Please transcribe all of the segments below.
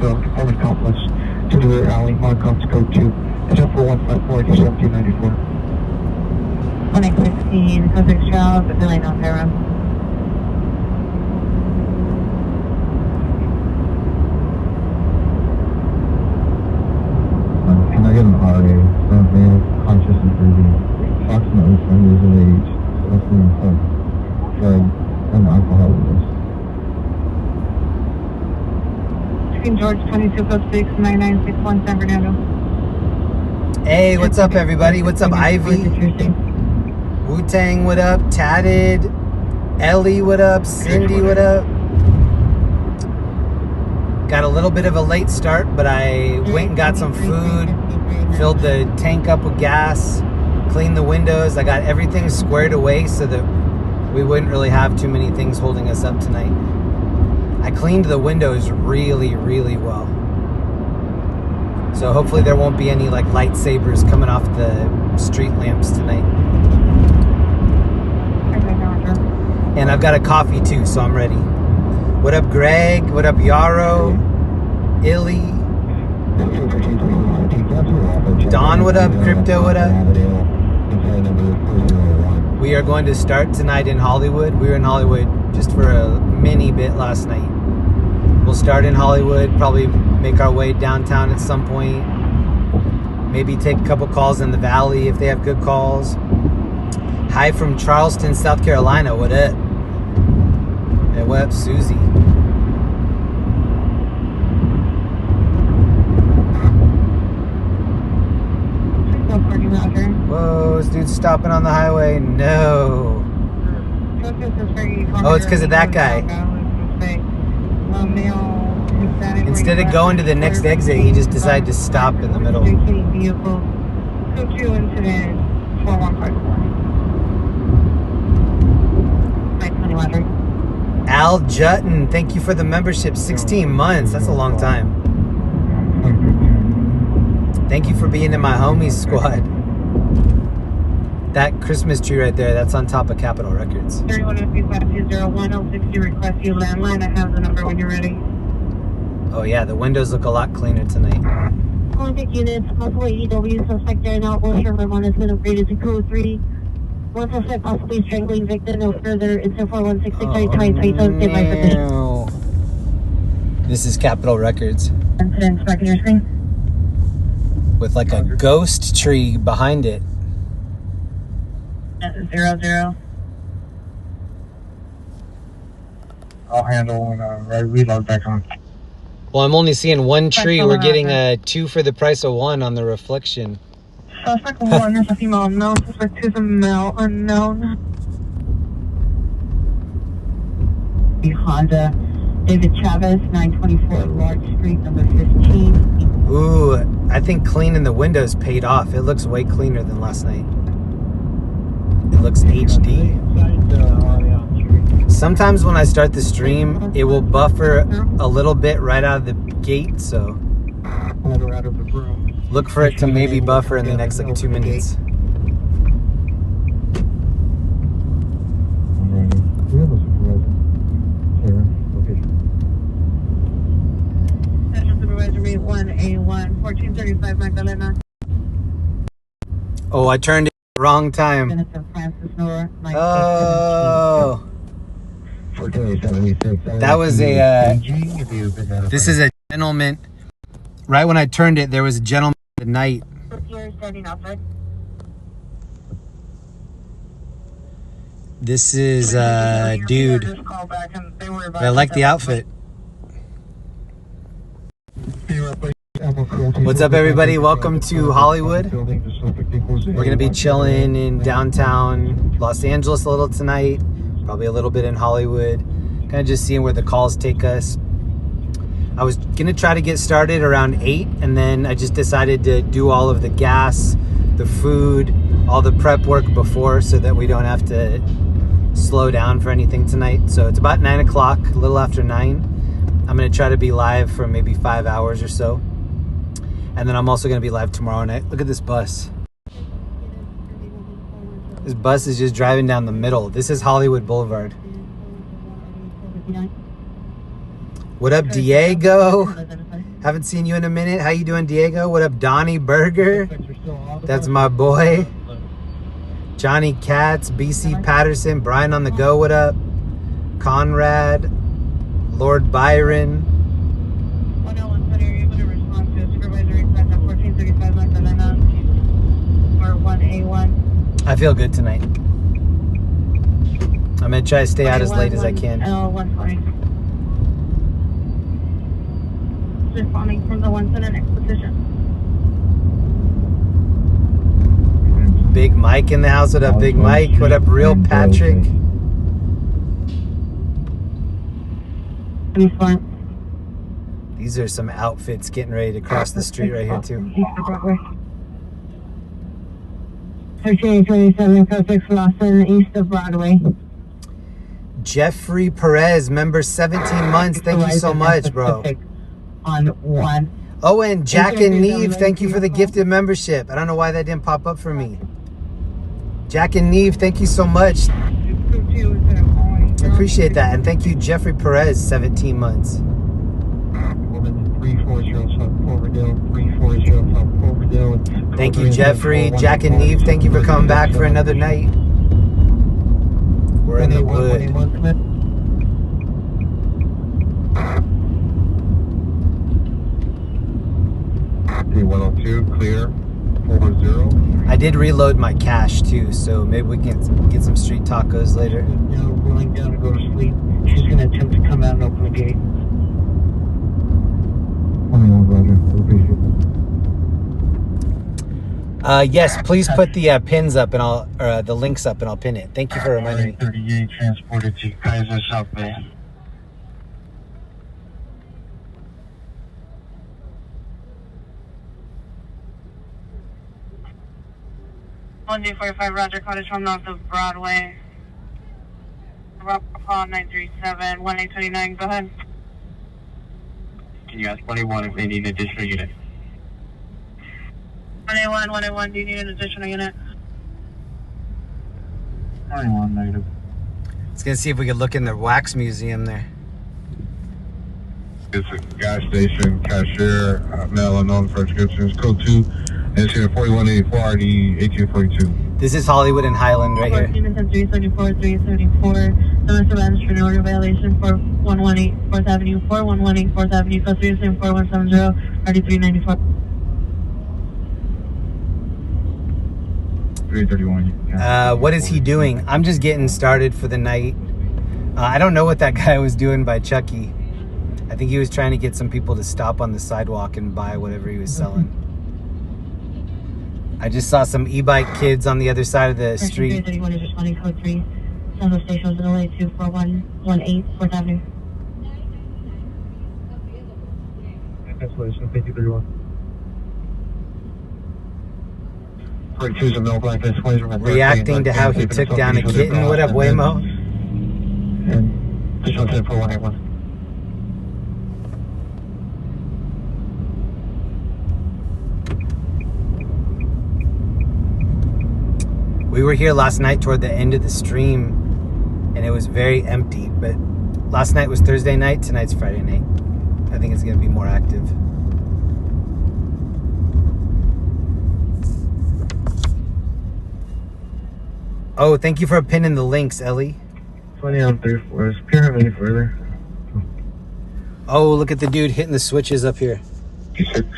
apartment complex to the rear alley, Marcos code 2. It's up for 154 to 1794. 116, Sussex Trail, but really not there. Can I get an RA for a male conscious and breathing, approximately 20 years of age, suffering from drug and alcohol abuse? King George 2206 9961 San Fernando. Hey, what's up, everybody? What's up, Ivy? Wu-Tang, what up? Tatted. Ellie, what up? Cindy, what up? Got a little bit of a late start, but I went and got some food, filled the tank up with gas, cleaned the windows. I got everything squared away so that we wouldn't really have too many things holding us up tonight. I cleaned the windows really, really well. So hopefully there won't be any like lightsabers coming off the street lamps tonight. And I've got a coffee too, so I'm ready. What up, Greg? What up, Yarrow? Illy? Don, what up? Crypto, what up? We are going to start tonight in Hollywood. We were in Hollywood just for a mini bit last night. We'll start in Hollywood, probably make our way downtown at some point. Maybe take a couple calls in the Valley if they have good calls. Hi from Charleston, South Carolina. What up? And what up, Susie? Whoa, this dude's stopping on the highway. No. Oh, it's because of that guy. Instead of going to the next exit, he just decided to stop in the middle. Al Jutton, thank you for the membership. 16 months. That's a long time. Thank you for being in my homies squad. That Christmas tree right there, that's on top of Capitol Records. 3102-520-1060, request you landline. I have the number when you're ready. Oh yeah, the windows look a lot cleaner tonight. Contact units, possible AEW, suspect there now, Wilshire, Vermont has been upgraded to code 3. One suspect possibly strangling victim, no further. It's 4166 no. This is Capitol Records. Incidents back in your screen. With like a ghost tree behind it. 00. I'll handle and reload back on. Well, I'm only seeing one tree. We're getting a 2 for the price of 1 on the reflection. Suspect 1 is a female unknown. Suspect 2 is a male unknown. Honda David Chavez, 924 Large Street, number 15. Ooh, I think cleaning the windows paid off. It looks way cleaner than last night. It looks HD. Sometimes when I start the stream, it will buffer a little bit right out of the gate, so look for it to maybe buffer in the next like 2 minutes. Supervisor rate 1A1, 1435 Magdalena. Oh, I turned it wrong time. Oh. That was a, this is a gentleman. Right when I turned it, there was a gentleman at night. This is dude. I like the outfit. What's up, everybody? Welcome to Hollywood. We're going to be chilling in downtown Los Angeles a little tonight. Probably a little bit in Hollywood. Kind of just seeing where the calls take us. I was going to try to get started around 8, and then I just decided to do all of the gas, the food, all the prep work before so that we don't have to slow down for anything tonight. So it's about 9 o'clock, a little after 9. I'm going to try to be live for maybe 5 hours or so. And then I'm also going to be live tomorrow night. Look at this bus. This bus is just driving down the middle. This is Hollywood Boulevard. What up, Diego? Haven't seen you in a minute. How you doing, Diego? What up, Donnie Burger? That's my boy. Johnny Katz, BC Patterson, Brian on the go, what up? Conrad, Lord Byron. 101 Center, you're going to respond to supervisory request at 1435 Magdalena or 1A1. I feel good tonight. I'm going to try to stay out as late as I can. L120. Responding from the 1 Center next position. Big Mike in the house. What up, Big Mike? What up, Real Patrick? These are some outfits getting ready to cross the street right here, too. East of Broadway. 1327 Codex Lawson, east of Broadway. Jeffrey Perez, member 17 months. Thank you so much, bro. On 1. Oh, and Jack and Neve, thank you for the gifted membership. I don't know why that didn't pop up for me. Jack and Neve, thank you so much. Appreciate that. And thank you, Jeffrey Perez, 17 months. 340 South Cloverdale, 340 South Cloverdale. Thank you, Jeffrey. Jack and Neve, thank you for coming back for another night. We're in the wood. 102, clear, 40. I did reload my cache too, so maybe we can get some street tacos later. Now going down to go to sleep. She's going to attempt to come out and open the gate. 21, Roger. Appreciate Yes, please put the pins up and the links up and I'll pin it. Thank you for reminding me. 38 transported to Kaiser South Bay. One G45 Roger, cottage from north of Broadway. Rock call 937 1829. Go ahead. Can you ask 21 if they need an additional unit? 181, do you need an additional unit? 21, negative. Let's gonna see if we can look in the wax museum there. It's a gas station, cashier, mail unknown for prescriptions, code 2, and it's here 4184 RD 1842. This is Hollywood and Highland right here. 334, 334. Domestic Administrative Order violation for 118 4th Avenue, 4118 4th Avenue, code 34170, RD 394. 331. What is he doing? I'm just getting started for the night. I don't know what that guy was doing by Chucky. I think he was trying to get some people to stop on the sidewalk and buy whatever he was selling. I just saw some e-bike kids on the other side of the street. 331 is responding code 3. Central Station is away to 4118 4th Avenue. Cancellation, 5031. 42 is a middle black. Reacting to how he took down a kitten. What up, Waymo? And additional 104181. We were here last night toward the end of the stream and it was very empty, but last night was Thursday night, tonight's Friday night. I think it's gonna be more active. Oh, thank you for pinning the links, Ellie. 20 on 34. Is Pyramid any further? Oh, look at the dude hitting the switches up here. 56.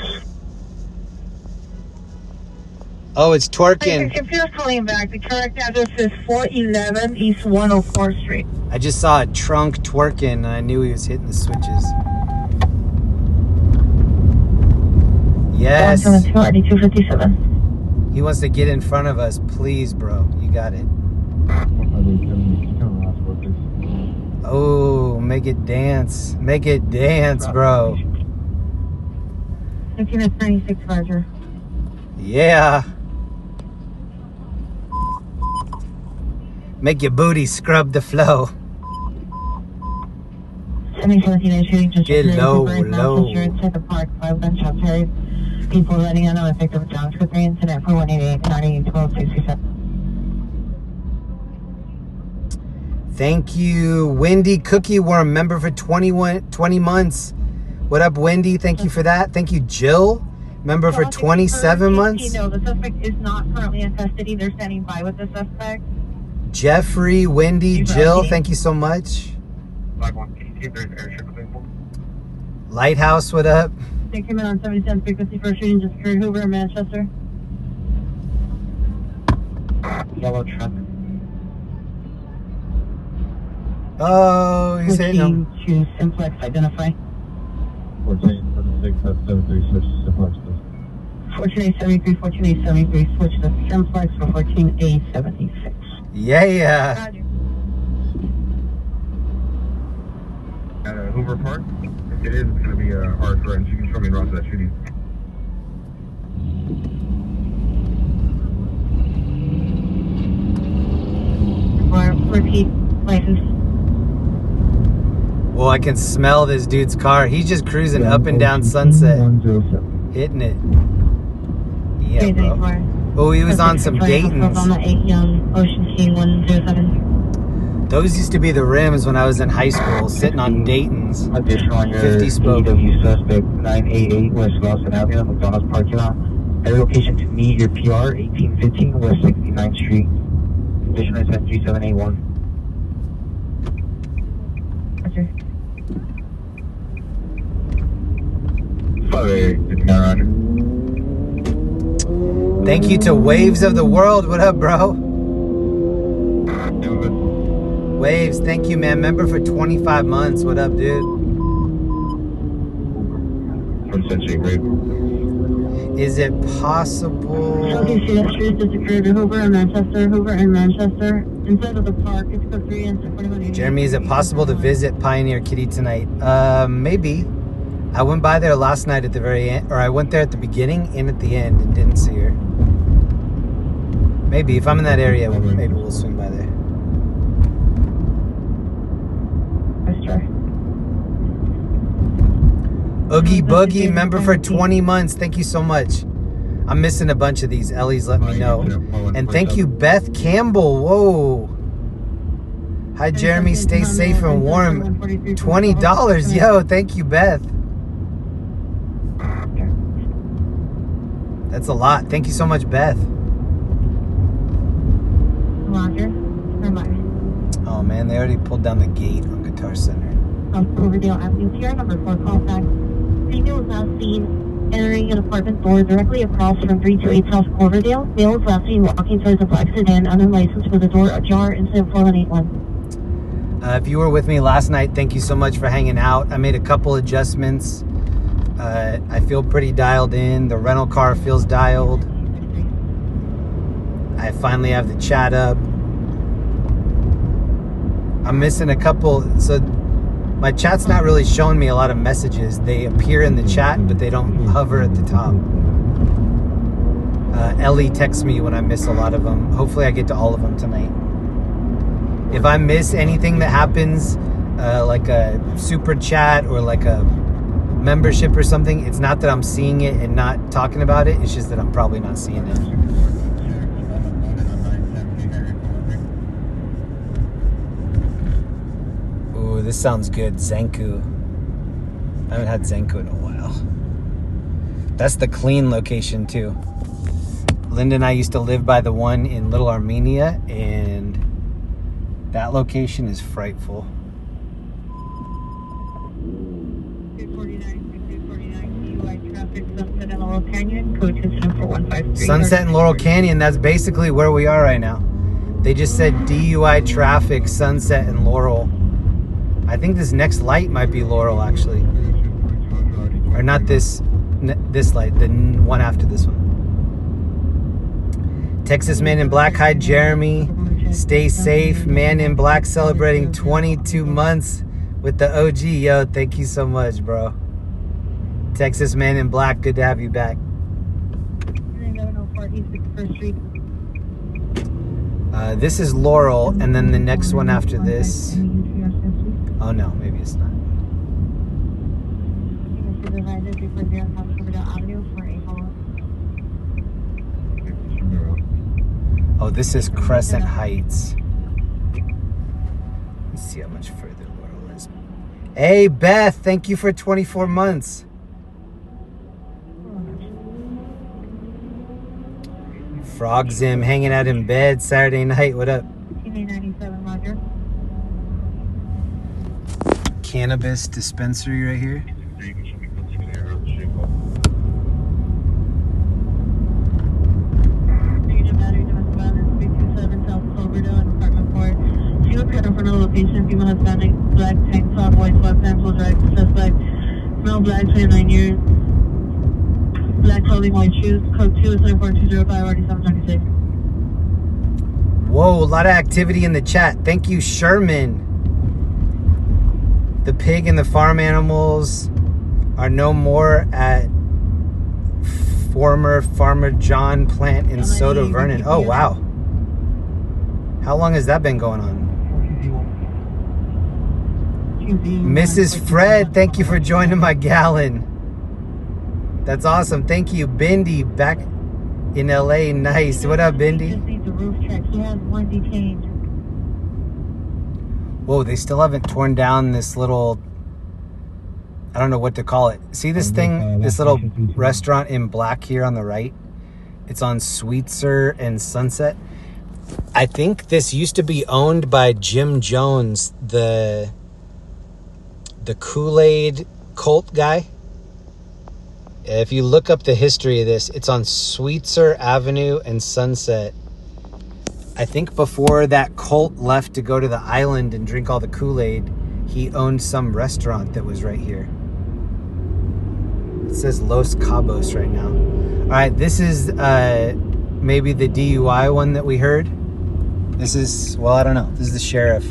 Oh, it's twerking. If you're calling back, the correct address is 411 East 104th Street. I just saw a trunk twerking and I knew he was hitting the switches. Yes. 257. He wants to get in front of us. Please, bro. You got it. Oh, make it dance. Make it dance, bro. 96 Roger. Yeah. Make your booty scrub the flow. 17 shooting just Get low, low. Inside the park, 5 gunshots heard. People running on a victim of John Square incident for 188 90 1267. Thank you, Wendy Cookie Worm, member for 20 months. What up, Wendy? Thank you for that. Thank you, Jill. Member for 27 months. No, the suspect is not currently in custody. They're standing by with the suspect. Jeffrey, Wendy, Jill, thank you so much. Lighthouse, what up? They came in on 77 frequency for a shooting just occurred Hoover in Manchester. Yellow truck. Oh, he's hitting him. To Simplex, identify. 1476, that's 73, switch to Simplex. 14A73, 14A73, switch to Simplex for 14A76. Yeah. Roger. At Hoover Park? It is going to be a hard threat, and you can show me around to that shooting. Repeat, license. Well, I can smell this dude's car. He's just cruising up and down Sunset. 107. Hitting it. Yeah, bro. Oh, he was on some Dayton's. On the 8 Young Ocean C107. Those used to be the rims when I was in high school, sitting on Dayton's. Additional on your 50 spoke. EW suspect 988 West Lawson Avenue, McDonald's parking lot. Every location to meet your PR 1815 West 69th Street. Additional is at 3781. Roger. Roger. Thank you to Waves of the World. What up, bro? Waves, thank you, man. Member for 25 months. What up, dude? Is it possible? Southeast Street has occurred in Hoover and Manchester. Hoover and Manchester. Inside of the park, it's code 3 and 4180. Jeremy, is it possible to visit Pioneer Kitty tonight? Maybe. I went by there last night at the very end, or I went there at the beginning and at the end and didn't see her. Maybe if I'm in that area, maybe we'll swing by there. Let's try. Oogie Boogie, member for 20 months. Thank you so much. I'm missing a bunch of these. Ellie's let me know. And thank you, Beth Campbell. Whoa. Hi, Jeremy. Stay safe and warm. $20. Yo, thank you, Beth. That's a lot. Thank you so much, Beth. Roger. Oh, man. They already pulled down the gate on Guitar Center. Cloverdale Avenue, Pier number 4, call back. Female is last seen entering an apartment door directly across from 328 South Cloverdale. Male is last seen walking towards a black sedan unlicensed with the door ajar, incident 4181. If you were with me last night, thank you so much for hanging out. I made a couple adjustments. I feel pretty dialed in. The rental car feels dialed. I finally have the chat up. I'm missing a couple. So my chat's not really showing me a lot of messages. They appear in the chat, but they don't hover at the top. Ellie texts me when I miss a lot of them. Hopefully I get to all of them tonight. If I miss anything that happens, like a super chat or like a membership or something, it's not that I'm seeing it and not talking about it. It's just that I'm probably not seeing it. Ooh, this sounds good. Zenku. I haven't had Zenku in a while. That's the clean location too. Linda and I used to live by the one in Little Armenia, and that location is frightful. 249 traffic, Sunset and Laurel Canyon, code 27415. Sunset and Laurel Canyon, that's basically where we are right now. They just said DUI traffic, Sunset and Laurel. I think this next light might be Laurel, actually. Or not this light, the one after this one. Texas Man in Black, hi Jeremy. Stay safe. Man in Black celebrating 22 months with the OG. Yo, thank you so much, bro. Texas Man in Black, good to have you back. 1104 East 61st Street. This is Laurel, and then the next one after this. Oh no, maybe it's not. Oh, this is Crescent Heights. Let's see how much further Laurel is. Hey, Beth, thank you for 24 months. Frogzim hanging out in bed Saturday night. What up? 97, Roger. Cannabis dispensary right here. She looks at in front of the location. Female Hispanic, black tank top, white sweatpants, will drive suspect. Male black, 29 years. Black clothing, white shoes. Code 2 is 74205, already 726. Whoa, a lot of activity in the chat. Thank you, Sherman. The pig and the farm animals are no more at former Farmer John plant in Soda Vernon. Oh, wow. How long has that been going on? Mrs. Fred, thank you for joining my gallon. That's awesome. Thank you. Bindi, back in LA. Nice. What up, Bindi? Just needs a roof check. He has one detained. Whoa, they still haven't torn down this little, I don't know what to call it. See this thing, this little restaurant in black here on the right? It's on Sweetser and Sunset. I think this used to be owned by Jim Jones, the Kool-Aid cult guy. If you look up the history of this, it's on Sweetser Avenue and Sunset. I think before that cult left to go to the island and drink all the Kool-Aid, he owned some restaurant that was right here. It says Los Cabos right now. All right, this is maybe the DUI one that we heard. This is, well, I don't know. This is the sheriff.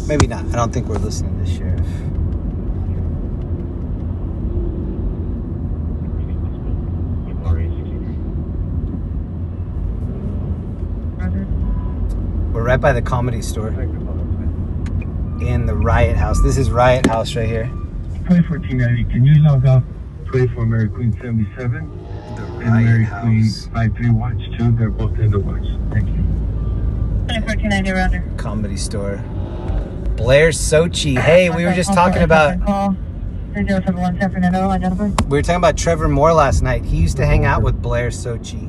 Maybe not. I don't think we're listening to the sheriff. We're right by the Comedy Store and the Riot House. This is Riot House right here. 2014-90, can you log off 24 Mary Queen 77 The and Riot Mary House. Queen 53 watch 2? They're both in the watch. Thank you. 2014-90, Roger. Comedy Store. Blair Sochi. Hey, we were just talking about. Call 3071 San Fernando, identify. We were talking about Trevor Moore last night. He used to hang out with Blair Sochi.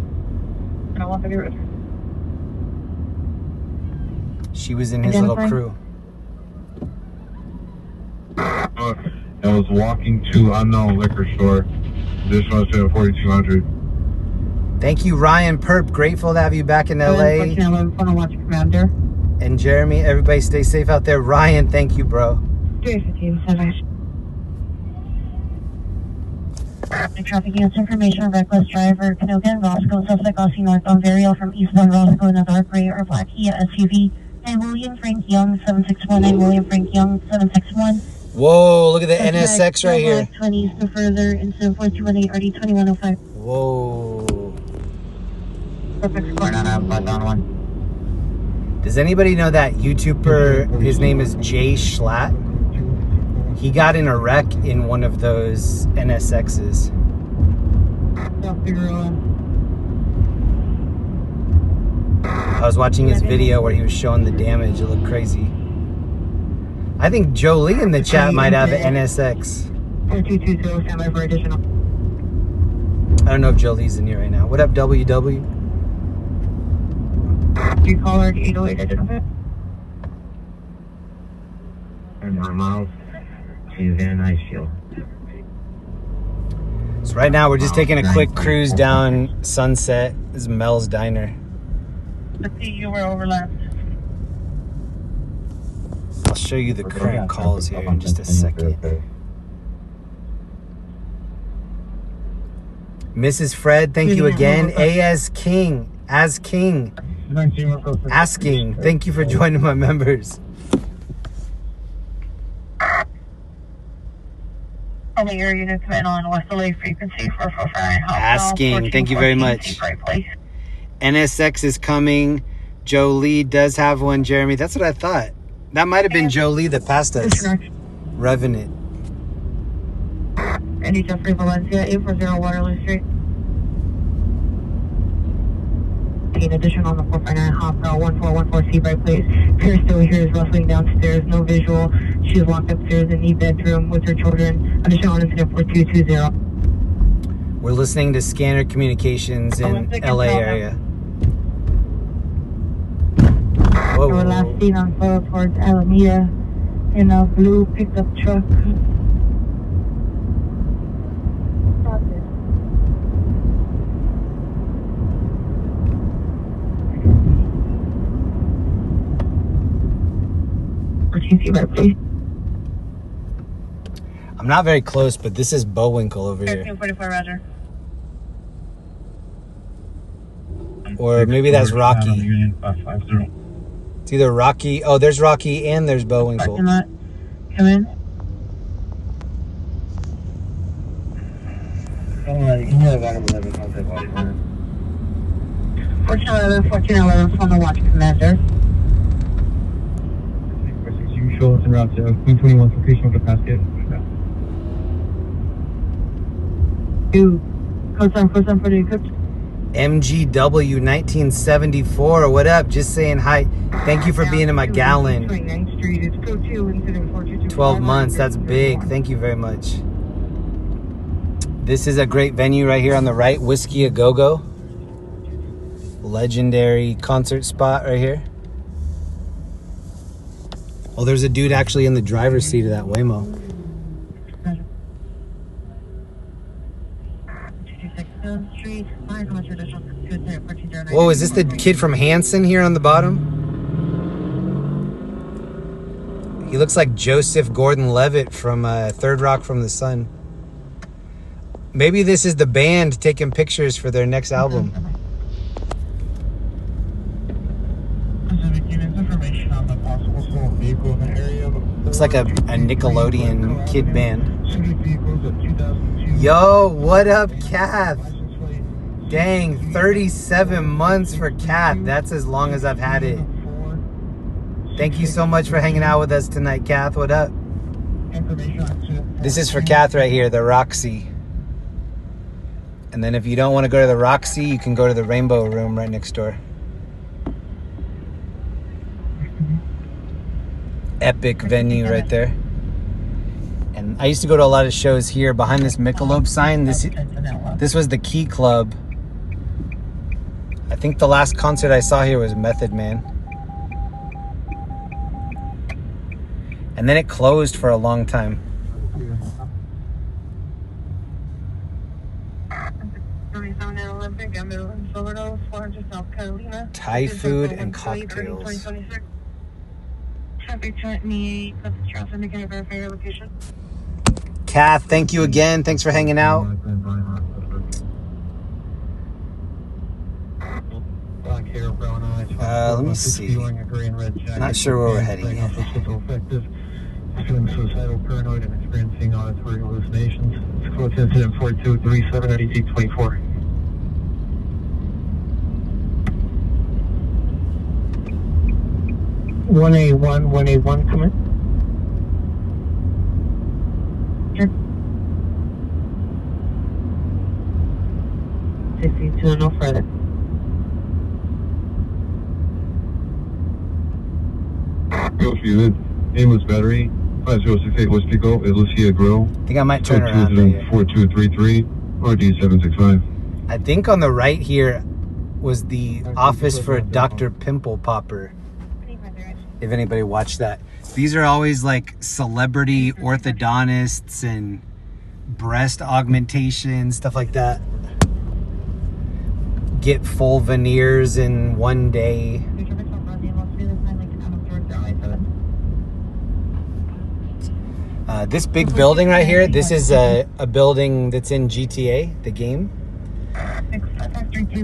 I want to get rid. She was in his little crew. I was walking to unknown liquor store. This one said 4200. Thank you, Ryan Perp. Grateful to have you back in LA. Watch Commander. And Jeremy, everybody stay safe out there. Ryan, thank you, bro. 315 traffic units information, reckless driver, Canogan, Roscoe, suspect crossing north on Varial from eastbound Roscoe in a dark gray or black Kia SUV. And William Frank Young, 761, and William Frank Young, 761. Whoa, look at the NSX right here. 20 to further into 4218 RD 2105. Whoa. Perfect score, not out, but on one. Does anybody know that YouTuber? His name is Jay Schlatt. He got in a wreck in one of those NSXs. I was watching his video where he was showing the damage. It looked crazy. I think Jolie in the chat might have an NSX. 4220, stand by for additional. I don't know if Jolie's in here right now. What up, WW? 3 caller 808, identify. And 9 miles to Van Nuys Field. So right now we're just taking a quick cruise down Sunset. This is Mel's Diner. Let's see, you were overlapped. I'll show you the current calls here in just a second. Mrs. Fred, thank you again. A.S. King, as King, asking. Thank you for joining my members. Only your unit command on West LA frequency 445. Asking. Thank you very much. NSX is coming. Jolie does have one, Jeremy. That's what I thought. That might have been Jolie that passed us. Revenant. Andy Jeffrey Valencia, 840 Waterloo Street. 15. Addition on the 459 Hopper 1414 Seabright, please. Pierce still hears rustling downstairs. No visual. She's locked upstairs in the bedroom with her children. Addition on incident 4220. We're listening to Scanner Communications in LA area. Whoa. We were last seen on photo towards Alameda in a blue pickup truck. Please. I'm not very close, but this is Bullwinkle over here. 1344, Roger. Or maybe that's Rocky. Union 550. It's either Rocky. Oh, there's Rocky and there's Bullwinkle. Parking lot. Come in. 1411 from the watch commander. Usual, it's en route to Queen 21 location with the basket. Code sign for the equipped. MGW 1974. What up? Just saying hi. Thank you for being in my gallon. 29th Street. It's code 2 incident 4225. 12 months. That's big. Thank you very much. This is a great venue right here on the right. Whiskey A Go Go. Legendary concert spot right here. Oh, there's a dude actually in the driver's seat of that Waymo. Whoa, is this the kid from Hanson here on the bottom? He looks like Joseph Gordon-Levitt from Third Rock from the Sun. Maybe this is the band taking pictures for their next album. Looks like a Nickelodeon kid band. Yo, what up, Kath? Dang, 37 months for Kath. That's as long as I've had it. Thank you so much for hanging out with us tonight, Kath. What up? This is for Kath right here, the Roxy. And then if you don't want to go to the Roxy, you can go to the Rainbow Room right next door. Epic venue right there. And I used to go to a lot of shows here behind this Michelob sign. This was the Key Club. I think the last concert I saw here was Method Man. And then it closed for a long time. Thai food and cocktails. Kath, thank you again. Thanks for hanging out. Let me see. Not sure where we're heading yet. Feeling suicidal, paranoid, and experiencing auditory hallucinations. It's close to incident 4237 at EG24. One A1, come in. Sure. 62, no further. Ghost unit, aimless battery, 5068 West Pico, is Lucia Grill. I think I might turn around right here. 4233, RD765. I think on the right here was the office for Dr. Pimple Popper. If anybody watched that. These are always like celebrity orthodontists and breast augmentation, stuff like that. Get full veneers in one day. This big building right here, this is a building that's in GTA, the game.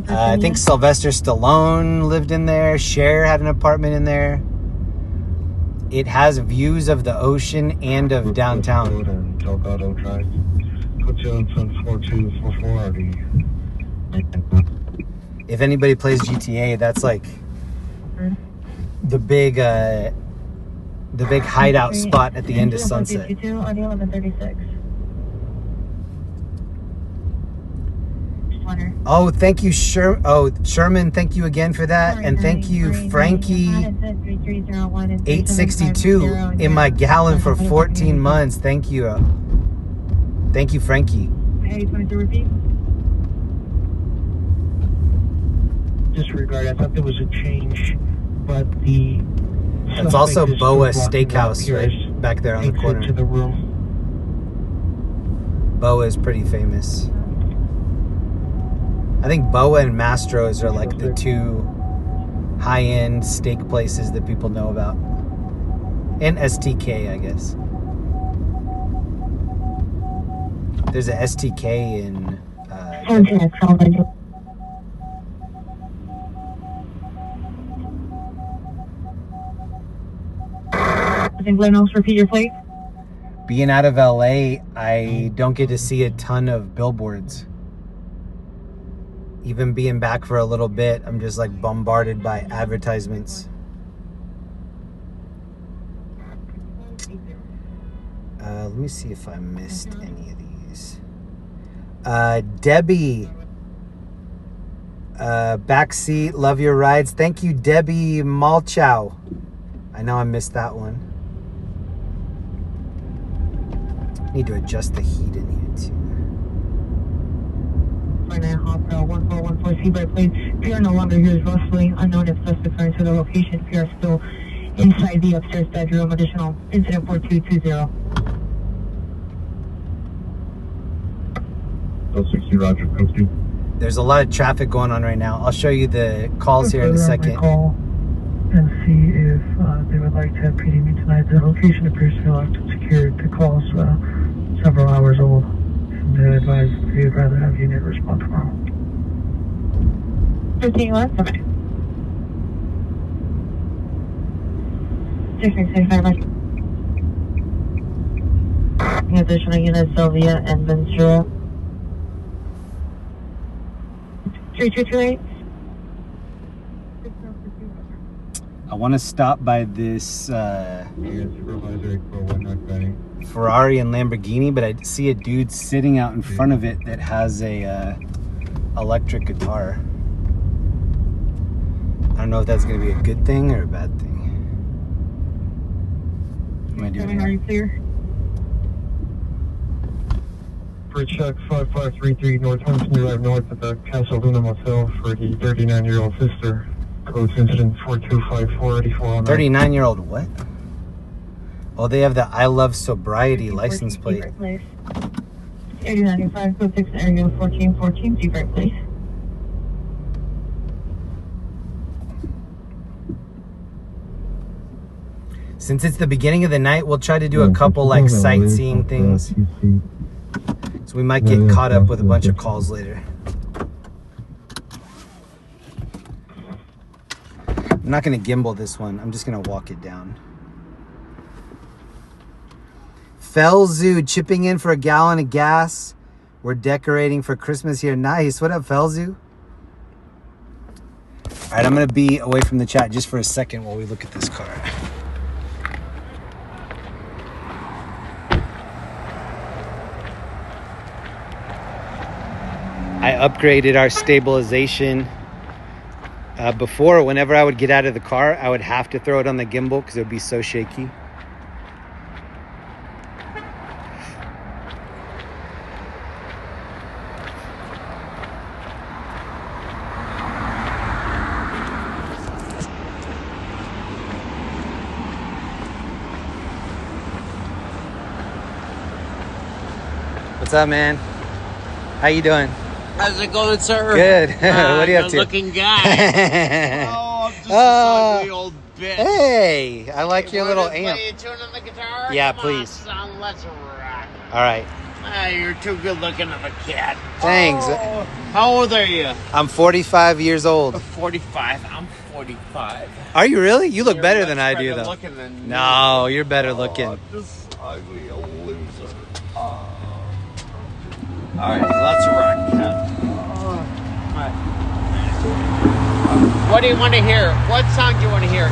I think Sylvester Stallone lived in there. Cher had an apartment in there. It has views of the ocean and of downtown. If anybody plays GTA, that's like the big hideout spot at the end of Sunset. Oh, thank you, Sherman. Thank you again for that, and thank you, Frankie. 862 in my gallon for 14 months. Thank you, Frankie. Disregard. I thought there was a change, but the. It's also Boa Steakhouse right back there on the corner. To the room. Boa is pretty famous. I think Boa and Mastro's are like the two high-end steak places that people know about. And STK, I guess. There's a STK in... repeat your plate. Being out of LA, I don't get to see a ton of billboards. Even being back for a little bit, I'm just like bombarded by advertisements. Let me see if I missed any of these. Debbie. Backseat, love your rides. Thank you, Debbie Malchow. I know I missed that one. Need to adjust the heat in here too. 49 Hopper 1414 Seabright plate. PR no longer hears rustling. Unknown if suspect to the location. PR still inside the upstairs bedroom. Additional incident 4220. 060 Roger, code 2. There's a lot of traffic going on right now. I'll show you the calls here in a second. Call and see if they would like to have PD meet tonight. The location appears to be locked and secured. The call's several hours old. And they advise they would rather have unit respond tomorrow. 15 left. Okay. 665 additional units, Sylvia and Ventura. 3228. I want to stop by this Ferrari and Lamborghini, but I see a dude sitting out in front of it that has a electric guitar. I don't know if that's going to be a good thing or a bad thing. What am I doing? Are you clear? For check 5533 North Hudson Drive North at the Casa Luna Motel for the 39-year-old sister. Codes incident 425484. 39-year-old what? Oh, they have the I Love Sobriety license plate. 8095, code 6, area 1414, Seabright, please. Since it's the beginning of the night, we'll try to do a couple like sightseeing things. So we might get caught up with a bunch of calls later. I'm not going to gimbal this one. I'm just going to walk it down. Felzu chipping in for a gallon of gas. We're decorating for Christmas here. Nice. What up, Felzu? All right, I'm going to be away from the chat just for a second while we look at this car. I upgraded our stabilization. Before, whenever I would get out of the car, I would have to throw it on the gimbal because it would be so shaky. What's up, man? How you doing? How's it going, sir? Good. What are you up to? Good-looking guy. Oh, I'm just a ugly old bitch. Hey, I like your little amp. Play a tune on the guitar? Yeah, Come please. On, son, let's rock. All right. You're too good looking of a cat. Thanks. Oh, how old are you? I'm 45 years old. 45. I'm 45. Are you really? You look You're better much than I do, better though. looking than No, you're better looking. This ugly old loser. All right, let's rock, cat. What do you want to hear? What song do you want to hear?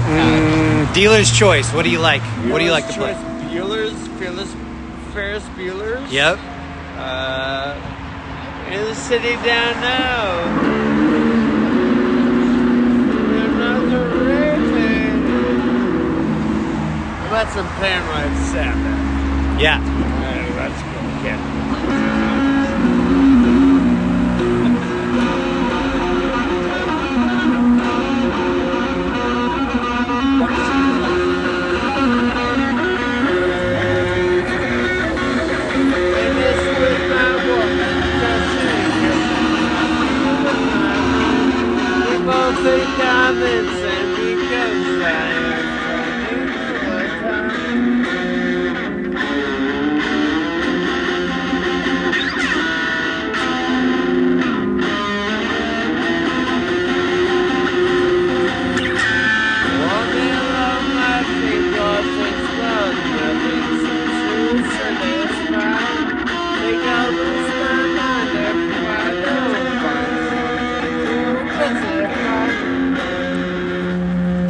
Dealer's choice. What do you like? What do you like to play? Ferris Bueller's. Yep. in the city down now. Another rating. How about some Paranoid Sabbath? Yeah. Alright, let's go get it. Comments and because I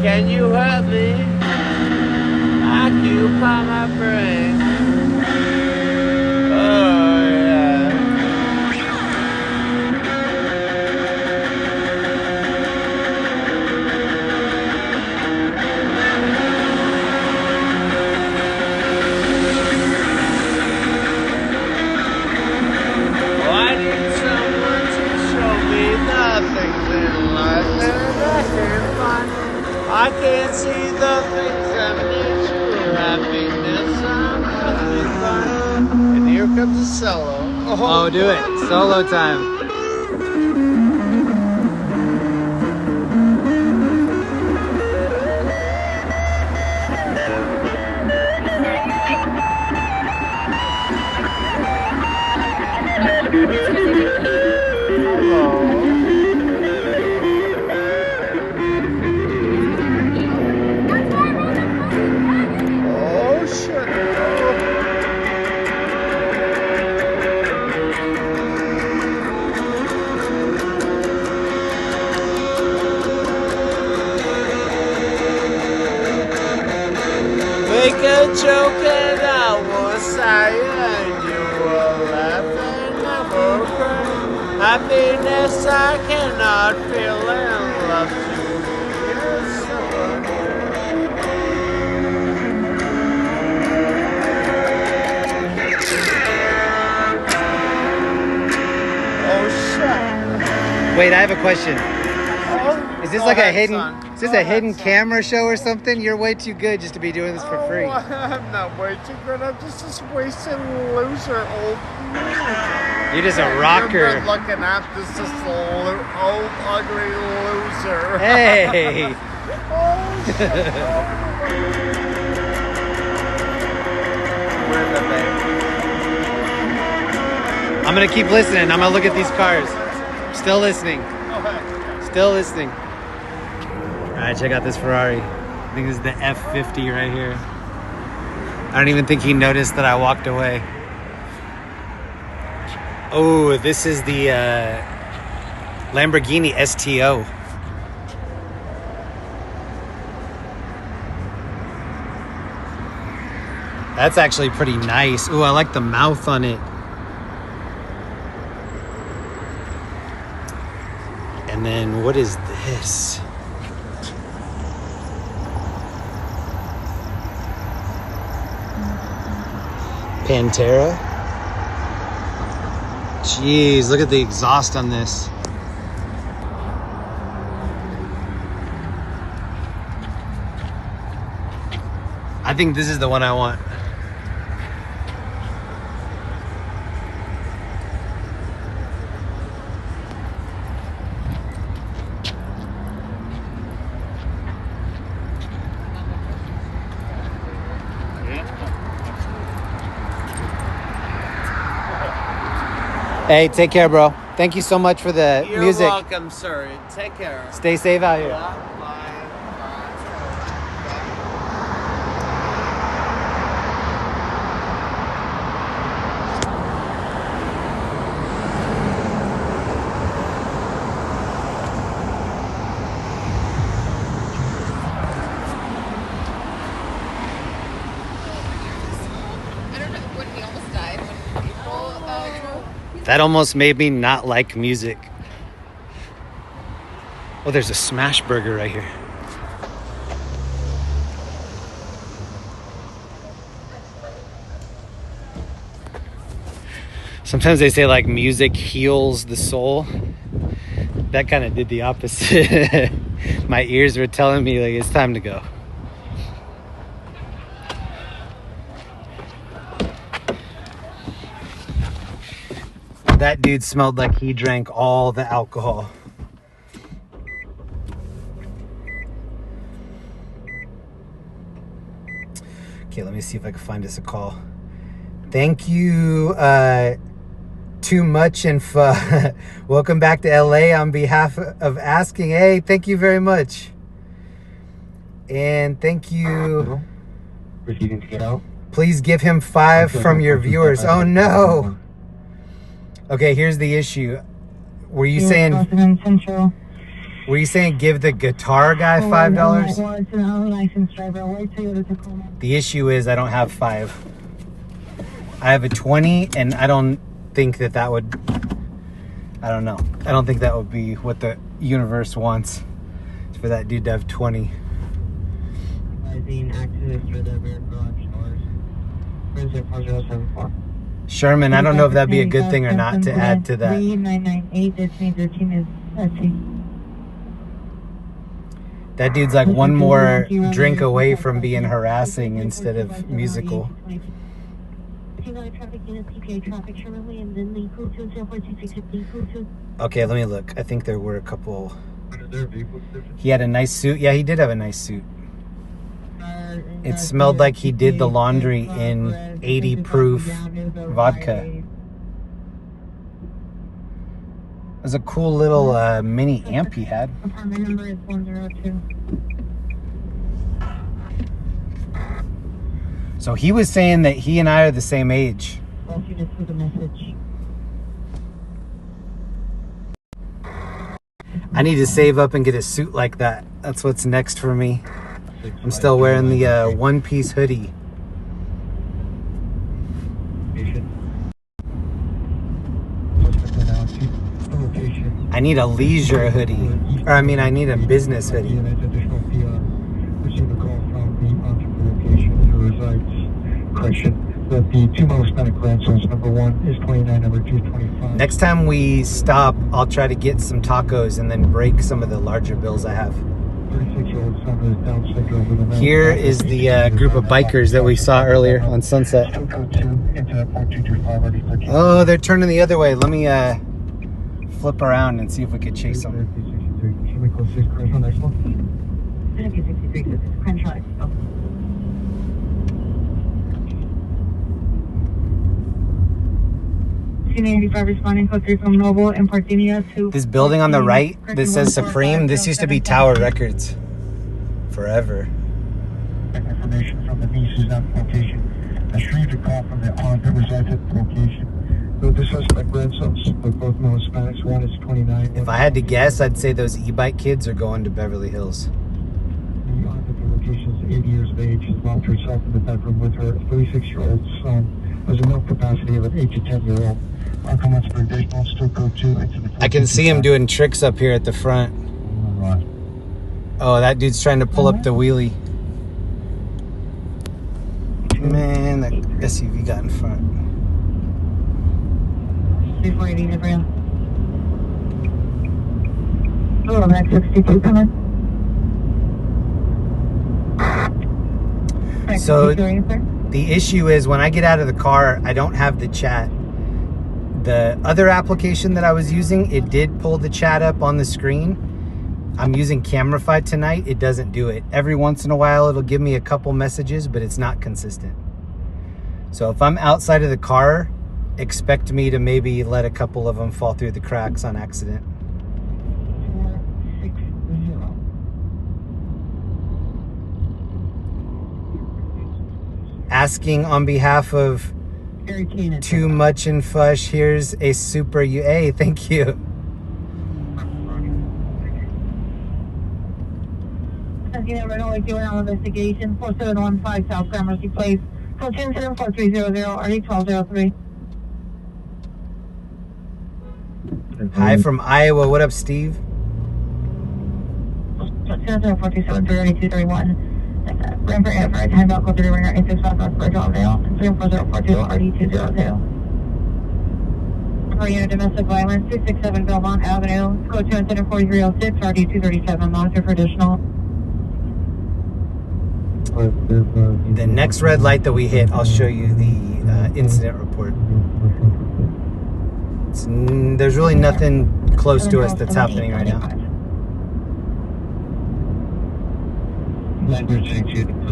can you help me? Occupy my brain. Oh yeah. Oh, I need someone to show me the things in life that I can find. I can't see the things that need true happiness. I'm having fun. And here comes a solo. Oh, do it. Solo time. Oh, shit. Make a joke and I will sigh and you will laugh and I will cry. Happiness I cannot feel and love to you so. Oh shit. Wait, I have a question. Is this Go like a ahead, hidden? son. Is this Go a ahead, hidden son. camera show or something? You're way too good just to be doing this for free. Oh, I'm not way too good. I'm just this wasted loser, old. You're just a You're rocker. good looking at this just old ugly loser. Hey. Oh shit. Where's the thing? I'm gonna keep listening. I'm gonna look at these cars. Still listening. Okay. Still listening. All right, check out this Ferrari. I think this is the F50 right here. I don't even think he noticed that I walked away. Oh, this is the Lamborghini STO. That's actually pretty nice. Ooh, I like the mouth on it. And then what is this? Pantera. Jeez, look at the exhaust on this. I think this is the one I want. Hey, take care, bro. Thank you so much for the You're music. welcome, sir. Take care. Stay safe out here. Bye. I don't know when he almost died when April drove. He's That almost made me not like music. Oh, there's a smash burger right here. Sometimes they say like music heals the soul. That kind of did the opposite. My ears were telling me like it's time to go. That dude smelled like he drank all the alcohol. Okay, let me see if I can find us a call. Thank you, Too Much and welcome back to LA on behalf of Asking. Hey, thank you very much. And thank you. Proceeding to get out. Please give him 5 from your viewers. Oh no. Okay, here's the issue. Were you saying give the guitar guy $5? The issue is I don't have 5. I have a 20 and I don't think that would, I don't know. I don't think that would be what the universe wants, for that dude to have 20. Sherman, I don't know if that'd be a good thing or not to add to that. 3998, this means your team is SC. That dude's like one more drink away from being harassing instead of musical. Okay, let me look. I think there were a couple. He had a nice suit. Yeah, he did have a nice suit. It smelled like he did the laundry in 80 proof vodka. It was a cool little mini amp he had. Apartment number is 102. So he was saying that he and I are the same age. Well, you just put a message. I need to save up and get a suit like that. That's what's next for me. I'm still wearing the one-piece hoodie. I need a leisure hoodie. Or I mean, I need a business hoodie. That the 2 most Hispanic grandsons, number 1 is 29, number 2 is 25. Next time we stop, I'll try to get some tacos and then break some of the larger bills I have. 36-year-old son with Down syndrome. Here is the group of bikers that we saw earlier on Sunset. Oh, they're turning the other way. Let me flip around and see if we could chase them. 63, this is Crenshaw. Oh. Responding code 3 from Noble and Parthenia to this building on the right that says Supreme, this used to be Tower Records forever. Information from the niece who's at the location. I received a call from the aunt that resides at the location. So the suspect grandsons, but both male Hispanics. 1 is 29. If I had to guess, I'd say those e-bike kids are going to Beverly Hills. The aunt at the location is 80 years of age. She's locked herself in the bedroom with her 36-year-old son. Has a milk capacity of an 8 to 10-year-old. I can see him doing tricks up here at the front. Oh, that dude's trying to pull up the wheelie. Man, that SUV got in front. 340 Gabriel. Oh, that's 62 coming. So the issue is when I get out of the car, I don't have the chat. The other application that I was using, it did pull the chat up on the screen. I'm using Camerify tonight. It doesn't do it. Every once in a while, it'll give me a couple messages, but it's not consistent. So if I'm outside of the car, expect me to maybe let a couple of them fall through the cracks on accident. 460. Asking on behalf of Too Much and Fush, here's a super hey, thank you. Investigation 4715 South Gramercy Place. Coach incident 4300 RD 1203. Hi from Iowa. What up, Steve? 00427 Ramper Everett, handout go through ringer 86 Southwest Bridge Vale, 04042 RD202. For unit domestic violence, 267 Belmont Avenue, code 24306 RD237, monitor for additional. The next red light that we hit, I'll show you the incident report. There's really nothing close to us that's happening right now.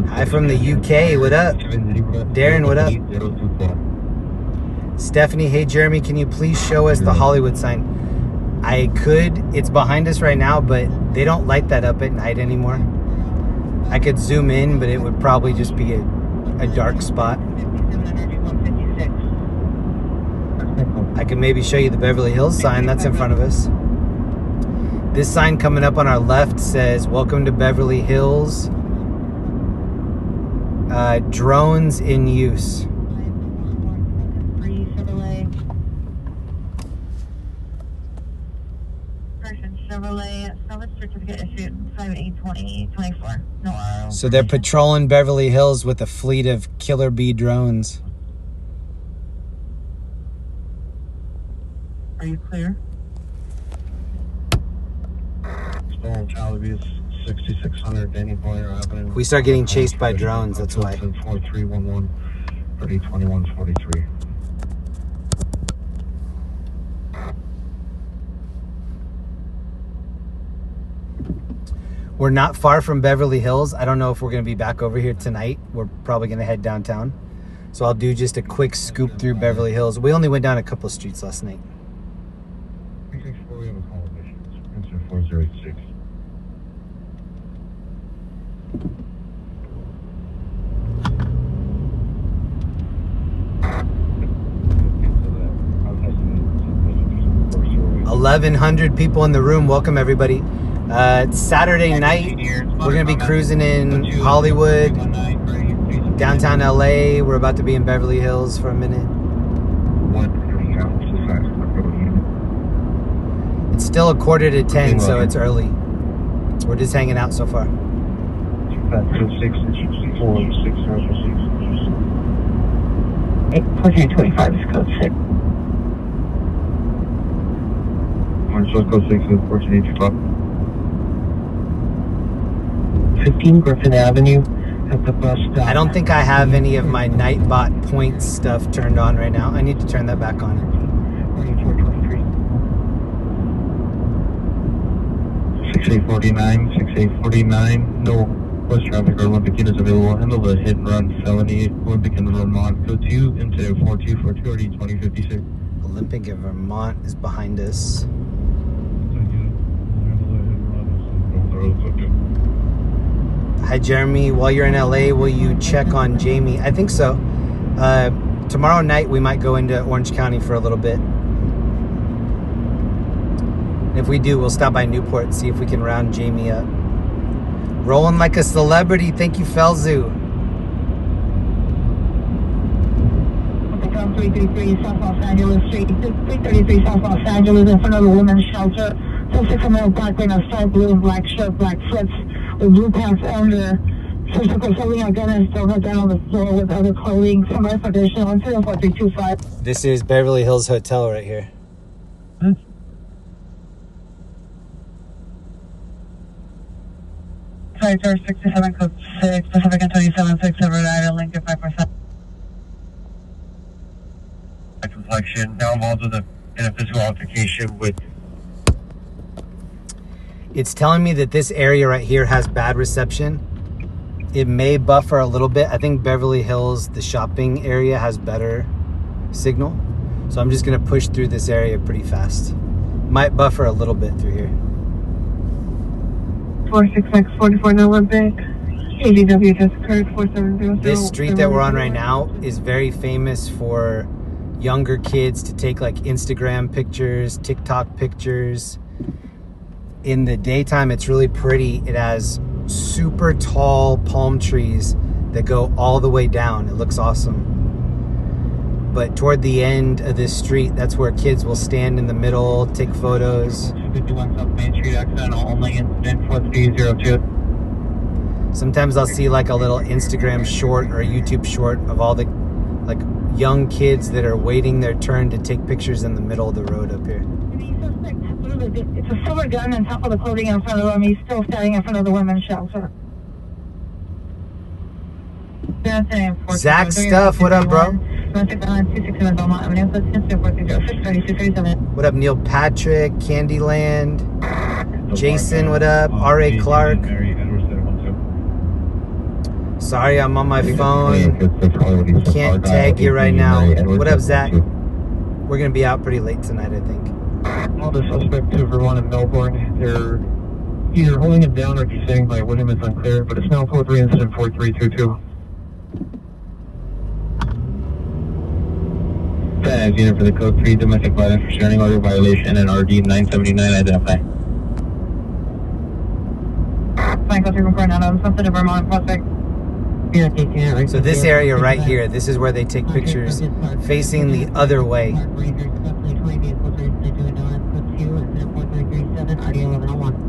Hi from the UK, what up? Darren, what up? Stephanie, hey Jeremy, can you please show us the Hollywood sign? I could, it's behind us right now, but they don't light that up at night anymore. I could zoom in, but it would probably just be a dark spot. I can maybe show you the Beverly Hills sign that's in front of us. This sign coming up on our left says, "Welcome to Beverly Hills. Drones in use." So they're patrolling Beverly Hills with a fleet of Killer Bee drones. Are you clear? Stolen Charlie is 6600 Danny Boyer Avenue. We start getting chased by drones, that's why. 4311 302143. We're not far from Beverly Hills. I don't know if we're going to be back over here tonight. We're probably going to head downtown. So I'll do just a quick scoop through Beverly Hills. We only went down a couple of streets last night. 364, we have a call admissions. Answer 406. Okay. 1,100 people in the room. Welcome, everybody. It's Saturday night. We're going to be cruising in Hollywood, downtown LA. We're about to be in Beverly Hills for a minute. It's still 9:45, so it's early. We're just hanging out so far. 1425 is code 6. Code 6 is 1485. 15 Griffin Avenue at the bus stop. I don't think I have any of my Nightbot points stuff turned on right now. I need to turn that back on. 6849, 6849. No bus traffic or Olympic units available. Handle the hit and run felony. Olympic in Vermont. Code 2 into 4242 RD 2056. Olympic in Vermont is behind us. Hi, Jeremy. While you're in LA, will you check on Jamie? I think so. Tomorrow night, we might go into Orange County for a little bit. If we do, we'll stop by Newport and see if we can round Jamie up. Rolling like a celebrity. Thank you, Felzu. 333 South Los Angeles Street, 333 South Los Angeles in front of the women's shelter. Suspect male black in a striped blue and black shirt, black flips with blue pants under. Suspect was holding a gun and thrown her down on the floor with other clothing. Somewhere for additional 04325. This is Beverly Hills Hotel right here. Sorry, sir, 67 code 6, Pacific and 27679, Lincoln 5%. Complexion now involved in a physical altercation with. It's telling me that this area right here has bad reception. It may buffer a little bit. I think Beverly Hills, the shopping area, has better signal. So I'm just going to push through this area pretty fast. Might buffer a little bit through here. 46X44 Olympic. ADW just occurred 4700. This street that we're on right now is very famous for younger kids to take like Instagram pictures, TikTok pictures. In the daytime, it's really pretty. It has super tall palm trees that go all the way down. It looks awesome. but toward the end of this street, that's where kids will stand in the middle, take photos. 51 South Main Street, accidental only incident 4302. Sometimes I'll see like a little Instagram short or a YouTube short of all the like young kids that are waiting their turn to take pictures in the middle of the road up here. It's a silver gun on top of the clothing in front of him. He's still standing in front of the women's shelter. Zach Stuff, what up, bro? What up, Neil Patrick, Candyland, Jason, what up, R.A. Clark. Sorry, I'm on my phone. Can't tag you right now. What up, Zach? We're going to be out pretty late tonight, I think. All the suspects over one in Melbourne, they're either holding him down or descending by William is unclear, but it's now 43 incident 4322. As unit for the code 3 domestic violence restraining order violation and RD 979 identify. Fine, code 3 from Coronado. I'm sensitive Vermont prospect. So this area right here, this is where they take pictures facing the other way. I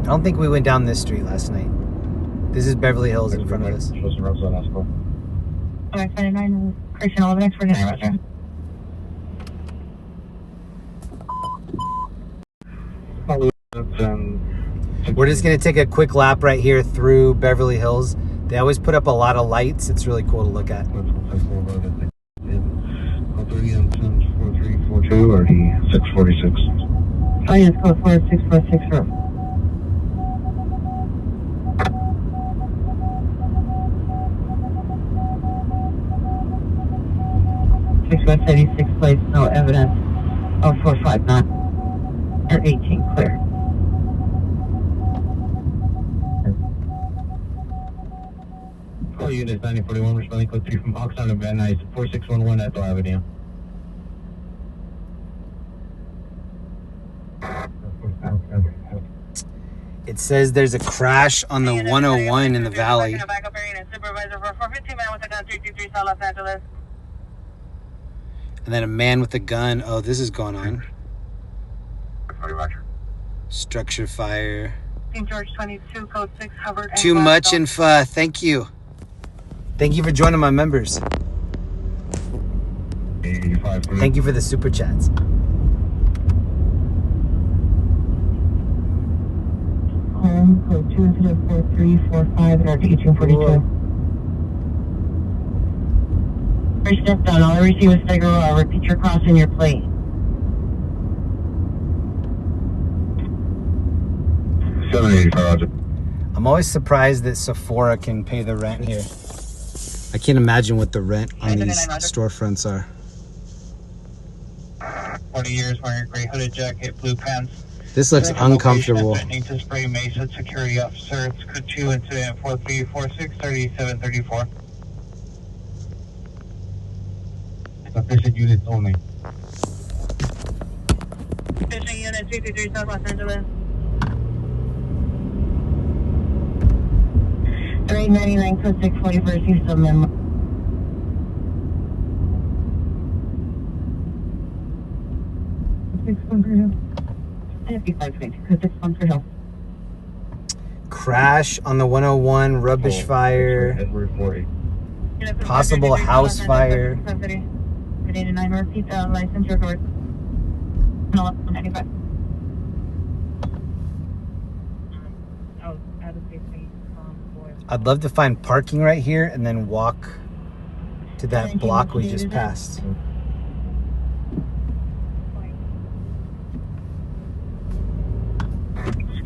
don't think we went down this street last night. This is Beverly Hills in front of us. Alright, 29 Christian 11X 49 Roger. We're just going to take a quick lap right here through Beverly Hills. They always put up a lot of lights. It's really cool to look at. 4342 or 646. Oh, yes, code 4646 room. 686 place, no evidence. 0459 or 18 clear. All units 9041 responding code 3 from Oxnard and Van Nuys 4611 Ethel Avenue. It says there's a crash on the 101 in the valley. And then a man with a gun. Oh, this is going on. Structure fire. St. George 22, code 6, Hubbard. Too much info. Thank you. Thank you for joining my members. Thank you for the super chats. Home, code 2 incident 4345 and RT 1842. First step down, all I receive is Figueroa. Repeat your cross and your plate. I'm always surprised that Sephora can pay the rent here. I can't imagine what the rent on these storefronts are. 20 years wearing a gray hooded jacket, blue pants. This looks uncomfortable. Need to spray Mesa security officer. It's code 2 incident 4346 3734. Sufficient units only. Fishing unit 223 South Los Angeles. 399 code 641 Houston memo. Crash on the 101, rubbish fire, possible house fire. 89 repeat the license record. 95. I'd love to find parking right here and then walk to that block we just passed.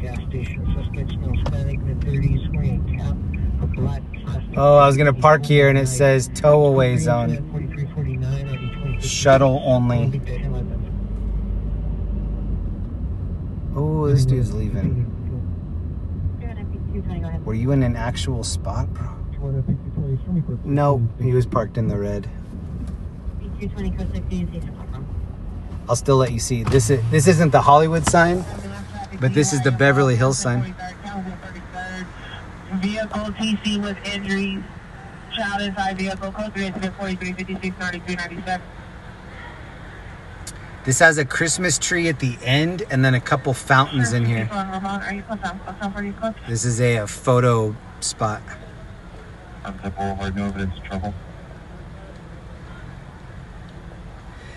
Gas station suspect smells static, mid-30s, wearing a cap, a black plastic. Oh, I was gonna park here and it says tow away zone. Shuttle only. Oh, this dude's leaving. Were you in an actual spot, bro? Nope, he was parked in the red. I'll still let you see. This isn't the Hollywood sign, but this is the Beverly Hills sign. Vehicle TC with injuries. Child inside vehicle. Code 3 incident 4356 9397. This has a Christmas tree at the end and then a couple fountains in here. This is a photo spot. Boulevard, no evidence of trouble.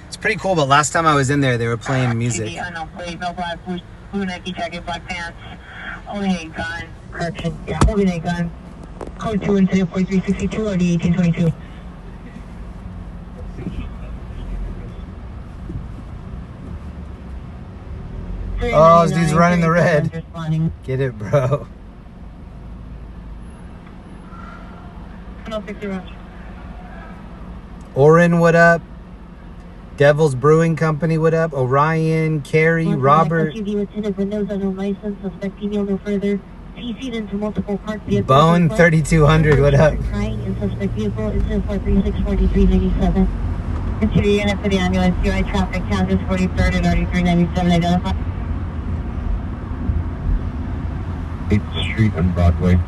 It's pretty cool, but last time I was in there, they were playing music. No black, blue Nike jacket, black pants. Holding a gun. Correction. Yeah, holding a gun. Code 2 incident 4362 or the 1822. Oh, this dude's running the red. Get it, bro. Orin, what up? Devil's Brewing Company, what up? Orion, Carrie, Robert. Bone 3200, what up? Interior unit for the ambulance, UI traffic, Kansas 43rd and 3397 identified. 8th Street and Broadway.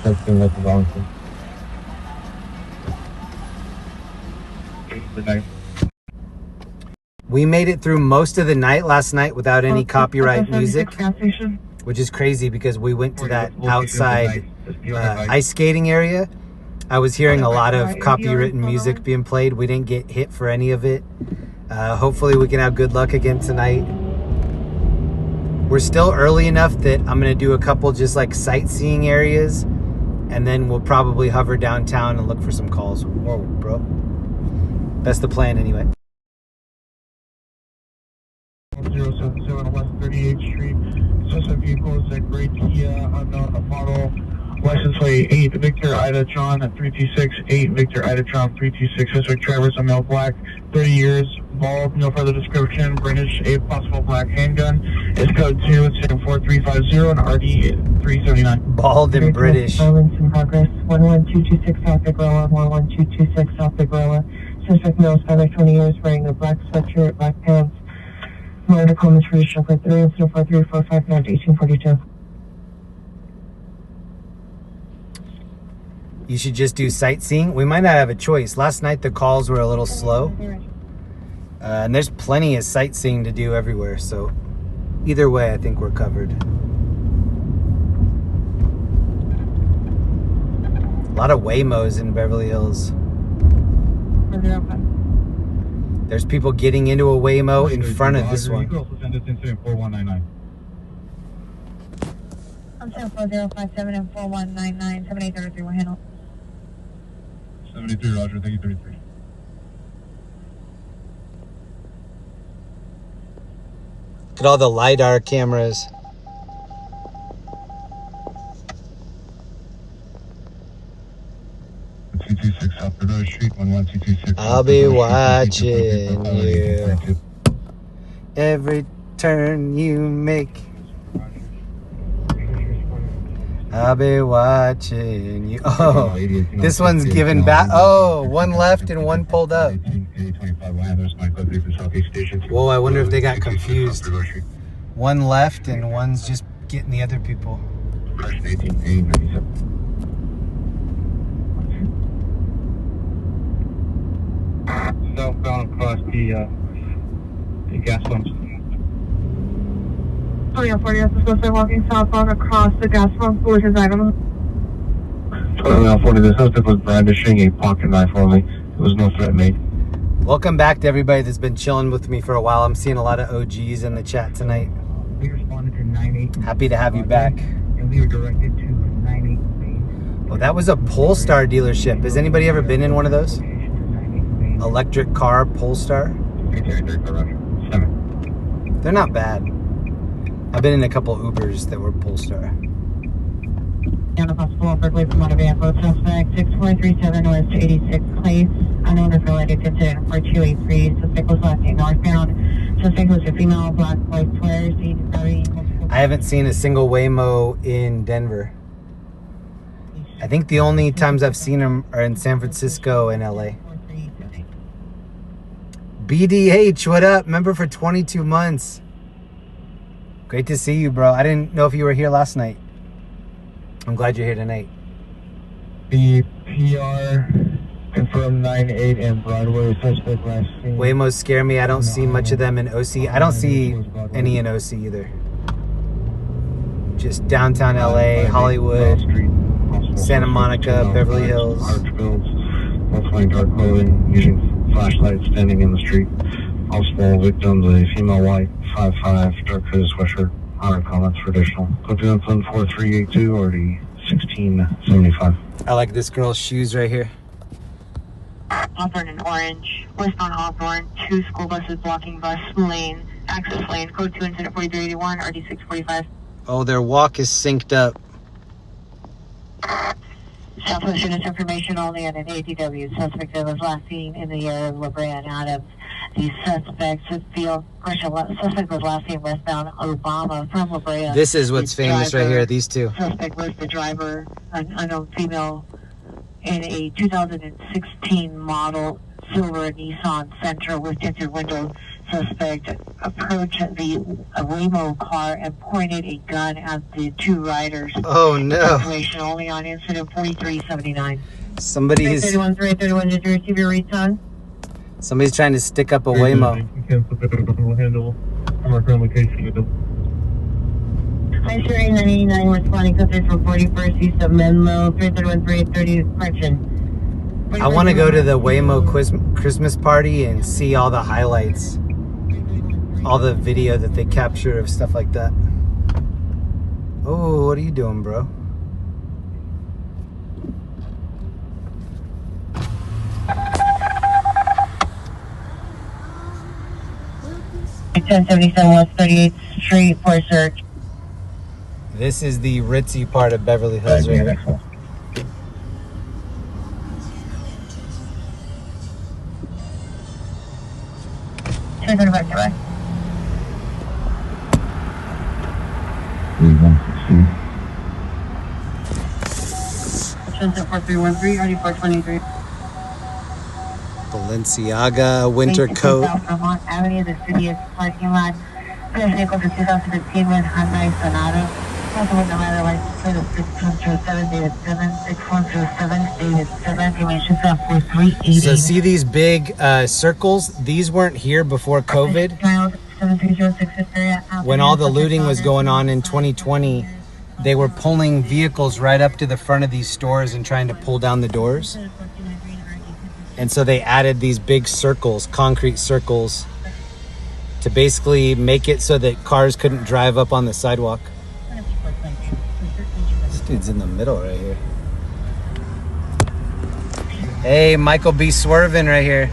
Testing with the volunteer. We made it through most of the night last night without any copyright music, which is crazy because we went to that outside ice skating area. I was hearing a lot of copywritten music being played. We didn't get hit for any of it. Hopefully we can have good luck again tonight. We're still early enough that I'm gonna do a couple just like sightseeing areas, and then we'll probably hover downtown and look for some calls. Whoa, bro. That's the plan anyway. 077 West 38th Street. Suspect vehicle is a gray Kia unknown model. License plate 8 Victor Ida John 326 8 Victor Ida John 326. Suspect driver's a male, black, 30 years, bald, no further description, British, a possible black handgun. It's code 2, it's 4350 and RD 379. Bald and British. Violence in progress. 11226 South Big Rolla, 11226 South Big Rolla. Suspect male, Hispanic, 20 years, wearing a black sweatshirt, black pants. Minor comments for Shell Code 3 and 04345 1842. You should just do sightseeing. We might not have a choice. Last night the calls were a little slow. And there's plenty of sightseeing to do everywhere. So either way, I think we're covered. A lot of Waymos in Beverly Hills. There's people getting into a Waymo in front of this one. I'm 74057 and 4199 7833 will handle. 73, Roger, thank you, 33. Look at all the LiDAR cameras. South Bernard Street, 11226. I'll be watching you. Every turn you make. I'll be watching you. Oh, this one's giving back. Oh, one left and one pulled up. Whoa, I wonder if they got confused. One left and one's just getting the other people. Southbound across the gas pumps. Oh yeah, 40 is supposed to be walking southbound across the gas pump, which is item. 40, the suspect was brandishing a pocket knife only. There was no threat made. Welcome back to everybody that's been chilling with me for a while. I'm seeing a lot of OGs in the chat tonight. We responded to 98. Happy to have you back. And we were directed to 98. Well, that was a Polestar dealership. Has anybody ever been in one of those? Electric car Polestar? They're not bad. I've been in a couple Ubers that were Polestar. Down a possible upward way from motor vehicle. Suspect 6437 West 86th Place. Unknown is related to incident 4283. Suspect was last seen northbound. Suspect was a female, black, white sweater. I haven't seen a single Waymo in Denver. I think the only times I've seen them are in San Francisco and LA. BDH, what up? Member for 22 months. Great to see you, bro. I didn't know if you were here last night. I'm glad you're here tonight. The PR Confirm 9-8 and Broadway, suspect last seen. Waymos scare me. I don't see much of them in OC. I don't see any in OC either. Just downtown LA, Hollywood, Santa Monica, Beverly Hills. Both wearing dark clothing, using flashlights, standing in the street. Possible victims, a female white, 5'5", dark hooded sweatshirt. Honor comments for additional. Go to info 4382 or the 1675. I like this girl's shoes right here. Hawthorne and Orange. Westbound Hawthorne, 2 school buses blocking bus lane, access lane, code 2 incident 4381, RD 645. Oh, their walk is synced up. Southwest units information only on an ATW. Suspect that was last seen in the area of La Brea and Adams. The suspect was last seen westbound Obama from La Brea. This is what's famous right here, these two. Suspect was the driver, an unknown female, in a 2016 model silver Nissan Sentra with tinted windows. Suspect approached the Waymo car and pointed a gun at the 2 riders. Oh no. Situation only on incident 4379. Somebody's 331, did you receive your return? somebody's trying to stick up a Waymo. Handle. I'm recording location. Hi, Sherry 989, responding customers from 41st East of Menlo, 331, 330, correction. I want to go to the Waymo Christmas party and see all the highlights. All the video that they capture of stuff like that. Oh, what are you doing, bro? $1077 West 38th Street for search. This is the ritzy part of Beverly Hills right here. Should I go back to back? 4313, RD423. Balenciaga winter coat. South Vermont Avenue, the city is parking lot. This vehicle is 2015 with Hyundai Sonata. Also with the matter license plate of 6107, dated 76107, dated 7, dimensions of 4380. So see these big circles? These weren't here before COVID. When all the looting was going on in 2020, they were pulling vehicles right up to the front of these stores and trying to pull down the doors. And so they added these big circles, concrete circles, to basically make it so that cars couldn't drive up on the sidewalk. This dude's in the middle right here. Hey, Michael B. Swervin right here.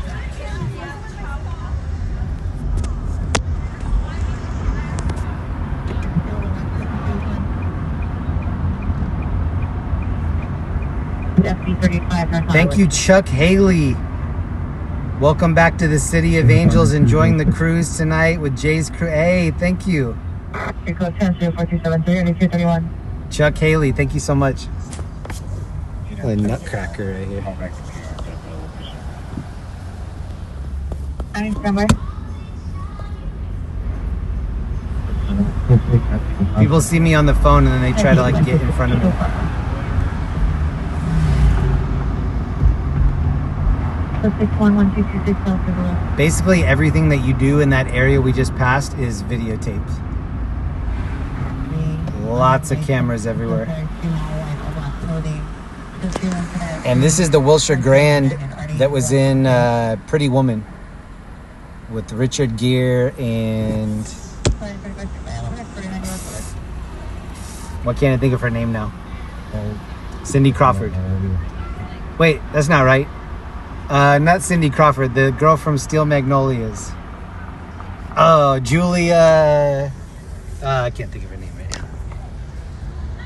Thank you, Chuck Haley. Welcome back to the City of Angels. Enjoying the cruise tonight with Jay's crew. Hey, thank you. Chuck Haley, thank you so much. A nutcracker right here. People see me on the phone and then they try to like get in front of me. Basically everything that you do in that area we just passed is videotaped. Lots of cameras everywhere. And this is the Wilshire Grand that was in Pretty Woman with Richard Gere and what can't I think of her name now? Cindy Crawford. Wait, that's not right. Not Cindy Crawford, the girl from Steel Magnolias. Oh, Julia. I can't think of her name right now.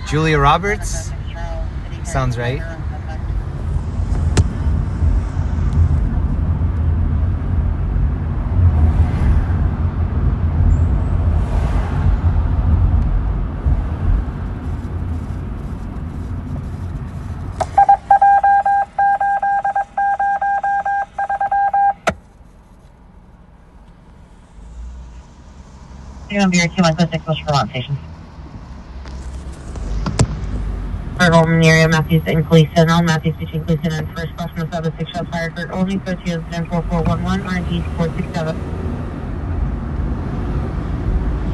Julia Roberts? Sounds right. You're going to be your 2 Coast Station. Kurt Holman area, Matthews and Gleason. All Matthews between Gleason and First. Crossing the 7 6 shots fired. Kurt only 13-4411, RNG 467.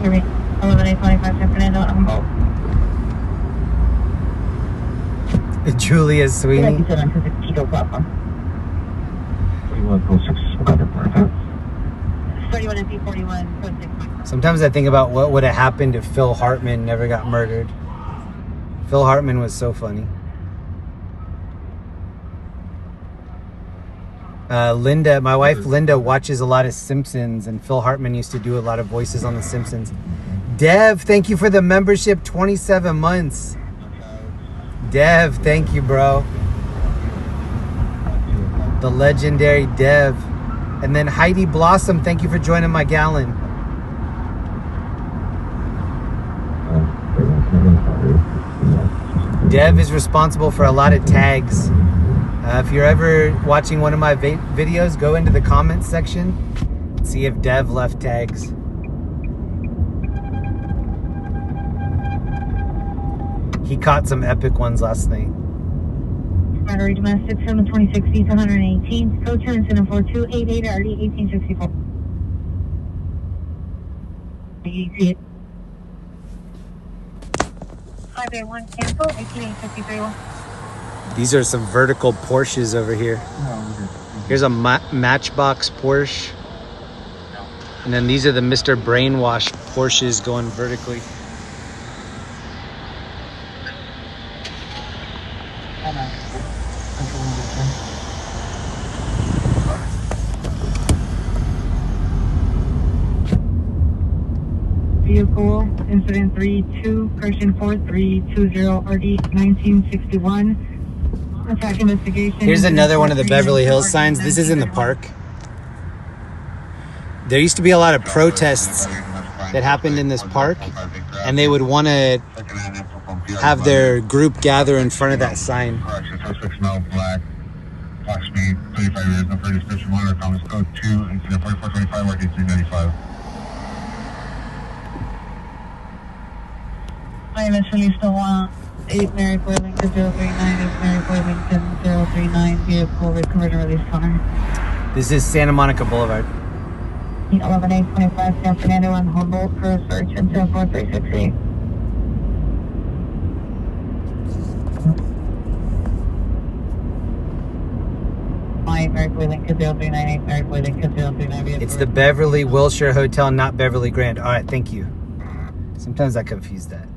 Here we 11-825 San Fernando on hold. Julia Sweeney. 31-6 platform. 31 and P41.6. Sometimes I think about what would have happened if Phil Hartman never got murdered. Phil Hartman was so funny. Linda, my wife Linda, watches a lot of Simpsons, and Phil Hartman used to do a lot of voices on The Simpsons. Dev, thank you for the membership, 27 months. Dev, thank you, bro. The legendary Dev. And then Heidi Blossom, thank you for joining my gallon. Dev is responsible for a lot of tags. If you're ever watching one of my videos, go into the comments section and see if Dev left tags. He caught some epic ones last night. Battery domestic 726 East 118. Code turn incident 4288 RD 1864. You see it. 581 cancel 18853. These are some vertical Porsches over here. Here's a Matchbox Porsche. And then these are the Mr. Brainwash Porsches going vertically. Vehicle incident 32 Christian 4320 RD 1961. Attack investigation. Here's another one of the Beverly Hills signs. This is in the park. There used to be a lot of protests that happened in this park, and they would want to have their group gather in front of that sign. Black, clock speed, 35 years, no further description, monitor, comments, code 2, incident 4425, working 395. I initially still want 8 Mary Boy Lincoln 039, 8 Mary Boy Lincoln 039, vehicle recovered and released car. This is Santa Monica Boulevard. 11-825 San Fernando on Humboldt for search and 74368. Mary Boy Lincoln 039, Mary Boy Lincoln 039. It's the Beverly Wilshire Hotel, not Beverly Grand. All right, thank you. Sometimes I confuse that.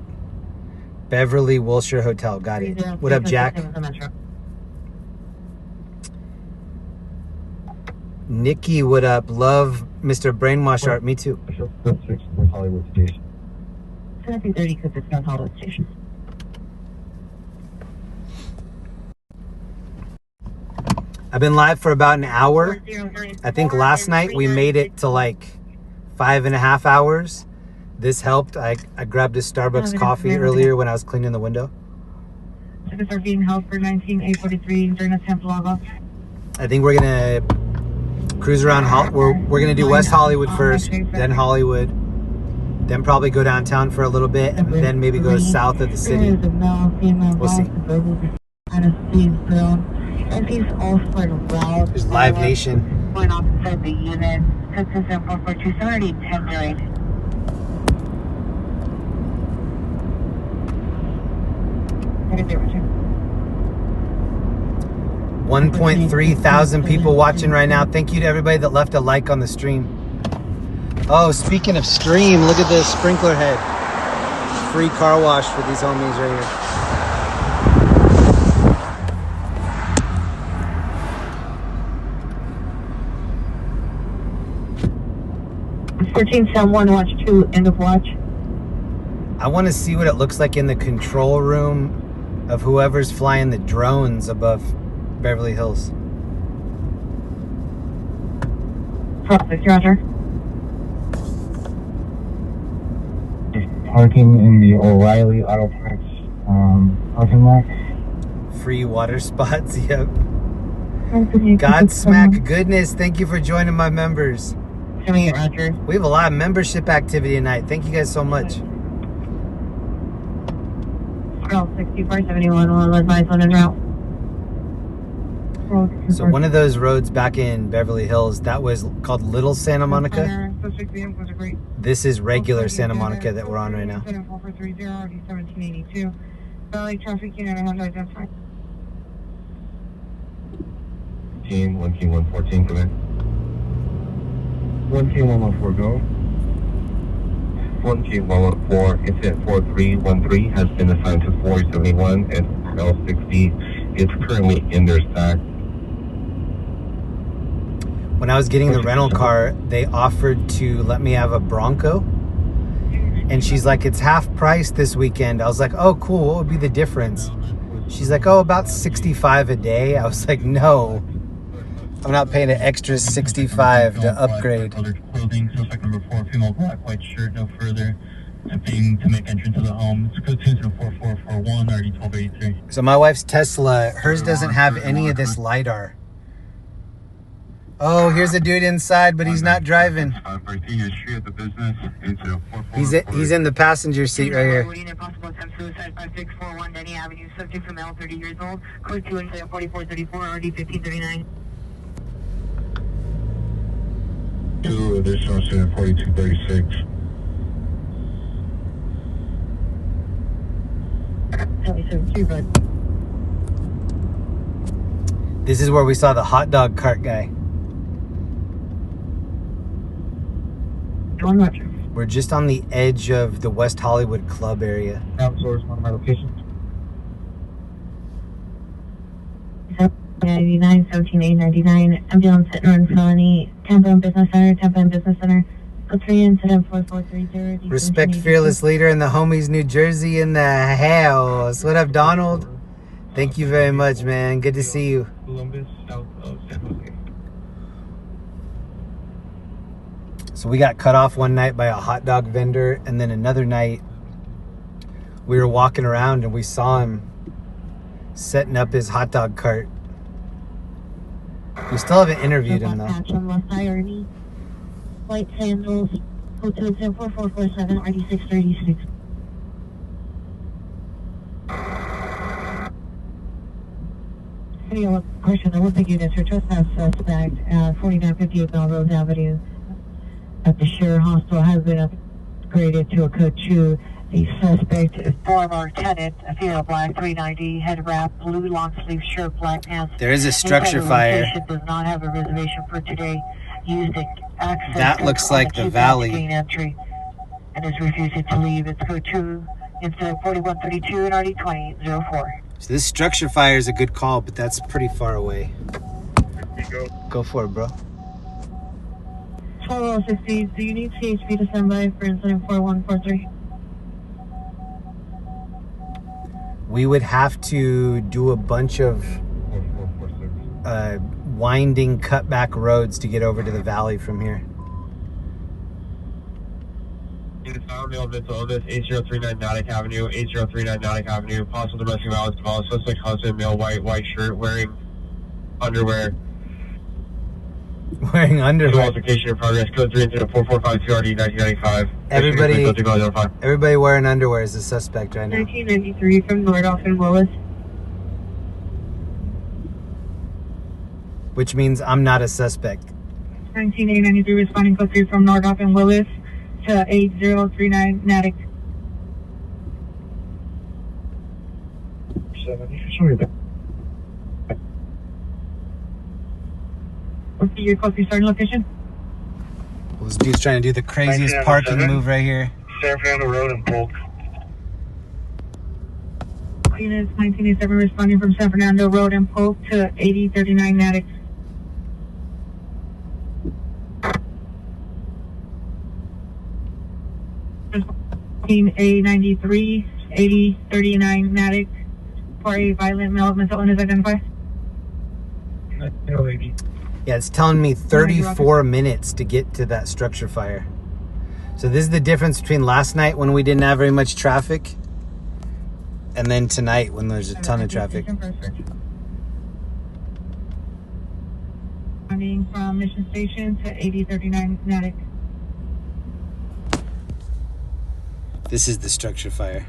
Beverly Wilshire Hotel, got it. What up, Jack? Nikki, what up? Love Mr. Brainwash Art. Me too. Hollywood Station. 1730 Cooper North Hollywood Station. I've been live for about an hour. I think last night we made it to like 5.5 hours. This helped. I grabbed a Starbucks coffee earlier when I was cleaning the window. Tickets are being held for 19843 during the temp log-off. I think we're gonna cruise around. We're gonna do West Hollywood first, then Hollywood, then probably go downtown for a little bit, and then maybe go south of the city. We'll see. There's Live Nation. Going off inside the unit. Texas and 442 710 million. 1.3 thousand people watching right now. Thank you to everybody that left a like on the stream. Oh, speaking of stream, look at this sprinkler head. Free car wash for these homies right here. 13-1, watch 2, end of watch. I want to see what it looks like in the control room of whoever's flying the drones above Beverly Hills. Perfect, Roger. Parking in the O'Reilly Auto Parts parking lot. Free water spots, yep. Godsmack goodness, thank you for joining my members. Roger. We have a lot of membership activity tonight. Thank you guys so much. Route 6471 will advise on en route. So one of those roads back in Beverly Hills, that was called Little Santa Monica. This is regular Santa Monica that we're on right now. 1782. Valley traffic unit, I have to identify. Team 1Q114, come in. 1Q114, go. 1Q114, incident 4313 has been assigned to 471 and L60. It's currently in their stack. When I was getting the rental car, they offered to let me have a Bronco. And she's like, it's half price this weekend. I was like, oh, cool. What would be the difference? She's like, oh, about $65 a day. I was like, no. I'm not paying an extra $65 to upgrade. Clothing, suspect number 4, female black, white shirt, no further. Attempting to make entrance to the home. It's code 24441, RD 1283. So my wife's Tesla, hers doesn't have any of this LiDAR. Oh, here's a dude inside, but he's not driving. He's in the passenger seat right here. Possible attempt suicide 5641 Denny Avenue. Subject from male, 30 years old. Code 2 incident 4434, RD 1539. 2 additional incident 4236. This is where we saw the hot dog cart guy. We're just on the edge of the West Hollywood Club area. Source, one of my locations. 99, 17899, ambulance hit and run felony, Tampa Business Center, Tampa Business Center, code 3 incident 4430. Respect fearless leader in the homies, New Jersey in the house. What up, Donald? Thank you very much, man. Good to see you. Columbus, south of San Jose. So we got cut off one night by a hot dog vendor, and then another night we were walking around and we saw him setting up his hot dog cart. We still haven't interviewed him though. White sandals, hotel 4447, RD 636. Any question? I would think you'd answer trespass suspect at 4958 Melrose Avenue at the Share Hostel has been upgraded to a code 2. The suspect is former tenant, a female black, 390, head wrap, blue long sleeve shirt, black pants. There is a structure fire. Does not have a reservation for today. Used access. That looks like the Valley. Entry and is refusing to leave. It's code 2, incident 4132 and RD 2004. So this structure fire is a good call, but that's pretty far away. Go for it, bro. 1260, do you need CHP to stand by for incident 4143? We would have to do a bunch of winding cutback roads to get over to the Valley from here. Unit found male mental illness, 8039 Natick Avenue, 8039 Natick Avenue. Possible domestic violence involved. Suspect husband, male, white shirt, wearing underwear. Wearing underwear. Qualification in progress. Code 3 incident 4452 RD 1995. Everybody wearing underwear is a suspect right now. 1993 from Nordhoff and Willis. Which means I'm not a suspect. 1993 responding code 3 from Nordhoff and Willis to 8039 Natick. 70. What's your closest starting location? Well, this dude's trying to do the craziest parking move right here. San Fernando Road and Polk. Units 1987 responding from San Fernando Road and Polk to 8039 Natick. Team A93, 8039 Natick for a violent male mental illness identified. Yeah, it's telling me 34 minutes to get to that structure fire. So this is the difference between last night when we didn't have very much traffic and then tonight when there's a ton of traffic. Running from Mission Station to 8039 Natick. This is the structure fire.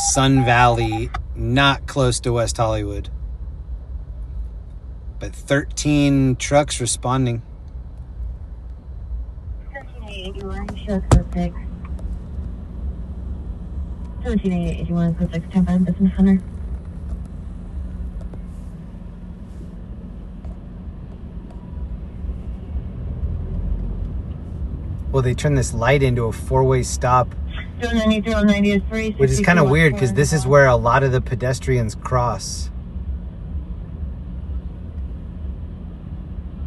Sun Valley, not close to West Hollywood. But 13 trucks responding. 1381, show code 6. 1381, code 6, 10 Business Center. Well, they turned this light into a four-way stop, 090 is 3. which is kind of weird because this is where a lot of the pedestrians cross.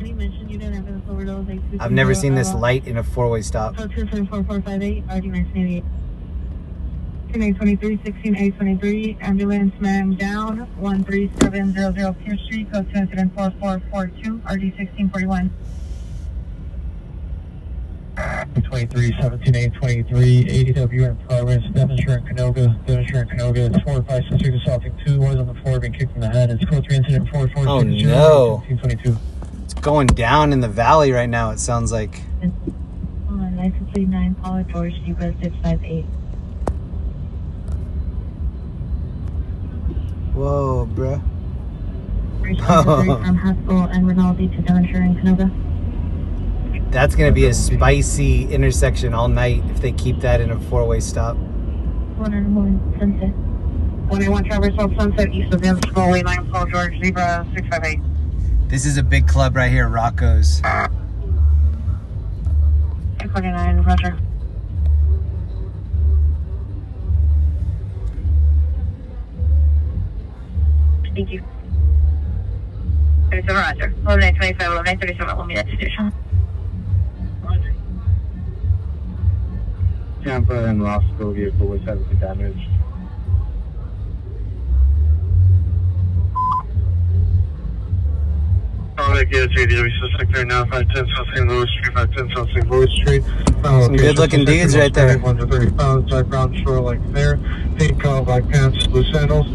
You mentioned you didn't have an overdose. I've never seen this light in a four-way stop. 2744458, RD 1988. 823, 16823, ambulance man down, 13700 Pierce Street, code 24442, RD 1641. 23, 17823, ADW in progress, Devonshire and Canoga, it's 4-5 suspect assaulting 2, was on the floor, being kicked in the head, it's code 3 incident 4460, Oh no. 1522. It's going down in the valley right now, it sounds like. License plate 9, Paula George, Zebra 658. Whoa, bruh. From Haskell and Rinaldi to Devonshire and Canoga. That's going to be a spicy intersection all night if they keep that in a four-way stop. 101 Sunset. 181 Traverse South Sunset, east of the School, 9, Paul George, Zebra 658. This is a big club right here, Rocco's. 249, Roger. Thank you. 37 Roger. 1125, 1137, 1 minute station. Tampa and Roscoe vehicle was heavily damaged. ADW suspect there now, 510 South St. Louis Street, 510 South St. Louis Street. Some good looking dudes right there. 130 pounds, dark brown short like there, pink color, black pants, blue sandals.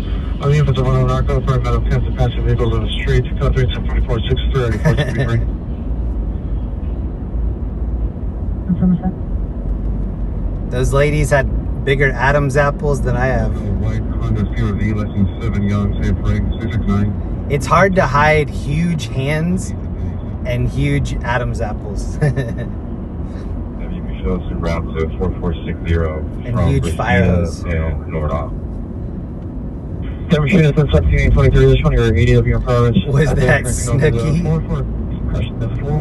On the infants of one narco for a metal pants and passive vehicles on the street, code 3 744 630 Those ladies had bigger Adam's apples than I have. White Honda CRV, license 7 Young, San Frank, 669. It's hard to hide huge hands and huge Adam's apples. WB shows en route to 4460 And huge fire hose. Nordoff. Demonstrated at 1723, this one, your ADW in progress. Was that Snooki? 4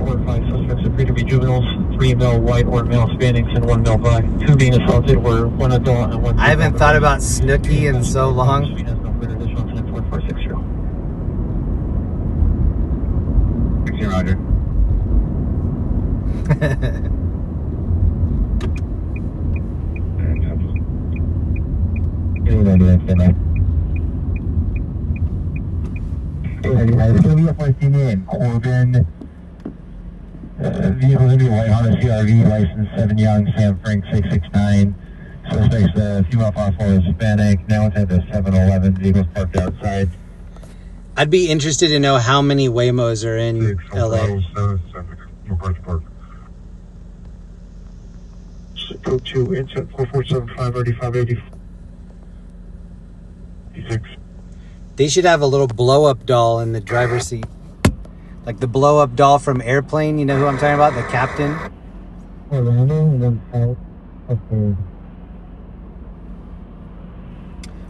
or 5 suspects appear to be juveniles, 3 male white or male Hispanics and 1 male black. 2 being assaulted were 1 adult and 1 I haven't thought about Snooki in so long. Roger. Corbin. Vehicle going to be white Honda CRV, license 7 Young, Sam Frank 669. Suspects female possible Hispanic. Now it's at the 7-Eleven. Vehicles parked outside. I'd be interested to know how many Waymos are in LA. Go to incident 4475 3580. They should have a little blow-up doll in the driver's seat. Like the blow-up doll from Airplane, you know who I'm talking about? The captain.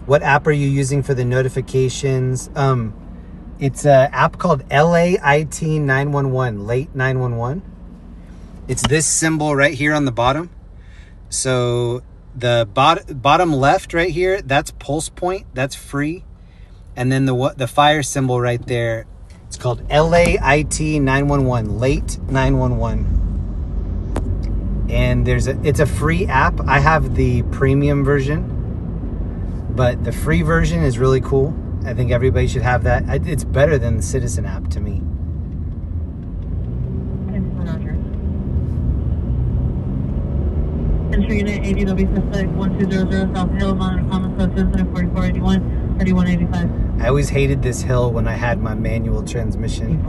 What app are you using for the notifications? It's an app called LAIT 911, Late 911. It's this symbol right here on the bottom. So the bottom left right here, that's Pulse Point, that's free. And then the fire symbol right there, it's called LAIT 911, Late 911. And it's a free app. I have the premium version, but the free version is really cool. I think everybody should have that. It's better than the Citizen app to me. Entry unit ADW suspect 1200 South Hill, on common code 4481, 3185. I always hated this hill when I had my manual transmission.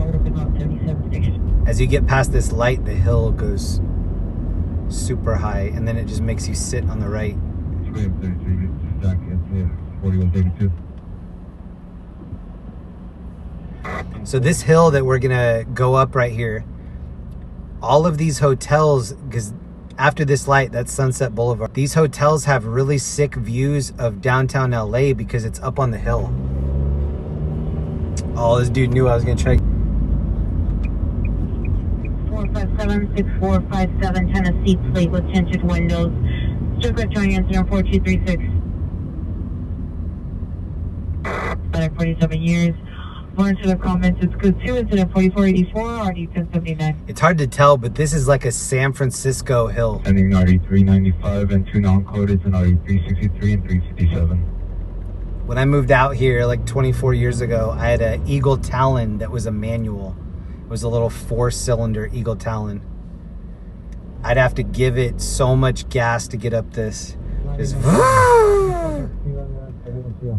As you get past this light, the hill goes super high, and then it just makes you sit on the right. Yeah, 4132. So this hill that we're gonna go up right here, all of these hotels, because after this light, that's Sunset Boulevard. These hotels have really sick views of downtown LA because it's up on the hill. Oh, this dude knew I was gonna try. 457-6457 Tennessee plate with tinted windows. Circuit showing incident 4236. Better 47 years. More to the comments, it's code 2, incident 4484, RD 1079. It's hard to tell, but this is like a San Francisco hill. Sending RD 395 and 2 non-coded and RD 363 and 357. When I moved out here like 24 years ago, I had an Eagle Talon that was a manual. It was a little 4-cylinder Eagle Talon. I'd have to give it so much gas to get up this. Just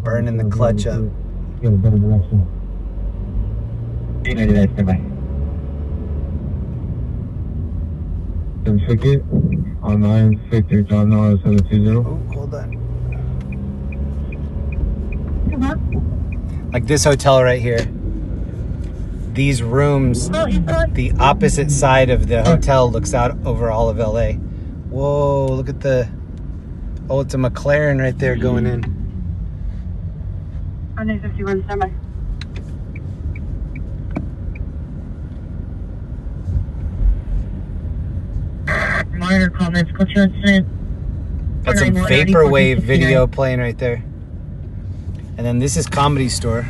burning the clutch up. Get a better direction. 899, standby. 750 on 9, Victor John Noah 720. Oh, hold on. Like this hotel right here. These rooms, the opposite side of the hotel looks out over all of LA. Whoa, look at the, oh, it's a McLaren right there going in. On 51, standby. Minor comments, culture incident. Got some vaporwave video playing right there. And then this is Comedy Store.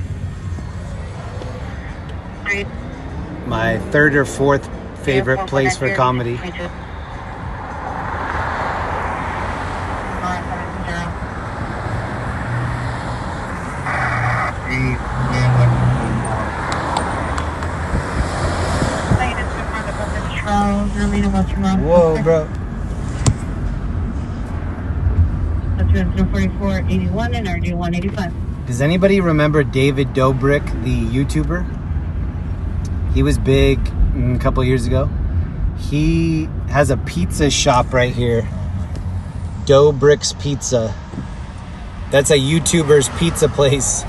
Right. My third or fourth favorite place for comedy. Whoa, bro. 4481 and RD 185. Does anybody remember David Dobrik, the YouTuber? He was big a couple years ago. He has a pizza shop right here. Dobrik's Pizza. That's a YouTuber's pizza place.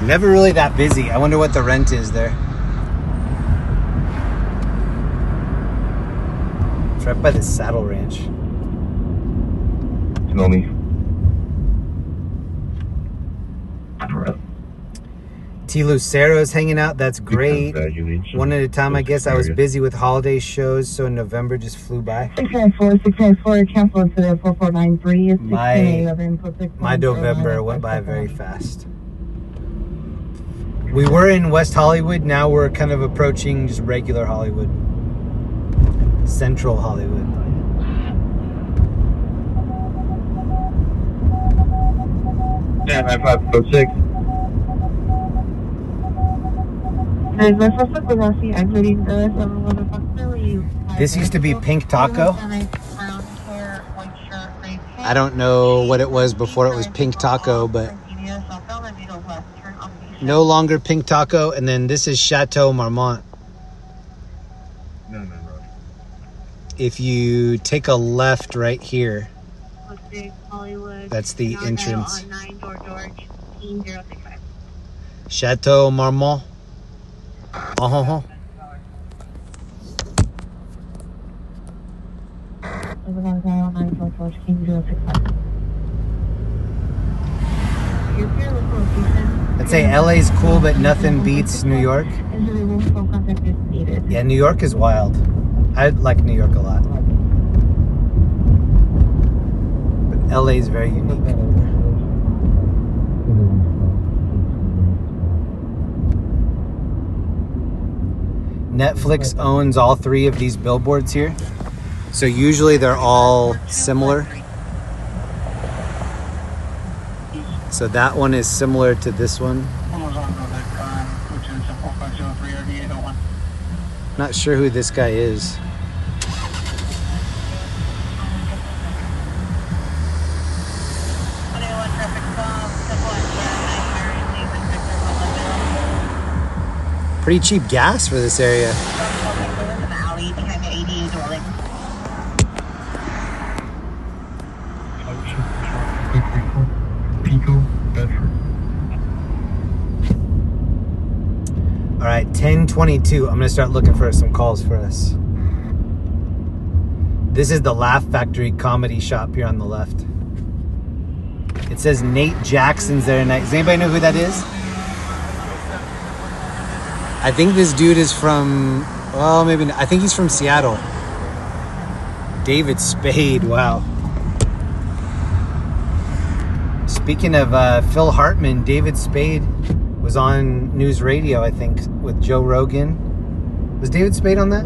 Never really that busy. I wonder what the rent is there. It's right by the Saddle Ranch. Smell me. T. Lucero's hanging out. That's great. One at a time, I guess. I was busy with holiday shows, so November just flew by. 694, cancel incident 4493. My November went by very fast. We were in West Hollywood. Now we're kind of approaching just regular Hollywood. Central Hollywood. Yeah, 9506. This used to be Pink Taco. I don't know what it was before it was Pink Taco, but no longer Pink Taco. And then this is Chateau Marmont. No. If you take a left right here, that's the entrance. Chateau Marmont. Uh-huh. I'd say LA's cool, but nothing beats New York. Yeah, New York is wild. I like New York a lot. But LA's very unique. Netflix owns all three of these billboards here. So usually they're all similar. So that one is similar to this one. Not sure who this guy is. Pretty cheap gas for this area. 10:22. I'm gonna start looking for some calls for us. This is the Laugh Factory comedy shop here on the left. It says Nate Jackson's there tonight. Does anybody know who that is? I think this dude is from, well, maybe not. I think he's from Seattle. David Spade, wow. Speaking of Phil Hartman, David Spade was on News Radio, I think, with Joe Rogan. Was David Spade on that?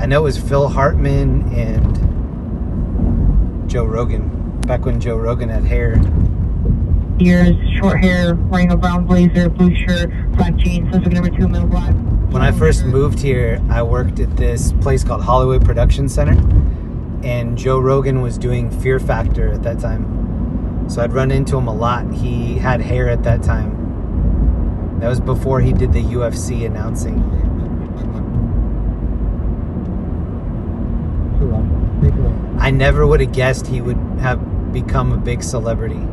I know it was Phil Hartman and Joe Rogan, back when Joe Rogan had hair. Years, short hair, wearing a brown blazer, blue shirt, black jeans, suspect number 2, middle black. When I first moved here, I worked at this place called Hollywood Production Center, and Joe Rogan was doing Fear Factor at that time. So I'd run into him a lot. He had hair at that time. That was before he did the UFC announcing. I never would have guessed he would have become a big celebrity.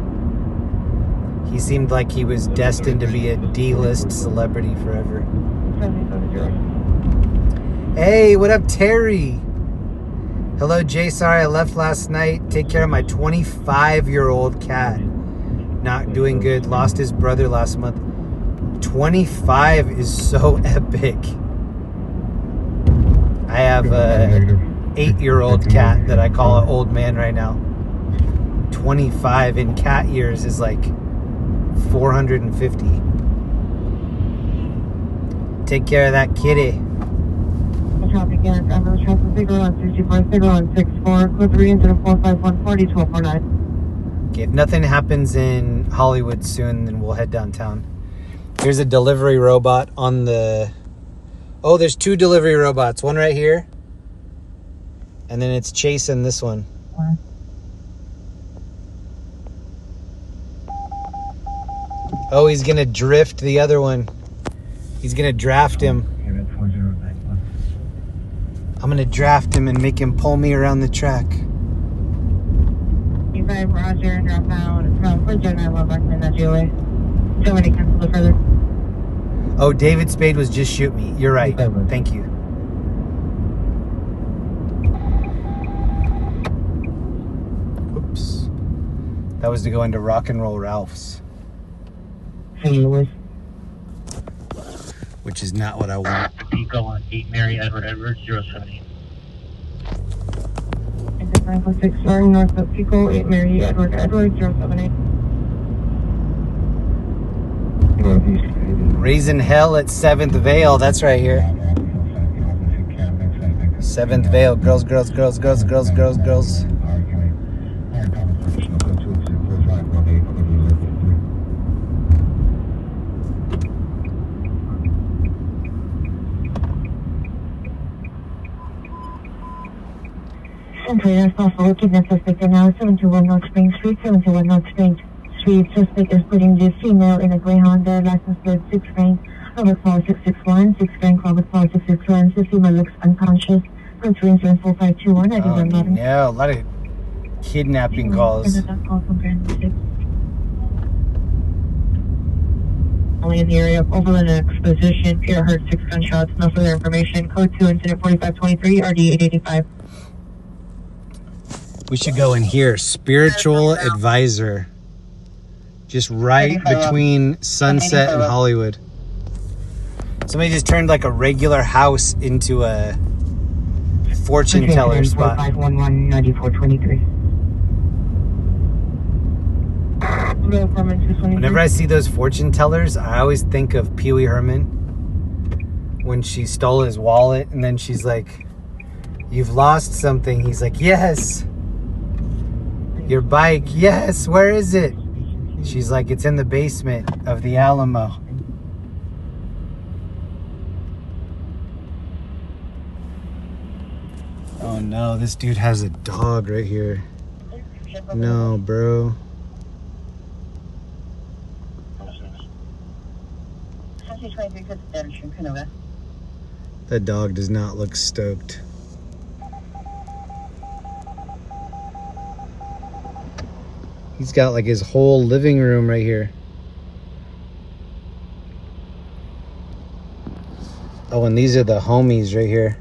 He seemed like he was destined to be a D-list celebrity forever. Hey, what up, Terry? Hello, Jay. Sorry I left last night. Take care of my 25-year-old cat. Not doing good. Lost his brother last month. 25 is so epic. I have a 8-year-old cat that I call an old man right now. 25 in cat years is like 450. Take care of that kitty. Traffic again, I'm on traffic figure on 64, figure on 64, code 3 into 451 40 1249. Okay, if nothing happens in Hollywood soon, then we'll head downtown. Here's a delivery robot on the... Oh, there's 2 delivery robots. One right here. And then it's chasing this one. Oh, he's going to drift the other one. He's going to draft him. I'm going to draft him and make him pull me around the track. E5 Roger, drop out. It's from Bridger, 9 back in that GOA. So many cancel the further. Oh, David Spade was just shoot me. You're right. Thank you. Oops. That was to go into Rock and Roll Ralph's. St. Louis. Which is not what I want. Pico on 8 Mary Edward Edwards 078. It's 946 starting north of Pico, 8 Mary Edward Edwards 078. Raising Hell at 7th Vale. That's right here. 7th Vale. Girls, girls, girls, girls, girls, girls, girls. Century, as possible, kidnap suspect now 721 North Spring Street, 721 North Spring Street. Suspect is putting the female in a gray Honda, license plate 6 grain, Robert Flower 661, 6 grain, Robert Flower 661. The female looks unconscious. From 34521, I think I'm not. Yeah, a lot of kidnapping calls. Only in the area of Overland Exposition, Pierre heard 6 gunshots, no further information. Code 2, incident 4523, RD 885. We should go in here. Spiritual Advisor. Just right between Sunset and Hollywood. Somebody just turned like a regular house into a fortune teller spot. 4511-9423. Whenever I see those fortune tellers, I always think of Pee Wee Herman when she stole his wallet and then she's like, "You've lost something." He's like, "Yes." "Your bike." "Yes." "Where is it?" She's like, "It's in the basement of the Alamo." Oh no, this dude has a dog right here. No, bro. That dog does not look stoked. He's got like his whole living room right here. Oh, and these are the homies right here.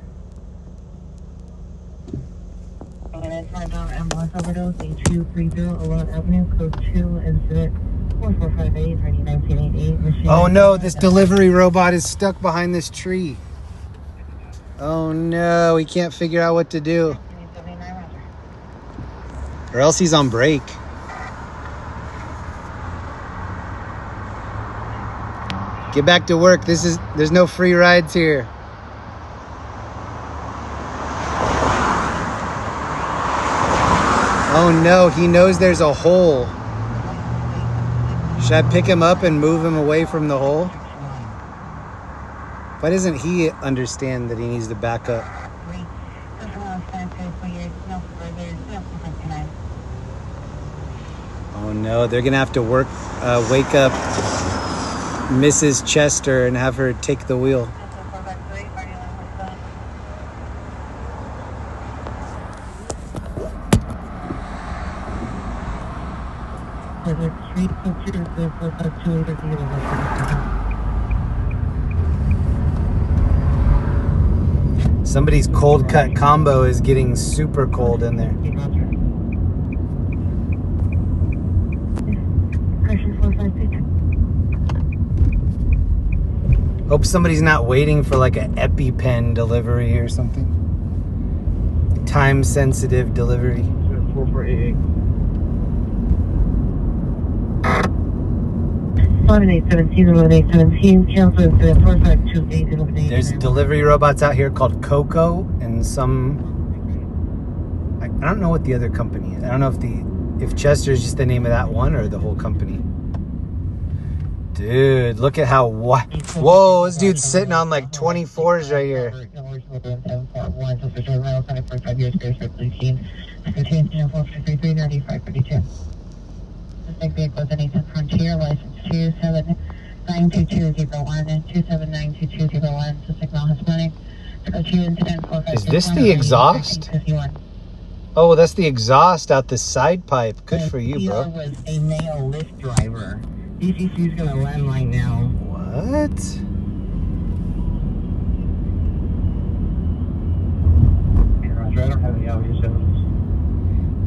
Ambulance overdose, A230 Alon Avenue, code 2, incident 4458, 1988. Oh no, this delivery robot is stuck behind this tree. Oh no, he can't figure out what to do. Or else he's on break. Get back to work. There's no free rides here. Oh no, he knows there's a hole. Should I pick him up and move him away from the hole? Why doesn't he understand that he needs to back up? Oh no, they're gonna have to wake up Mrs. Chester and have her take the wheel. Somebody's cold cut combo is getting super cold in there. Hope somebody's not waiting for like an EpiPen delivery or something. Time sensitive delivery. 4488. 1817, cancel incident 4528. There's delivery robots out here called Coco and some. I don't know what the other company is. I don't know if Chester is just the name of that one or the whole company. Dude, look at how whoa, this dude's sitting on like 24s right here. Vehicles in Eastern Frontier, license 2792201 and 2792201. The signal has running. Is this the exhaust? Oh, that's the exhaust out the side pipe. Good for you, bro. Was a male Lyft driver. DCC's gonna landline now. What? I don't have any audio signals.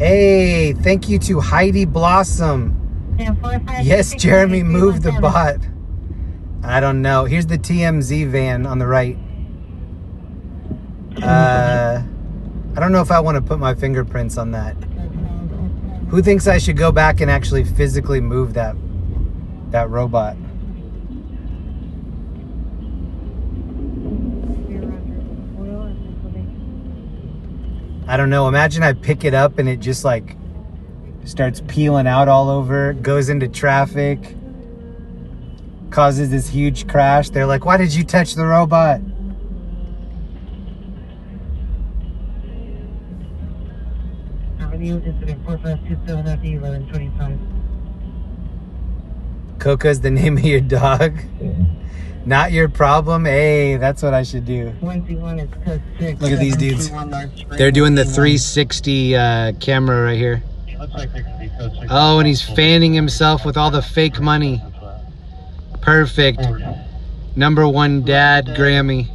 Hey, thank you to Heidi Blossom. Yes, Jeremy, move the bot. I don't know. Here's the TMZ van on the right. I don't know if I want to put my fingerprints on that. Who thinks I should go back and actually physically move that robot? I don't know. Imagine I pick it up and it just like starts peeling out all over, goes into traffic, causes this huge crash. They're like, why did you touch the robot? Avenue, incident 4527 at 1125. Coca's the name of your dog? Not your problem? Hey, that's what I should do. Look at these dudes. They're doing the 360 camera right here. Oh, and he's fanning himself with all the fake money. Perfect. #1 dad Grammy.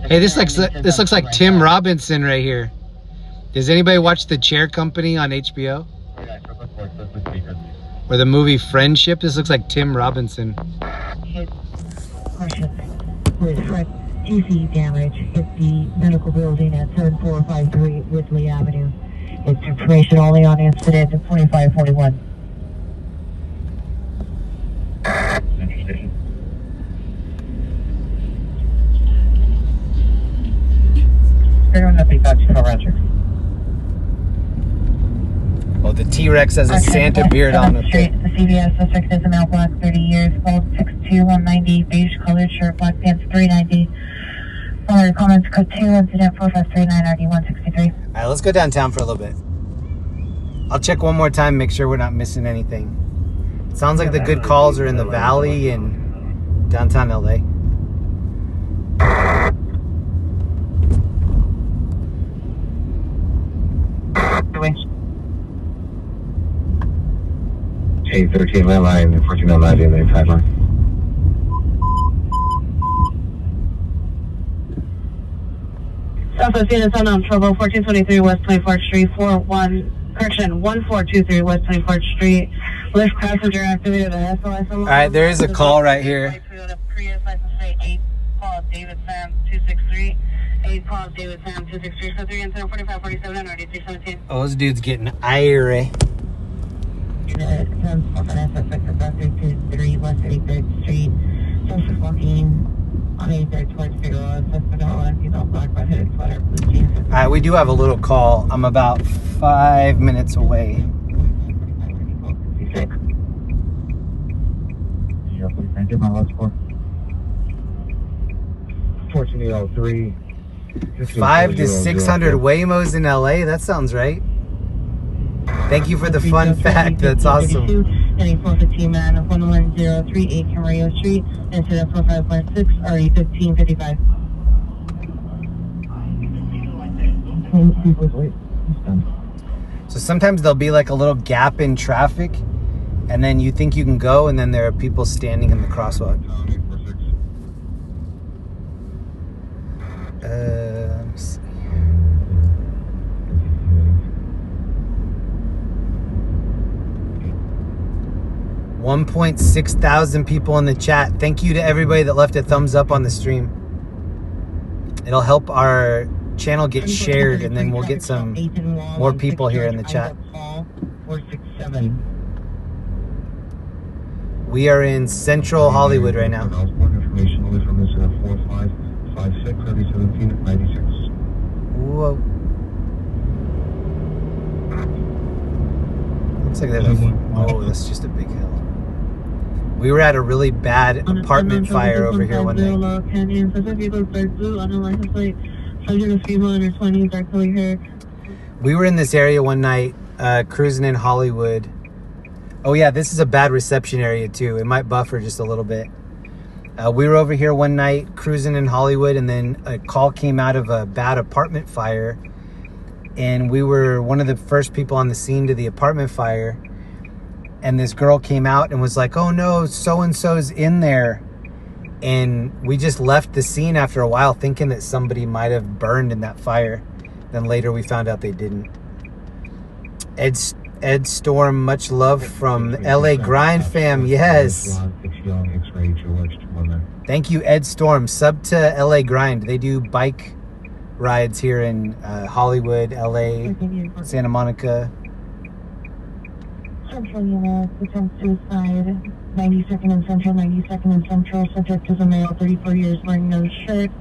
Hey, this looks like Tim Robinson right here. Does anybody watch The Chair Company on HBO? Or the movie Friendship? This looks like Tim Robinson. DC damage hit the medical building at 7453 Whitley Avenue. It's information only on incident 4541. Interesting. Zero nothing touch to Rancher. Oh, the T-Rex has a Santa beard on it. The CVS suspect is a male, black, 30 years, called 62190, beige colored shirt, black pants, 390. Following comments, code 2, incident 4539 RD 163. All right, let's go downtown for a little bit. I'll check one more time, make sure we're not missing anything. It sounds like the good calls are in the Valley and downtown LA. Hey, 13 landline, 1409 in the 5 line. Southwest units unknown trouble, 1423 West 24th Street, 1423 West 24th Street. Lift passenger activated the SOS. All right, there is a call right here. Prius license plate 8, call David Sam 263. 8, call David Sam 263. So 3 and 4547 and 317. Oh, this dude's getting irate. Unit 10, Sector 3 West 83rd Street. Just walking on 83rd towards Figueroa. Suspect on seatbelt black, red headed sweater, blue jeans. All right, we do have a little call. I'm about 5 minutes away. Yeah, please, man. Get my last score. 1403. 5 to 600 Waymos in LA. That sounds right. Thank you for the fun fact. That's awesome. Heading 415 man 11038 Camarillo Street. Incident 45.6 RE 1555. So sometimes there'll be like a little gap in traffic, and then you think you can go, and then there are people standing in the crosswalk. Let's see. $1.6 thousand people in the chat. Thank you to everybody that left a thumbs up on the stream. It'll help our channel get shared, and then we'll get some more people here in the chat. 467. We are in Central Hollywood right now. More information only from this 4556 3017 at 96. Whoa. Looks like there's a... Oh, that's just a big hill. We were at a really bad apartment fire over here one night. We were in this area one night, cruising in Hollywood. Oh yeah, this is a bad reception area too. It might buffer just a little bit. We were over here one night cruising in Hollywood, and then a call came out of a bad apartment fire. And we were one of the first people on the scene to the apartment fire. And this girl came out and was like, oh no, so-and-so's in there. And we just left the scene after a while thinking that somebody might have burned in that fire. Then later we found out they didn't. Ed Storm, much love from LA Grind fam. Yes. Thank you, Ed Storm. Sub to LA Grind. They do bike rides here in Hollywood, LA, Santa Monica. Central unit, attempt suicide, 92nd and Central, 92nd and Central. Subject is a male, 34 years, wearing no shirt.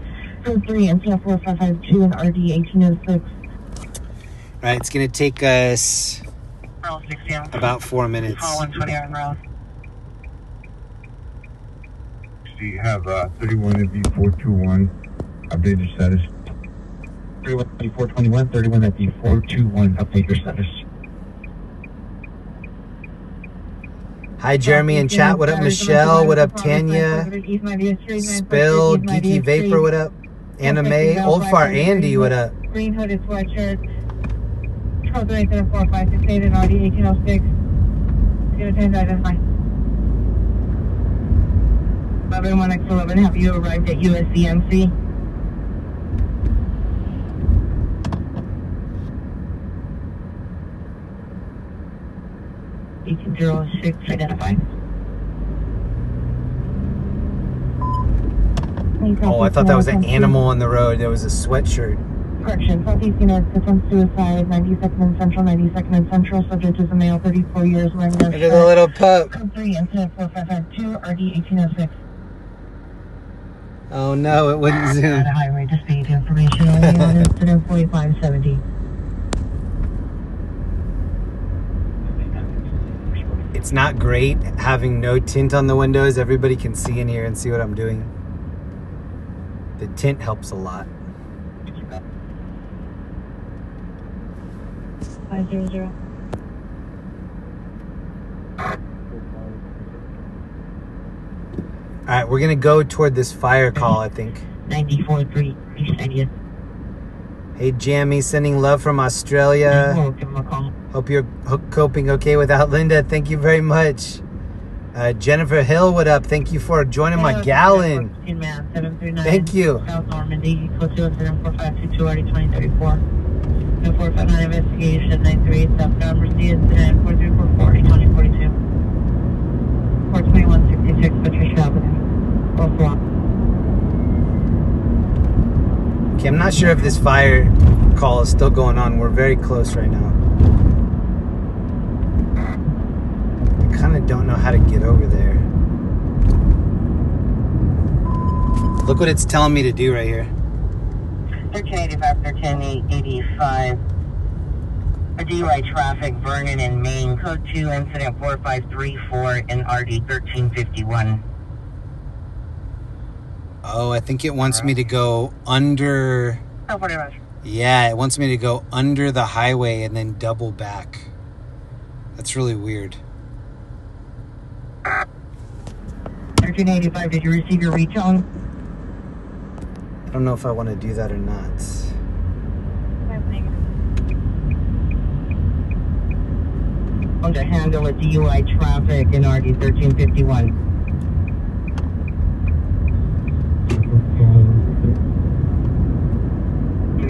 Code 3, NCF 4552 and RD 1806. All right, it's going to take us about 4 minutes. 120 on route. So you have 31 at B421. Updated status. 31 at B421, 31 at B421. Update your status. Hi, Jeremy in chat. What up, Michelle? What up, Tanya? Spill, Geeky Vapor. What up? Anime. Old Fart Andy. What up? Green hooded sweatshirt. 12-3-4-5-6-8 and RD 1806. 010 identify. 11-1X11, have you arrived at USCMC? Identify. Oh, I thought that was an animal on the road. There was a sweatshirt. Correction, Southeast Unit, attempt suicide, 92nd and Central, 92nd and Central. Subject is a male, 34 years, wearing no shirt. Look at the little pup. Code 3, incident 4552, RD 1806. Oh no, it wouldn't zoom. At a high rate of speed, information only on incident 4570. It's not great having no tint on the windows. Everybody can see in here and see what I'm doing. The tint helps a lot. 500. All right, we're gonna go toward this fire call, I think. 94.3, East 90th. Hey, Jammy, sending love from Australia. Give him a call. Hope you're coping okay without Linda. Thank you very much. Jennifer Hill, what up? Thank you for joining my gallon. Thank you. South Normandy, close to incident 4522, already 2034. No 459 investigation, 938 southbound, Mercy incident 4344, 2042. 42166, Patricia Avenue. Both wrong. Okay, I'm not sure if this fire call is still going on. We're very close right now. I kind of don't know how to get over there. Look what it's telling me to do right here. 1385, 1385. A DUI traffic, Vernon and Maine, code 2, incident 4534 in RD 1351. Oh, I think it wants me to go under... Oh, pretty much. Yeah, it wants me to go under the highway and then double back. That's really weird. 1385, did you receive your retone? I don't know if I want to do that or not. On to handle a DUI traffic in RD 1351.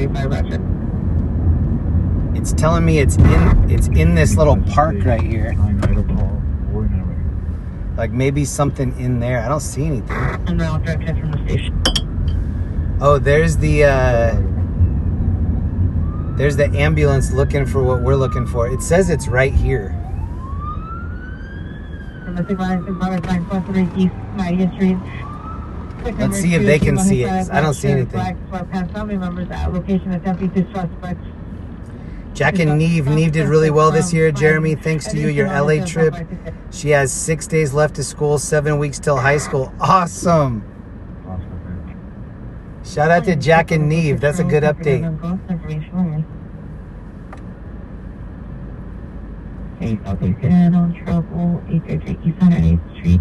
Roger. It's telling me it's in this little park right here. Like maybe something in there. I don't see anything. And now I'll direct head from the station. Oh, there's the ambulance looking for what we're looking for. It says it's right here. Domestic violence in Providence 943 East 90th Street. Let's see if they can see it, 'cause I don't see anything. Family members at location attempting to suspects. Jack and Neve did really well this year, Jeremy. Thanks to you, your LA trip. She has 6 days left to school, 7 weeks till high school. Awesome. Shout out to Jack and Neve. That's a good update. Hey, okay, good on trouble. 833 East 108th Street.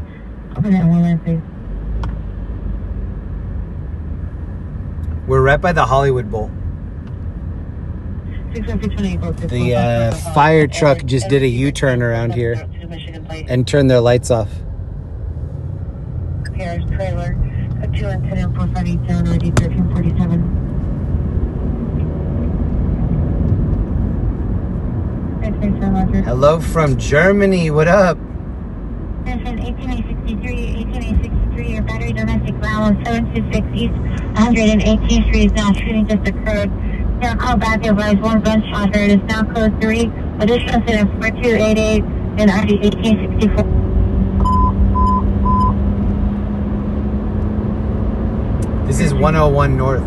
Open that one line, please. We're right by the Hollywood Bowl. The fire truck just did a U-turn around here and turned their lights off. Paris trailer, a 2 incident 4587, ID 1347. Thanks so much. Hello from Germany. What up? 18863, your battery domestic violence, 726 East 118th Street is now shooting just occurred. Now call back advise one gunshot heard. It's now code 3. Additional incident 4288 and ID 1864. This is 101 North.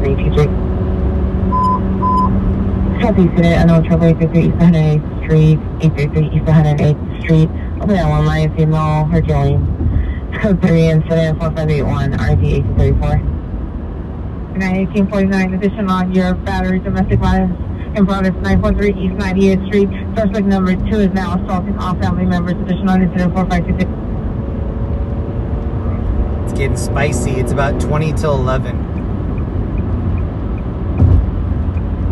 323. Stop incident, unknown trouble, 833 East 108th Street, 833 East 108th Street. Open that one line, female, Herculean. Code 3, incident 4581, RD 1834. 1849, addition on your battery domestic violence in Providence 943 East 98th Street. Suspect number 2 is now assaulting all family members. Addition on incident 4526. It's getting spicy. It's about 20 till 11.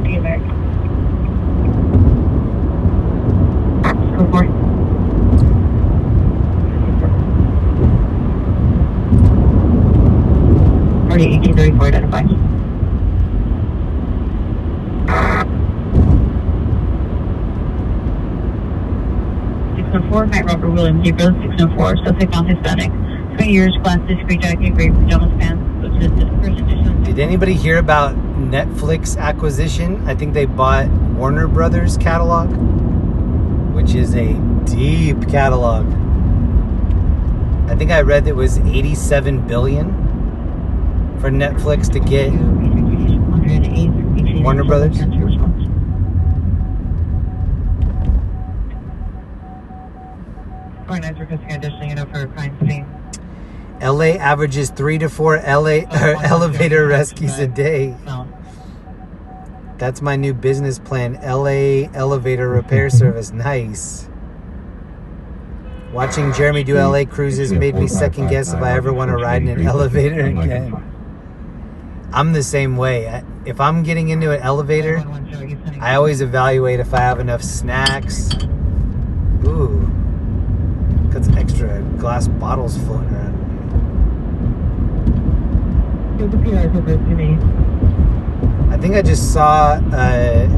Be there. Go for it. Already 1834 identified. 604, Matt Robert Williams, Zebra 604, suspect non-Hispanic. 20 years, class discreet jacket, gray pajamas pants. Did anybody hear about Netflix acquisition? I think they bought Warner Brothers catalog, which is a deep catalog. I think I read that it was $87 billion for Netflix to get Warner Brothers. LA averages 3 to 4 elevator rescues a day. That's my new business plan. LA elevator repair service. Nice. Watching Jeremy do LA cruises made me second guess if I ever want to ride in an elevator again. I'm the same way. If I'm getting into an elevator, I always evaluate if I have enough snacks. Ooh. these extra glass bottles floating around. I think I just saw a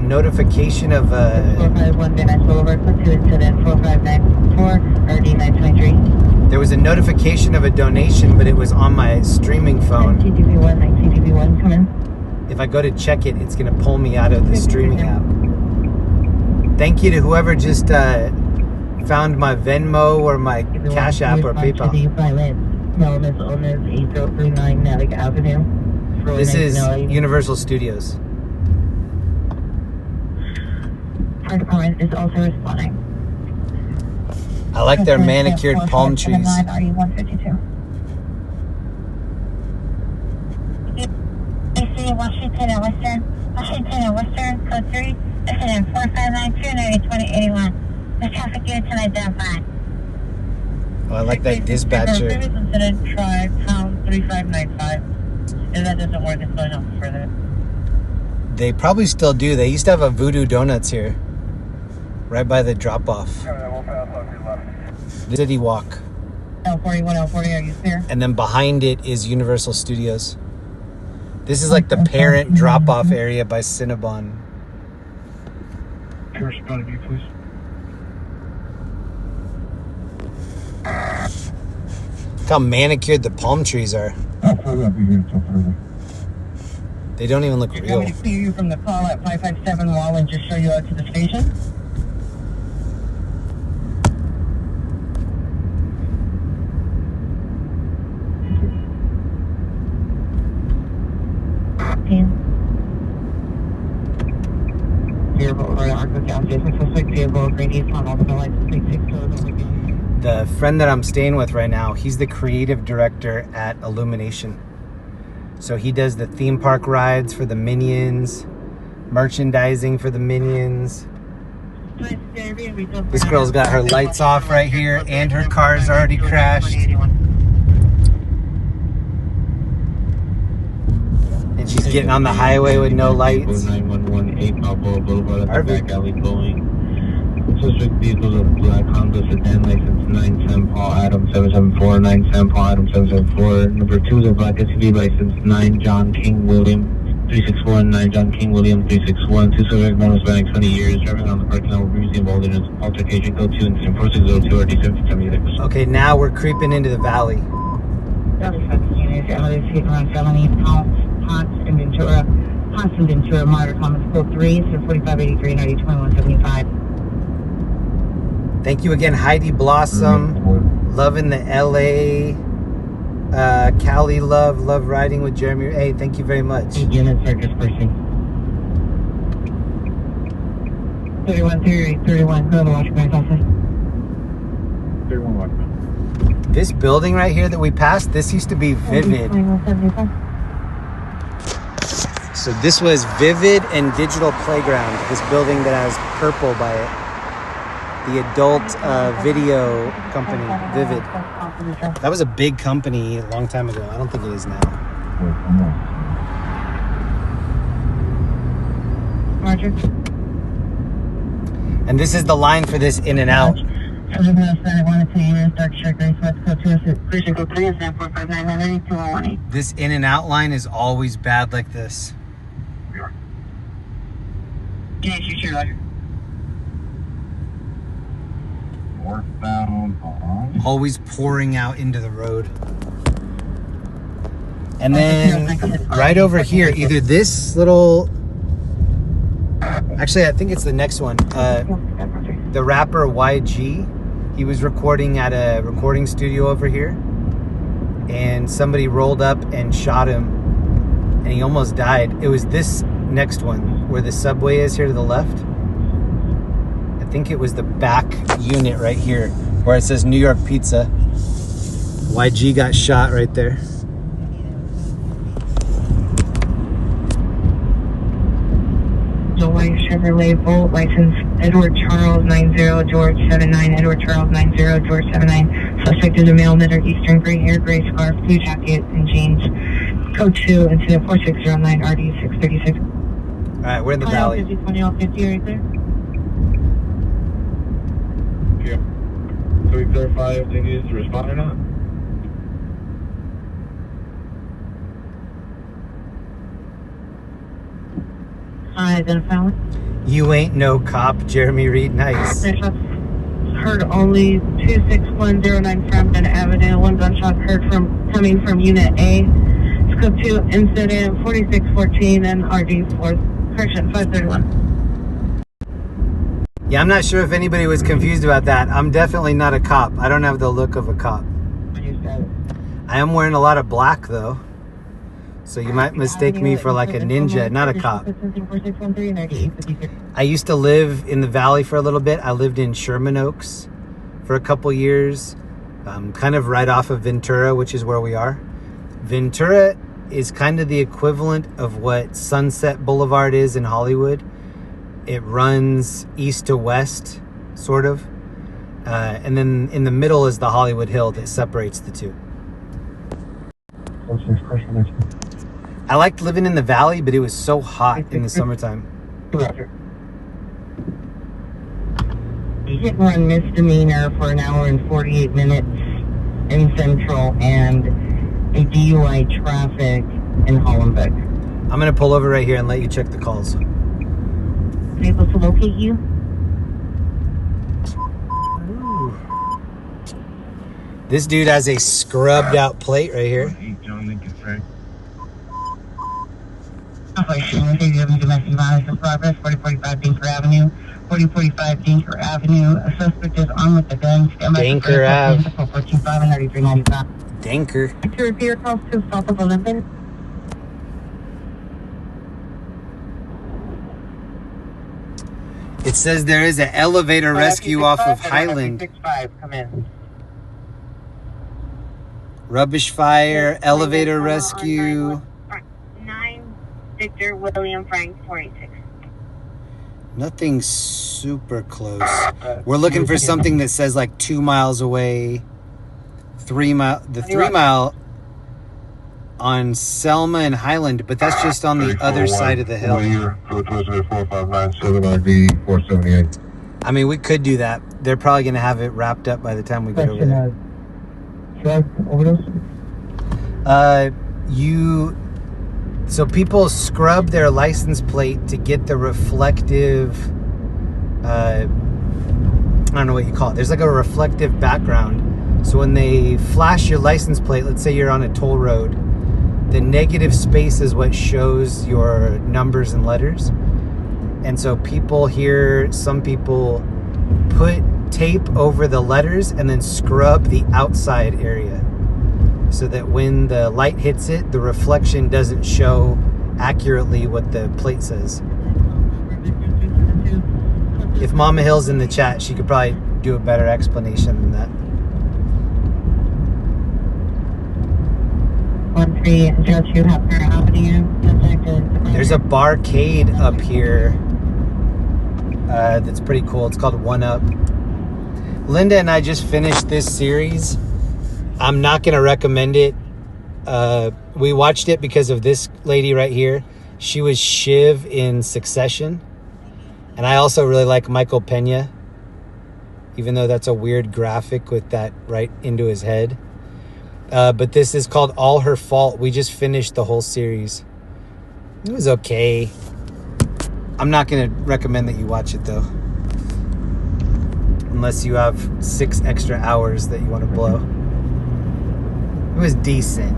notification of a... 451 Van Nuys Boulevard, click to incident 4594, RD 923. There was a notification of a donation, but it was on my streaming phone. 19DB1, come in. If I go to check it, it's going to pull me out of the streaming app. Thank you to whoever just found my Venmo or my Cash App or PayPal. Elements on this 8039 Natick Avenue. This is Universal Studios. Fire department is also responding. I like their manicured palm trees. RE152. Washington and Western, code 3, incident 459-290-2081. The traffic unit's unidentified. Oh, I like that dispatcher. Incident, try pound 3595. If that doesn't work, it's going on further. They probably still do. They used to have a Voodoo Donuts here, right by the drop-off. City Walk. L40, L40, are you clear? And then behind it is Universal Studios. This is like the parent drop-off area by Cinnabon. Can you respond to me, please? Look how manicured the palm trees are. They don't even look You real. want me to clear you from the call at 557 wall and just show you out to the station? The friend that I'm staying with right now, he's the creative director at Illumination. So he does the theme park rides for the Minions, merchandising for the Minions. This girl's got her lights off right here and her car's already crashed. And she's getting on the highway with no lights. 9118 Balboa Boulevard at the Perfect. back alley blowing. Suspect vehicle is a black Honda sedan, license 9 Sam Paul Adam 774, 9 Sam Paul Adam 774. Number 2 is a black SUV, license 9 John King William 361, 9 John King William 361. Two subject known as Hispanic, 20 years, driving on the parking lot, previously involved in an altercation. Code 2 incident 4602 RD 776. Okay, now we're creeping into the valley. Ponce and Ventura, Minor Thomas, code 3, 4583 902175. Thank you again, Heidi Blossom. Loving the LA. Cali love riding with Jeremy. Hey, thank you very much. Units are dispersing. 31, go to Washington, outside. 31 This building right here that we passed, this used to be Vivid. So this was Vivid and Digital Playground, this building that has purple by it. The adult video company, Vivid. That was a big company a long time ago. I don't think it is now. Roger. And this is the line for this in and out. This in and out line is always bad like this. Yeah, sure, Roger. Northbound on. Always pouring out into the road. And then right over here, either this little... Actually, I think it's the next one. The rapper YG, he was recording at a recording studio over here. And somebody rolled up and shot him. And he almost died. It was this next one, where the subway is here to the left. I think it was the back unit right here, where it says New York Pizza. YG got shot right there. White Chevrolet Volt, license Edward Charles 90 George 79, Edward Charles 90 George 79. Suspect is a male, middle eastern, gray hair, gray scarf, blue jacket, and jeans. Code 2, incident 4609 RD 636. All right, we're in the valley. 20 50, right there. so we clarify if they needed to respond or not. Identify one. You ain't no cop, Jeremy Reed. Nice. Heard only 26109 Frampton Avenue. One gunshot heard coming from Unit A. Scope 2 incident 4614 and RD 4th. Correction 531. Yeah, I'm not sure if anybody was confused about that. I'm definitely not a cop. I don't have the look of a cop. I am wearing a lot of black though. So you might mistake me for like a ninja, not a cop. I used to live in the valley for a little bit. I lived in Sherman Oaks for a couple years, kind of right off of Ventura, which is where we are. Ventura is kind of the equivalent of what Sunset Boulevard is in Hollywood. It runs east to west, sort of. And then in the middle is the Hollywood Hill that separates the two. I liked living in the valley, but it was so hot in the summertime. Hit and run misdemeanor for an hour and 48 minutes in Central and a DUI traffic in Hollenbeck. I'm going to pull over right here and let you check the calls. Able to locate you? Ooh. This dude has a scrubbed out plate right here. Operation domestic violence in progress, 4045 Dinker Avenue. 4045 Dinker Avenue. A suspect is armed with a gun. Dinker Ave. 14.5 and 33.95. Dinker. To repeat calls to south of Olympian. It says there is an elevator rescue off of Highland. 65, come in. Rubbish fire, elevator rescue. 9 Victor William Frank 486. Nothing super close. We're looking for something that says like 2 miles away. 3 mile. The 3 mile on Selma and Highland, but that's just on the other side of the hill. I mean, we could do that. They're probably going to have it wrapped up by the time we get over there. So people scrub their license plate to get the reflective, I don't know what you call it. There's like a reflective background. So when they flash your license plate, let's say you're on a toll road, the negative space is what shows your numbers and letters. And so people here, some people put tape over the letters and then scrub the outside area so that when the light hits it, the reflection doesn't show accurately what the plate says. If Mama Hill's in the chat, she could probably do a better explanation than that. 1302 Hepburn Avenue. There's a barcade up here that's pretty cool. It's called One Up. Linda and I just finished this series. I'm not going to recommend it. We watched it because of this lady right here. She was Shiv in Succession. And I also really like Michael Pena, even though that's a weird graphic with that right into his head. But this is called All Her Fault. We just finished the whole series. It was okay. I'm not going to recommend that you watch it, though. Unless you have 6 extra hours that you want to blow. It was decent.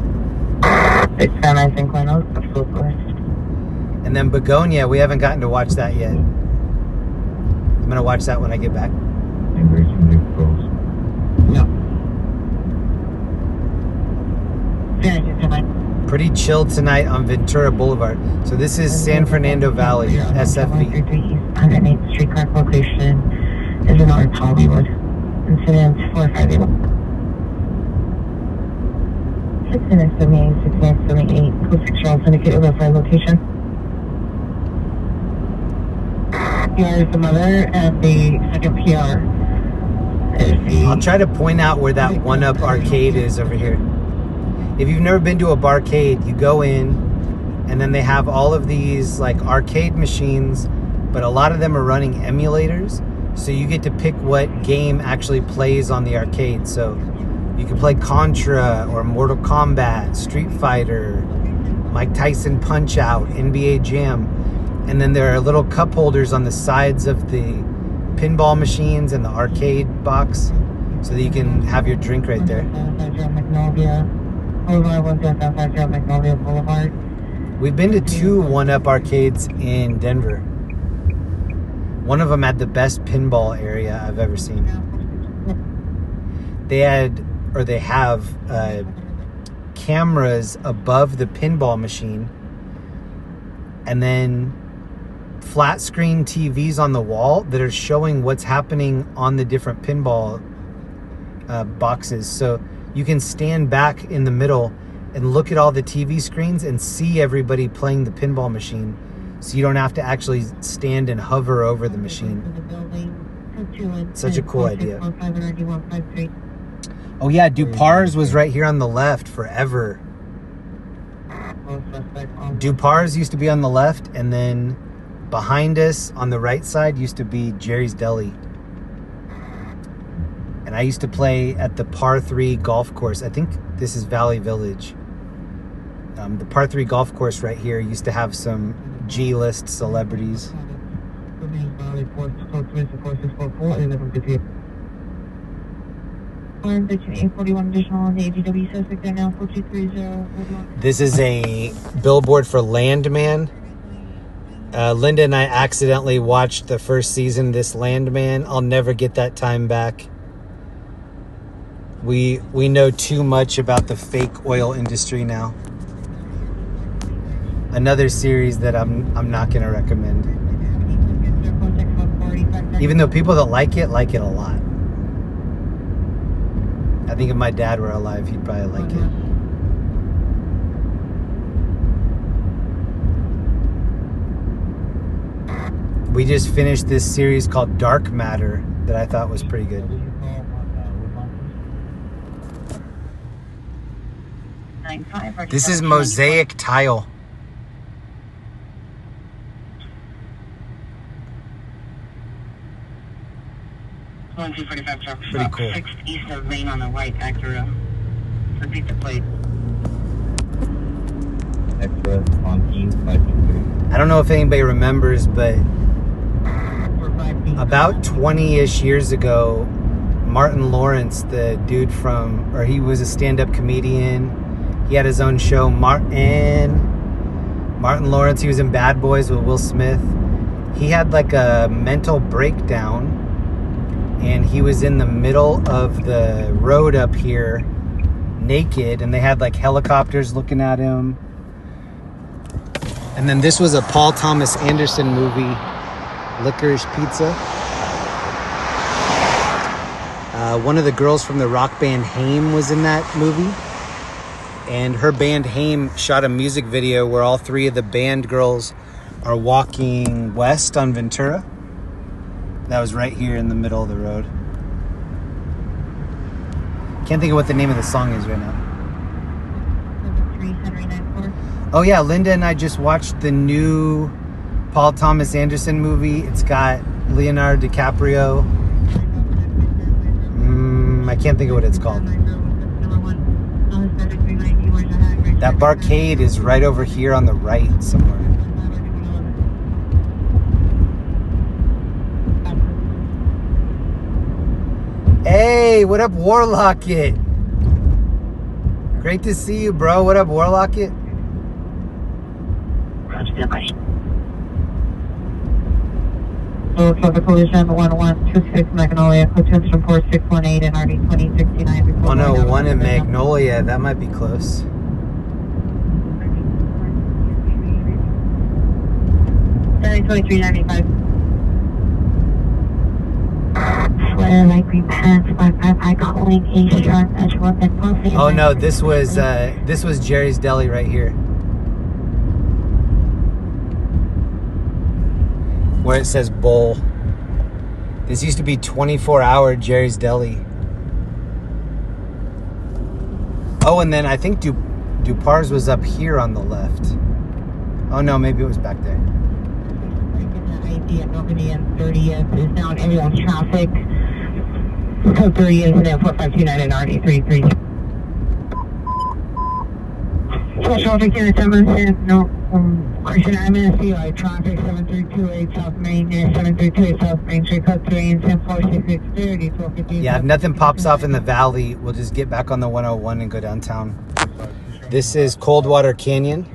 And then Begonia, we haven't gotten to watch that yet. I'm going to watch that when I get back. No. Pretty chilled tonight on Ventura Boulevard. So this is San Fernando Valley, SFV. 108th Street, correct location is in North Hollywood. Incident 458. 6978, 6978, code 6 year old syndicate with our location. PR is the mother, and the second PR is the... I'll try to point out where that One Up arcade is over here. If you've never been to a barcade, you go in, and then they have all of these like arcade machines, but a lot of them are running emulators. So you get to pick what game actually plays on the arcade. So you can play Contra or Mortal Kombat, Street Fighter, Mike Tyson Punch-Out, NBA Jam. And then there are little cup holders on the sides of the pinball machines and the arcade box so that you can have your drink right there. We've been to 2 1-Up arcades in Denver. One of them had the best pinball area I've ever seen. They have cameras above the pinball machine, and then flat screen TVs on the wall that are showing what's happening on the different pinball boxes. So you can stand back in the middle and look at all the TV screens and see everybody playing the pinball machine. So you don't have to actually stand and hover over the machine. Such a cool idea. Oh yeah, Dupar's was right here on the left forever. Dupar's used to be on the left, and then behind us on the right side used to be Jerry's Deli. And I used to play at the Par 3 golf course. I think this is Valley Village. The Par 3 golf course right here used to have some G-list celebrities. This is a billboard for Landman. Linda and I accidentally watched the first season of this Landman. I'll never get that time back. We know too much about the fake oil industry now. Another series that I'm not going to recommend. Even though people that like it a lot. I think if my dad were alive, he'd probably like it. We just finished this series called Dark Matter that I thought was pretty good. This is mosaic tile. Pretty cool. 6th east of Lane on the right, Acura. Repeat the plate. Extra on East 523. I don't know if anybody remembers, but about 20-ish years ago, Martin Lawrence, the dude he was a stand-up comedian. He had his own show, Martin Lawrence. He was in Bad Boys with Will Smith. He had like a mental breakdown, and he was in the middle of the road up here, naked, and they had like helicopters looking at him. And then this was a Paul Thomas Anderson movie, Licorice Pizza. One of the girls from the rock band Haim was in that movie. And her band Haim shot a music video where all 3 of the band girls are walking west on Ventura. That was right here in the middle of the road. Can't think of what the name of the song is right now. Oh yeah, Linda and I just watched the new Paul Thomas Anderson movie. It's got Leonardo DiCaprio. I can't think of what it's called. That barcade is right over here on the right somewhere. Hey, what up, Warlocket? Great to see you, bro. What up, Warlocket? Roger that, buddy. So, traffic collision 1126 Magnolia, Coach from 4618 and RD 2069. Oh no, one in Magnolia. That might be close. Sterling 2395. Sweater, light green pants, black backpack, calling a sharp edge weapon. Oh no, this was Jerry's Deli right here. Where it says bowl. This used to be 24-hour Jerry's Deli. Oh, and then I think Dupar's was up here on the left. Oh no, maybe it was back there. 90 at Normandy and 30th is down ambulance traffic. Code 3 incident 4529 and RD33. Special traffic here at Emerson, no, Christian Avenue, CI traffic 7328 South Main near 7328 South Main Street, code 3 incident 4660 1250. Yeah, if nothing pops off in the valley, we'll just get back on the 101 and go downtown. This is Coldwater Canyon.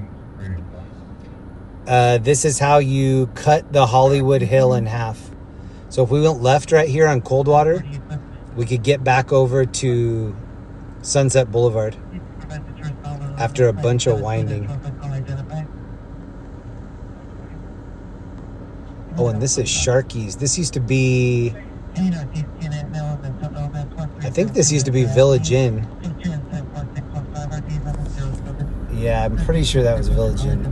This is how you cut the Hollywood Hill in half. So if we went left right here on Coldwater, we could get back over to Sunset Boulevard after a bunch of winding. Oh, and this is Sharky's. This used to be, I think this used to be Village Inn. Yeah, I'm pretty sure that was Village Inn.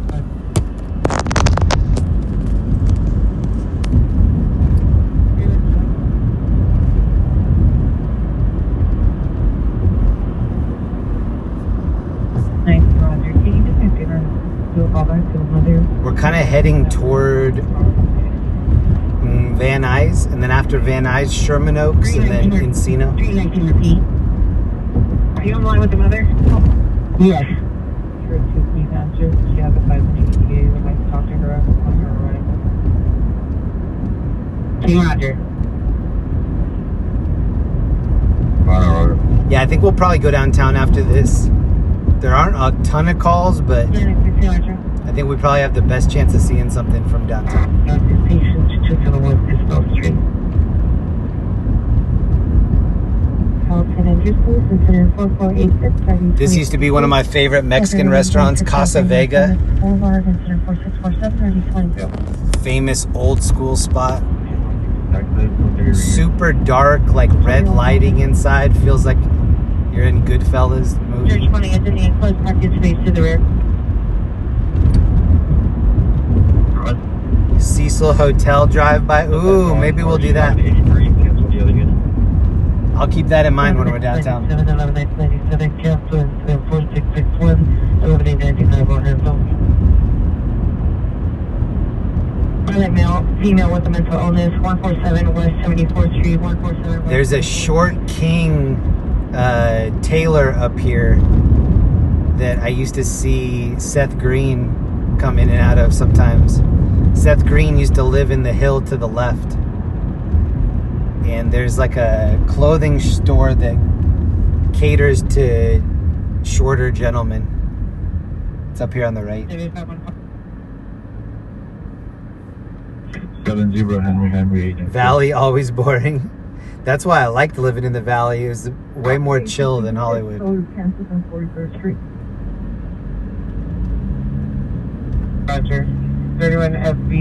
We're kind of heading toward Van Nuys, and then after Van Nuys, Sherman Oaks, and then Encino. 319 repeat. Are you online with the mother? Yes. Sure, please answer. She has a 5-minute ETA. Would like to talk to her on her right. Roger. Yeah, I think we'll probably go downtown after this. There aren't a ton of calls, but I think we probably have the best chance of seeing something from downtown. This used to be one of my favorite Mexican restaurants, Casa Vega. Famous old school spot. Super dark, like red lighting inside. Feels like you're in Goodfellas movie. To the rear. Cecil Hotel drive-by. Ooh, maybe we'll do that. I'll keep that in mind when we're downtown. 7-11-1997, cancel and 4661, 11-1991. Pilot male, female with a mental illness, 147 West 74th Street, 147 West. There's a Short King Taylor up here that I used to see Seth Green come in and out of sometimes. Seth Green used to live in the hill to the left. And there's like a clothing store that caters to shorter gentlemen. It's up here on the right. 70 Henry. Valley, always boring. That's why I liked living in the Valley. It was way more chill than Hollywood. Roger. 31 FB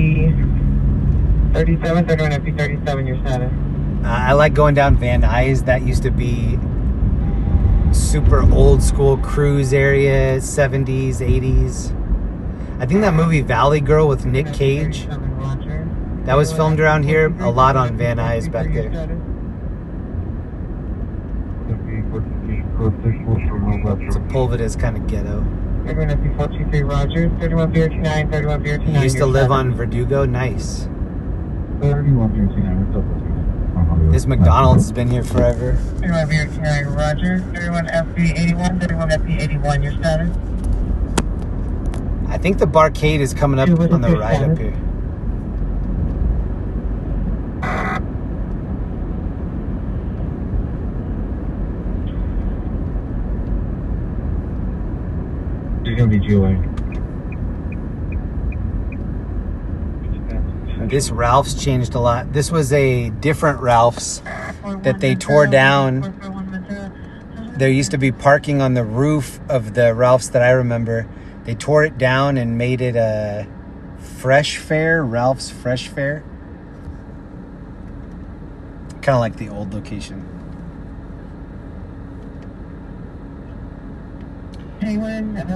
37, 31 FB 37, your status. I like going down Van Nuys. That used to be super old school cruise area, 70s, 80s. I think that movie Valley Girl with Nick Cage, that was filmed around here a lot on Van Nuys back there. Sepulveda's kind of ghetto. 31 FB 423, Roger. 31 BR29, 31 BR29. You used to live on Verdugo? Nice. 31 BR29, what's up? This McDonald's has been here forever. 31 BR29, Roger. 31 FB 81, 31 FB 81, your status. I think the Barcade is coming up on the right up here. It's gonna be GOA. This Ralph's changed a lot. This was a different Ralph's that they tore down. There used to be parking on the roof of the Ralph's that I remember. They tore it down and made it a Fresh Fare, Ralph's Fresh Fare. Kind of like the old location.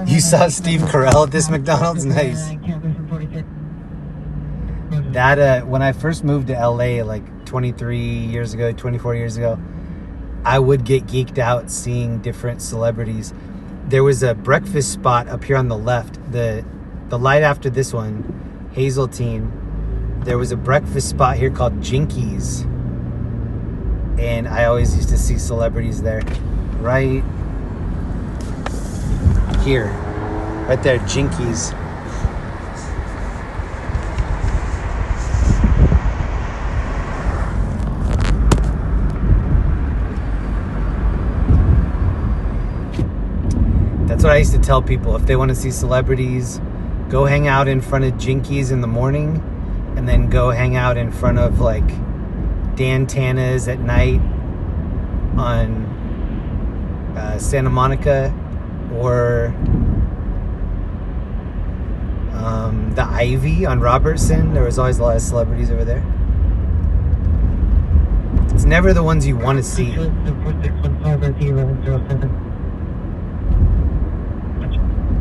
You saw Steve Carell at this McDonald's? Nice. That, when I first moved to LA like 23 years ago, 24 years ago, I would get geeked out seeing different celebrities. There was a breakfast spot up here on the left. The light after this one, Hazeltine, there was a breakfast spot here called Jinkies. And I always used to see celebrities there. Right here. Right there, Jinkies. That's what I used to tell people. If they want to see celebrities, go hang out in front of Jinkies in the morning, and then go hang out in front of like Dan Tana's at night on Santa Monica, or the Ivy on Robertson. There was always a lot of celebrities over there. It's never the ones you want to see.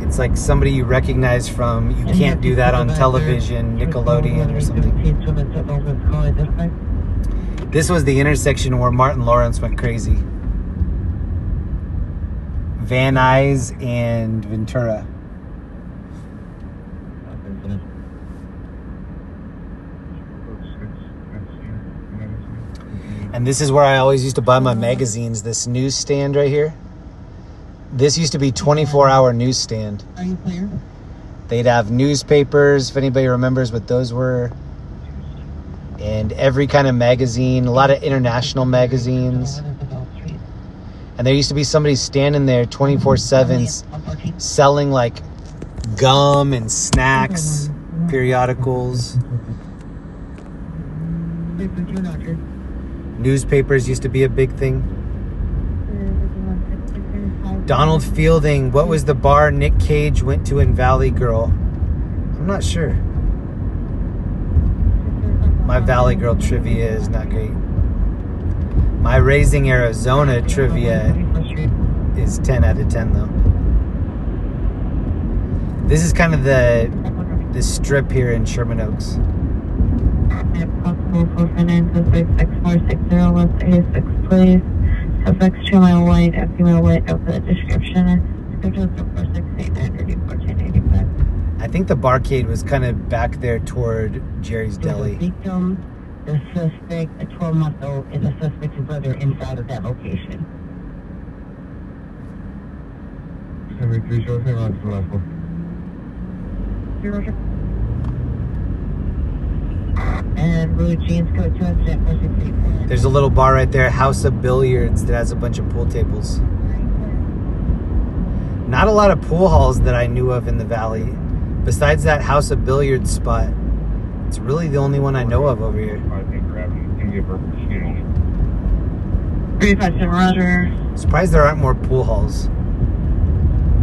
It's like somebody you recognize from, you can't do that on television, Nickelodeon or something. This was the intersection where Martin Lawrence went crazy. Van Nuys and Ventura. And this is where I always used to buy my magazines, this newsstand right here. This used to be 24-hour newsstand. Are you clear? They'd have newspapers, if anybody remembers what those were. And every kind of magazine, a lot of international magazines. And there used to be somebody standing there 24/7 selling like gum and snacks, periodicals. Newspapers used to be a big thing. Donald Fielding, what was the bar Nick Cage went to in Valley Girl? I'm not sure. My Valley Girl trivia is not great. My Raising Arizona trivia is 10 out of 10 though. This is kind of the strip here in Sherman Oaks. Possible 449-6460 West 86, please. Suspects 2 mile wide, empty mile wide of the description. Scheduled for 468-930-1485. I think the barcade was kind of back there toward Jerry's Deli. The victim, the suspect, a 12-month-old, is a suspect's brother inside of that location. 73, show us the last one. And blue jeans, code 2 incident 468. There's a little bar right there, House of Billiards, that has a bunch of pool tables. Not a lot of pool halls that I knew of in the valley. Besides that House of Billiards spot, it's really the only one I know of over here. 357, Roger. Surprised there aren't more pool halls.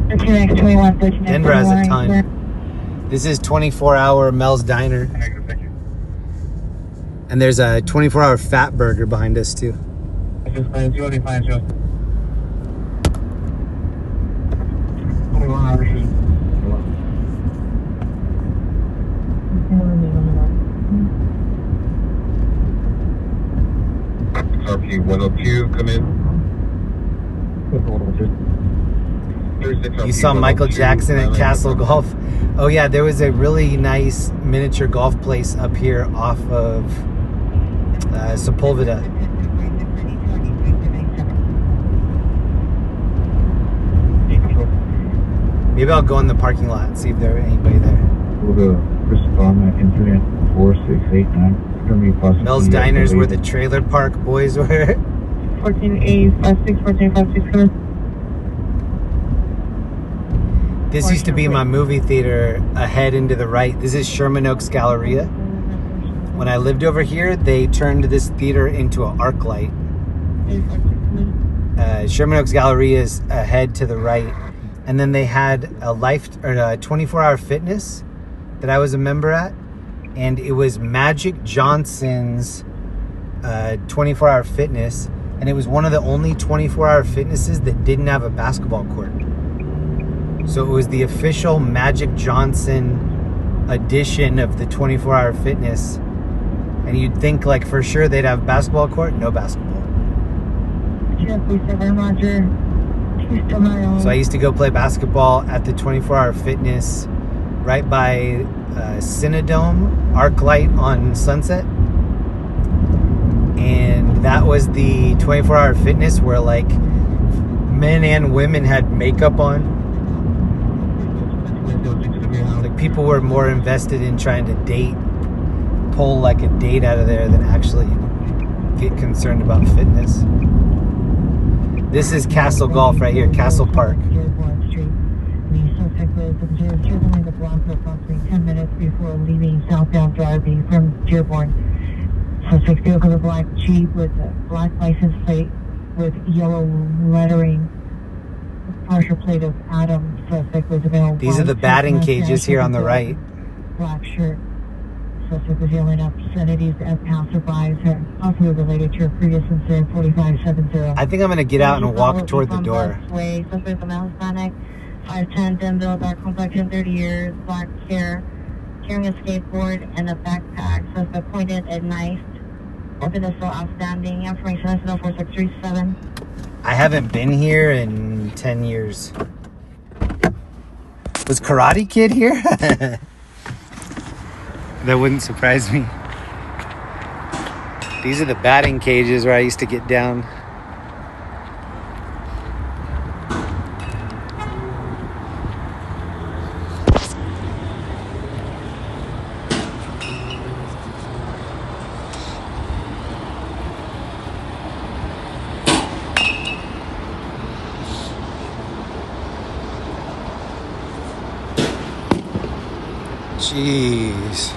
TX21, Denver has a ton. This is 24-hour Mel's Diner. And there's a 24-hour Fat Burger behind us too. RP 102, come in. You saw Michael Jackson at Castle Golf. Oh yeah, there was a really nice miniature golf place up here off of Sepulveda. Maybe I'll go in the parking lot and see if there's anybody there. We'll go Chris Obama, incident 4689. It's going to be possible. Mel's Diner's where the trailer park boys were. 14856, 14856, This used to be my movie theater ahead and to the right. This is Sherman Oaks Galleria. When I lived over here, they turned this theater into an arc light. Sherman Oaks Galleria is ahead to the right. And then they had a 24-hour fitness that I was a member at. And it was Magic Johnson's 24-hour fitness. And it was one of the only 24-hour fitnesses that didn't have a basketball court. So it was the official Magic Johnson edition of the 24-hour fitness. And you'd think like for sure they'd have basketball court, no basketball. So I used to go play basketball at the 24-hour fitness right by Cinedome arc light on Sunset. And that was the 24-hour fitness where like men and women had makeup on. Like people were more invested in trying to pull like a date out of there than actually get concerned about fitness. This is Castle Golf right here, Castle Park. Dearborn Street. The suspect was observed circling the block for approximately 10 minutes before leaving southbound driving from Dearborn. Suspect vehicle is a black Jeep with a black license plate with yellow lettering. Partial plate of Adam. Suspect was available. These are the batting cages here on the right. Black shirt. Suspect was yelling obscenities at passerbys and possibly related to a previous incident 4570. I think I'm going to get out and walk toward the door. Suspect a male Hispanic, 5'10", thin build, dark complexion, 30 years, black hair, carrying a skateboard and a backpack. Suspect pointed a knife. Weapon is still outstanding. Information is 4637. I haven't been here in 10 years. Was Karate Kid here? That wouldn't surprise me. These are the batting cages where I used to get down. Jeez.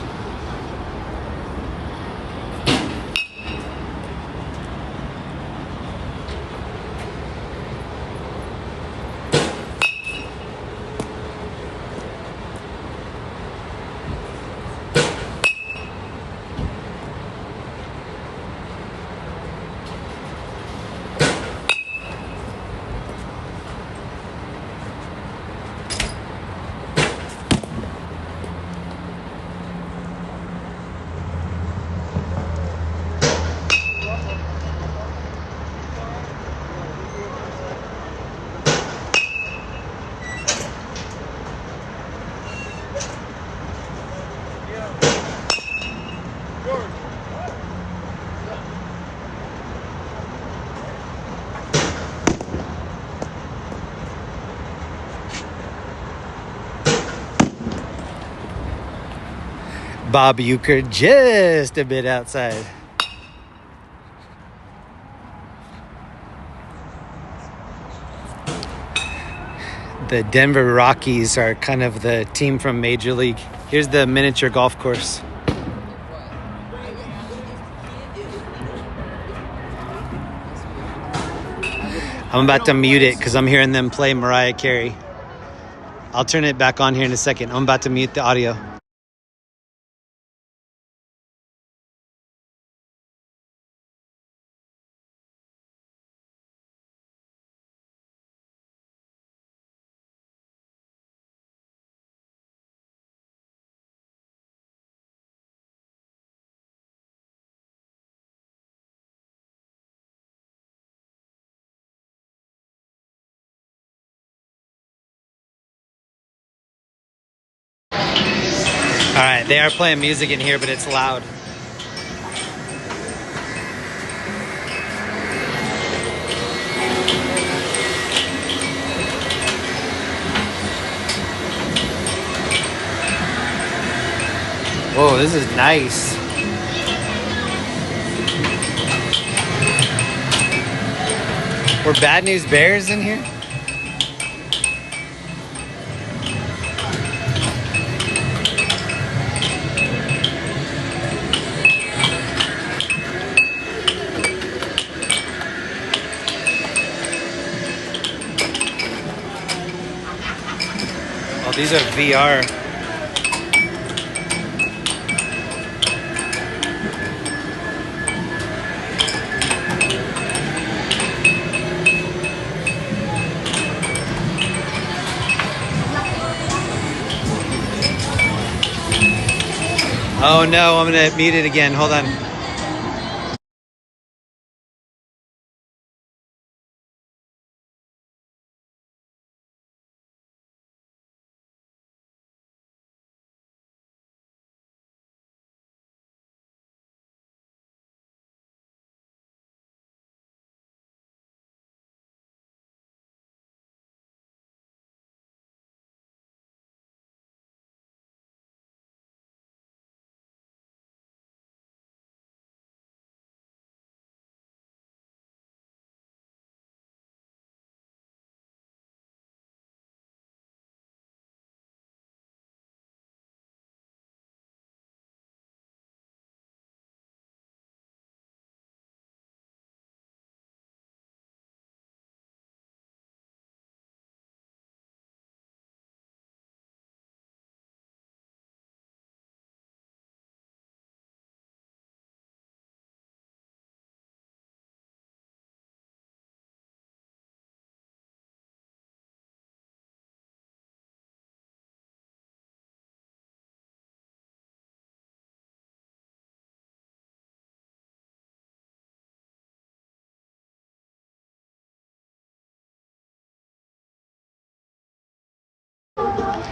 Bob Uecker just a bit outside. The Denver Rockies are kind of the team from Major League. Here's the miniature golf course. I'm about to mute it because I'm hearing them play Mariah Carey. I'll turn it back on here in a second. I'm about to mute the audio. All right, they are playing music in here, but it's loud. Whoa, this is nice. Were Bad News Bears in here? Oh, these are VR. Oh no, I'm gonna mute it again. Hold on.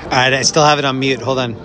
All right, I still have it on mute. Hold on.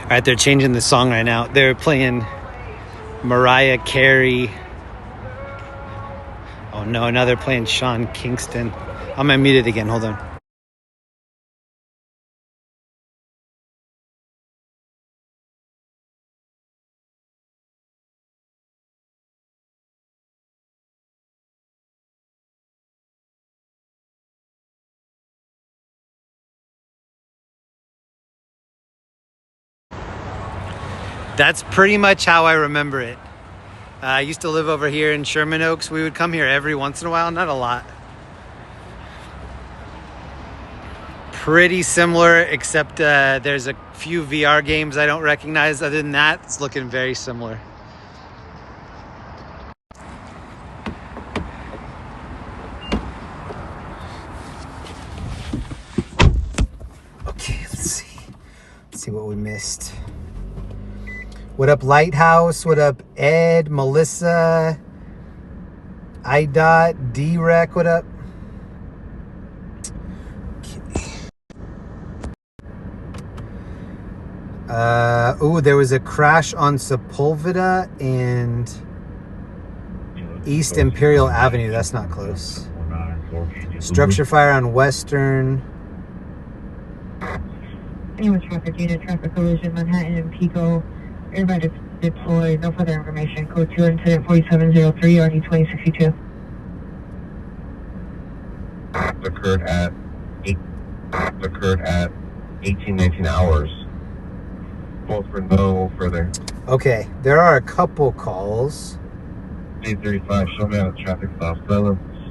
All right, they're changing the song right now. They're playing Mariah Carey. Oh no, now they're playing Sean Kingston. I'm gonna mute it again. Hold on. That's pretty much how I remember it. I used to live over here in Sherman Oaks. We would come here every once in a while, not a lot. Pretty similar, except there's a few VR games I don't recognize. Other than that, it's looking very similar. Okay, let's see what we missed. What up, Lighthouse? What up, Ed, Melissa, IDOT, D-Rec, what up? Okay. There was a crash on Sepulveda and East Imperial Avenue. That's not close. Structure fire on Western. Anyone traffic data, traffic collision, Manhattan and Pico. Everybody deployed. No further information. Code 2 incident 4703 RD 2062. Occurred at 1819 hours. Both for no further. Okay, there are a couple calls. 835, show me on the traffic stop.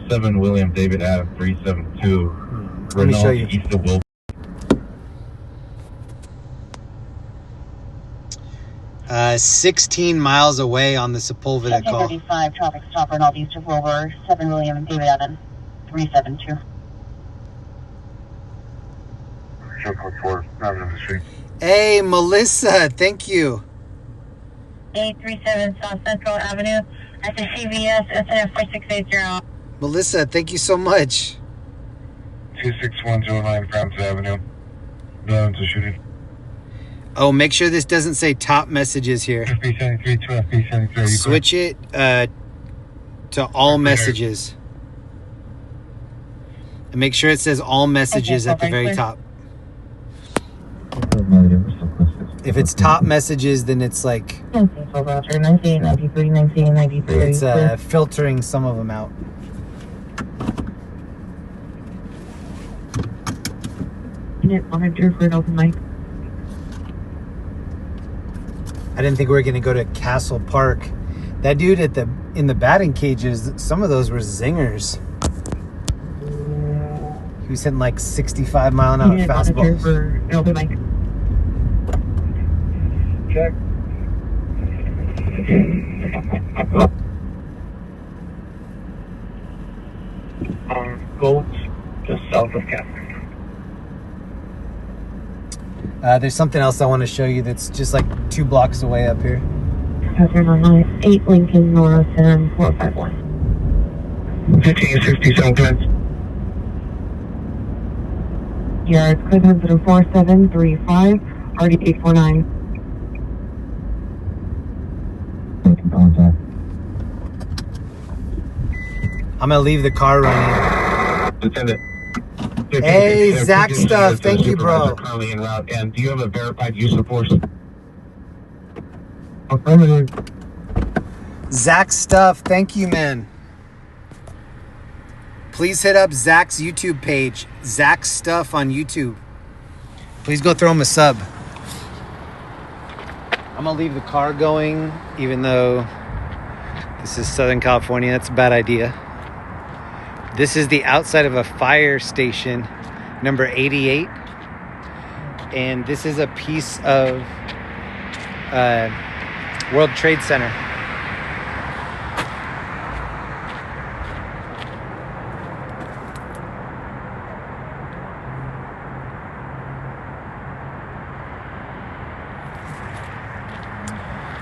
7 William David Adam 372. Let me show you. East of Will. 16 miles away on the Sepulveda call. 35 traffic stop Renault east of Wilbur. 7 William David Adam 372. Show code 4, driving on the street. Hey, Melissa, thank you. 837 South Central Avenue. That's a CVS SNF 4680. Melissa, thank you so much. 26109 Francis Avenue. No one's a shooting. Oh, make sure this doesn't say top messages here. FP73 to FP73. Switch it to all messages. And make sure it says all messages at the very top. If it's top messages, then it's like it's filtering some of them out. Unit monitor for an open mic. I didn't think we were gonna go to Castle Park. That dude in the batting cages, some of those were zingers. He was hitting like 65 mile an hour fastballs. For an open mic. Check. Gold, just south of Catherine. There's something else I want to show you that's just like 2 blocks away up here. Catherine on 8 Lincoln North and 451. 1567 clearance. Yeah, it's clear 4735 RD 849. I'm gonna leave the car running. Lieutenant. Hey, Zach Stuff, thank you, bro. Currently en route. And do you have a verified use of force? Affirmative. Zach Stuff, thank you, man. Please hit up Zach's YouTube page, Zach Stuff on YouTube. Please go throw him a sub. I'm gonna leave the car going, even though this is Southern California. That's a bad idea. This is the outside of a fire station, number 88. And this is a piece of World Trade Center.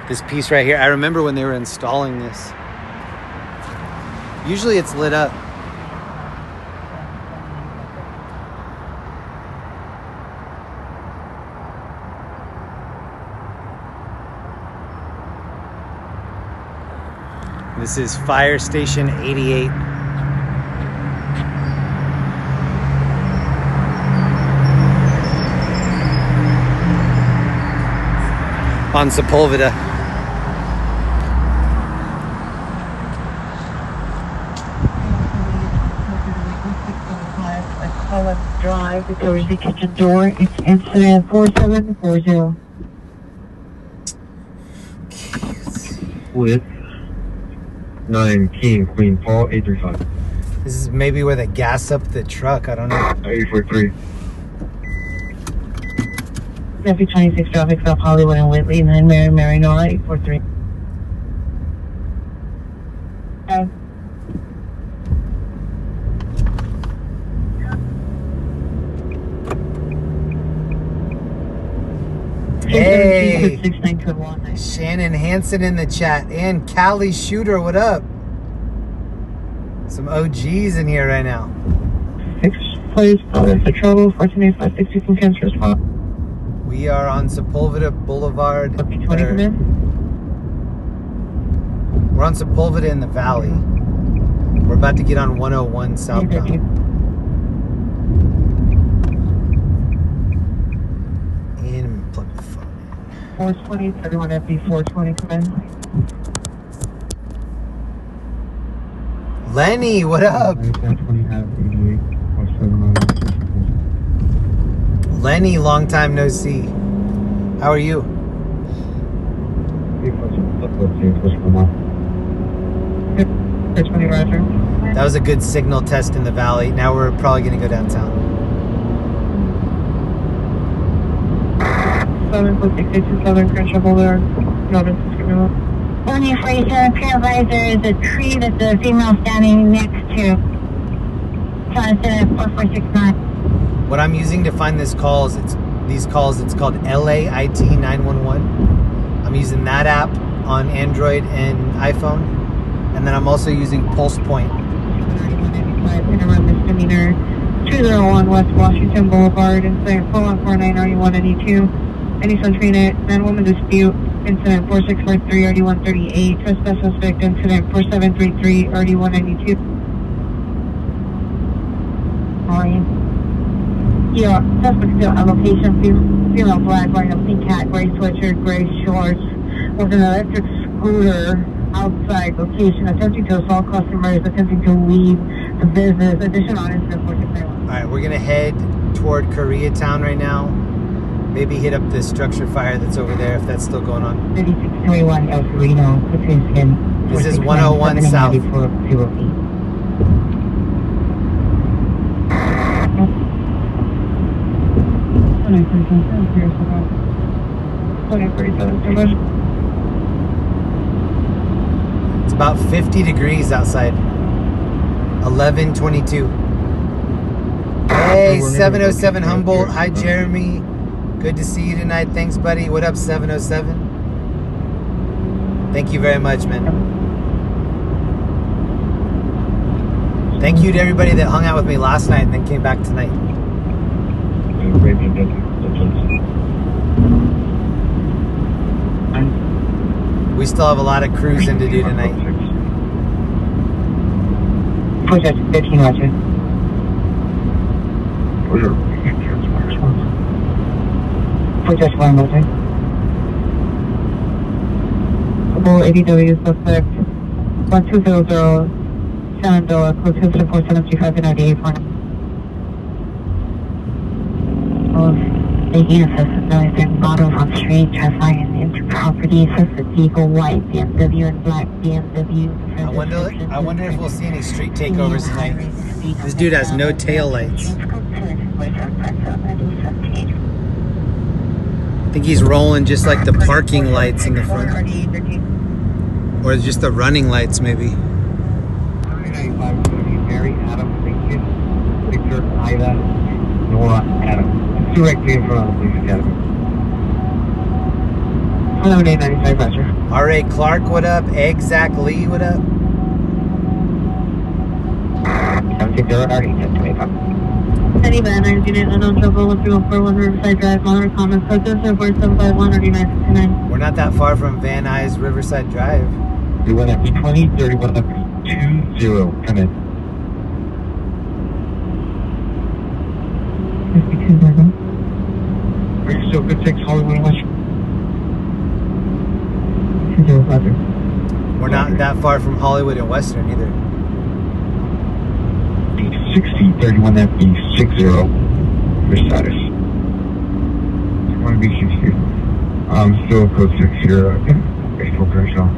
This piece right here, I remember when they were installing this. Usually it's lit up. This is Fire Station 88. On Sepulveda. Drive, Victoria's the kitchen door. It's incident 4740. With 19 Queen Paul 835. This is maybe where they gas up the truck. I don't know. 843. Nephew 26 traffic stop Hollywood and Whitley, 9 Mary Nora 843. Hey, Shannon Hansen in the chat and Callie Shooter, what up? Some OGs in here right now. 6 please, for trouble, 148560 from cancer spot. We are on Sepulveda Boulevard. Okay, 20 come in. We're on Sepulveda in the valley. We're about to get on 101 southbound. And plug the phone in. 420, everyone FB 420 come in. Lenny, what up? Lenny, long time no see. How are you? That was a good signal test in the valley. Now we're probably going to go downtown. 74682 Southern Crenshaw Boulevard. Notice is giving up. 147 Pier Advisor is a tree that the female standing next to. Sunset 4469. What I'm using to find this calls, it's called LAIT 911. I'm using that app on Android and iPhone, and then I'm also using Pulse Point. 3185 misdemeanor 201 West Washington Boulevard, incident 4149 RD192. Any Suntrain 911 dispute, incident 4643 RD138. Trespass suspect, incident 4733 RD192. Volume. Yeah, suspect still at location, female black, wearing a pink hat, gray sweatshirt, gray shorts, with an electric scooter outside location, attempting to assault customers, attempting to leave the business. Additional incident 4631. Alright, we're going to head toward Koreatown right now. Maybe hit up the structure fire that's over there if that's still going on. 3621 El Sereno, this is 101 South. It's about 50 degrees outside. 11:22. Hey, 707 Humboldt. Hi, Jeremy. Good to see you tonight. Thanks, buddy. What up, 707? Thank you very much, man. Thank you to everybody that hung out with me last night and then came back tonight. We still have a lot of cruising to do tonight. Project 15 Roger. Project 1 Roger. Couple ADW suspect 1200 Shenandoah, close to 4735 and 98 for making assessment noise and bottles on street, traffic and property, suspect vehicle, white BMW and black BMW. I wonder if we'll see any street takeovers tonight. This dude has no tail lights. I think he's rolling just like the parking lights in the front. Or just the running lights, maybe. Mary Adam Lincoln, Victor Ida, Nora Adam. It's directly in front of the police academy. 9895, Roger. R.A. Clark, what up? Exact Lee, what up? 760, already 1025. Any van, unit, unknown trouble, 13141 Riverside Drive, Monterey Commons, code 4751 or 969. We're not that far from Van Nuys Riverside Drive. 31 FB20, 31 FB20, come in. 52, Virgo. Are you still good 6 Hollywood West? 20, Roger. We're not that far from Hollywood and Western either. 60, 31 FB 60 for status. 1 BCQ. Still code 60. Okay. Still Kershaw.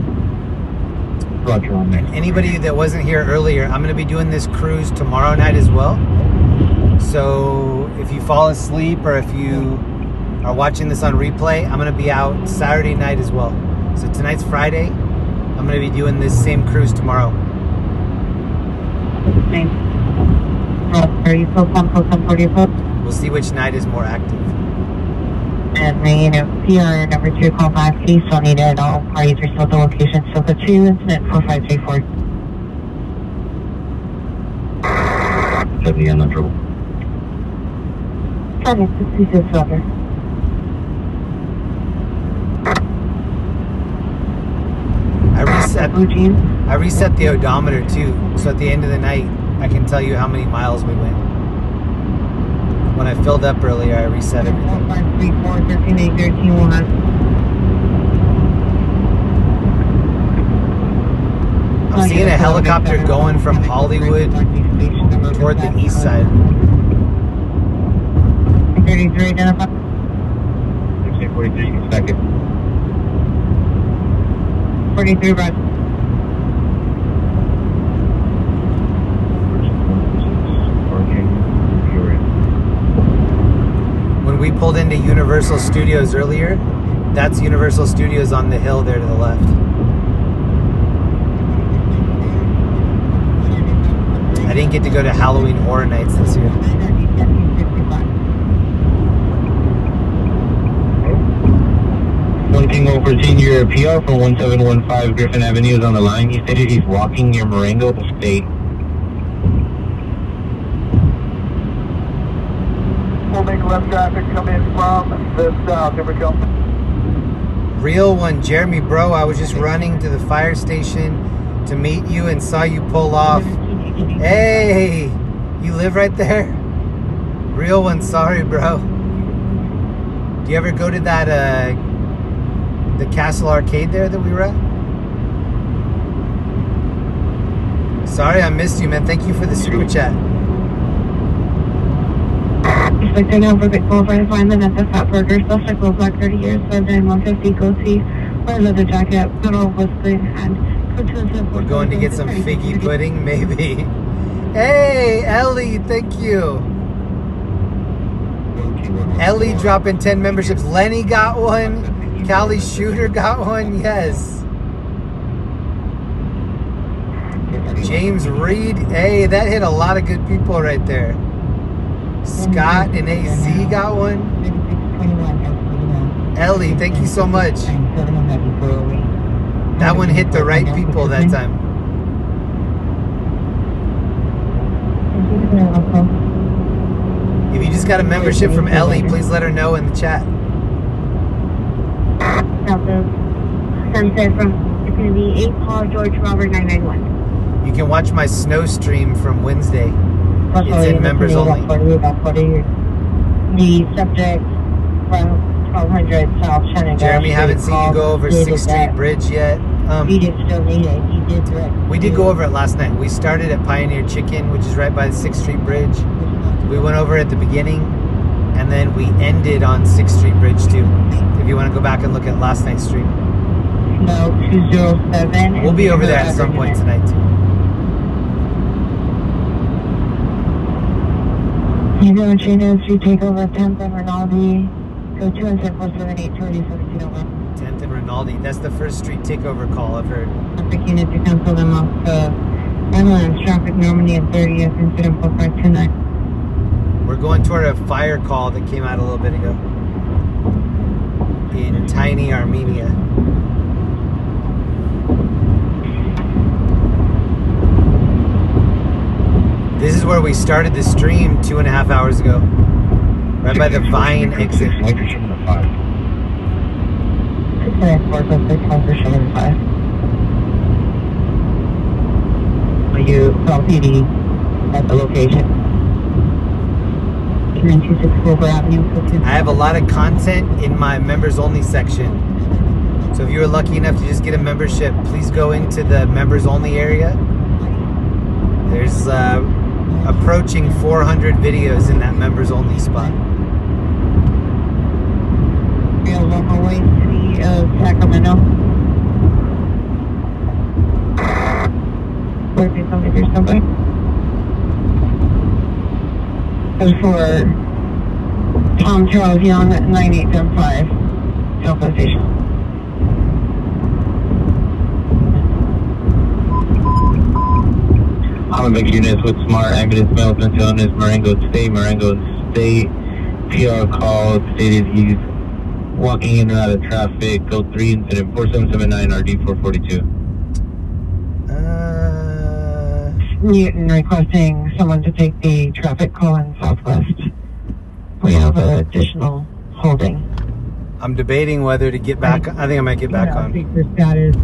Roger on that. Anybody that wasn't here earlier, I'm going to be doing this cruise tomorrow night as well. So if you fall asleep or if you are watching this on replay, I'm going to be out Saturday night as well. So tonight's Friday. I'm going to be doing this same cruise tomorrow. Thanks. Are you still on post 44? We'll see which night is more active. And the PR number 2 call back, please still needed. All parties are still at the location. So the 2 incident 4534. 70 on trouble. Okay, 66 Roger. I reset the odometer too, so at the end of the night I can tell you how many miles we went. When I filled up earlier, I reset everything. 534 13 I'm seeing a helicopter going from Hollywood toward the east side. 33 identified. 43, you can stack it. 43 Roger. When we pulled into Universal Studios earlier, that's Universal Studios on the hill there to the left. I didn't get to go to Halloween Horror Nights this year. One thing over senior PR from 1715 Griffin Avenue is on the line. He stated he's walking near Marengo State. We'll make left traffic come in from the south. Here we go. Real one, Jeremy, bro, I was just running to the fire station to meet you and saw you pull off. Hey, you live right there? Real one, sorry, bro. Do you ever go to that, the Castle Arcade there that we were at? Sorry, I missed you, man. Thank you for the super chat. Suspect now for Bitcoin for assignment at the Fat Burger. Suspect will black 30 years, served in 150, go see. Or leather jacket, pedal with green hand. We're going to get some figgy pudding, maybe. Hey, Ellie, thank you. Ellie dropping 10 memberships. Lenny got one. Callie Shooter got one. Yes. James Reed. Hey, that hit a lot of good people right there. Scott and AZ got one. Ellie, thank you so much. That one hit the right people that time. If you just got a membership from Ellie, please let her know in the chat. Sunset from, it's going to be 8 Paul George Robert 991. You can watch my snow stream from Wednesday. It's in members only. The subject from 1200 South Shenandoah. Jeremy, haven't seen you go over 6th Street Bridge yet. He did still need it. He did direct. We did go over it last night. We started at Pioneer Chicken, which is right by the 6th Street Bridge. We went over at the beginning, and then we ended on 6th Street Bridge too. It if you want to go back and look at last night's stream. No, 207. We'll be over there at some point tonight too. You know, Chino Street takeover 10th and Rinaldi. Go 2 and 478 17 over. 10th and Rinaldi. That's the first street takeover call I've heard. Traffic unit to cancel them off ambulance traffic Normandy and 30th incident 4529. We're going toward a fire call that came out a little bit ago in tiny Armenia. This is where we started the stream 2.5 hours ago. Right by the Vine exit. Location number 5. 694 You call PD at the location. 9264 Avenue. I have a lot of content in my members only section. So if you were lucky enough to just get a membership, please go into the members only area. There's approaching 400 videos in that members only spot. Real local way to Sacramento. Where did somebody do something? As for Tom Charles Young at 9875 Southwest Station. Homicide units with smart ambulance male known as Marengo State. PR call stated he's walking in and out of traffic. Code 3 incident 4779 RD 442. Newton requesting someone to take the traffic call in Southwest. We have additional holding. I'm debating whether to get back. I think I might get back on. For status.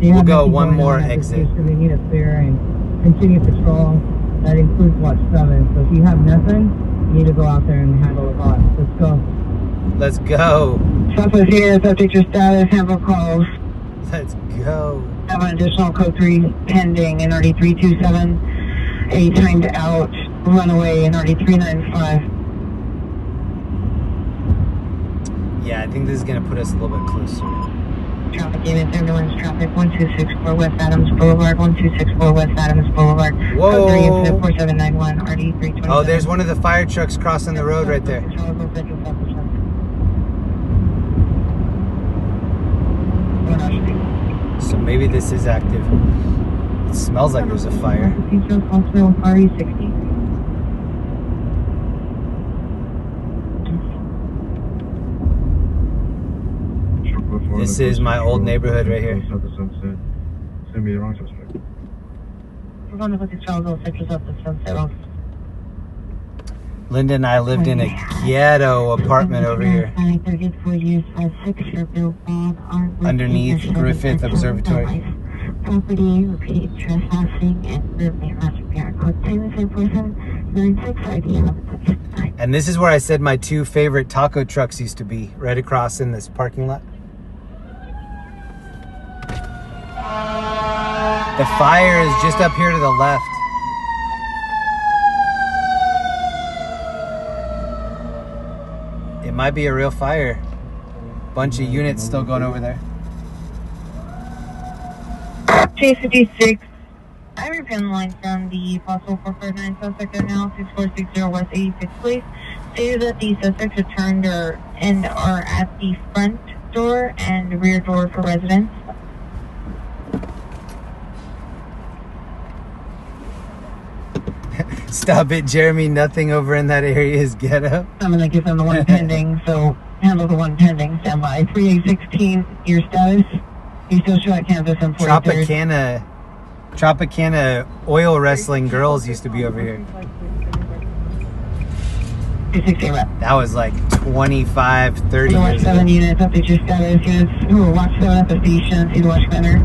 We'll go one more exit. They need a clear and continue patrol. That includes watch 7. So if you have nothing, you need to go out there and handle the box. Let's go. Let's go. Southwest here, update your status, handle calls. Let's go. Have an additional code 3 pending, NRD 327. A timed out, runaway, NRD 395. Yeah, I think this is going to put us a little bit closer. Traffic units, ambulance traffic 1264 West Adams Boulevard, 1264 West Adams Boulevard. Whoa. Code 3 incident 4791, RD 327. Oh, there's one of the fire trucks crossing the road right there. So maybe this is active. It smells like there's a fire. RE60. This is my old neighborhood right here. Send me the wrong suspect. We're going to look at Charles sectors up the Sunset Road. Linda and I lived in a ghetto apartment over here. Underneath Griffith Observatory. Property, repeat trespassing, and room master parent code 24796 ID. And this is where I said my two favorite taco trucks used to be, right across in this parking lot. The fire is just up here to the left. It might be a real fire. Bunch of units still going over there. J56. I repin line from the possible 449 suspect are now 6460 West 86th Place. Say that the suspects have turned and are at the front door and rear door for residents. Stop it, Jeremy. Nothing over in that area is ghetto. I'm going to give them the one pending, so handle the one pending. Stand by. 3816, your status. You still show at campus on 43rd. Tropicana oil wrestling girls used to be over here. 216 rep. That was like 25, 30 Watch years 7 ago. units, update your status. Units who are watch 7 at the station, see the watch center.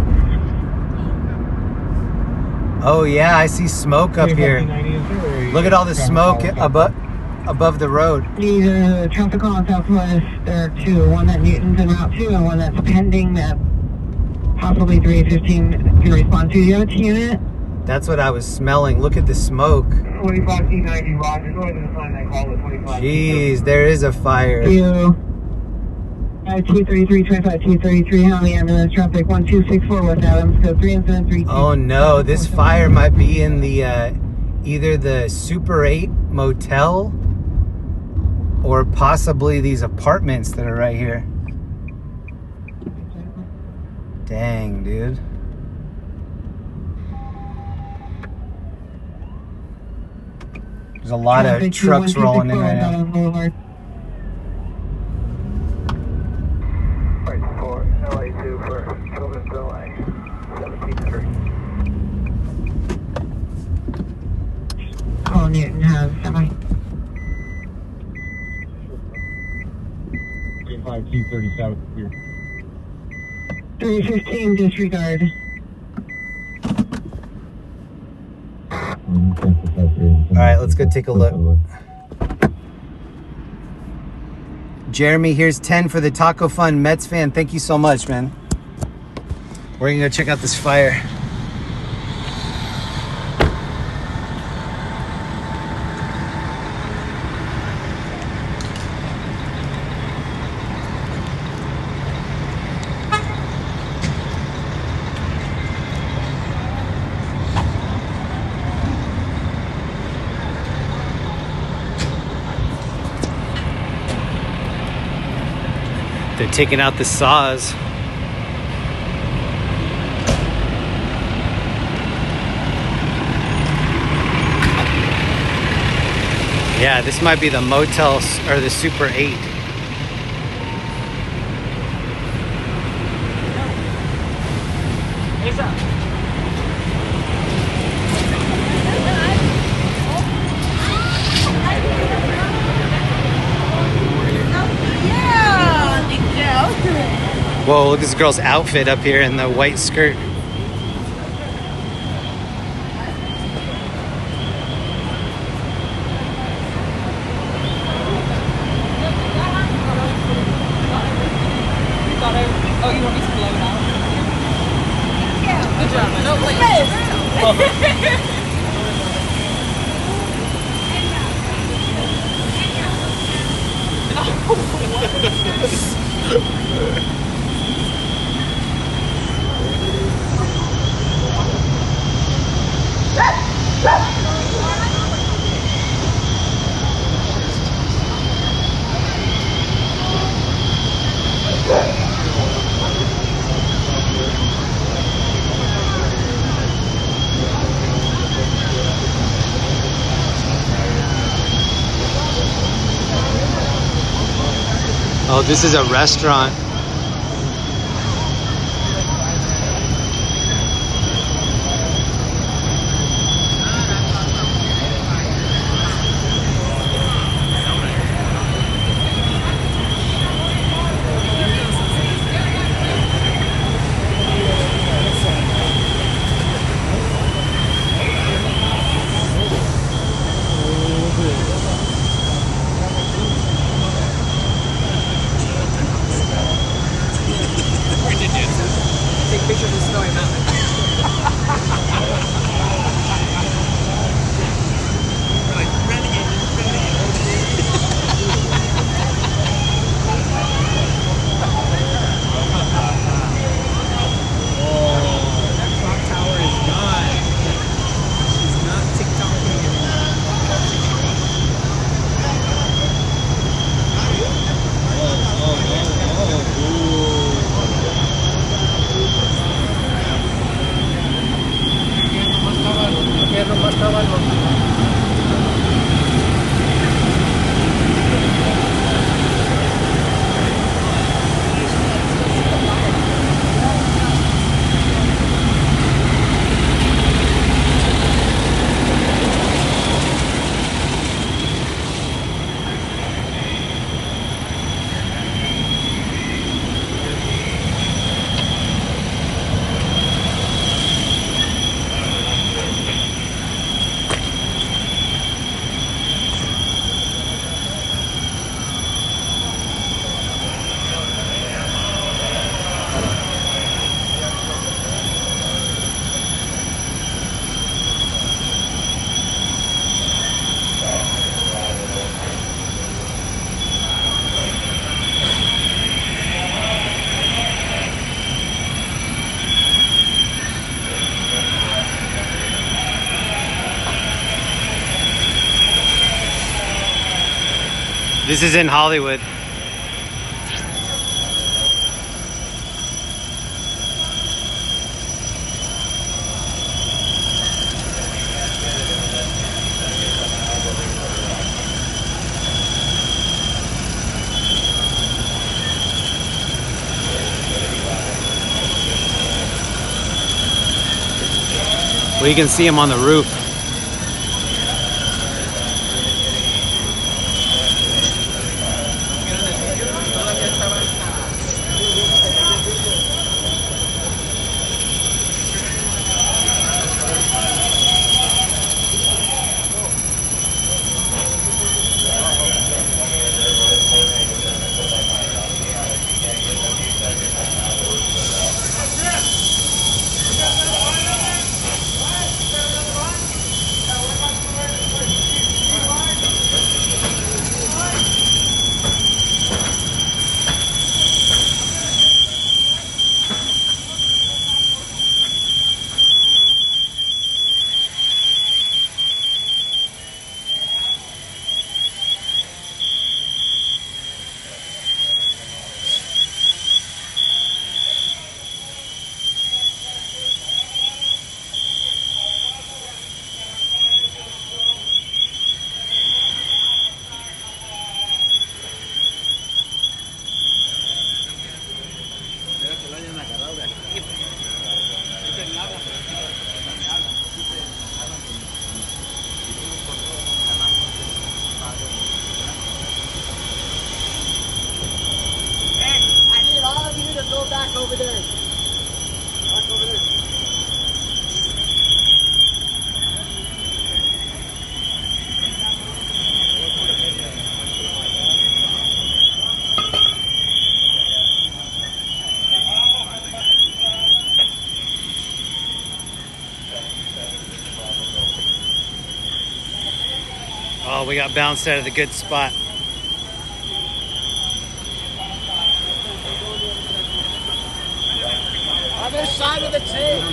Oh yeah, I see smoke up here. Look at all the smoke above the road. Need a traffic call on Southwest. There are two. One that Newton's en route to and one that's pending that possibly 3815 can respond to. Do you have a T unit? That's what I was smelling. Look at the smoke. 25 T90 Roger. Go ahead and assign that call at 25. Jeez, there is a fire. You. 233, 233, Hanley ambulance, traffic 1264 West Adams, code 3 Oh no, this fire might be in the either the Super 8 motel or possibly these apartments that are right here. Dang, dude. There's a lot of trucks rolling in right now. LA2 for Children's LA, 1700. Call Newton has semi. 237 here. 315, disregard. All right, let's go take a look. Jeremy, here's 10 for the Taco Fun Mets fan. Thank you so much, man. We're gonna go check out this fire. They're taking out the saws. Yeah, this might be the motel or the Super 8. Whoa, look at this girl's outfit up here in the white skirt. Oh, you want me to blow it out? Yeah. Good job. No, wait. Oh, this is a restaurant. This is in Hollywood. Well, you can see him on the roof. Over there. Back over there. Oh, we got bounced out of the good spot. Other side of the tape.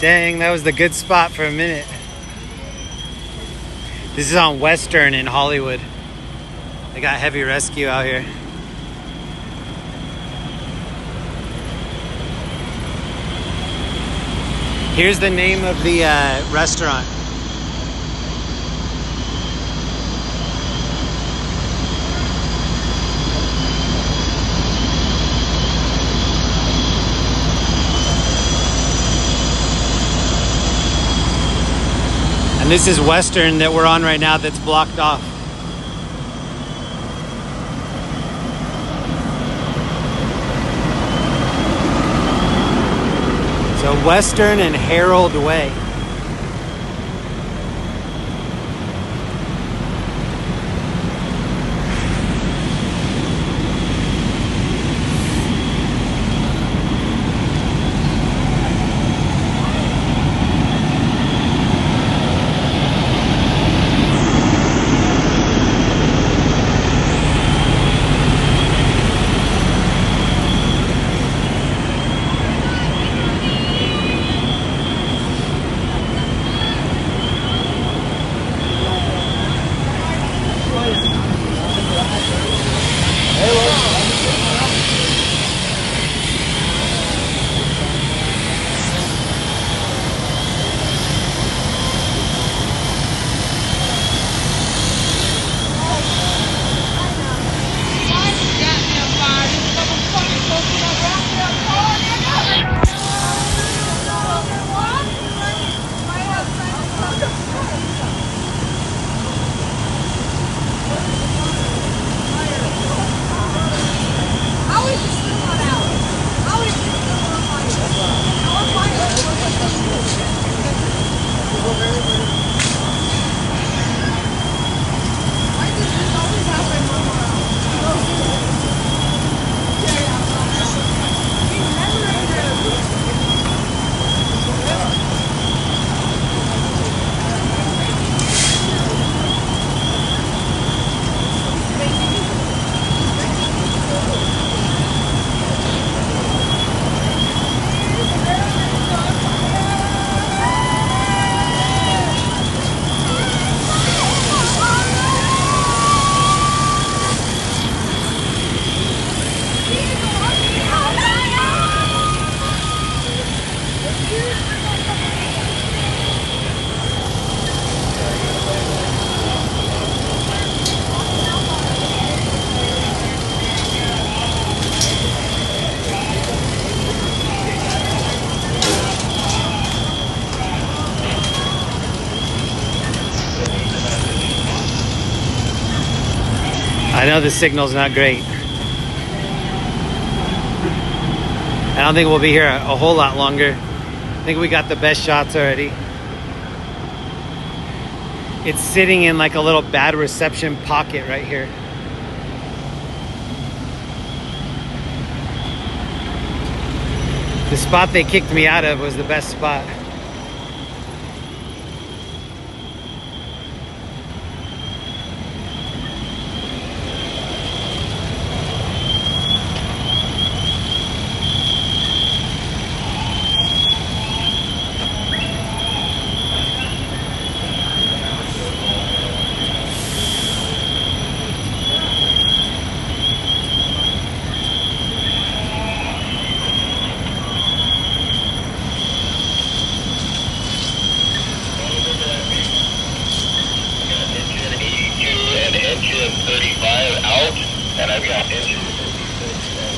Dang, that was the good spot for a minute. This is on Western in Hollywood. They got heavy rescue out here. Here's the name of the restaurant. And this is Western that we're on right now that's blocked off. So Western and Herald Way. I know the signal's not great. I don't think we'll be here a whole lot longer. I think we got the best shots already. It's sitting in like a little bad reception pocket right here. The spot they kicked me out of was the best spot. Engine 35 out, and I've got engine 56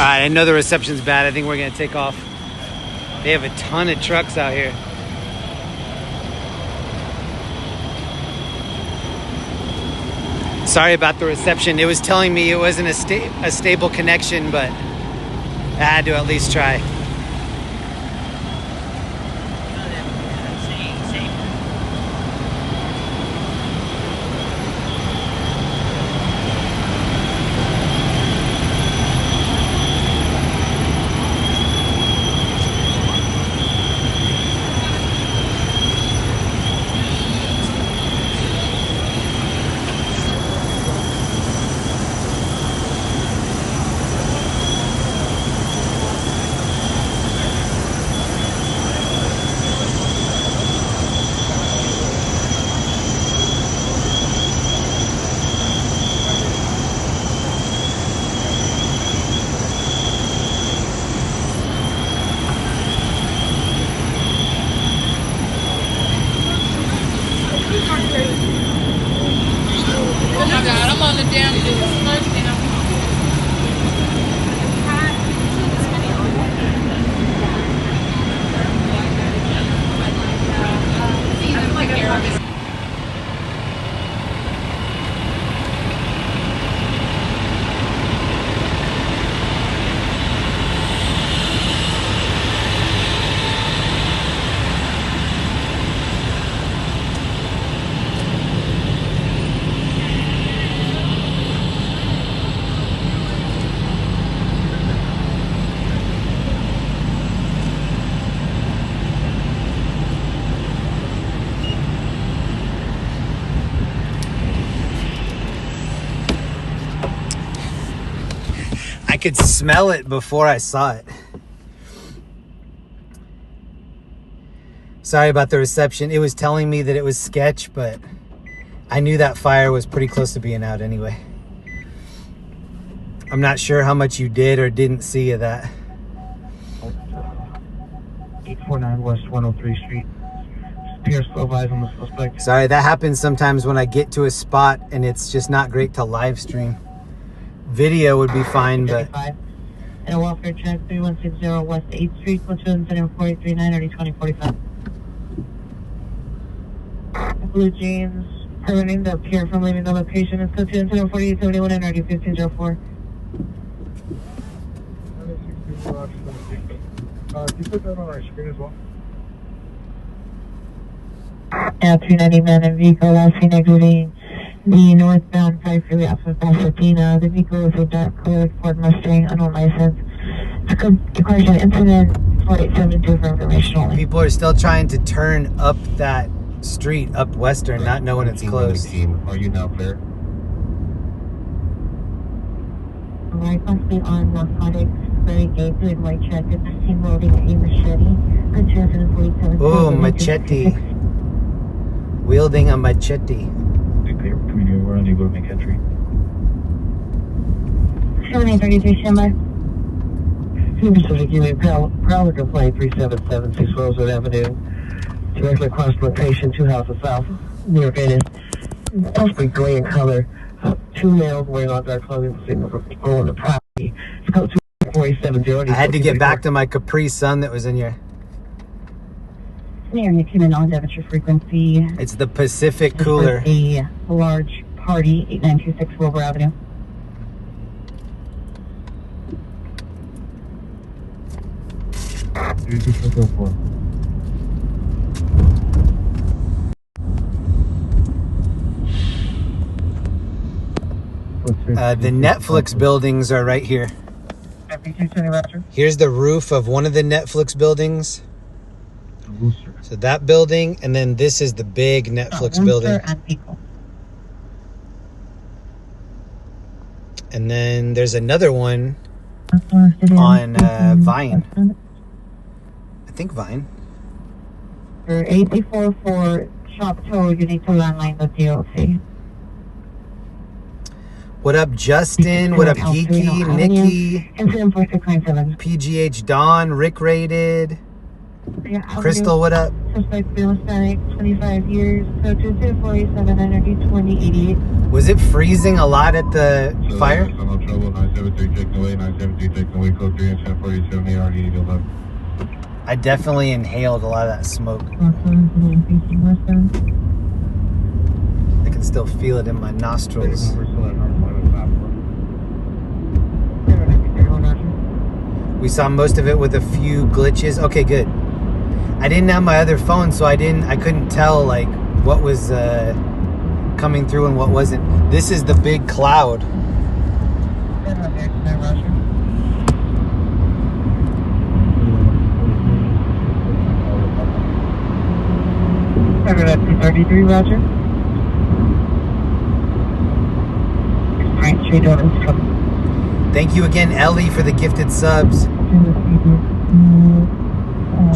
All right, I know the reception's bad. I think we're gonna take off. They have a ton of trucks out here. Sorry about the reception. It was telling me it wasn't a stable connection, but I had to at least try. Oh my God, I'm on the damn thirsty now. I could smell it before I saw it. Sorry about the reception. It was telling me that it was sketch, but I knew that fire was pretty close to being out anyway. I'm not sure how much you did or didn't see of that. 849 West 103 Street. Pierce 12 eyes on the suspect. Sorry, that happens sometimes when I get to a spot and it's just not great to live stream. Video would be fine, but... And a welfare check 3160 West 8th Street, platoon 743 already 2045. Blue jeans, permitting the pier from leaving the location is platoon 74871 and already 1504. Can you put that on our screen as well? Now 290 man and vehicle last seen exiting The northbound side freeway off of Pasadena. The vehicle is a dark colored Ford Mustang, unknown license. The car's an incident 4872 for information only. People are still trying to turn up that street, up Western, not knowing it's closed. Are you now clear? Alright, possibly on narcotics, very gay, good white check, at the scene loading a machete. On 2047. Oh, machete. Wielding a machete. We're on Eagle McHenry. 7833, standby. Prowler complaint 3776 Rosewood Avenue. Directly across the location, 2 houses south. New York is possibly gray in color. 2 males wearing all dark clothing on the property. It's called 2470. I had to get back to my Capri Sun that was in here. Area came in on temperature frequency. It's the Pacific Cooler. A large party, 8926 Wilbur Avenue. The Netflix buildings are right here. Here's the roof of one of the Netflix buildings. So that building, and then this is the big Netflix building. And then there's another one on Vine. I think Vine. For 8444 Shop Toll, you need to landline the DLC. What up, Justin? What up, Geeky, Nikki, Incident 4697. PGH Dawn, Rick Rated, Crystal, what up? Suspect Bill Static, 25 years, code 247 energy 2088. Was it freezing a lot at the fire? No trouble, 973 taken away, 973 taken away, code 3 and 1047, already need to look. I definitely inhaled a lot of that smoke. I can still feel it in my nostrils. We saw most of it with a few glitches. Okay, good. I didn't have my other phone, so I couldn't tell like what was coming through and what wasn't. This is the big cloud. At 233, Roger. Alright, straight over. Thank you again, Ellie, for the gifted subs.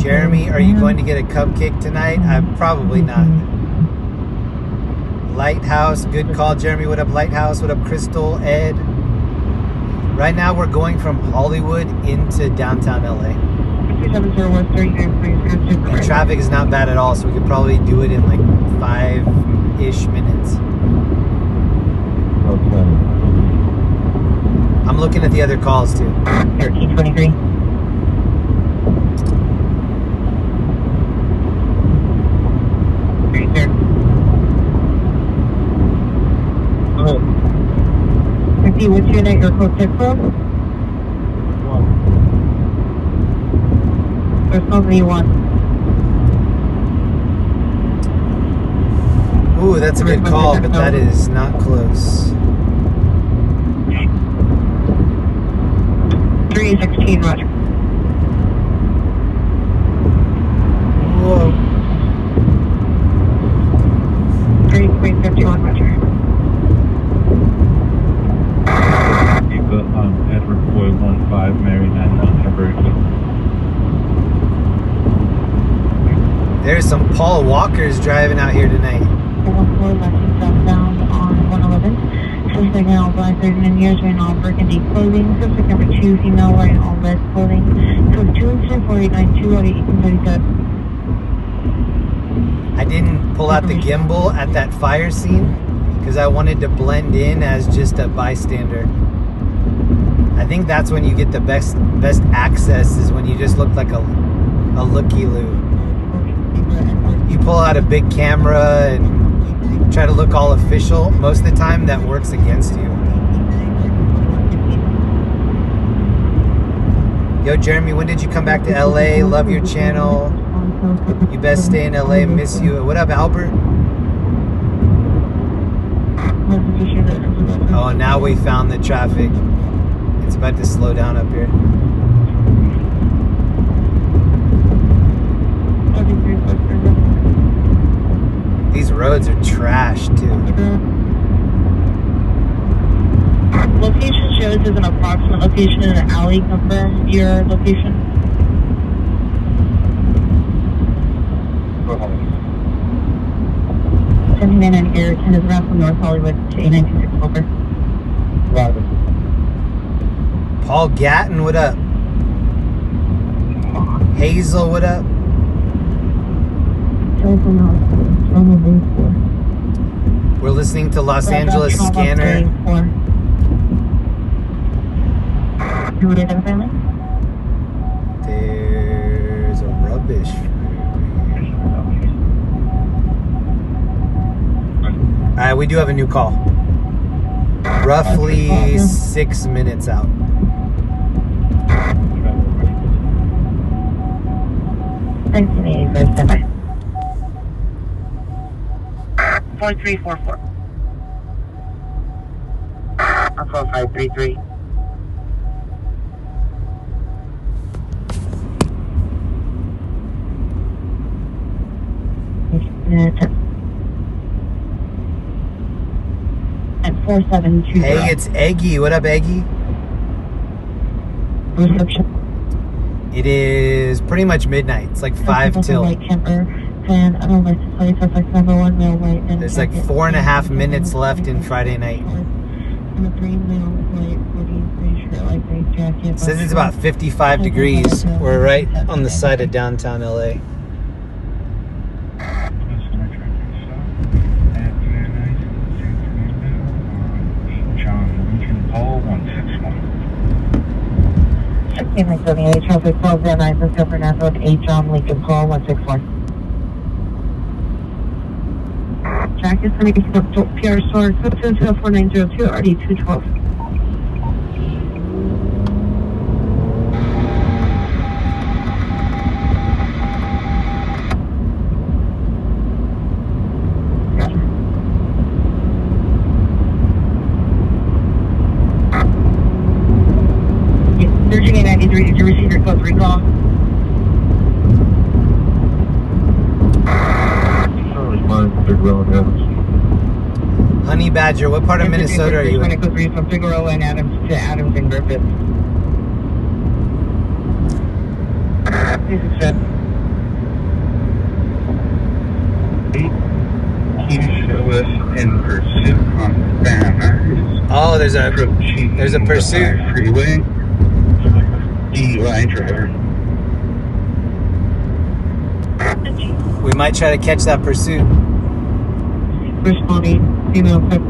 Jeremy, are you going to get a cupcake tonight? Probably not. Lighthouse, good call, Jeremy. What up, Lighthouse? What up, Crystal, Ed? Right now, we're going from Hollywood into downtown LA. And traffic is not bad at all, so we could probably do it in like 5-ish minutes. Okay. I'm looking at the other calls too. 1323. Right there. Okay, what's your name? Your code tip code? There's only one. Ooh, that's a good call, but that is not close. 316, Roger. Whoa. 351, Roger. Edward Boy 15, Mary 91, Hebert. There's some Paul Walkers driving out here tonight. 1-4, left southbound on 111. Suspect now black, 39 years, wearing all burgundy clothing. Suspect number 2, female, wearing all red clothing. Code 2-4892 out of 1837. I didn't pull out the gimbal at that fire scene because I wanted to blend in as just a bystander. I think that's when you get the best access, is when you just look like a looky-loo. You pull out a big camera and try to look all official. Most of the time that works against you. Yo, Jeremy, when did you come back to LA? Love your channel. You best stay in LA. Miss you. What up, Albert? Oh, now we found the traffic. It's about to slow down up here. These roads are trash too. Location shows as an approximate location in an alley. Confirm your location. Sending in an air 10 is around from North Hollywood to A926 over. Roger. Paul Gatton, what up? Hazel, what up? We're listening to Los Angeles Scanner. You would identify me? There's a rubbish. Alright, we do have a new call. Roughly 6 minutes out. Thanks to me, guys. Stand by. 4344. 4533. At 4720. Hey, it's Eggy. What up, Eggy? Reception. It is pretty much midnight. It's like 5 till. White camper, and I don't like to play suspect number 1 male white. And There's like 4.5 minutes left in Friday night. And a green male white hoodie, shirt, like gray jacket. It says it's about 55 degrees. We're right on the side of downtown LA. Paul 161. 1678 traffic 1209 Cisco Fernando and 8 John Lincoln Paul 161. Jack is sending to PR store 2204902 RD 212. Virginia 93, did you receive your code recall? Honey Badger, what part of Minnesota are you in? From Figueroa and Adams to Adams and Griffith. This is Fred. He show us in pursuit on Banner. Oh, there's a pursuit. Freeway. DUI driver. We might try to catch that pursuit. Responding, female 5.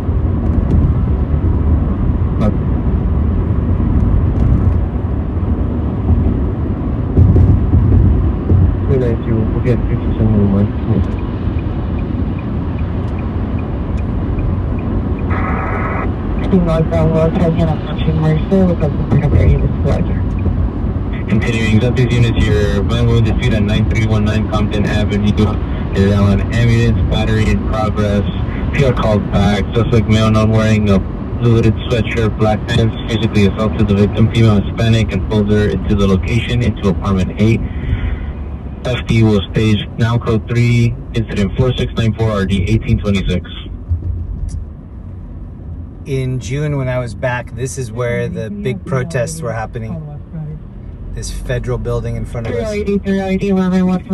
We'll get 5701. Continuing up these units, your van will defeat at 9319 Compton Avenue. Is on ambulance, battery in progress. PR called back. Suspect male not wearing a blue hooded sweatshirt, black pants, physically assaulted the victim, female Hispanic, and pulled her into the location, into apartment 8. FD will stage now code 3, incident 4694 RD 1826. In June, when I was back, this is where the big protests were happening. This federal building in front of us. 380, 11, what's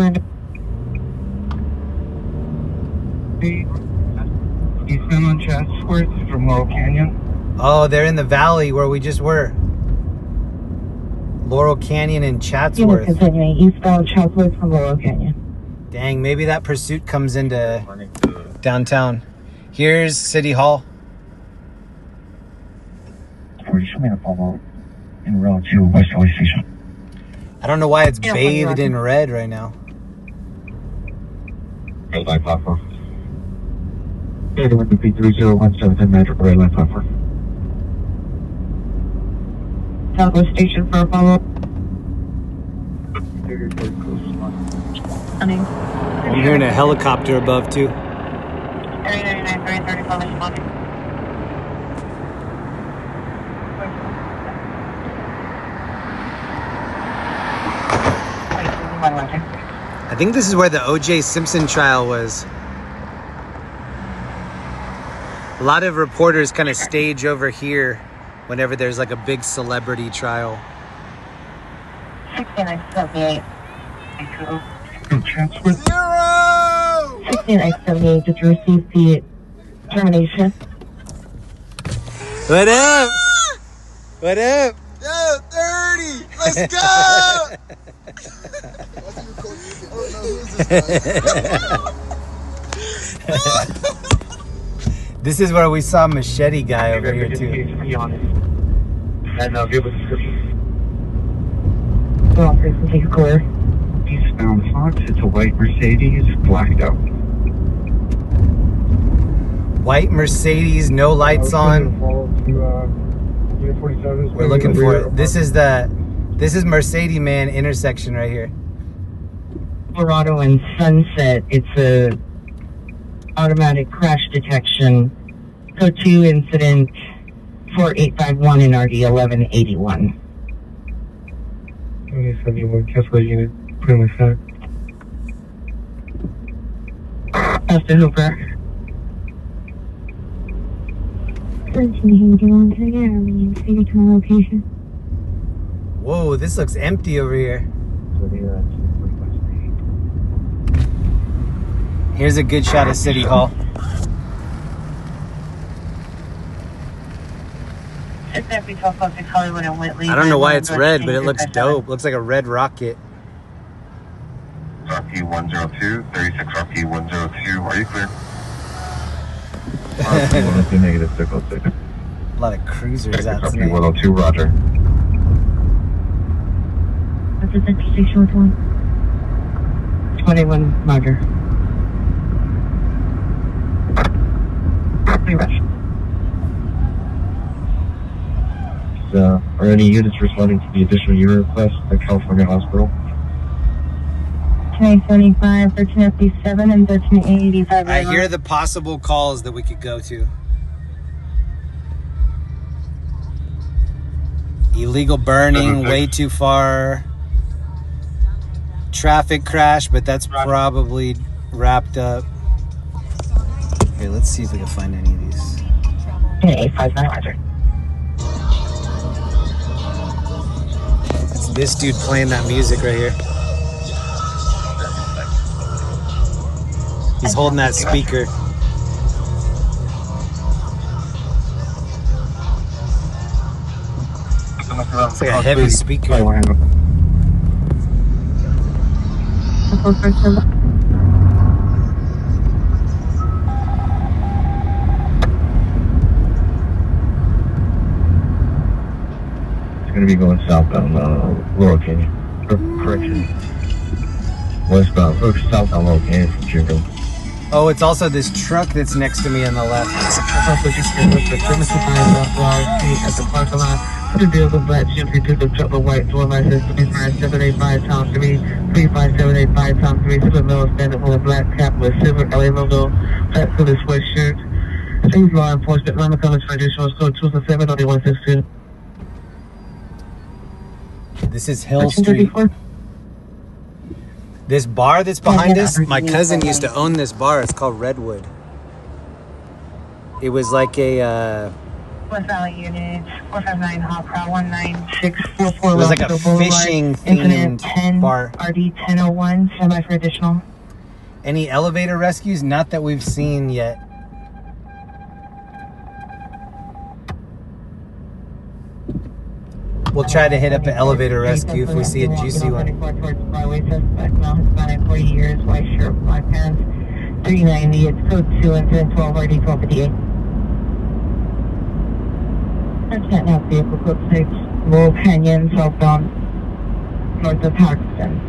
the Eastbound on Chatsworth from Laurel Canyon. Oh, they're in the valley where we just were. Laurel Canyon and Chatsworth. Continuing eastbound Chatsworth from Laurel Canyon. Dang, maybe that pursuit comes into downtown. Here's City Hall. Show me the follow in route to West LA Station. I don't know why it's bathed in red right now. Red light platform. 3017 Metro Red Line Platform. Southwest Station for a follow-up. I'm hearing a helicopter above too. 399, 335 responding. I think this is where the O.J. Simpson trial was. A lot of reporters kind of stage over here whenever there's like a big celebrity trial. 6978. Transfer. 6978, did you receive the termination? What up? What up? Yo, 30! Let's go! This is where we saw Machete Guy over here too. Be honest. And give a description. Well, person take clear. Eastbound Fox, it's a white Mercedes, blacked out. White Mercedes, no lights on. We're looking for it. This is Mercedes Man intersection right here. Colorado and Sunset, it's a automatic crash detection. Code 2 incident 4851 in RD 1181. Okay, 71, cancel unit, put in my set. After Hooper. 1381 to there, we see to my location. Whoa, this looks empty over here. Here's a good shot of City Hall. It's every 1206 Hollywood and Whitley. I don't know why it's red, but it looks dope. Looks like a red rocket. Rocky 102, 36 Rocky 102. Are you clear? RP 102 negative 606. A lot of cruisers out Rocky tonight. 102, roger. What's the 56 short one? 21, roger. Are any units responding to the additional unit request at California Hospital? 1075, 1357, and 1385. I hear the possible calls that we could go to. Illegal burning, way too far. Traffic crash, but that's probably wrapped up. Okay, let's see if we can find any of these. 859, roger. It's this dude playing that music right here. He's holding that speaker. It's like a heavy speaker. It's going to be going southbound Laurel Canyon. Correction. Westbound, or southbound Laurel Canyon from Chico. Oh, it's also this truck that's next to me on the left. At the parking lot, the deal with black GMC pickup truck with white door license 25785 Tom 3, 35785 Tom 3, silver middle standard with a black cap with silver LA logo, black hooded sweatshirt. Please law enforcement, Lima College for additional code 277-0162. This is Hill Street. This bar that's behind us, my cousin used to own this bar. It's called Redwood. It was like a... West Valley Unit 459 Hop Route 19644. It was like a fishing themed bar. RD 1001, stand by for additional. Any elevator rescues? Not that we've seen yet. We'll try to hit up an elevator rescue if we see a juicy one. Byway suspect, now Hispanic, 40 years, white shirt, black pants, 390. It's code 2 and 1012 RD 1258. Can't have vehicle code 6, Laurel Canyon, southbound, north of Paxton.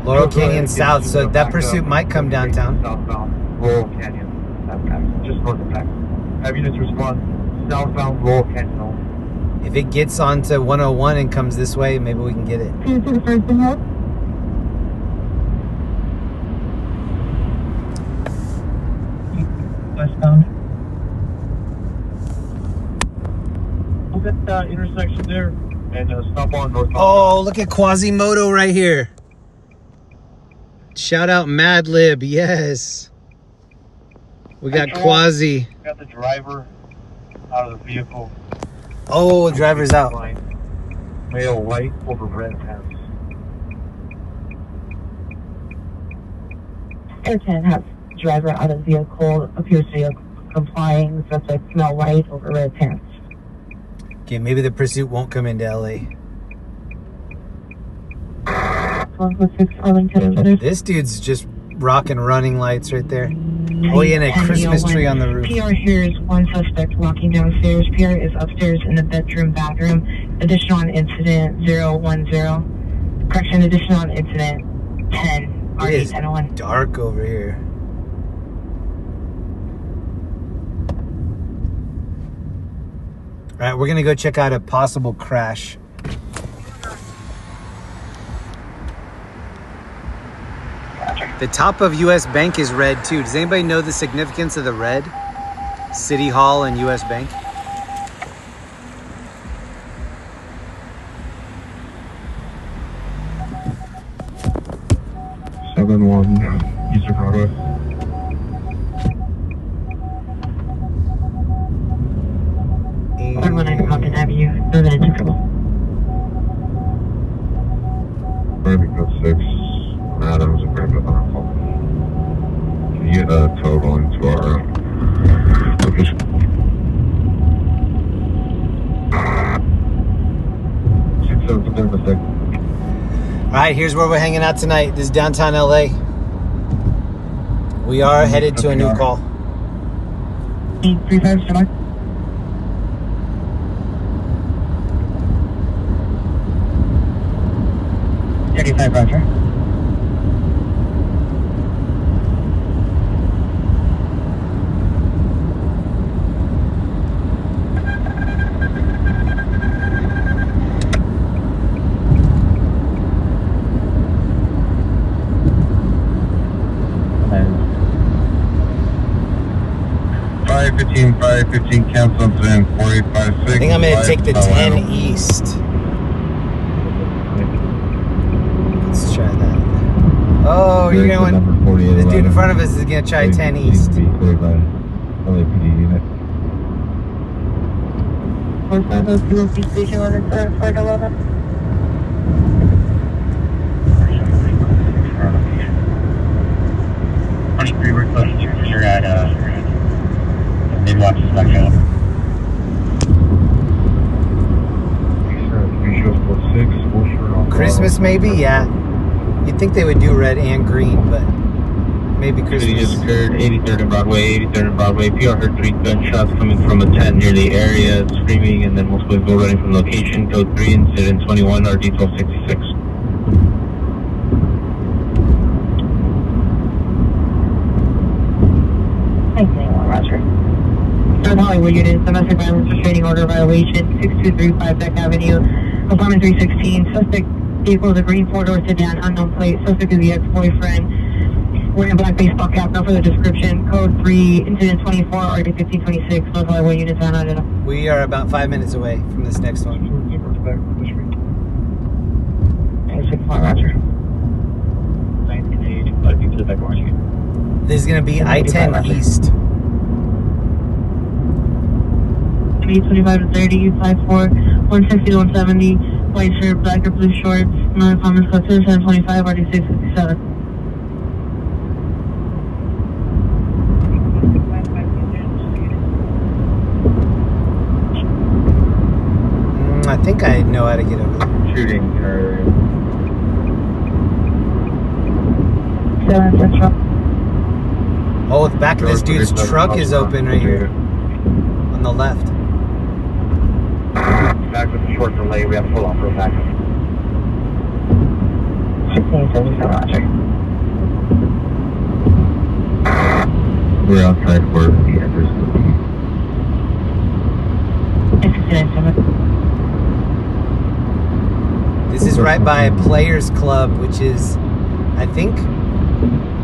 Laurel Canyon south, so that pursuit might come downtown. Southbound Laurel Canyon, just north of Paxton. Have units respond southbound Laurel Canyon only. If it gets onto 101 and comes this way, maybe we can get it. Can you see the first thing up? Westbound. Look at that intersection there and stop on northbound. Oh, look at Quasimodo right here. Shout out Madlib, yes. We got Quasi. Got the driver out of the vehicle. Oh, the driver's out. Male white over red pants. Air 10 has driver out of vehicle, appears to be complying. Suspect smell white over red pants. Okay, maybe the pursuit won't come into LA. 146 Arlington. This dude's just rocking running lights right there. Oh, yeah, and a Christmas tree on the roof. PR here is one suspect walking downstairs. PR is upstairs in the bedroom, bathroom. Additional on incident 010. Correction, additional on incident 10. It is 1001. dark over here. All right, we're gonna go check out a possible crash. The top of US Bank is red too. Does anybody know the significance of the red? City Hall and US Bank? Eastern Broadway. And 119 Compton Avenue, Northern Interval. Brandon Code 6. Adams and Brandon on our call. Can you get a tow going to our location? all right, here's where we're hanging out tonight. This is downtown LA. We are headed to a new call. 35 July. Roger. Five 15 cancel incident 4856. I think I'm gonna take the 10 East. Let's try that. Oh, you're going. The dude in front of us is gonna try 10 East. Cleared by LAPD unit. Station 11. 23 request you're at Midwatch Spectrum. Christmas maybe, yeah. You'd think they would do red and green, but maybe City Christmas. just occurred 83rd and Broadway. PR heard 3 gunshots coming from a 10 near the area, screaming, and then multiple people running from location. Code 3, incident 21, RD 1266. Roger. North Hollywood unit, domestic violence restraining order violation, 6235 Beck Avenue, apartment 316. Suspect vehicle is a green 4-door sedan, unknown plate. Suspect is the ex-boyfriend. Wearing a black baseball cap, no further description. Code 3, incident 24, RD 1526, North Hollywood unit, Canada. We are about 5 minutes away from this next one. 6-1, Roger. 1980, to the back orange. This is gonna be I-10 East. 25 to 30, 5'4", 160 to 170, white shirt, black or blue shorts, non-comments, code 725, RD 657. I think I know how to get over there. Shooting or 7 Central. Oh, the back of this dude's truck is open right here on the left. back with a short delay. We have full off-road back. 1670, Roger. We're outside for the address. 1670. This is right by Players Club, which is, I think,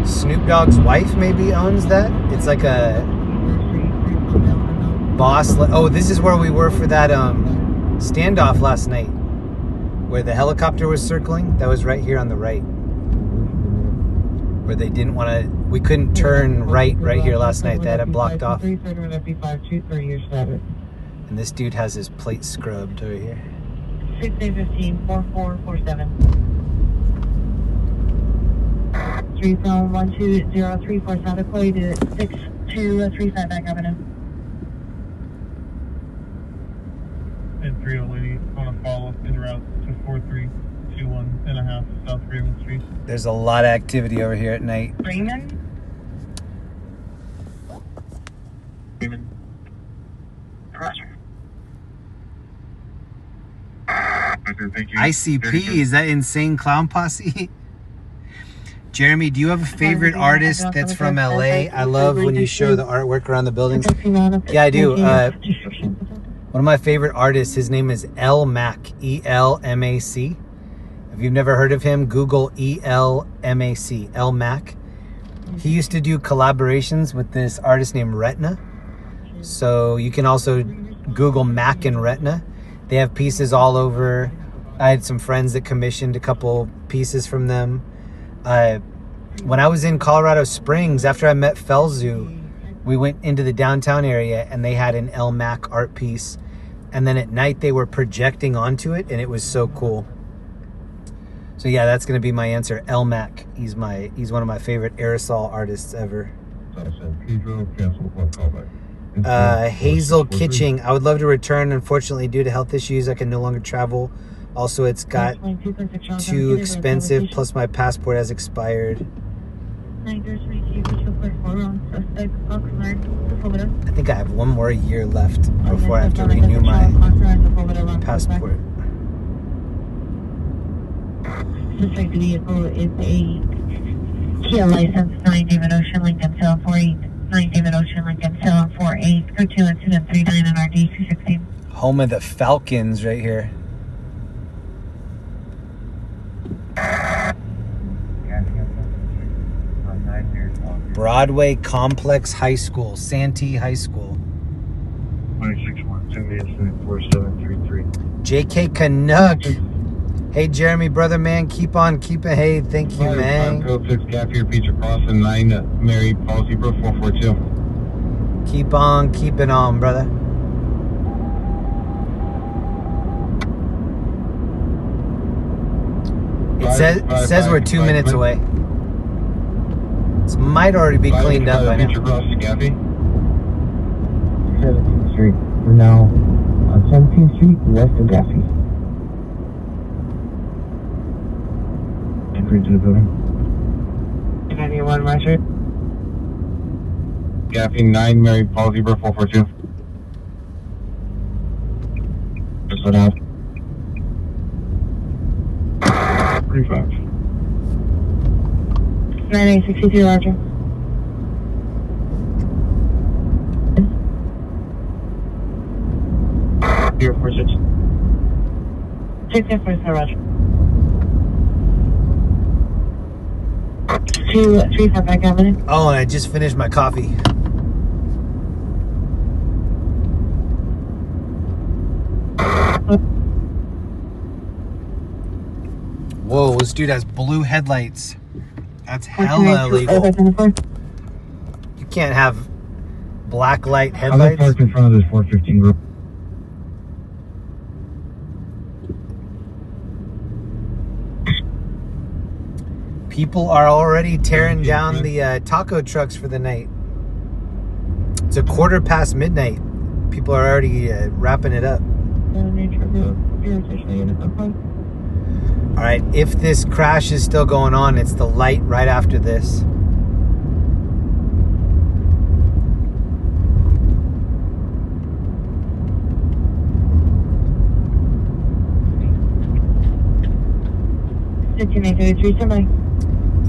Snoop Dogg's wife maybe owns that. It's like a boss. Oh, this is where we were for that standoff last night, where the helicopter was circling. That was right here on the right. where they didn't want to. We couldn't turn right here last night. They had it blocked off. And this dude has his plate scrubbed over here. 6A15 4447. 3 from 12034 South Aquay to 6235 Back Avenue. And 308 on a follow en route to 4321.5 South Raymond Street. There's a lot of activity over here at night. Raymond? Raymond. Roger. Thank you. ICP, is that Insane Clown Posse? Jeremy, do you have a favorite artist that's from LA? I love when you show the artwork around the buildings. Yeah, I do. One of my favorite artists, his name is Elmac, E-L-M-A-C. If you've never heard of him, Google E-L-M-A-C, Elmac. He used to do collaborations with this artist named Retina. So you can also Google Mac and Retina. They have pieces all over. I had some friends that commissioned a couple pieces from them. When I was in Colorado Springs, after I met Felzu, we went into the downtown area and they had an Elmac art piece. And then at night they were projecting onto it and it was so cool. So yeah, that's going to be my answer. Elmac. He's one of my favorite aerosol artists ever. Hazel Kitching. I would love to return. Unfortunately, due to health issues, I can no longer travel. Also, it's got too expensive, plus my passport has expired. I think I have one more year left before I have to renew my passport. Suspect vehicle is a Kia license, 9 David Ocean Lincoln 748, 9 David Ocean Lincoln 748, go to incident 39 NRD 216. Home of the Falcons right here. Broadway Complex High School, Santee High School. 4617 JK Canuck. Hey Jeremy, brother man, keep on keeping. Hey, thank you, man. 506 Gap Pizza Crossing 9 Mary Paul Zebra 442. Keep on keeping on, brother. It says we're 2 minutes away. This might already be cleaned up by now. 17th Street. We're now on 17th Street, west of Gaffey. Enter into the building. 91 Roger. Gaffey 9 Mary Paul Zebra 442. Just let out. 35. 9862 Roger. Here, 46. 646 Roger. 235 Back Avenue. Oh, and I just finished my coffee. Whoa, this dude has blue headlights. That's hella illegal. You can't have black light headlights. I'm parked in front of this 415 group. People are already tearing down the taco trucks for the night. It's a 1:15 midnight. People are already wrapping it up. All right, if this crash is still going on, it's the light right after this.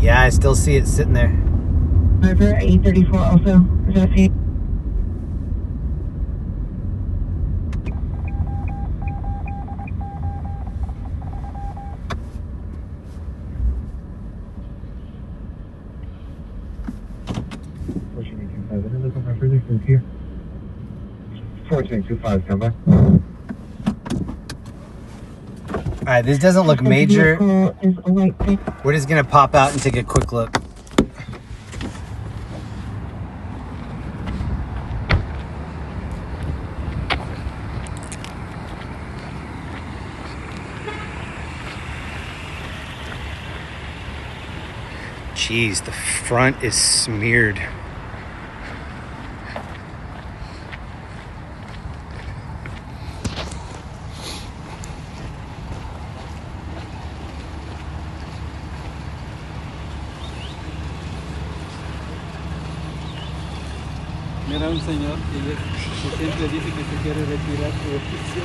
Yeah, I still see it sitting there. River 834 also. Is that it? Here. 1425, come back. All right, this doesn't look major. We're just gonna pop out and take a quick look. Jeez, the front is smeared. Mira un señor que siempre dice que se quiere retirar su oficio.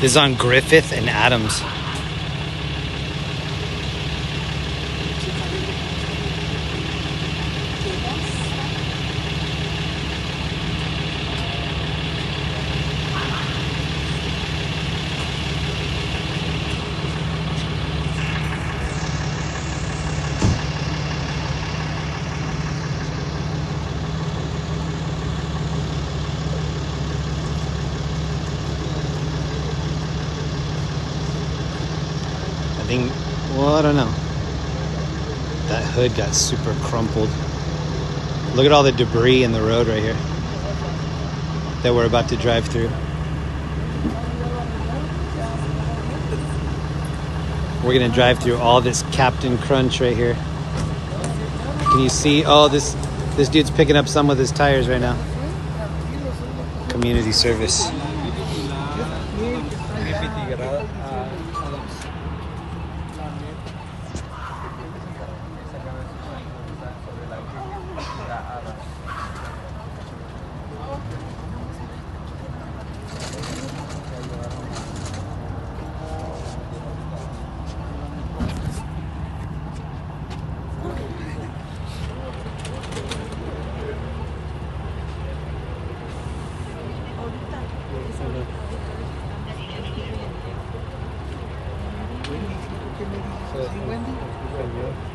This is on Griffith and Adams. Well, I don't know. That hood got super crumpled. Look at all the debris in the road right here that we're about to drive through. We're gonna drive through all this Captain Crunch right here. Can you see? Oh, this dude's picking up some with his tires right now. Community service.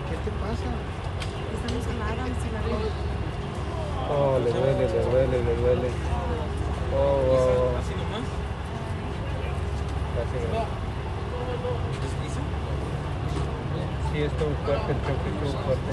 ¿Qué te pasa? Estamos en la Adams y la Green. Oh, le duele. Oh. ¿Así nomás? Casi no. Sí, estuvo fuerte, el choque estuvo fuerte.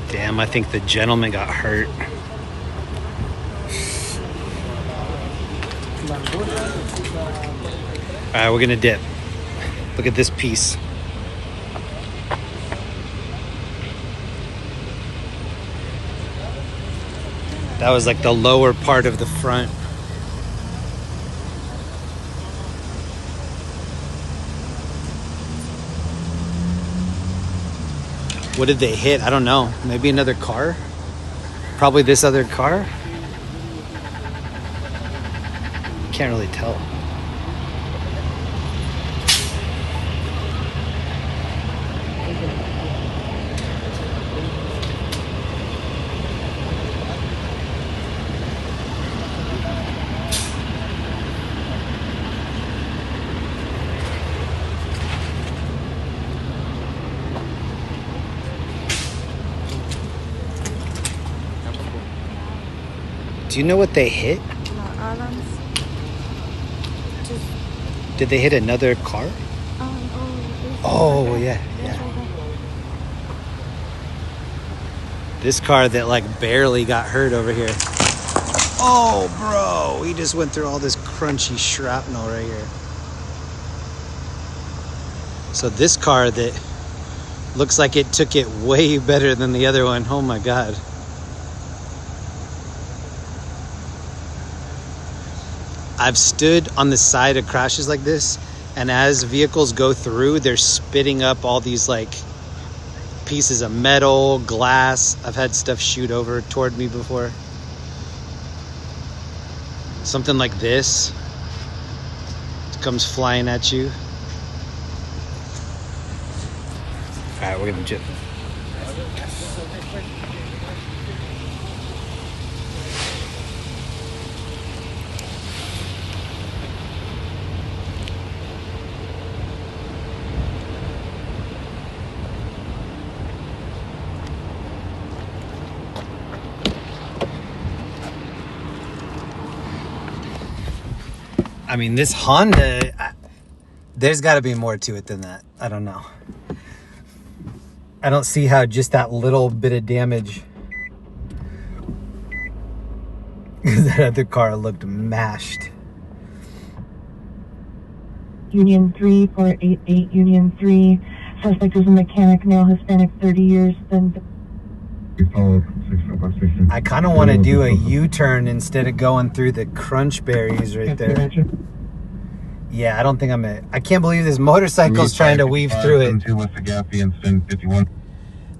Damn, I think the gentleman got hurt. All right, we're gonna dip. Look at this piece. That was like the lower part of the front. What did they hit? I don't know. Maybe another car? Probably this other car? Can't really tell. Do you know what they hit? Adams. Just, Did they hit another car? Oh, yeah. This car that like barely got hurt over here. Oh, bro. He just went through all this crunchy shrapnel right here. So this car that looks like it took it way better than the other one. Oh my God. I've stood on the side of crashes like this, and as vehicles go through, they're spitting up all these like pieces of metal, glass. I've had stuff shoot over toward me before. Something like this comes flying at you. All right, we're gonna jump. I mean, this Honda, there's got to be more to it than that. I don't know. I don't see how just that little bit of damage. That other car looked mashed. Union 3, 488, Union 3. Suspect is a mechanic, male, Hispanic, 30 years. Then I kind of want to do a U-turn instead of going through the crunch berries right there. Yeah, I don't think I can't believe this motorcycle's trying to weave through it.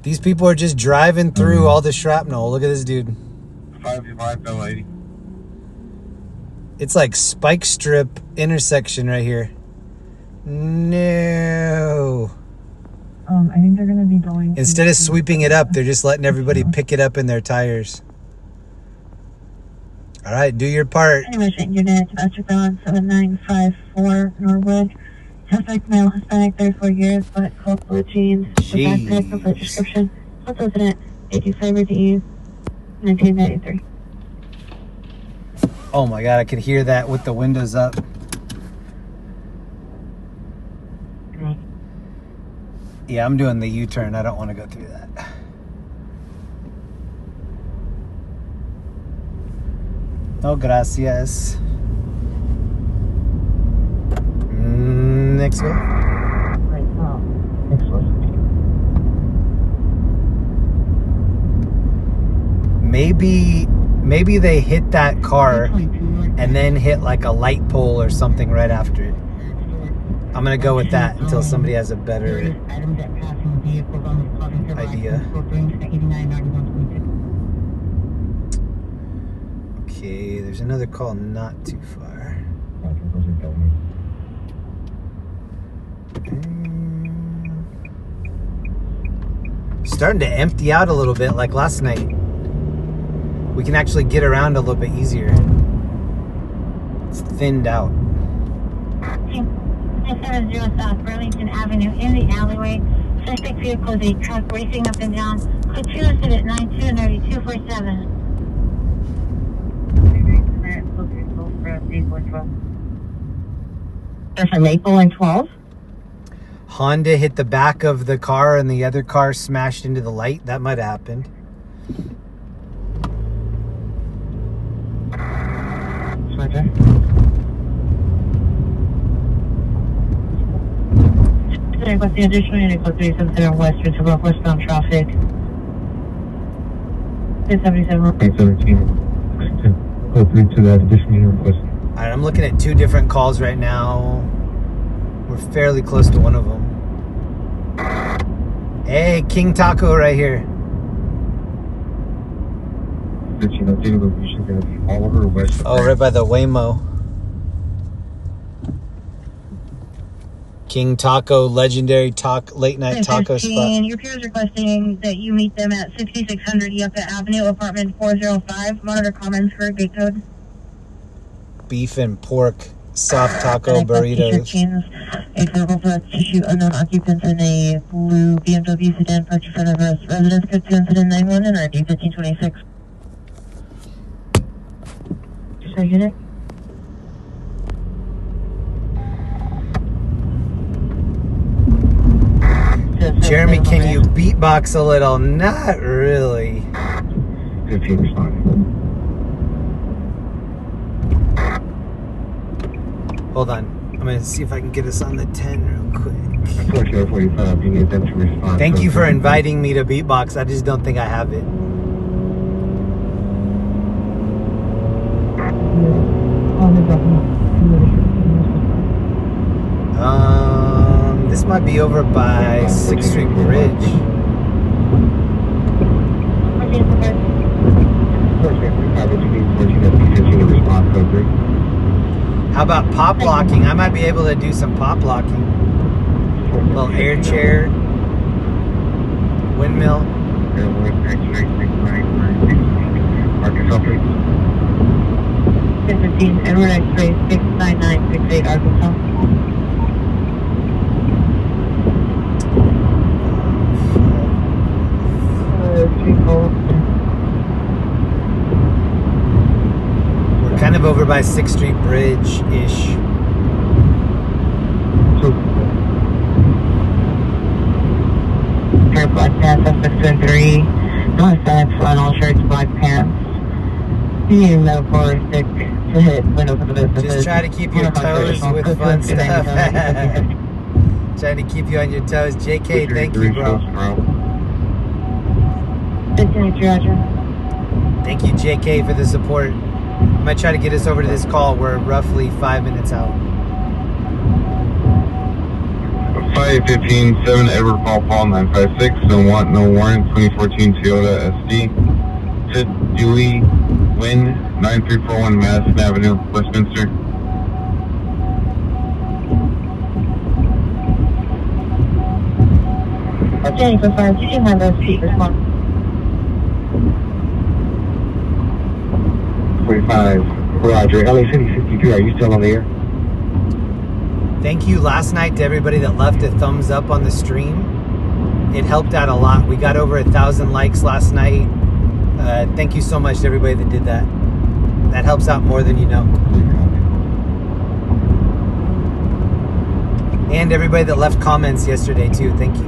These people are just driving through all the shrapnel. Look at this dude. 585 L80. It's like Spike Strip intersection right here. No. I think they're going to be going... Instead of sweeping it up, they're just letting everybody pick it up in their tires. All right, do your part. Unit, Master Balance 7954 Norwood. Suspect male, Hispanic, 34 years, but cold blue jeans. Backpack, complete description. What's incident? 85 DE, 1993. Oh my God, I could hear that with the windows up. Yeah, I'm doing the U-turn. I don't want to go through that. No, gracias. Next one. Right, next one. Maybe they hit that car and then hit like a light pole or something right after it. I'm gonna go with that until somebody has a better idea. Okay, there's another call not too far. Starting to empty out a little bit like last night. We can actually get around a little bit easier. It's thinned out. This is South Burlington Avenue in the alleyway. Suspect vehicle is a truck racing up and down. Could choose it at 929247. That's a Maple and 12. Honda hit the back of the car and the other car smashed into the light. That might have happened. What's the additional unit code 377 Western to go westbound traffic? 1077. 817. Code 3 to that additional unit request. All right, I'm looking at two different calls right now. We're fairly close to one of them. Hey, King Taco right here. Oh, right by the Waymo. King Taco, legendary late night taco spot. Your peer is requesting that you meet them at 6600 Yucca Avenue, apartment 405. Monitor comments for gate code. Beef and pork, soft taco burritos. A verbal for us to shoot unknown occupants in a blue BMW sedan parked in front of us. Residence code 2 incident 911 and ID 1526. So unit. Jeremy, can you beatbox a little? Not really. 15 responding. Hold on. I'm going to see if I can get us on the 10 real quick. 4445, you need them to respond. Thank you for inviting me to beatbox. I just don't think I have it. This might be over by 6th Street Bridge. How about pop locking? I might be able to do some pop locking. A little air chair, windmill. Arkansas, please. 15, Edward X-ray 69968 Arkansas. We're kind of over by 6th Street Bridge-ish. Black pants, F623, North Side, flannel shirts, black pants. Using metaphoric to hit windows of the businesses. Just try to keep your toes with fun stuff. Trying to keep you on your toes. JK, thank you, bro. Thank you, JK, for the support. I might try to get us over to this call. We're roughly 5 minutes out. 515 7 Edward Paul 956. No warrant. 2014 Toyota SD. To Dewey Wynn 9341 Madison Avenue, Westminster. Okay, so far, did you have those feet respond? 45. Roger. LA City 63. Are you still on the air? Thank you last night to everybody that left a thumbs up on the stream. It helped out a lot. We got over 1,000 likes last night. Thank you so much to everybody that did that. That helps out more than you know. And everybody that left comments yesterday too. Thank you.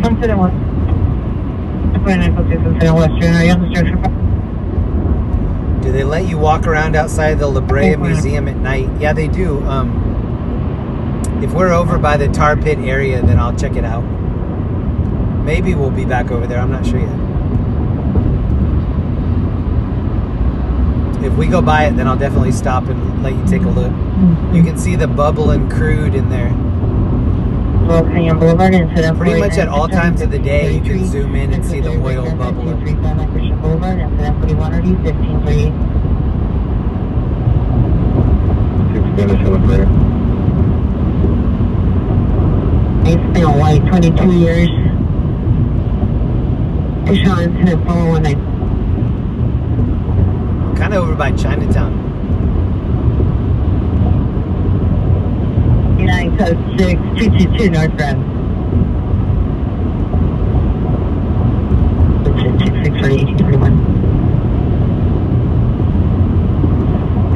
Consider one. Western. Are you on the structure? Do they let you walk around outside the La Brea Museum at night? Yeah, they do. If we're over by the tar pit area, then I'll check it out. Maybe we'll be back over there. I'm not sure yet. If we go by it, then I'll definitely stop and let you take a look. You can see the bubble and crude in there. Pretty much at all times of the day, you can zoom in and see the oil bubbling. It's been a white 22 years. Sean incident 419. Kind of over by Chinatown. 96222 North Brown. 640-1821.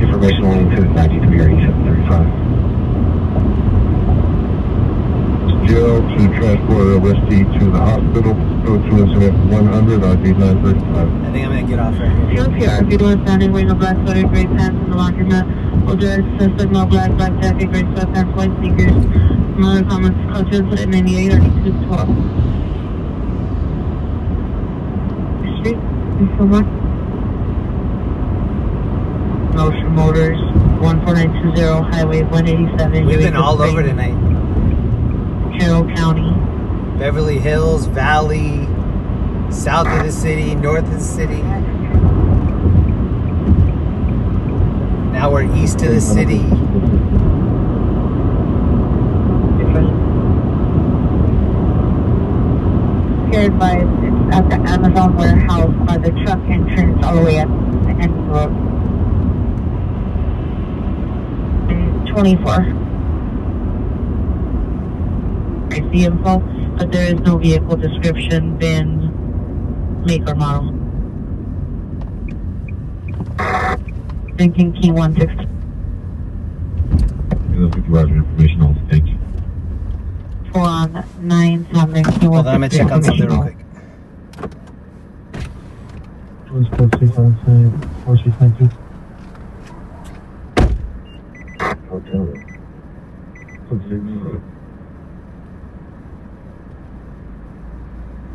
Information only to 93 or 8735. Jail to transport arrestee to the hospital. Go to incident 100 RD 935. I think I'm going to get off right here. CLPR, if you do standing wearing a black sweater, gray pants in the laundromat, older suspect, no black jacket, gray sweatpants, white sneakers. Some other comments, coaches at 98 or 212. Street, thanks so much. Motion Motors, 14920, Highway 187. We've been all over tonight. Carroll County. Beverly Hills, Valley, south of the city, north of the city. Now we're east of the city. Scared by, it's at the Amazon warehouse by the truck entrance all the way at the end of the road. 24. I see him, folks. but there is no vehicle description, VIN, make or model. Thinking key 160. Roger, information also, thank you. 419 Southern key 160. Hold on, I'm gonna check on something real quick. Let's go 617 4692. Hotel.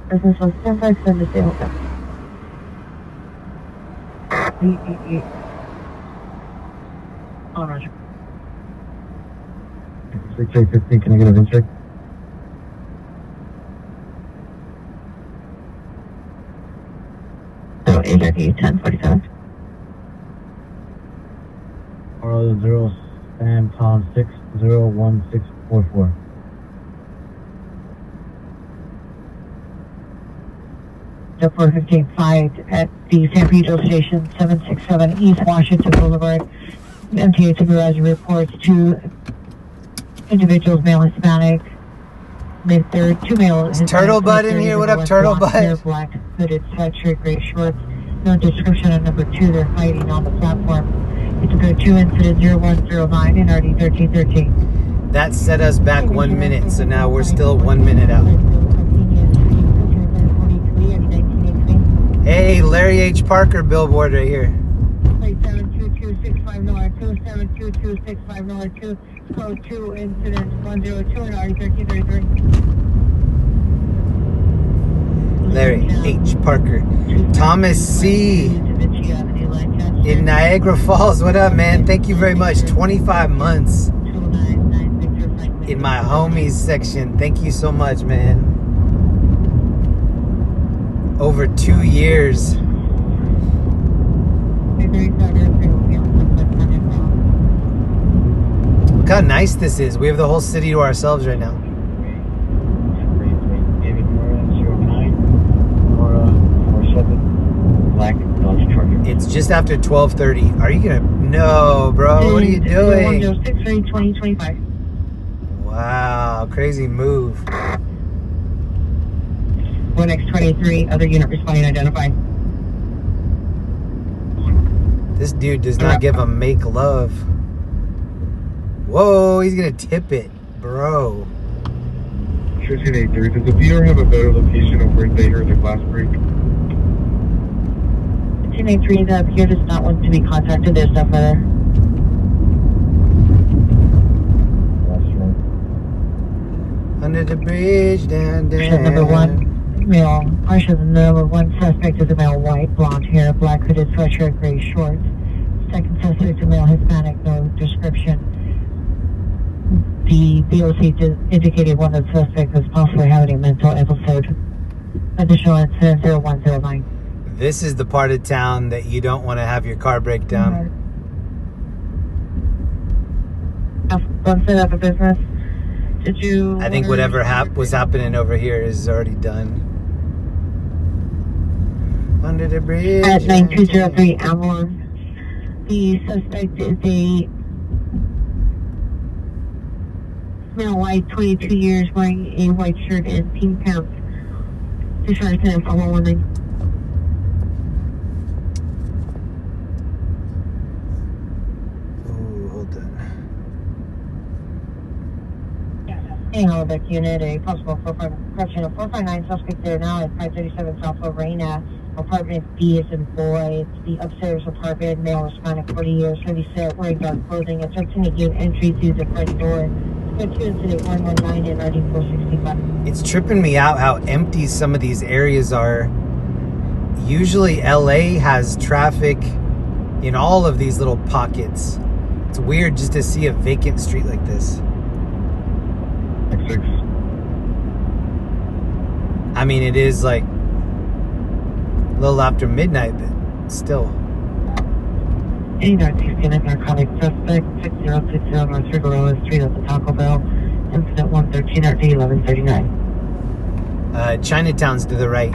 Business was 1057 to stay hotel. Oh, Roger. 6815, can I get a VIN check? So, HRD 1047. 0 Sam Tom 601644. The 415 at the San Pedro Station, 767 East Washington Boulevard. MTA supervisor reports 2 individuals, male Hispanic, mid-third, 2 male Is Turtle Bud in here? What up, Turtle Bud? Black hooded sweatshirt, gray shorts. No description on number 2. They're fighting on the platform. It's a code 2 incident 0109 and RD 1313. That set us back 1 minute, so now we're still 1 minute out. Hey, Larry H. Parker billboard right here. 722-6502, code 2 incident 102 and RD 1333. Larry H. Parker. Thomas C. in Niagara Falls. What up, man? Thank you very much. 25 months in my homies section. Thank you so much, man. Over 2 years. Look how nice this is. We have the whole city to ourselves right now. It's just after 12:30. Are you gonna? No, bro. What are you doing? 2025. Wow, crazy move. 1X23, other unit responding identified. This dude does not give a make love. Whoa, he's gonna tip it, bro. 1383, does the VR have a better location of where they heard the glass break? 1383, the pier does not want to be contacted. There's no further. Under the bridge, down. Number 1. Male, partial number 1 suspect is a male, white, blonde hair, black hooded sweatshirt, gray shorts. Second suspect is a male, Hispanic, no description. The BOC indicated one of the suspects was possibly having a mental episode. Additional incident 0109. This is the part of town that you don't want to have your car break down. One set up a business. Did you? I think whatever was happening over here is already done. Under the bridge. At 9203 Avalon, the suspect is a male, white, 22 years, wearing a white shirt and pink pants. Discharged in follow woman. Ooh, hold on. Halibuck unit, a possible 459 suspect there now at 537 South Lorena. Apartment B is in boy. It's the upstairs apartment, male, Hispanic, 40 years, heavy set, wearing dark clothing, attempting to gain entry through the front door. It's 2 incident 119 and RD 465. It's tripping me out how empty some of these areas are. Usually LA has traffic in all of these little pockets. It's weird just to see a vacant street like this. X6. I mean, it is like a little after midnight, but still. 8969 narcotic suspect, 6060 North Figueroa Street at the Taco Bell. Incident 113 RD 1139. Chinatown's to the right.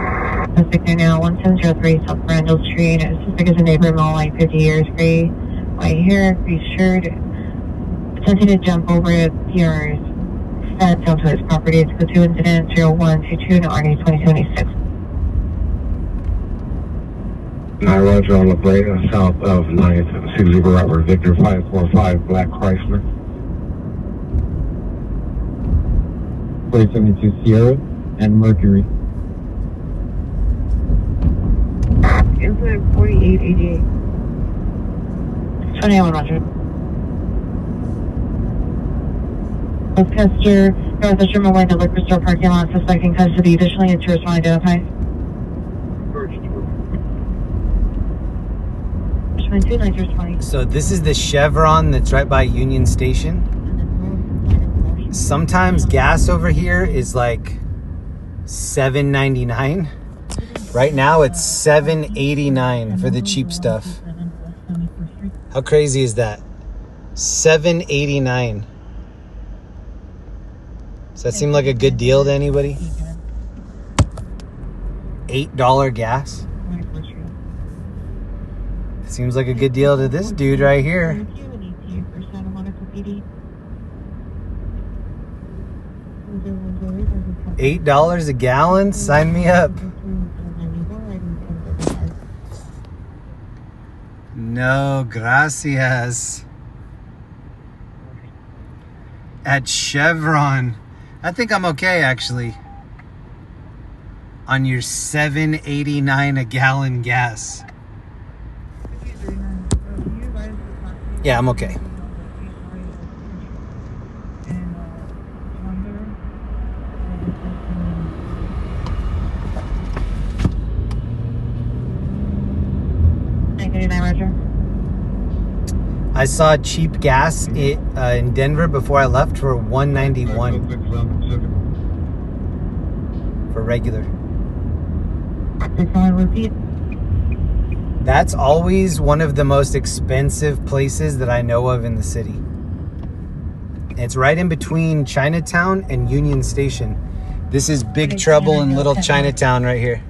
Suspect now 1703 South Randall Street. Suspect is a neighbor, male, white, 50 years, gray, white hair, gray shirt. Attempting to jump over PR's That down to his property. It's the 2 incident 0122 to RD 2076. Roger on La Brea, south of 9th, 60 Robert Victor 545 Black Chrysler. 472 Sierra and Mercury. Incident 4888. 21 Roger. Westchester, North of Sherman Way, the liquor store parking lot, suspecting custody. Additionally, a tourist want to identify. So this is the Chevron that's right by Union Station. Sometimes gas over here is like $7.99. Right now it's $7.89 for the cheap stuff. How crazy is that? $7.89. Does that seem like a good deal to anybody? $8 gas. Seems like a good deal to this dude right here. $8 a gallon? Sign me up. No, gracias. At Chevron. I think I'm okay, actually. On your $7.89 a gallon gas. Yeah, I'm okay. I saw cheap gas in Denver before I left for $1.91 for regular. That's always one of the most expensive places that I know of in the city. It's right in between Chinatown and Union Station. This is Big Trouble in Little Chinatown right here.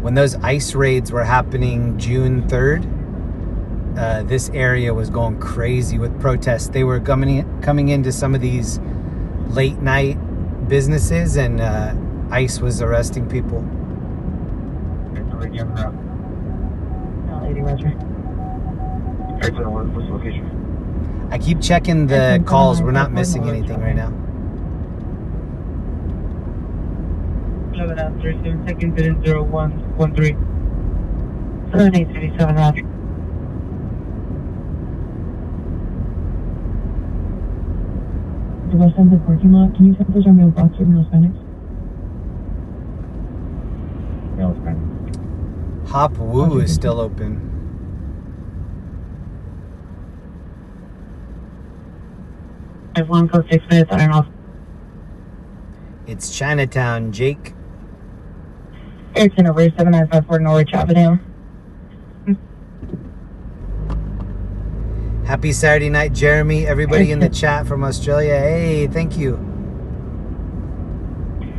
When those ICE raids were happening June 3rd, this area was going crazy with protests. They were coming into some of these late night businesses, and ICE was arresting people. I keep checking the calls. We're not missing anything right now. 11 second incident 0113. 7837 Roger. The west end of the parking lot, can you tell those are mailbox or mail Hispanics? Mail Hispanics. Hop Woo is still open. I have 1 code 6 minutes, I don't know. It's Chinatown, Jake. Ayrton over 7954 Norwich Avenue. Happy Saturday night, Jeremy. Everybody in the chat from Australia. Hey, thank you.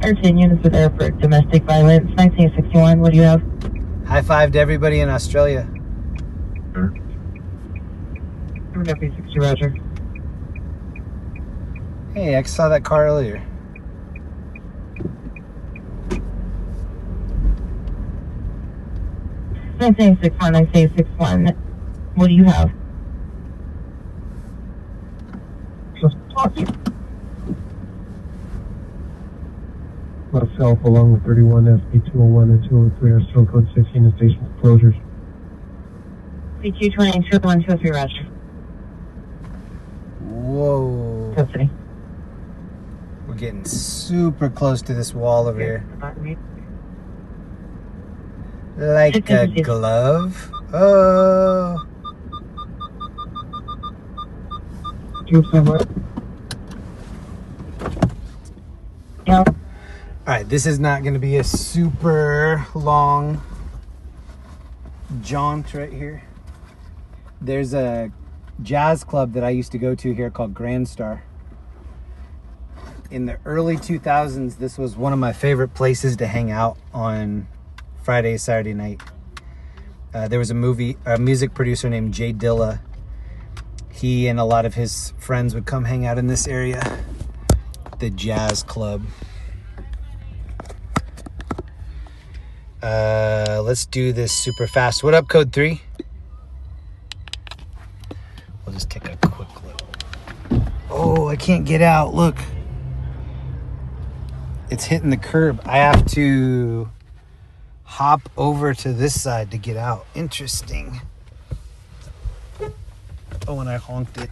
Ayrton, units with airport domestic violence, 1961. What do you have? High five to everybody in Australia. Sure. Deputy 60 Roger. Hey, I saw that car earlier. Nine 961. What do you have? Myself, along with 31 SP 201 and 203 are still code 16 and station closures. CQ 2201 203 Roger. Whoa. Custody. We're getting super close to this wall over here. Like a glove. Oh. Yeah. Alright, this is not going to be a super long jaunt right here. There's a jazz club that I used to go to here called Grand Star. In the early 2000s, this was one of my favorite places to hang out on Friday, Saturday night. There was a music producer named Jay Dilla. He and a lot of his friends would come hang out in this area, the Jazz Club. Let's do this super fast. What up, Code 3? We'll just take a quick look. Oh, I can't get out. Look. It's hitting the curb. I have to hop over to this side to get out. Interesting. Oh, and I honked it.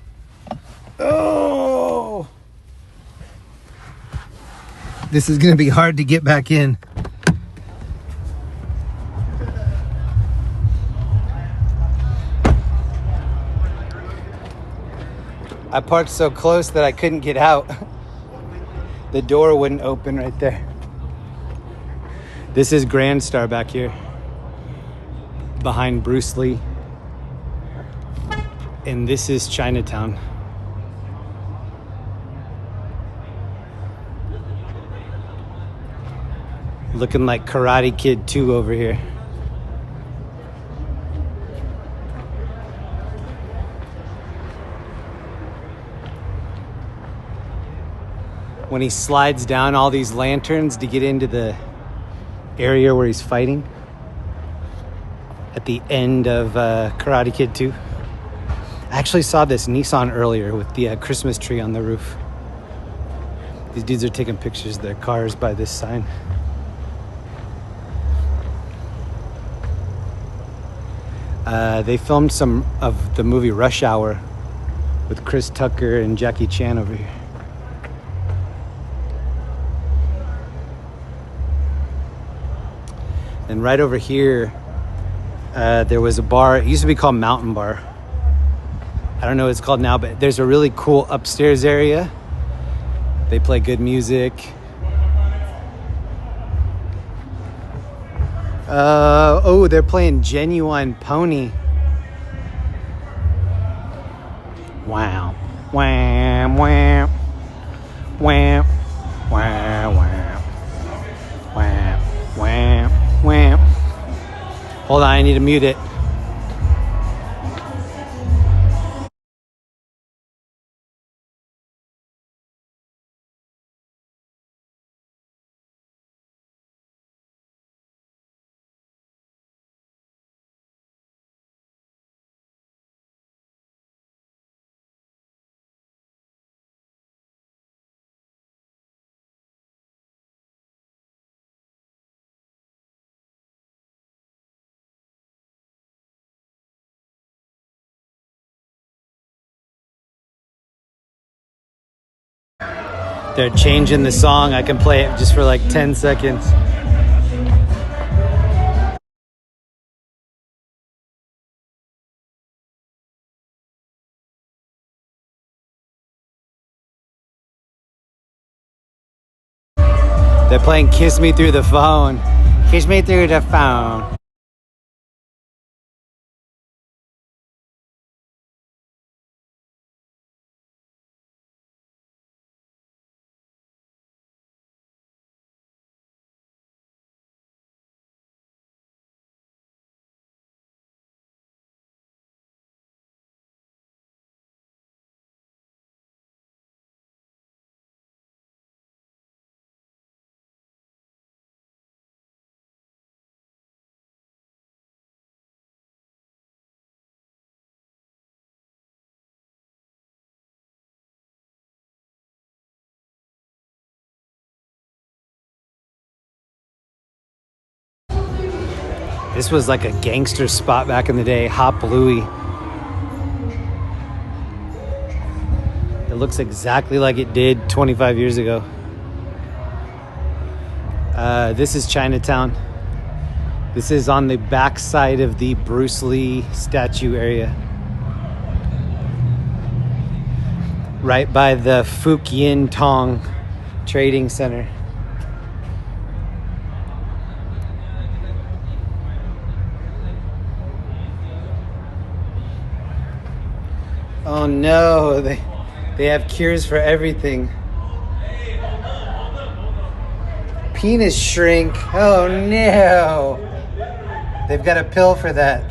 Oh! This is going to be hard to get back in. I parked so close that I couldn't get out. The door wouldn't open right there. This is Grand Star back here, behind Bruce Lee. And this is Chinatown. Looking like Karate Kid 2 over here. When he slides down all these lanterns to get into the area where he's fighting at the end of Karate Kid 2. I actually saw this Nissan earlier with the Christmas tree on the roof. These dudes are taking pictures of their cars by this sign. They filmed some of the movie Rush Hour with Chris Tucker and Jackie Chan over here. And right over here, there was a bar. It used to be called Mountain Bar. I don't know what it's called now, but there's a really cool upstairs area. They play good music. Oh, they're playing Genuine Pony. Wow. Wham, wham. Wham, wham, wham. Wham, wham. Wham. Hold on, I need to mute it. They're changing the song. I can play it just for like 10 seconds. They're playing Kiss Me Through the Phone. Kiss me through the phone. This was like a gangster spot back in the day, Hop Louie. It looks exactly like it did 25 years ago. This is Chinatown. This is on the back side of the Bruce Lee statue area. Right by the Fook Yin Tong Trading Center. Oh no, they have cures for everything. Penis shrink. Oh no. They've got a pill for that.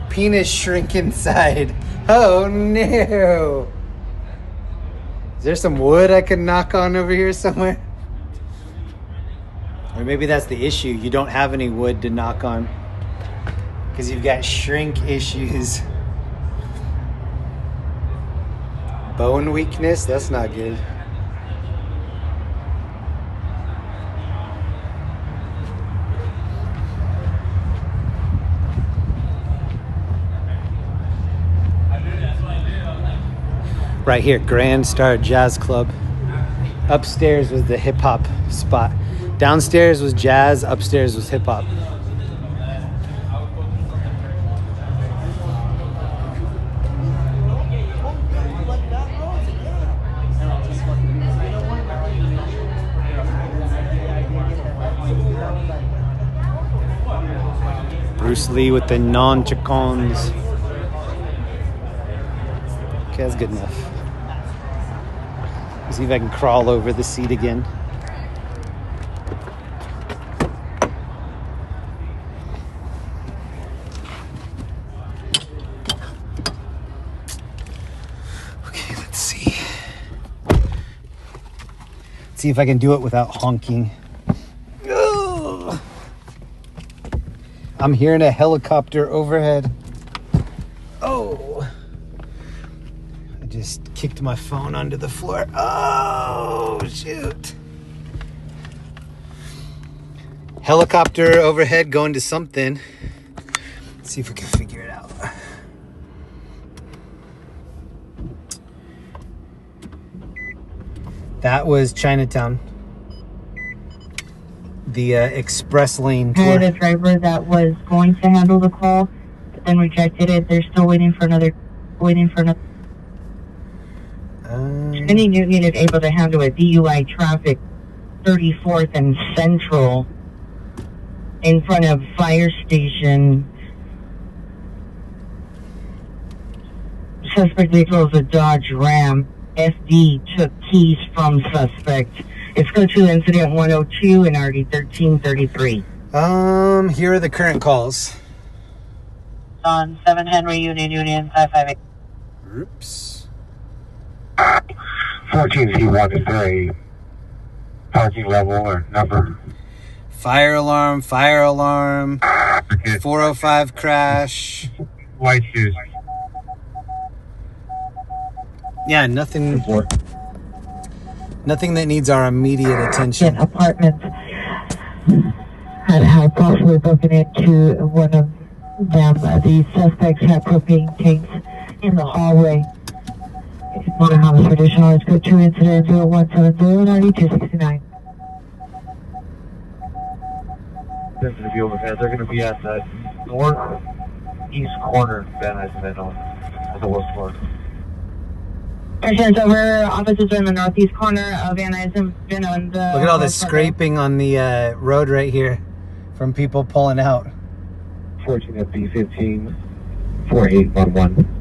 Penis shrink inside. Oh no. Is there some wood I could knock on over here somewhere? Or maybe that's the issue. You don't have any wood to knock on because you've got shrink issues. Bone weakness? That's not good. Right here, Grand Star Jazz Club. Upstairs was the hip hop spot. Downstairs was jazz, upstairs was hip hop. Bruce Lee with the non-chacons. Okay, that's good enough. Let's see if I can crawl over the seat again. Okay, let's see. Let's see if I can do it without honking. Ugh. I'm hearing a helicopter overhead. Oh. I just kicked my phone onto the floor. Oh, shoot. Helicopter overhead going to something. Let's see if we can figure it out. That was Chinatown. The express lane tour. The driver that was going to handle the call, but then rejected it. They're still waiting for another. Any new unit able to handle a DUI traffic, 34th and Central, in front of fire station. Suspect vehicle is a Dodge Ram. FD took keys from suspect. It's go to incident 102 and RD 1333. Here are the current calls. On 7 Henry Union 558. Oops. 14C13. Parking level or number. Fire alarm, fire alarm. 405 crash. White shoes. Yeah, nothing that needs our immediate attention. Apartment had possibly broken into one of them. The suspects had propane tanks in the hallway. Motorhouse for additional. Let's go to incident 0170-9269. They're going to be overhead. They're going to be at the northeast corner of Van Nuys at the west floor. It's over. Officers are in the northeast corner of Van Nuys and Look at all the scraping on the road right here from people pulling out. 14 FB15 4811.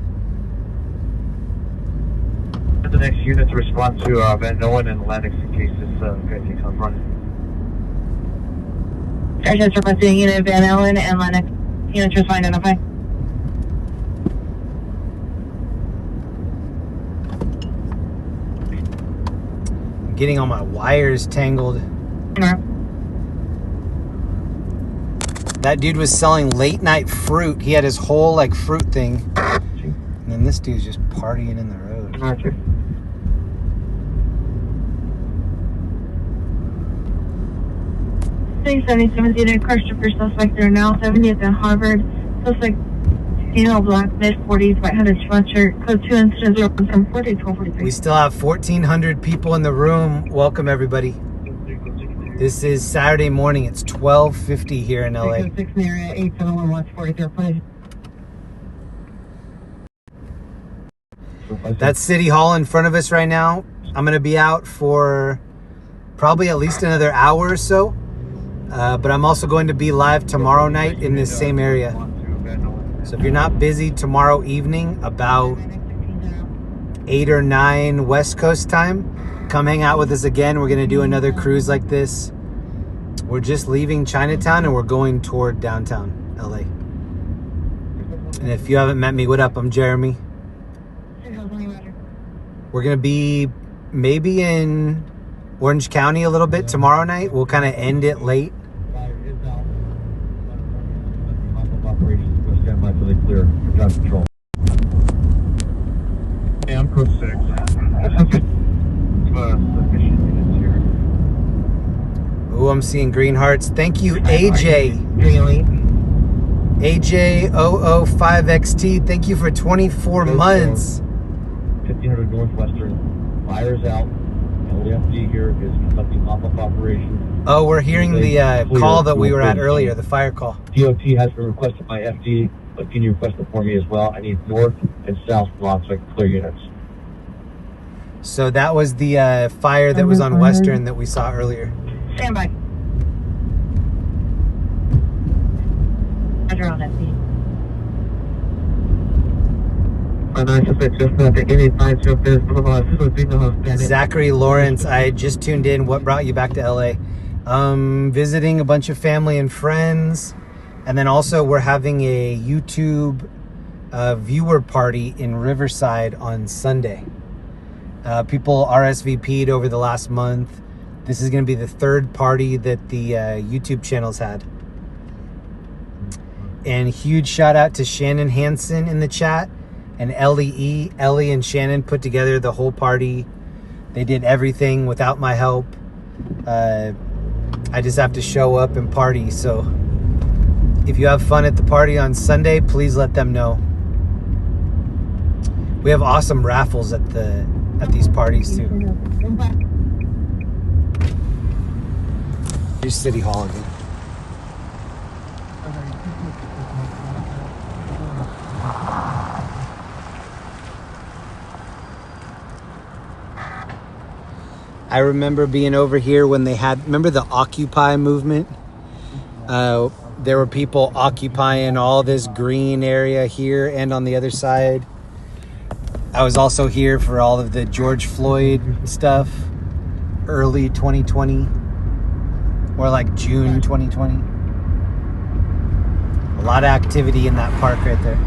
The next unit to respond to Van Noen and Lennox in case this guy takes off running. Sergeant's requesting unit Van Allen and Lennox. Units respond, identify. Getting all my wires tangled. That dude was selling late night fruit. He had his whole like fruit thing. And then this dude's just partying in the road. Roger. Thing 77 unit Christopher suspect. They're now 70th and Harvard. Suspect female black mid 40s white hooded sweatshirt. Code 2 incident 0 from 40 to 1243. We still have 1,400 people in the room. Welcome everybody. This is Saturday morning. It's 12:50 here in LA. 6 area 871 That's City Hall in front of us right now. I'm going to be out for probably at least another hour or so. But I'm also going to be live tomorrow night in this same area. So if you're not busy tomorrow evening, about 8 or 9 West Coast time, come hang out with us again. We're going to do another cruise like this. We're just leaving Chinatown and we're going toward downtown. LA. And if you haven't met me, what up? I'm Jeremy. We're gonna be maybe in Orange County a little bit tomorrow night. We'll kind of end it late. Stand by for the clear for ground control. Yeah, I'm code 6. Sufficient units here. Ooh, I'm seeing green hearts. Thank you, AJ. Really? AJ005XT. Thank you for 24 months. 1500 Northwestern. Fires out. LAFD here is conducting pop-up operations. Oh, we're hearing the call that we were at earlier, the fire call. DOT has been requested by FD, but can you request it for me as well? I need north and south blocks so I can clear units. So that was the fire that was on Western that we saw earlier. Stand by. Roger on FD. Zachary Lawrence, I just tuned in. What brought you back to LA? Visiting a bunch of family and friends. And then also we're having a YouTube viewer party in Riverside on Sunday. People RSVP'd over the last month. This is going to be the third party that the YouTube channel's had. And huge shout out to Shannon Hansen in the chat. And Ellie and Shannon put together the whole party. They did everything without my help. I just have to show up and party. So if you have fun at the party on Sunday, please let them know. We have awesome raffles at these parties too. Here's City Hall again. I remember being over here when they had, remember the Occupy movement? There were people occupying all this green area here and on the other side. I was also here for all of the George Floyd stuff, early 2020, or like June 2020. A lot of activity in that park right there.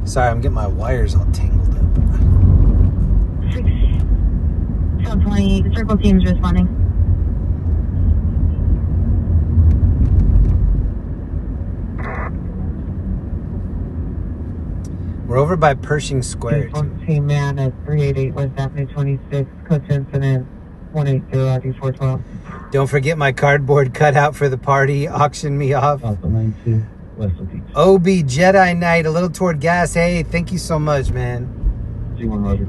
Sorry, I'm getting my wires all tangled up. 20, circle teams responding. We're over by Pershing Square. 14 man at 388 West Avenue 26, code to incident 180 RD412. Don't forget my cardboard cutout for the party. Auction me off. Alpha 92 West of Beach. OB Jedi Knight, a little toward gas. Hey, thank you so much, man. G1 Roger.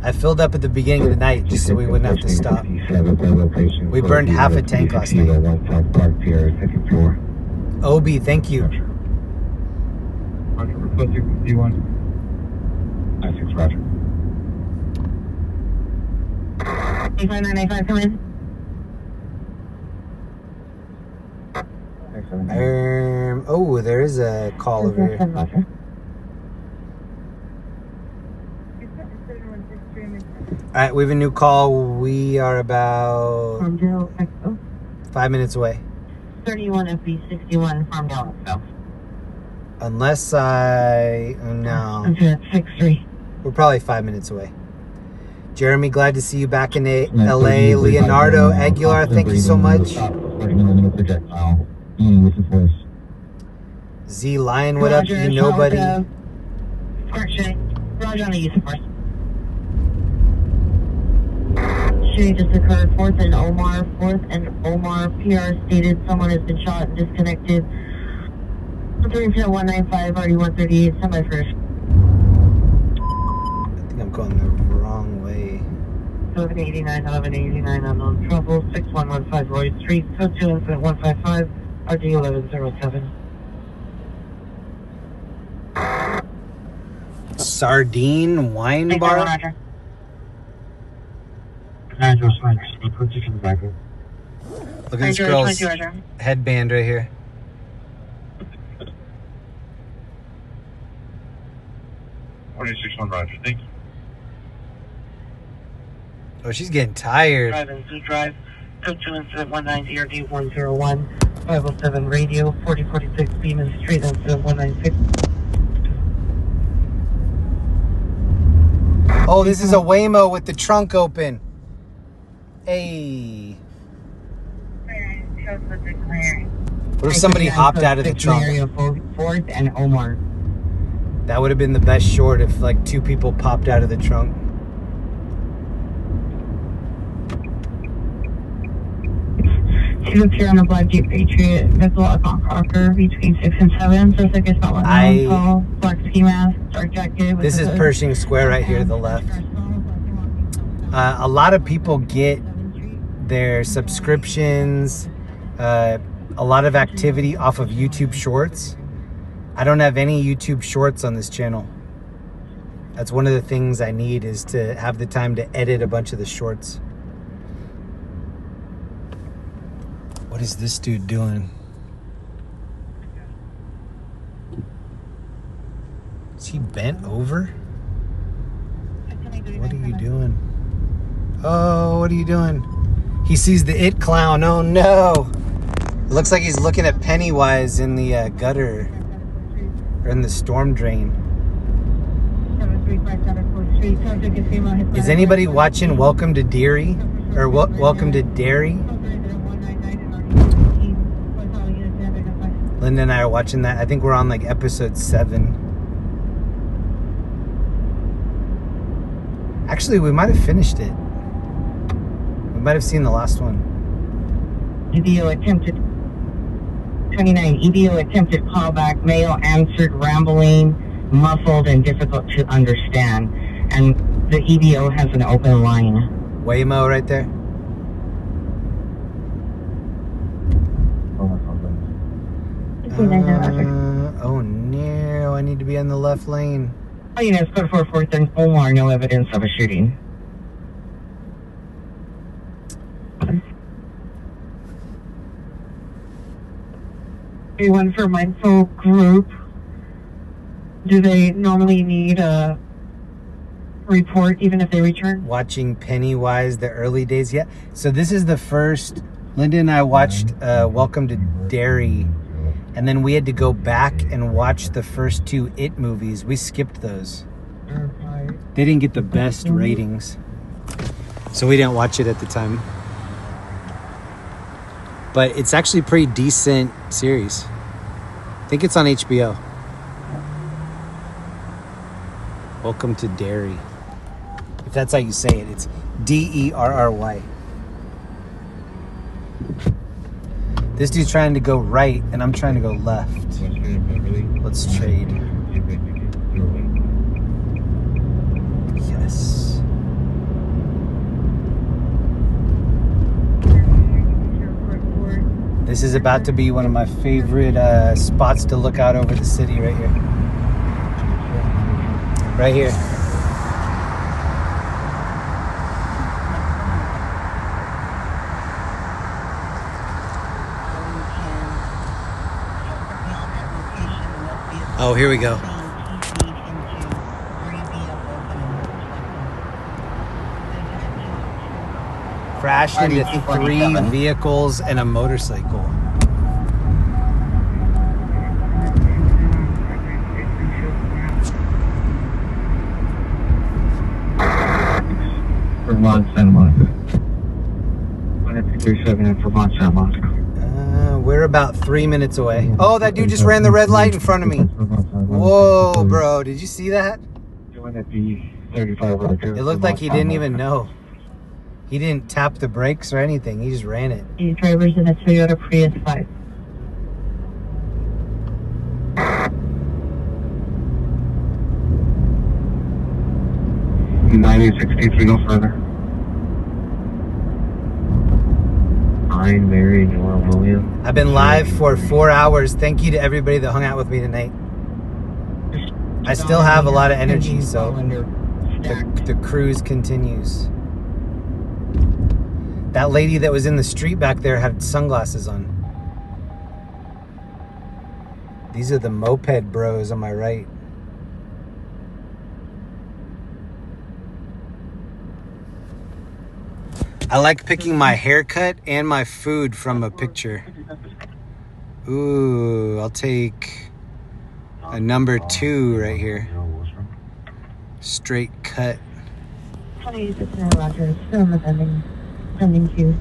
I filled up at the beginning of the night just so we wouldn't have to stop. We burned half a tank last night. OB, thank you. Roger, requesting D1. 96, Roger. 85995, come in. Oh, there is a call over here. All right, we have a new call. We are about 5 minutes away. 31 FB 61 Farmdale South. Unless no. 63. We're probably 5 minutes away. Jeremy, glad to see you back in LA. Leonardo Aguilar, thank you so much. Z Lion, what up? You nobody. Roger on the use of force. Shooting just occurred. 4th and Omar. 4th and Omar. PR stated someone has been shot and disconnected. 30195 RD138 semi first. I think I'm going the wrong way. 1189 unknown trouble. 6115 Roy Street. Code 2 incident 155 RD1107. Sardine Wine Bar. Look at this girl's headband right here. Roger, thank you. Oh, she's getting tired. Drive and Z Drive. Code 2 incident 19 DRD 101. 507 radio 4046 Beeman Street incident 196. Oh, this is a Waymo with the trunk open. Hey. What if somebody hopped out of the trunk? Area 4th and Omar. That would have been the best short if like 2 people popped out of the trunk. Two appear on a Black Jeep Patriot vehicle up on Crocker between 6 and 7. So it's like it's not one tall, black ski mask, dark jacket. This is Pershing Square right here to the left. A lot of people get their subscriptions, a lot of activity off of YouTube Shorts. I don't have any YouTube Shorts on this channel. That's one of the things I need, is to have the time to edit a bunch of the shorts. What is this dude doing? Is he bent over? What are you doing? Oh, what are you doing? He sees the It Clown. Oh no! It looks like he's looking at Pennywise in the gutter. Or in the storm drain. Is anybody watching Welcome to Derry? Or Welcome to Derry? Linda and I are watching that. I think we're on like episode 7. Actually, we might have finished it. We might have seen the last one. EBO attempted 29. EBO attempted callback. Male answered, rambling, muffled, and difficult to understand. And the EBO has an open line. Waymo right there. Oh no, I need to be on the left lane. Oh, you know, it's code 4 and Omar, no evidence of a shooting. Anyone for Mindful Group, do they normally need a report even if they return? Watching Pennywise the early days yet. So this is the first. Linda and I watched Welcome to Derry, and then we had to go back and watch the first 2 It movies. We skipped those. They didn't get the best ratings, so we didn't watch it at the time. But it's actually a pretty decent series. I think it's on HBO. Welcome to Derry. If that's how you say it, it's D-E-R-R-Y. This dude's trying to go right, and I'm trying to go left. Let's trade. Yes. This is about to be one of my favorite spots to look out over the city right here. Right here. Oh, here we go. Crashed into 3 vehicles and a motorcycle. Vermont, Santa Monica. 137 in Vermont, Santa Monica. We're about 3 minutes away. Oh, that dude just ran the red light in front of me. Whoa, bro. Did you see that? It looked like he didn't even know. He didn't tap the brakes or anything. He just ran it. These drivers in a Toyota Prius 5. $90.63, no further. I'm Mary Nora William. I've been live for 4 hours. Thank you to everybody that hung out with me tonight. I still have a lot of energy, so the cruise continues. That lady that was in the street back there had sunglasses on. These are the moped bros on my right. I like picking my haircut and my food from a picture. Ooh, I'll take a number 2 right here. Straight cut. 26 Roger. Still in the pending queue.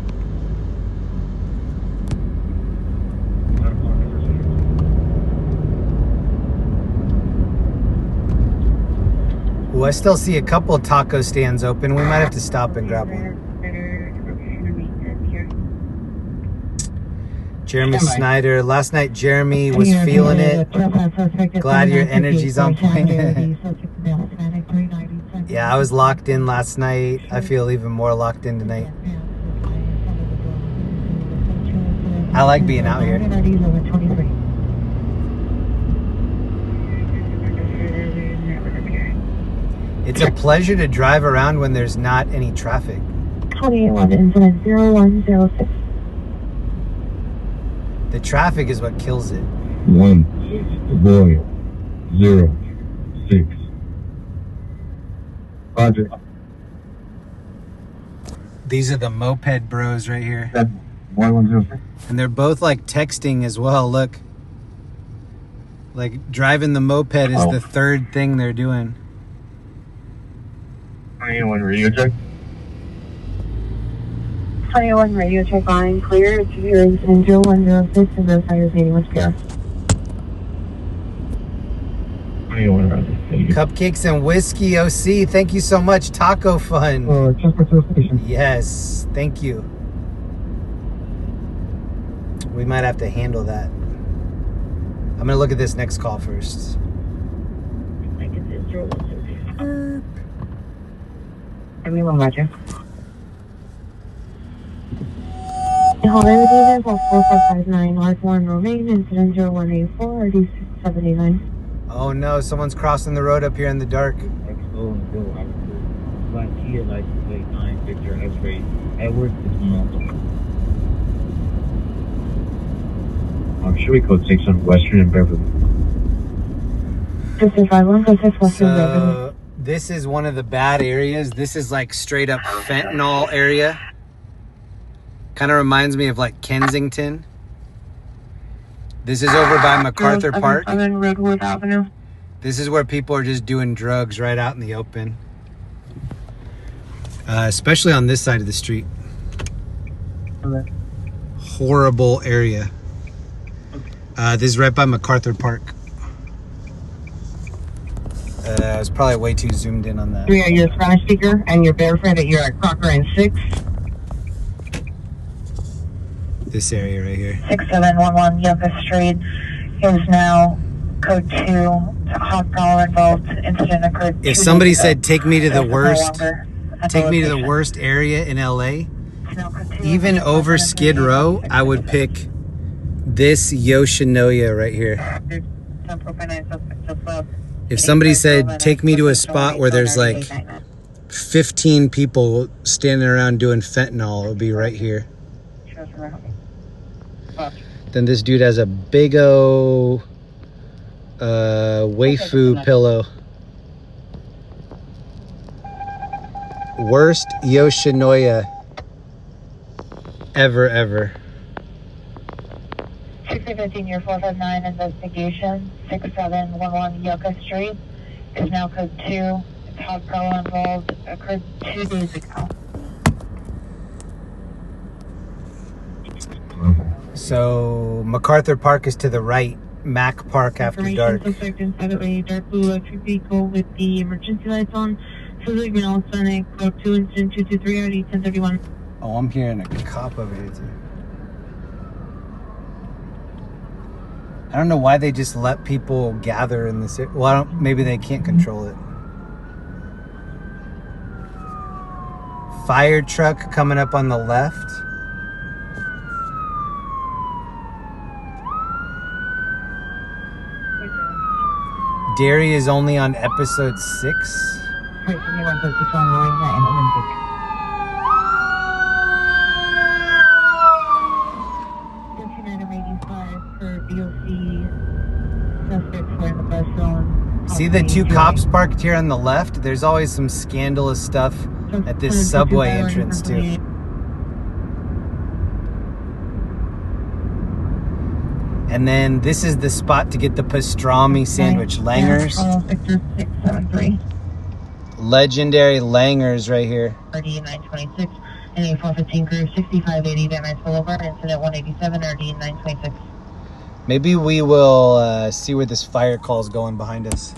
Ooh, I still see a couple taco stands open. We might have to stop and grab one. Jeremy Snyder. Last night, Jeremy was feeling it. Glad your energy's on point. Yeah, I was locked in last night. I feel even more locked in tonight. I like being out here. It's a pleasure to drive around when there's not any traffic. 28 incident 0106. The traffic is what kills it. 1-0-6. Roger. These are the moped bros right here. 1-1-0-6. And they're both like texting as well. Look. Like driving the moped is the third thing they're doing. 21 radio check. 21 radio check on clear. It's your incident 0106 and verify your meeting with PR. 21 radio. Cupcakes and whiskey, OC. Thank you so much. Taco fun. Transport station. Yes, thank you. We might have to handle that. I'm gonna look at this next call first. Everyone, Roger. Hollywood unit 4459 North 1 Romaine, incident 0184 RD679. Oh no, someone's crossing the road up here in the dark. Kia license plate 9 Victor X-ray Edward is Sherry code 6 on Western and Beverly. This is 5156 Western Beverly. So this is one of the bad areas. This is like straight up fentanyl area. Kind of reminds me of like Kensington. This is over by MacArthur Park. I'm in Redwood Avenue. This is where people are just doing drugs right out in the open. Especially on this side of the street. Okay. Horrible area. This is right by MacArthur Park. I was probably way too zoomed in on that. 3 are your Spanish speaker and your barefoot at you're at Crocker and 6. This area right here. 6711 Yucca Street is now code 2. Hot power involved. Incident occurred. If somebody said take me to the worst, area in LA, even over Skid Row, I would pick this Yoshinoya right here. If somebody said take me to a spot where there's like 15 people standing around doing fentanyl, it would be right here. Then this dude has a big o waifu pillow. Worst Yoshinoya ever. 6015 year 459 investigation 6711 Yucca Street is now code 2. Hot power involved occurred 2 days ago. So MacArthur Park is to the right. Mac Park after dark. Suspect inside of a dark blue electric vehicle with the emergency lights on. Suzuki Green Sonic, code 2 incident 223 RD 1031. Oh, I'm hearing a cop over here too. I don't know why they just let people gather in this. Well, maybe they can't control it. Fire truck coming up on the left. Derry is only on episode 6. Wait, give me 151 Marina and Olympic. For DOC suspects were in the bus zone. See the two cops parked here on the left? There's always some scandalous stuff at this subway entrance too. And then this is the spot to get the pastrami sandwich. Langers. Victor 673. Legendary Langers right here. RD 926 and a 415 crew 6580 Van Nuys Boulevard, incident 187, RD 926. Maybe we will see where this fire call is going behind us.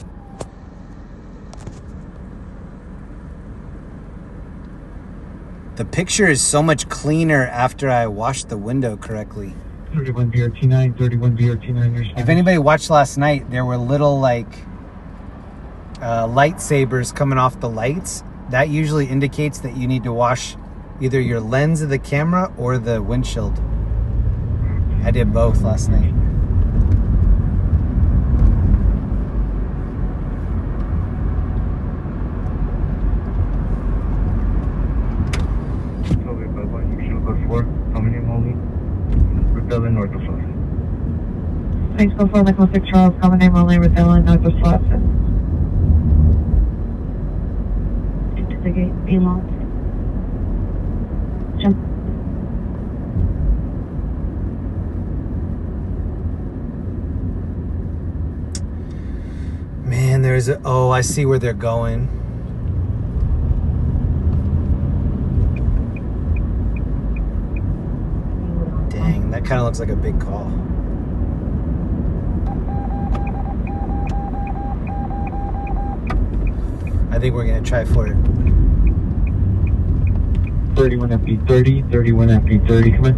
The picture is so much cleaner after I washed the window correctly. 31 BRT9, 31 BRT9. If anybody watched last night, there were little like lightsabers coming off the lights. That usually indicates that you need to wash either your lens of the camera or the windshield. I did both last night. North of Slauson. Thanks for calling Nicholas 6 Charles, common name only with Ellen North of Slauson. Into the gate, be long. Jump. Man, there's a, oh, I see where they're going. Dang, that kind of looks like a big call. I think we're gonna try for it. 31 FP30, 31 FP30, come in.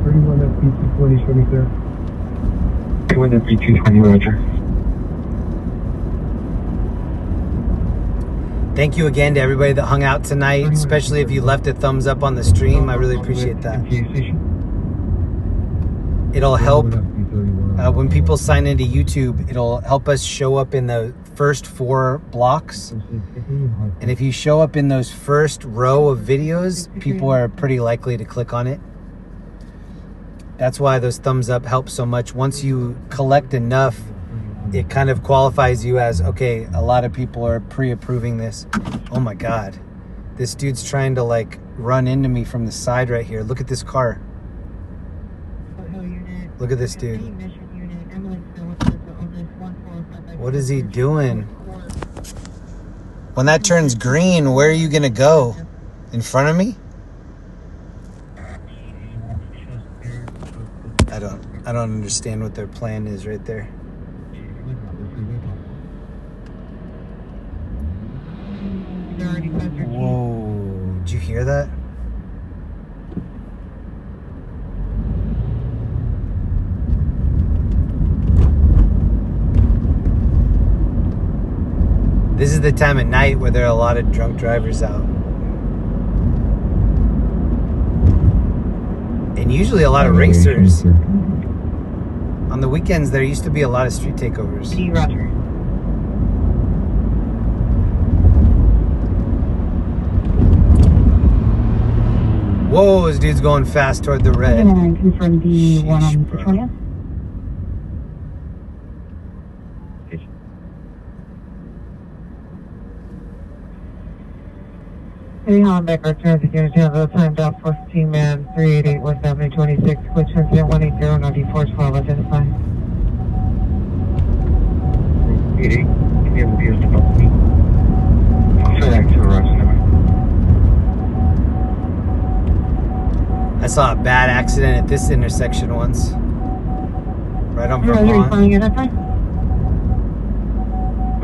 31 FP220 show me clear. 31 FP220, roger. Thank you again to everybody that hung out tonight, especially if you left a thumbs up on the stream. I really appreciate that. It'll help when people sign into YouTube. It'll help us show up in the first 4 blocks. And if you show up in those first row of videos, people are pretty likely to click on it. That's why those thumbs up help so much. Once you collect enough, it kind of qualifies you as, okay, a lot of people are pre-approving this. Oh my God. This dude's trying to like run into me from the side right here. Look at this car. Look at this dude. What is he doing? When that turns green, where are you gonna go? In front of me? I don't understand what their plan is right there. Whoa, did you hear that? This is the time at night where there are a lot of drunk drivers out. And usually a lot of racers. On the weekends, there used to be a lot of street takeovers. Roger. Whoa, this dude's going fast toward the red. Confirm the one on Petronia. Hey, Honda, return to unit the time down 14 man 388 West Avenue 26, which incident 180 94 12 identified. 88, can you have the vehicle above me? I'll say that to the rest of it. I saw a bad accident at this intersection once. Right on Are you Vermont. calling it up there?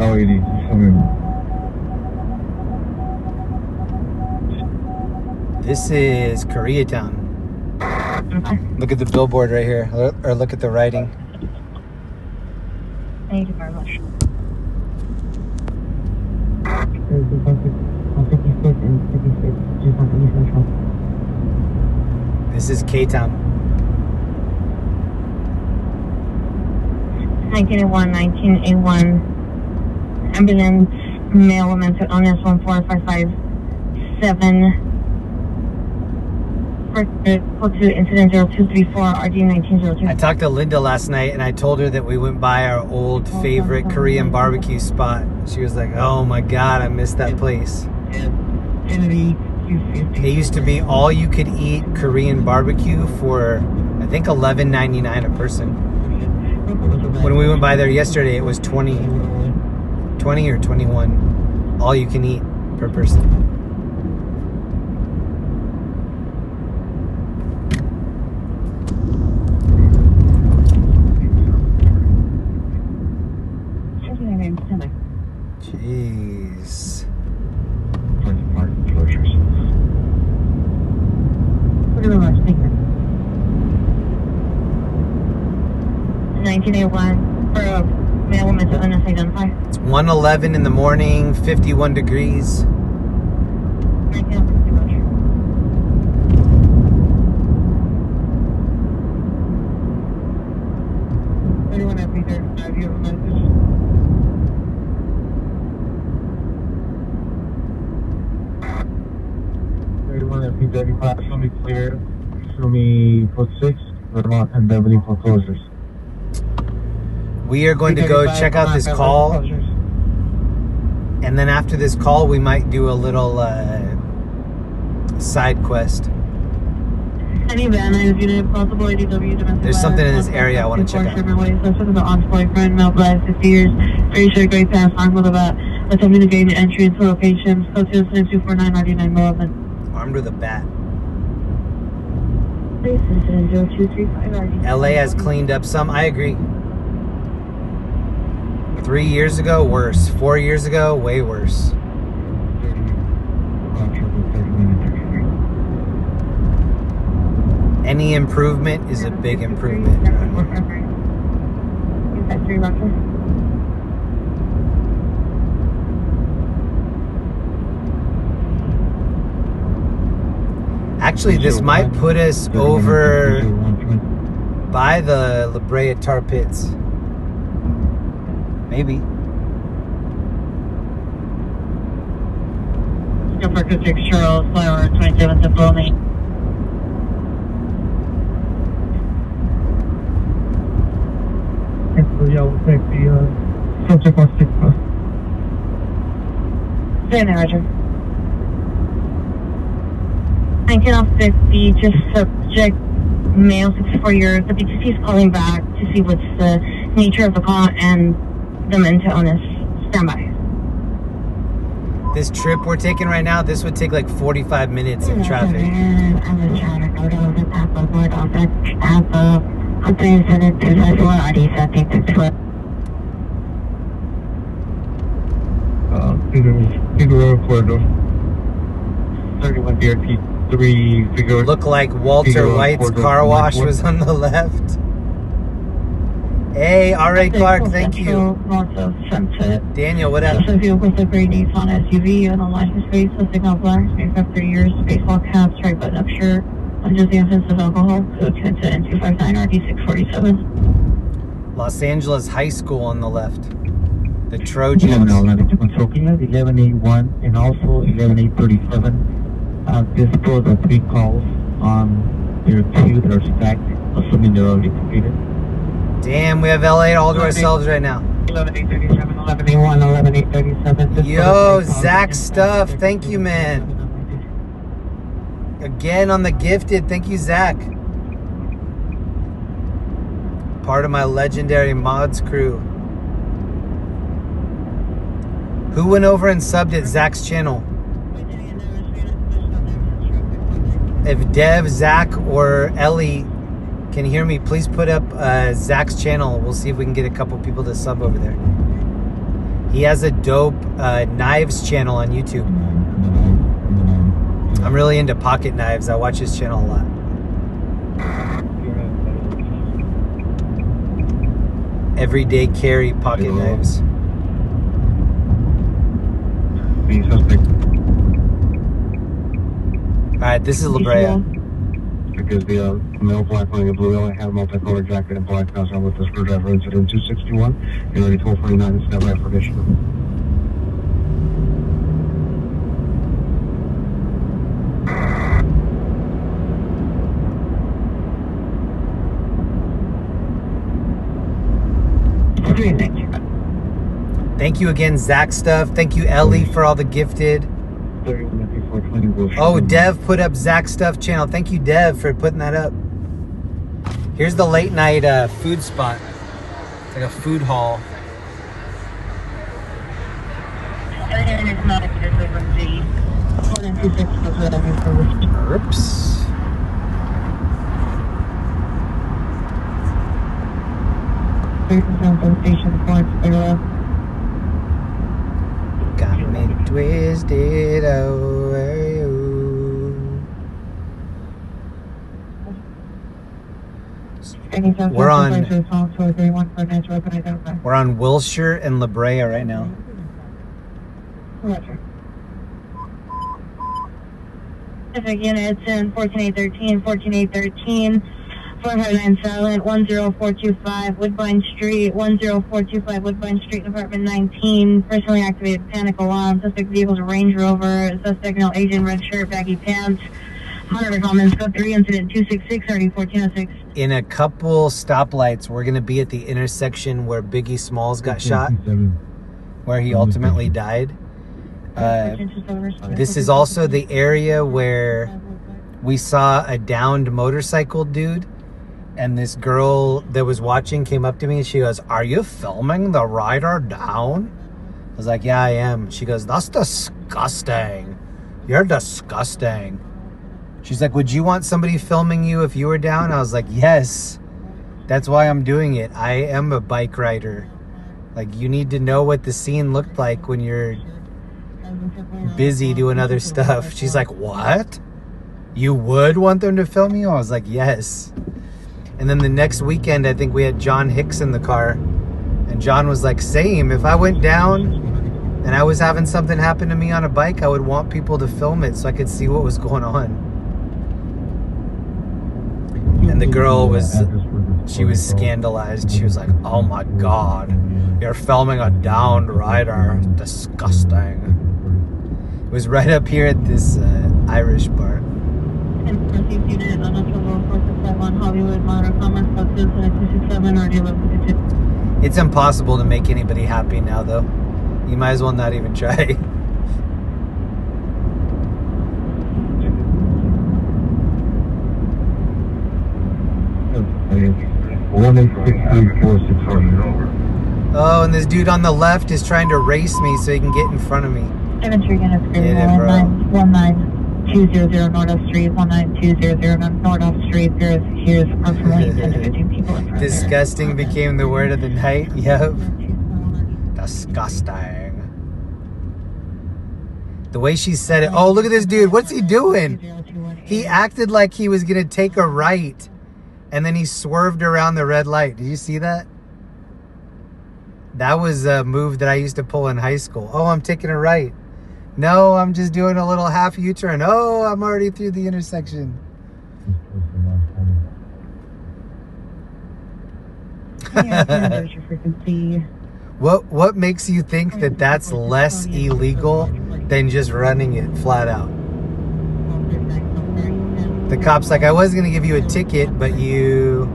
Oh, 80, something. This is Koreatown. Look at the billboard right here, or look at the writing. Thank you very much. This is K-Town. 1981, 1981. Ambulance, male, mental illness 14557. Code to incident 0234 RD 1902. I talked to Linda last night and I told her that we went by our old favorite Korean barbecue spot. She was like, oh my God, I miss that place. It used to be all you could eat Korean barbecue for, I think, $11.99 a person. When we went by there yesterday, it was 20 or 21, all you can eat per person. Jeez. Look at the last statement. 1981 for a male woman to unidentified. It's 1:11 in the morning, 51 degrees. 31 FP35, you have a message? FP35, show me clear. Show me code 6, Vermont and Beverly foreclosures. We are going to go check out this call, and then after this call, we might do a little side quest. Any van is unit possible ADW domestic. There's something in this area I want to check out. This is the aunt's boyfriend, male black, 50 years, very sure great pass, armed with a bat, attempting to gain entry into location, code to 249 99 11. Armed with a bat. Please incident 0235 LA has cleaned up some. I agree. 3 years ago, worse. 4 years ago, way worse. Any improvement is a big improvement. Actually, this might put us over by the La Brea Tar Pits. Maybe. Number 56 Charles, Flower 27 to Bowman. Y'all will take the subject on 6 bus. Stay there, Roger. 1950, just subject male 64 years. The BTC is calling back to see what's the nature of the call and the men to onus. Standby. This trip we're taking right now, this would take like 45 minutes in traffic. I'm just trying to go to the top of board on that half of something said it to the floor. I think it's what. Figueroa Corridor. 31 DRT 3 Figueroa. Look like Walter Figueroa White's Corridor car wash 1-4. was on the left. Hey, R.A. Clark, thank you. Daniel, what up? So vehicle separate Nissan SUV on the license plate, so signal black, space up 3 years, baseball cap, strike button up shirt, under the influence of alcohol, code to N259 RD647. Los Angeles High School on the left. The Trojans. 1181 and also 11837. This those are 3 calls. There are 2 that are stacked, assuming they're already completed. Damn, we have LA all to ourselves right now. 11837, 1181, 11837. Yo, Zach Stuff, thank you, man. Again on the gifted, thank you, Zach. Part of my legendary mods crew. Who went over and subbed at Zach's channel? If Dev, Zach, or Ellie can hear me, please put up Zach's channel. We'll see if we can get a couple people to sub over there. He has a dope knives channel on YouTube. I'm really into pocket knives. I watch his channel a lot. Everyday carry pocket knives. Alright, this is La Brea. Because the male black wearing a blue LA had a multicolored jacket and black house on with the screwdriver incident 261 and already 1249 is never for additional. Thank you again, Zach Stuff. Thank you, Ellie, for all the gifted. Oh, Dev put up Zach Stuff channel. Thank you, Dev, for putting that up. Here's the late night food spot. It's like a food hall. Oops. Got me twisted over you. We're on Wilshire and La Brea right now. Pacific units in 14813, 14813, 409 silent, 10425 Woodbine Street, 10425 Woodbine Street, Department 19, personally activated panic alarm, suspect vehicle's a Range Rover, suspect no agent, red shirt, baggy pants, Hunter comments, code 3, incident 266, already 1406. In a couple stoplights, we're going to be at the intersection where Biggie Smalls got shot, where he ultimately died. This is also the area where we saw a downed motorcycle dude, and this girl that was watching came up to me and she goes, "Are you filming the rider down?" I was like, "Yeah, I am." She goes, "That's disgusting. You're disgusting." She's like, "Would you want somebody filming you if you were down?" I was like, "Yes, that's why I'm doing it. I am a bike rider. Like, you need to know what the scene looked like when you're busy doing other stuff." She's like, "What? You would want them to film you?" I was like, "Yes." And then the next weekend, I think we had John Hicks in the car, and John was like, "Same. If I went down and I was having something happen to me on a bike, I would want people to film it so I could see what was going on." And the girl she was scandalized. She was like, "Oh my God, you're filming a downed rider. Disgusting." It was right up here at this Irish bar. It's impossible to make anybody happy now, though. You might as well not even try. Oh, and this dude on the left is trying to race me so he can get in front of me. Infantry units, 19200 North F Street, 19200 North F Street. Here's approximately 10 to 15 people in front. Disgusting became the word of the night. Yep. Disgusting. The way she said it. Oh, look at this dude. What's he doing? He acted like he was going to take a right, and then he swerved around the red light. Did you see that? That was a move that I used to pull in high school. Oh, I'm taking a right. No, I'm just doing a little half U-turn. Oh, I'm already through the intersection. What makes you think that that's less illegal than just running it flat out? The cop's like, "I was going to give you a ticket, but you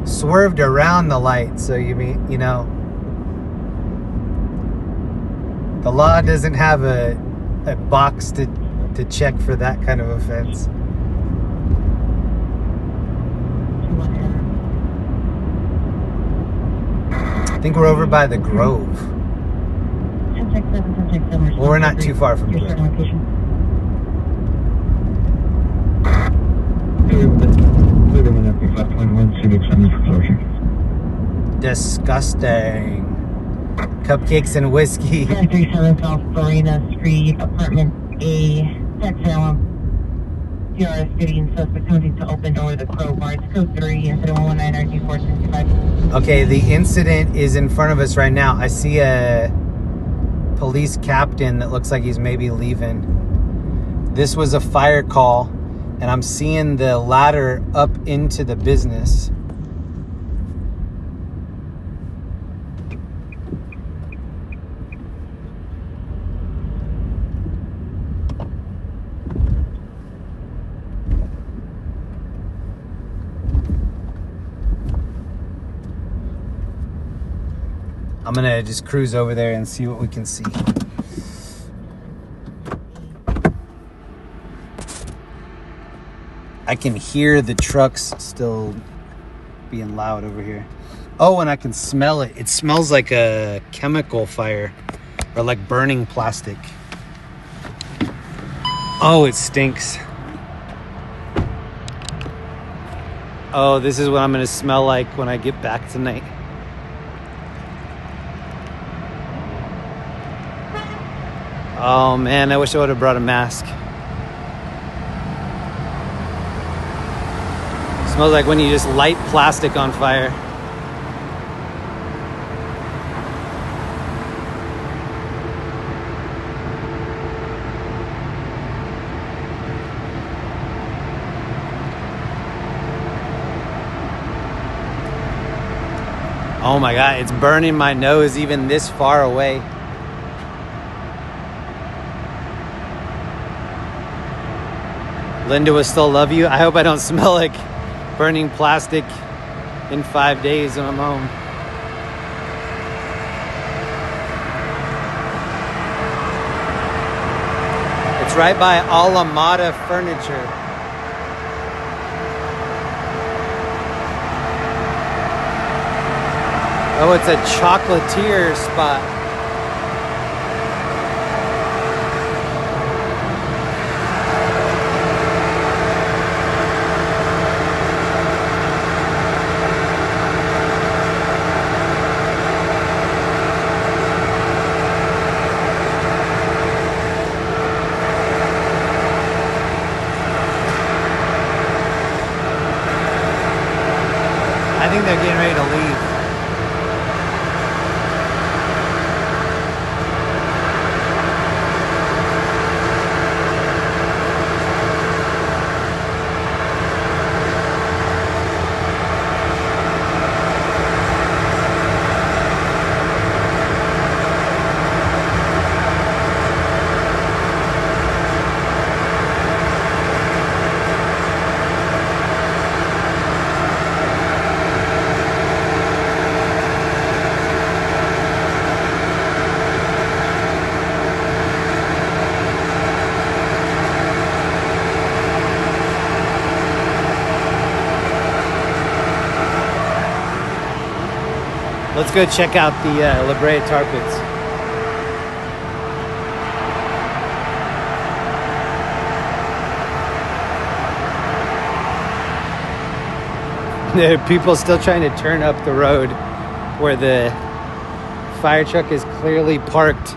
swerved around the light, so you know. The law doesn't have a box to check for that kind of offense." I think we're over by the Grove. Well, we're not too far from the Grove. Disgusting. Cupcakes and whiskey. 37 South Farina Street, Apartment A, Texas. PRS fitting suspect attempting to open door with a crowbar. It's code 3, incident 119 RG 465. Okay, the incident is in front of us right now. I see a police captain that looks like he's maybe leaving. This was a fire call, and I'm seeing the ladder up into the business. I'm gonna just cruise over there and see what we can see. I can hear the trucks still being loud over here. Oh, and I can smell it. It smells like a chemical fire or like burning plastic. Oh, it stinks. Oh, this is what I'm gonna smell like when I get back tonight. Oh man, I wish I would have brought a mask. Smells like when you just light plastic on fire. Oh my God, it's burning my nose even this far away. Linda will still love you. I hope I don't smell like burning plastic in 5 days when I'm home. It's right by Alamada Furniture. Oh, it's a chocolatier spot. I think they're getting ready to leave. Let's go check out the La Brea Tar Pits. There are people still trying to turn up the road where the fire truck is clearly parked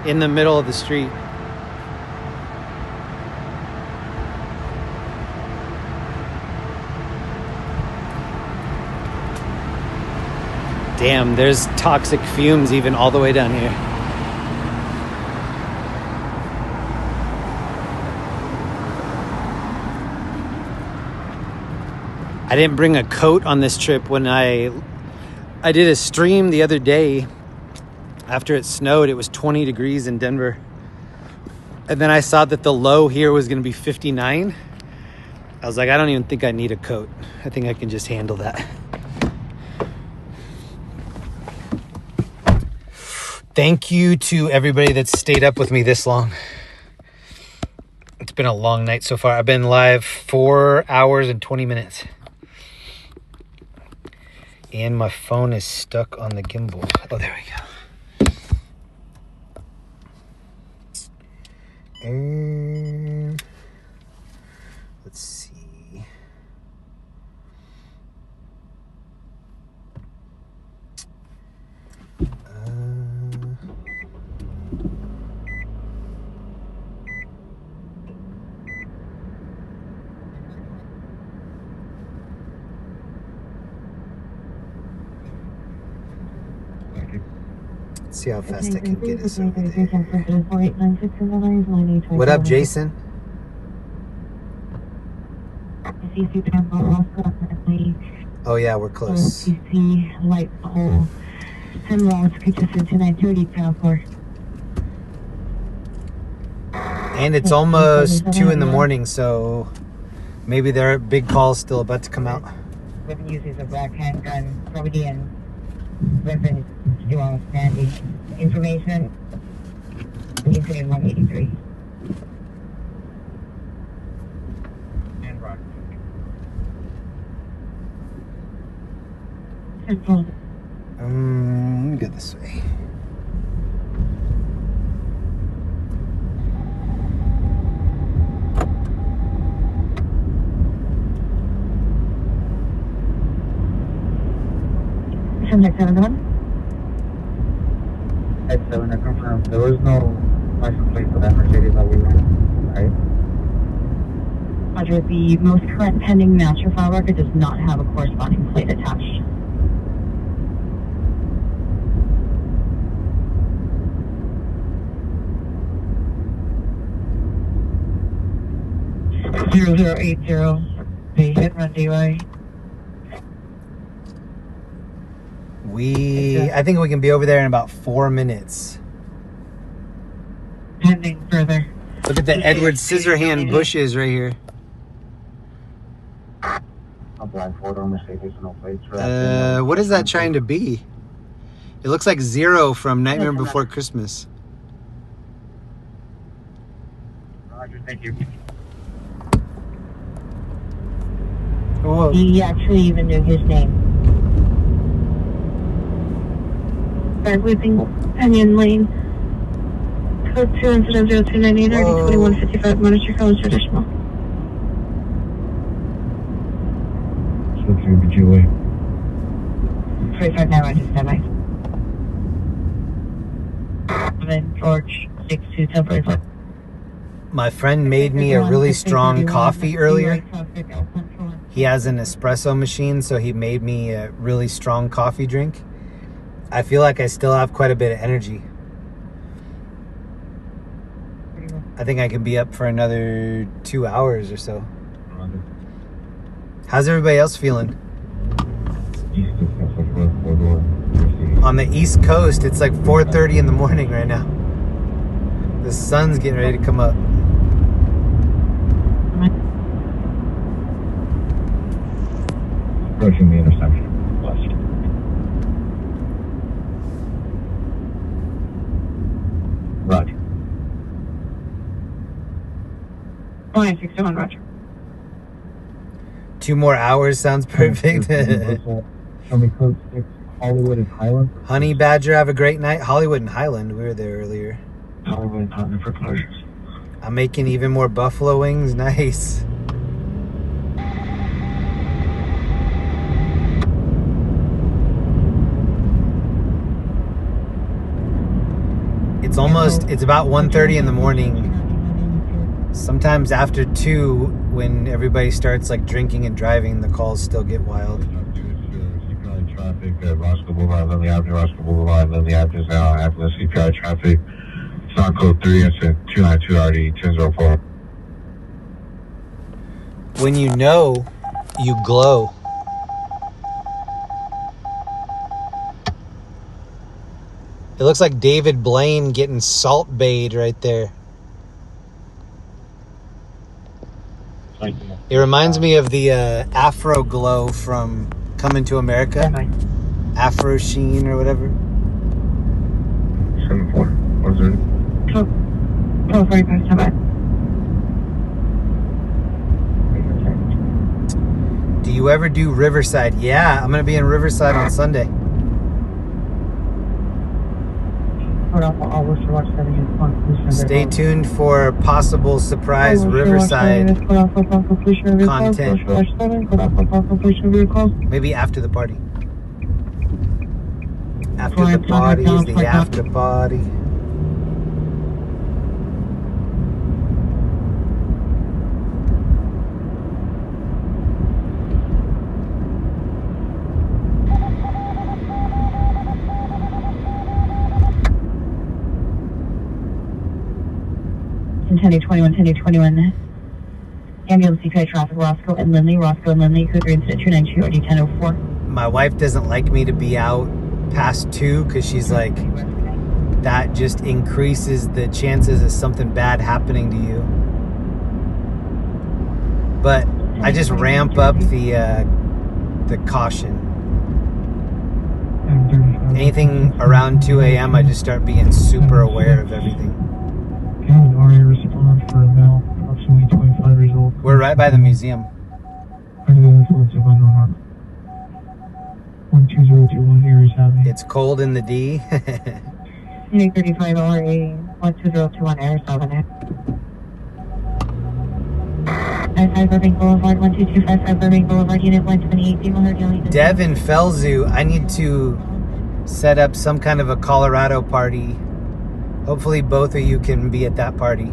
in the middle of the street. Damn, there's toxic fumes even all the way down here. I didn't bring a coat on this trip. When I did a stream the other day after it snowed. It was 20 degrees in Denver. And then I saw that the low here was going to be 59. I was like, I don't even think I need a coat. I think I can just handle that. Thank you to everybody that's stayed up with me this long. It's been a long night so far. I've been live 4 hours and 20 minutes. And my phone is stuck on the gimbal. Oh, there we go. And let's see. See how fast I can get us over there. What up, Jason? Oh yeah, we're close. And it's almost 2 in the morning, so maybe their big call's still about to come out. We've been using a black handgun, probably in Weapons still outstanding. Information. Incident 183. And rock. Central. Let me go this way. Subject 71. At 7, I confirm. There was no license plate for that Mercedes that we ran, right? Roger, the most current pending master file record does not have a corresponding plate attached. Zero 0080. The hit run DUI. I think we can be over there in about 4 minutes. Pending further. Look at the Edward Scissorhand bushes right here. A black four-door Mercedes, no plates for that. What is that trying to be? It looks like Zero from Nightmare Before Christmas. Roger, thank you. Whoa. He actually even knew his name. Start whipping Onion Lane. Code 2 incident 0298 2155. Monitor calls traditional. So it's going to be GOA. 359 Roger, standby. George 62 temporary flight. My friend made me a really strong coffee earlier. He has an espresso machine, so he made me a really strong coffee drink. I feel like I still have quite a bit of energy. I think I can be up for another 2 hours or so. How's everybody else feeling? On the East Coast, it's like 4:30 in the morning right now. The sun's getting ready to come up. Approaching the intersection. West. Roger. 961 Roger. 2 more hours sounds perfect. Show me code 6, Hollywood and Highland. Honey Badger, have a great night. Hollywood and Highland, we were there earlier. Hollywood and Highland for closures. I'm making even more buffalo wings. Nice. It's about 1:30 in the morning. Sometimes after 2, when everybody starts like drinking and driving, the calls still get wild. CPI traffic at Roscoe Boulevard, Lindley Avenue, Roscoe Boulevard, Lindley Avenue, now after the CPI traffic. It's on code 3, it's at 292 RD 1004. When you know, you glow. It looks like David Blaine getting salt bayed right there. It reminds me of the Afro Glow from Coming to America. Afro Sheen or whatever. 74. What's it? 1245 standby. Do you ever do Riverside? Yeah, I'm going to be in Riverside on Sunday. Stay tuned for possible surprise Riverside content. Maybe after the party. After the party is the after party. And 1021, ambulance CPI traffic, Roscoe and Lindley, code 3 incident 292 RD 1004. My wife doesn't like me to be out past 2 because she's like, that just increases the chances of something bad happening to you. But I just ramp up the caution. anything around 2 a.m., I just start being super aware of everything. Can already respond for a male, approximately 25 years old. We're right by the museum. Under the influence of unknown 12021 here is having. It's cold in the D. Unit 35 RA 12021 Arizona. 55 Burbank Boulevard, 12255 Burbank Boulevard, Unit 128, Devin Felzu, I need to set up some kind of a Colorado party. Hopefully both of you can be at that party.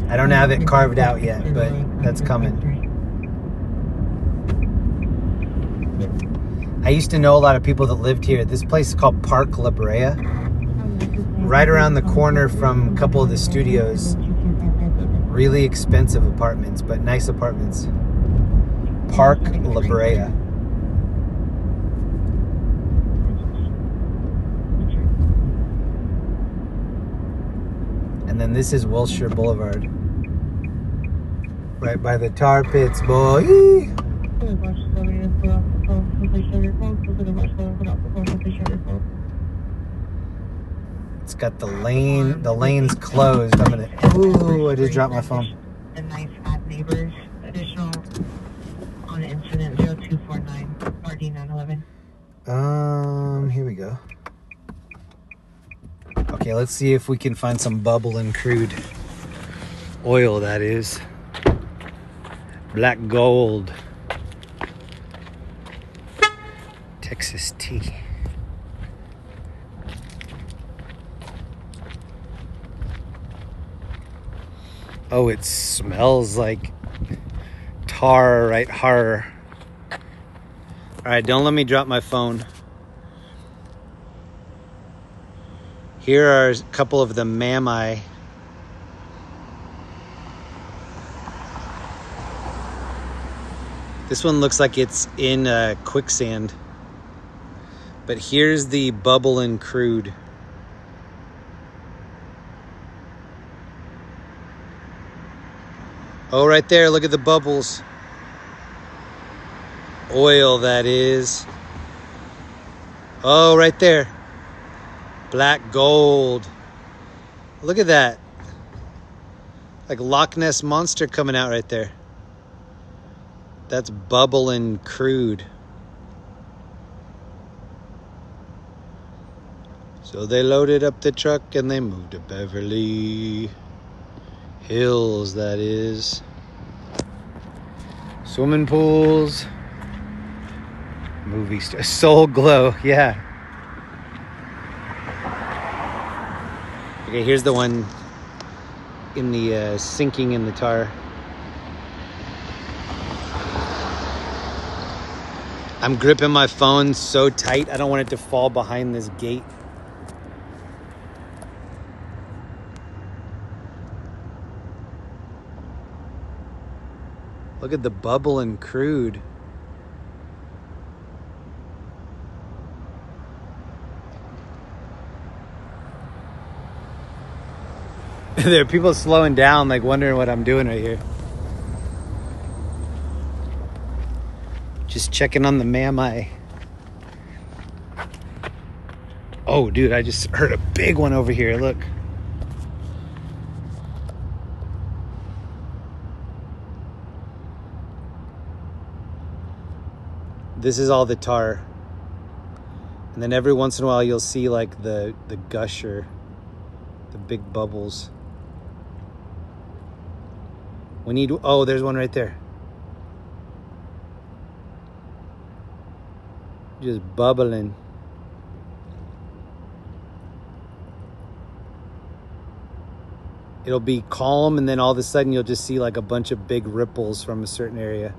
I don't have it carved out yet, but that's coming. I used to know a lot of people that lived here. This place is called Park La Brea. Right around the corner from a couple of the studios. Really expensive apartments, but nice apartments. Park La Brea. And then this is Wilshire Boulevard. Right by the tar pits, boy. It's got the lane. The lane's closed. I'm gonna. Ooh, I just dropped my phone. The nice add neighbors. Additional on incident 0249 RD911. Here we go. Okay, let's see if we can find some bubbling crude oil, that is. Black gold. Texas tea. Oh, it smells like tar, right? Har. All right, don't let me drop my phone. Here are a couple of the Mamai. This one looks like it's in quicksand. But here's the bubble and crude. Oh, right there, look at the bubbles. Oil, that is. Oh, right there. Black gold. Look at that. Like Loch Ness Monster coming out right there. That's bubbling crude. So they loaded up the truck and they moved to Beverly Hills, that is. Swimming pools. Movie star. Soul Glow, yeah. Okay, here's the one in the sinking in the tar. I'm gripping my phone so tight, I don't want it to fall behind this gate. Look at the bubble and crude. There are people slowing down, like wondering what I'm doing right here. Just checking on the Mamai. Oh, dude, I just heard a big one over here. Look. This is all the tar. And then every once in a while you'll see like the gusher, the big bubbles. We need, oh, there's one right there. Just bubbling. It'll be calm and then all of a sudden you'll just see like a bunch of big ripples from a certain area.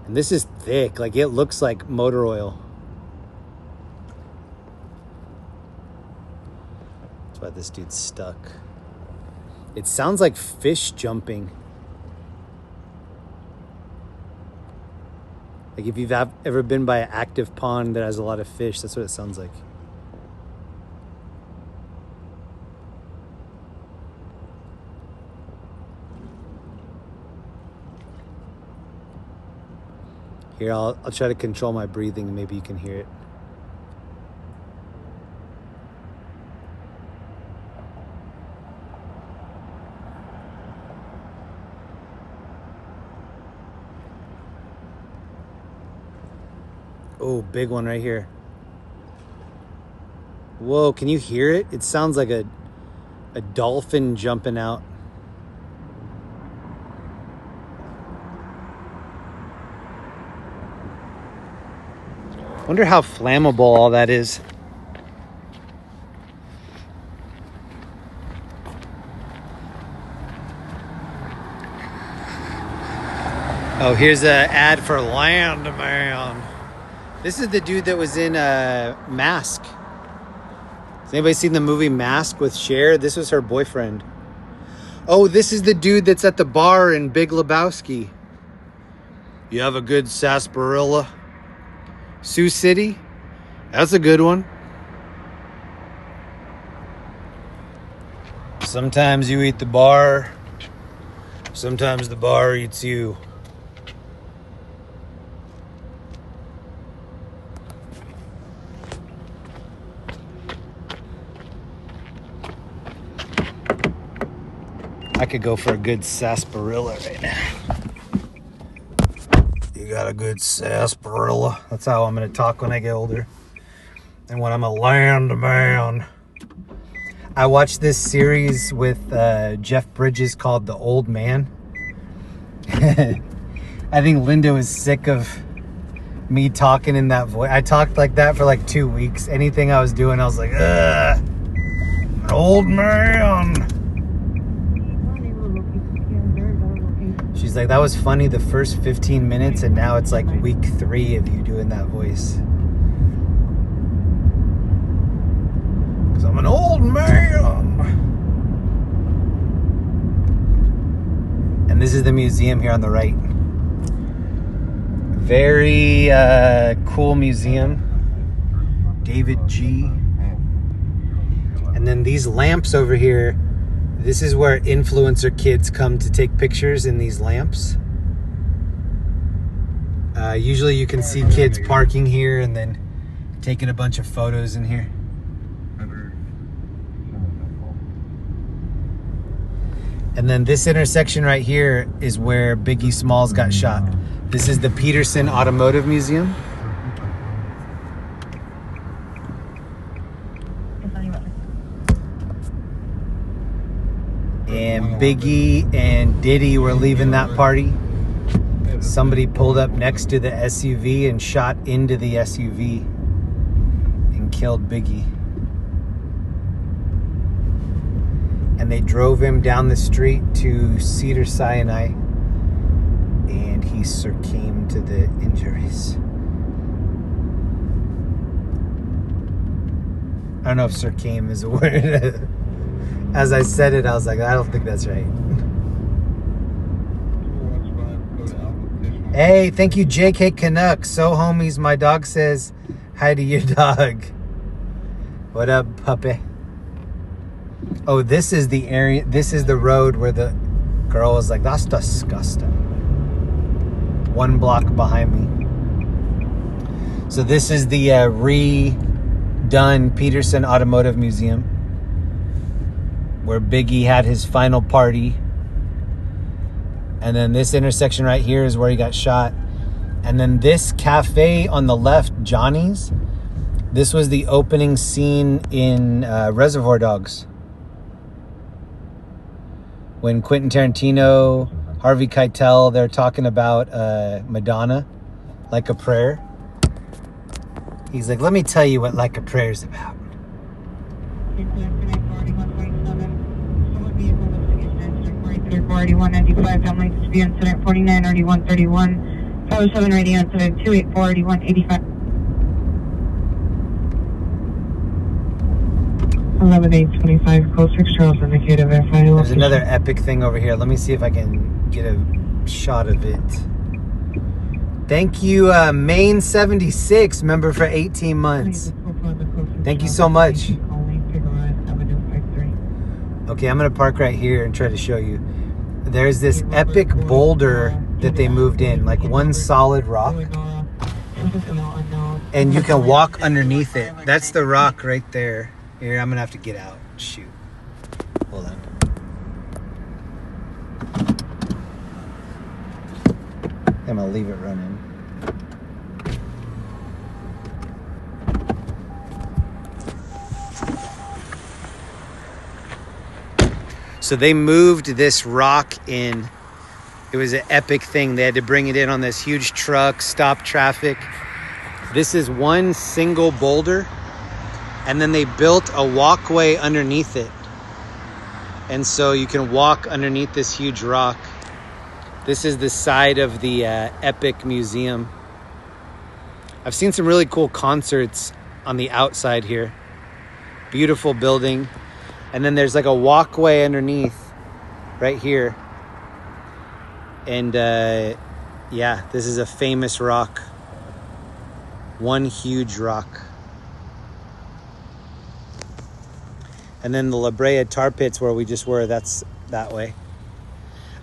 And this is thick, like it looks like motor oil. That's why this dude's stuck. It sounds like fish jumping. Like if you've ever been by an active pond that has a lot of fish, that's what it sounds like. Here, I'll try to control my breathing. Maybe you can hear it. Oh, big one right here. Whoa, can you hear it? It sounds like a dolphin jumping out. Wonder how flammable all that is. Oh, here's an ad for Landman. This is the dude that was in Mask. Has anybody seen the movie Mask with Cher? This was her boyfriend. Oh, this is the dude that's at the bar in Big Lebowski. You have a good sarsaparilla? Sioux City? That's a good one. Sometimes you eat the bar. Sometimes the bar eats you. I could go for a good sarsaparilla right now. You got a good sarsaparilla. That's how I'm going to talk when I get older. And when I'm a landman. I watched this series with Jeff Bridges called The Old Man. I think Linda was sick of me talking in that voice. I talked like that for like 2 weeks. Anything I was doing, I was like, ugh, an old man. She's like, that was funny the first 15 minutes, and now it's like week 3 of you doing that voice. Because I'm an old man. And this is the museum here on the right. Very cool museum. David G. And then these lamps over here, this is where influencer kids come to take pictures in these lamps. Usually you can see kids parking here and then taking a bunch of photos in here. And then this intersection right here is where Biggie Smalls got shot. This is the Peterson Automotive Museum. And Biggie and Diddy were leaving that party. Somebody pulled up next to the SUV and shot into the SUV and killed Biggie. And they drove him down the street to Cedars-Sinai, and he succumbed to the injuries. I don't know if succumb is a word. As I said it, I was like, I don't think that's right. Hey, thank you, JK Canuck. So homies, my dog says hi to your dog. What up, puppy? Oh, this is the area, this is the road where the girl was like, that's disgusting. 1 block behind me. So this is the redone Peterson Automotive Museum, where Biggie had his final party. And then this intersection right here is where he got shot. And then this cafe on the left, Johnny's, this was the opening scene in Reservoir Dogs. When Quentin Tarantino, Harvey Keitel, they're talking about Madonna, Like a Prayer. He's like, let me tell you what Like a Prayer is about. RD 195, down links to be incident 49, RD 131, 507 radio incident 284, RD 185. 11825, close 6 Charles, indicated verify. There's another epic thing over here. Let me see if I can get a shot of it. Thank you, Main76, member for 18 months. Thank you so much. Okay, I'm going to park right here and try to show you. There's this epic boulder that they moved in, like one solid rock. And you can walk underneath it. That's the rock right there. Here, I'm gonna have to get out. Shoot. Hold on. I'm gonna leave it running. So they moved this rock in. It was an epic thing. They had to bring it in on this huge truck, stop traffic. This is one single boulder, and then they built a walkway underneath it. And so you can walk underneath this huge rock. This is the side of the Epic Museum. I've seen some really cool concerts on the outside here. Beautiful building. And then there's like a walkway underneath right here. And yeah, this is a famous rock. One huge rock. And then the La Brea tar pits where we just were, that's that way.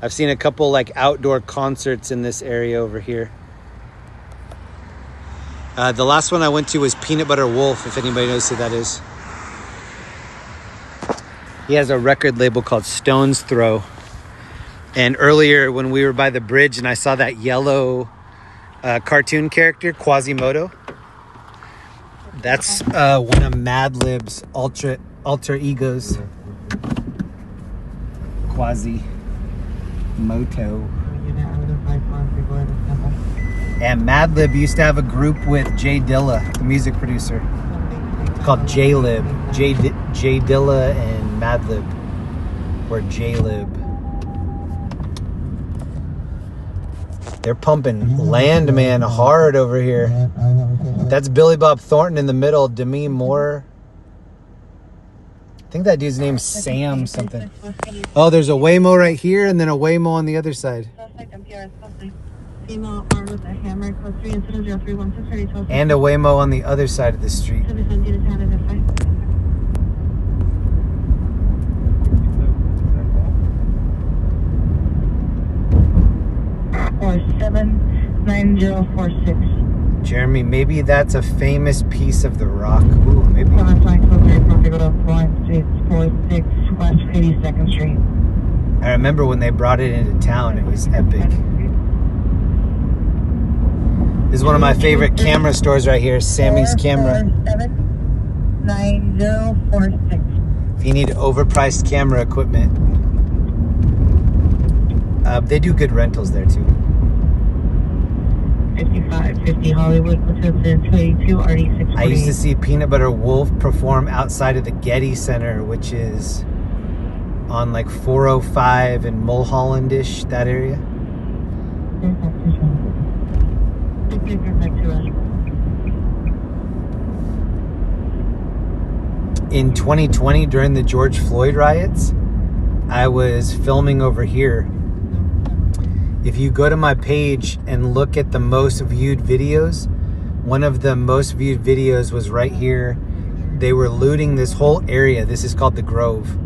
I've seen a couple like outdoor concerts in this area over here. The last one I went to was Peanut Butter Wolf, if anybody knows who that is. He has a record label called Stone's Throw. And earlier when we were by the bridge and I saw that yellow cartoon character, Quasimodo, that's one of Madlib's alter egos. Quasimodo. And Madlib used to have a group with Jay Dilla, the music producer. It's called J-Lib. Jay Dilla and Madlib, or J-Lib. They're pumping Landman hard over here. That's Billy Bob Thornton in the middle. Demi Moore. I think that dude's name's Sam something. Oh, there's a Waymo right here and then a Waymo on the other side. And a Waymo on the other side of the street. Or 79046. Jeremy, maybe that's a famous piece of the rock. Ooh, maybe. West 82nd Street. I remember when they brought it into town, it was epic. This is one of my favorite camera stores right here, Sammy's Camera. 79046. If you need overpriced camera equipment. They do good rentals there too. 5550 Hollywood, Wisconsin, 22 RD648. I used to see Peanut Butter Wolf perform outside of the Getty Center, which is on like 405 and Mulholland-ish, that area. In 2020, during the George Floyd riots, I was filming over here. If you go to my page and look at the most viewed videos, one of the most viewed videos was right here. They were looting this whole area. This is called the Grove.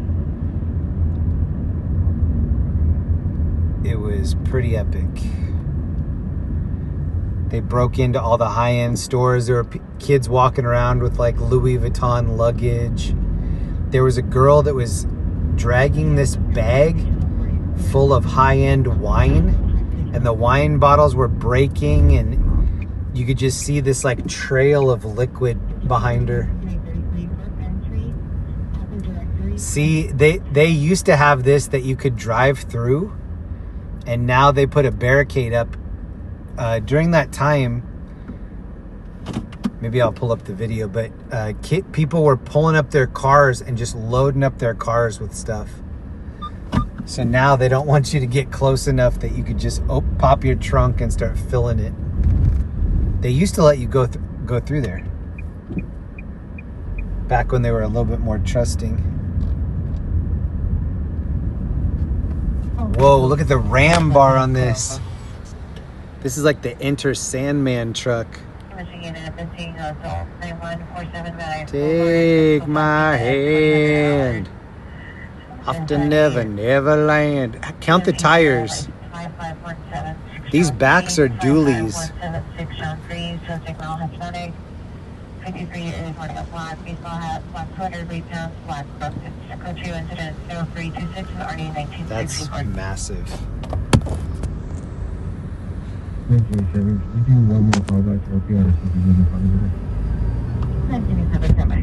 It was pretty epic. They broke into all the high-end stores. There were kids walking around with like Louis Vuitton luggage. There was a girl that was dragging this bag full of high-end wine, and the wine bottles were breaking, and you could just see this like trail of liquid behind her. See, they used to have this that you could drive through, and now they put a barricade up. During that time, maybe I'll pull up the video, but people were pulling up their cars and just loading up their cars with stuff. So now they don't want you to get close enough that you could just pop your trunk and start filling it. They used to let you go through there. Back when they were a little bit more trusting. Whoa, look at the ram bar on this. This is like the Enter Sandman truck. Take my hand. Off to Never Land. Count the tires. These backs are dualies. 176 John 3, subject male Hispanic. 53 is wearing a black baseball hat, black sweater, red pants, black crusted. Code 2 incident 0326 and RD 1964. That's massive. 937, we do one more call back to LPR. 1987, standby.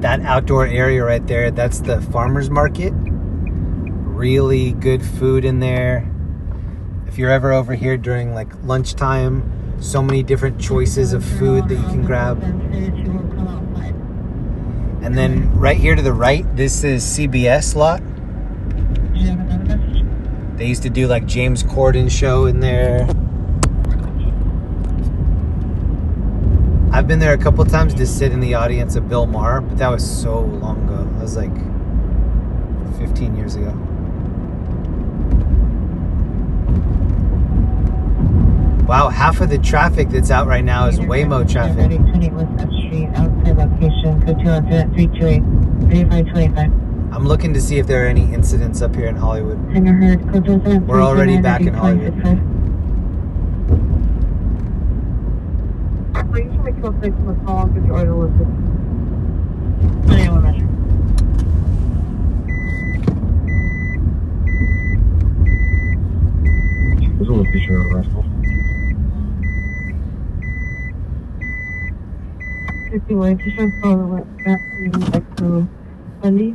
That outdoor area right there, that's the farmer's market. Really good food in there. If you're ever over here during like lunchtime, so many different choices of food that you can grab. And then right here to the right, this is CBS lot. They used to do like James Corden show in there. I've been there a couple times to sit in the audience of Bill Maher, but that was so long ago. That was like 15 years ago. Wow, half of the traffic that's out right now is Waymo traffic. I'm looking to see if there are any incidents up here in Hollywood. We're already back in Hollywood. Please make a fix with call with your order listed. 21 measure. There's a location of arrest. 51, to follow back to Sunday.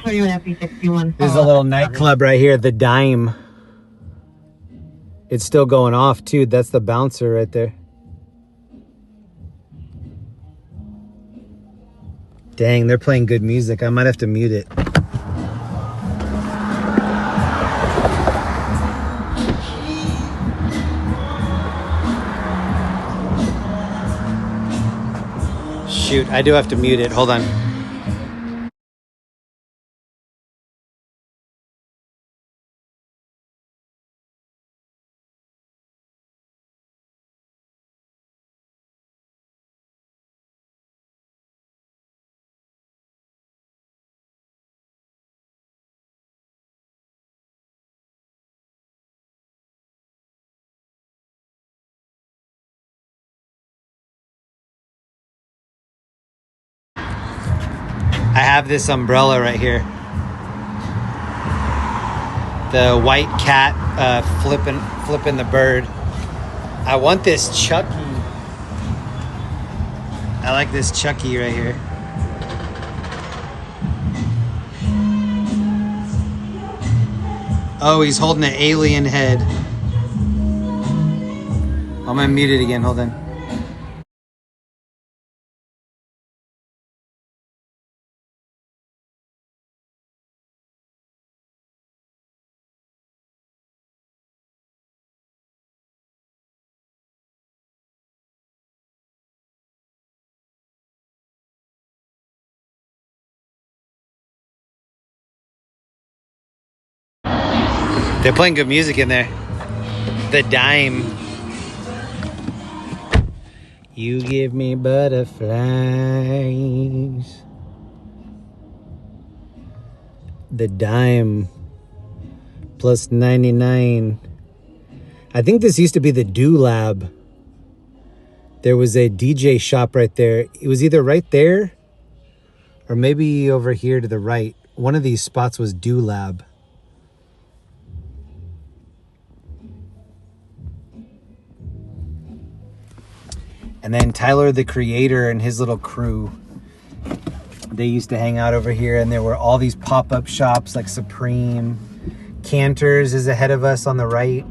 21 FE61. There's a little nightclub right here, the Dime. It's still going off too. That's the bouncer right there. Dang, they're playing good music. I might have to mute it. Shoot, I do have to mute it. Hold on. I have this umbrella right here. The white cat flipping the bird. I want this Chucky. I like this Chucky right here. Oh, he's holding an alien head. I'm gonna mute it again, hold on. They're playing good music in there. The Dime. You give me butterflies. The Dime. Plus 99. I think this used to be the Do Lab. There was a DJ shop right there. It was either right there or maybe over here to the right. One of these spots was Do Lab. And then Tyler, the Creator, and his little crew, they used to hang out over here, and there were all these pop-up shops like Supreme. Cantor's is ahead of us on the right.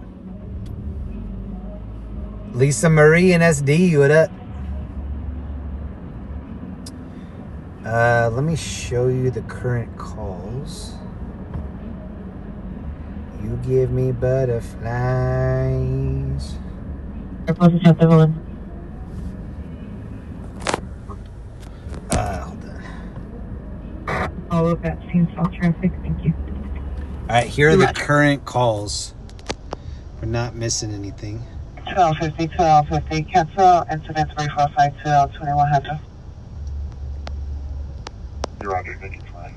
Lisa Marie and SD, what up? Let me show you the current calls. You give me butterflies. Airport chapter 1. Hold on. Follow up at scene stop traffic. Thank you. All right, here are the current calls. We're not missing anything. 1250, cancel, incident 3452, 2100. Roger, thank you. Fine.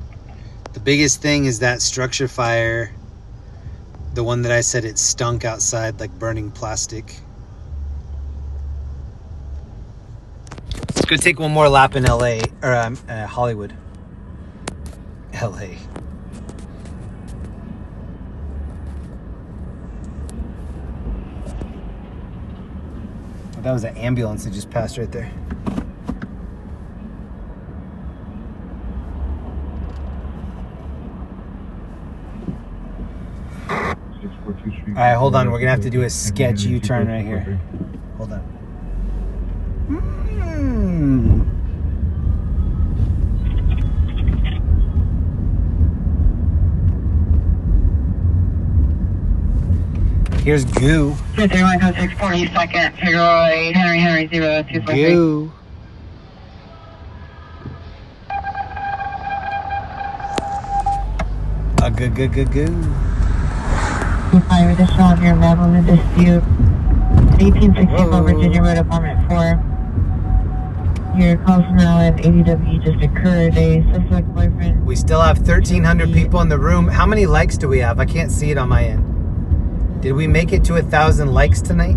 The biggest thing is that structure fire, the one that I said it stunk outside like burning plastic. Let's go take one more lap in LA, or Hollywood. LA. That was an ambulance that just passed right there. All right, hold on. We're gonna have to do a sketch U-turn right here. Hold on. Here's Goo. 310642nd, figure 8, Henry 0243. Goo. A goo. Fire additional of your Madeline dispute. 1864 Virginia Road, Apartment 4. Your calls now at ADW just occurred. A suspect boyfriend. We still have 1,300 people in the room. How many likes do we have? I can't see it on my end. Did we make it to 1,000 likes tonight?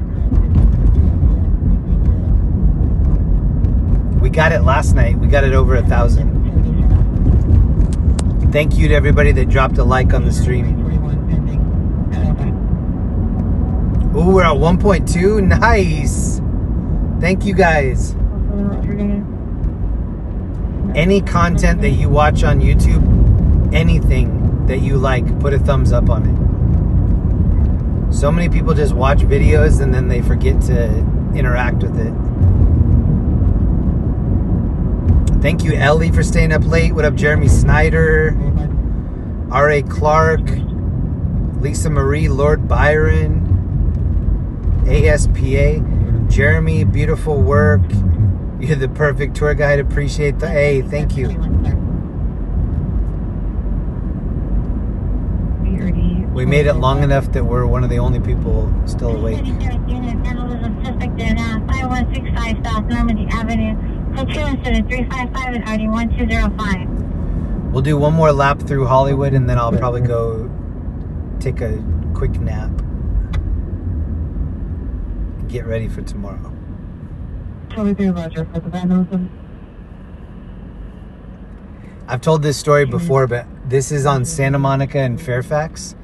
We got it last night. We got it over 1,000. Thank you to everybody that dropped a like on the stream. Ooh, we're at 1.2. Nice. Thank you guys. Any content that you watch on YouTube, anything that you like, put a thumbs up on it. So many people just watch videos and then they forget to interact with it. Thank you, Ellie, for staying up late. What up, Jeremy Snyder, R.A. Clark, Lisa Marie, Lord Byron, ASPA, Jeremy, beautiful work. You're the perfect tour guide. Appreciate the A. Thank you. We made it long enough that we're one of the only people still awake. 5165 South Normandy Avenue. 355 and RD 1205. We'll do one more lap through Hollywood and then I'll probably go take a quick nap. Get ready for tomorrow. Totally Roger for the vandalism. I've told this story before, but this is on Santa Monica and Fairfax.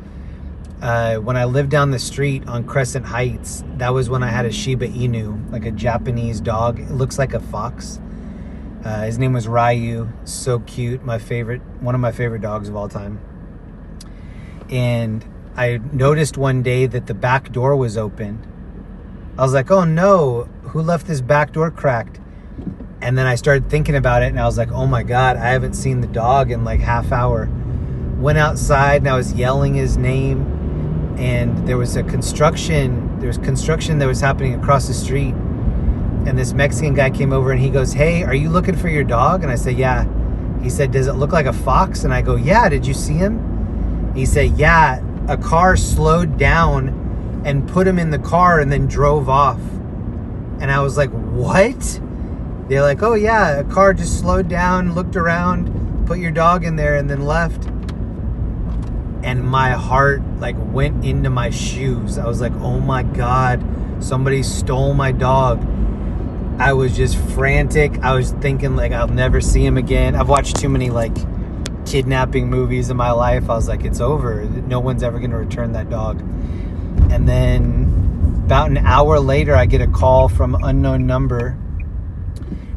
When I lived down the street on Crescent Heights, that was when I had a Shiba Inu, like a Japanese dog. It looks like a fox. His name was Ryu. So cute. One of my favorite dogs of all time. And I noticed one day that the back door was open. I was like, oh no, who left this back door cracked? And then I started thinking about it and I was like, oh my God, I haven't seen the dog in like half hour. Went outside and I was yelling his name. And there was construction that was happening across the street. And this Mexican guy came over and he goes, hey, are you looking for your dog? And I said, yeah. He said, does it look like a fox? And I go, yeah, did you see him? He said, yeah, a car slowed down and put him in the car and then drove off. And I was like, what? They're like, oh yeah, a car just slowed down, looked around, put your dog in there and then left. And my heart like went into my shoes. I was like, oh my God, somebody stole my dog. I was just frantic. I was thinking like I'll never see him again. I've watched too many like kidnapping movies in my life. I was like, it's over. No one's ever gonna return that dog. And then about an hour later, I get a call from unknown number.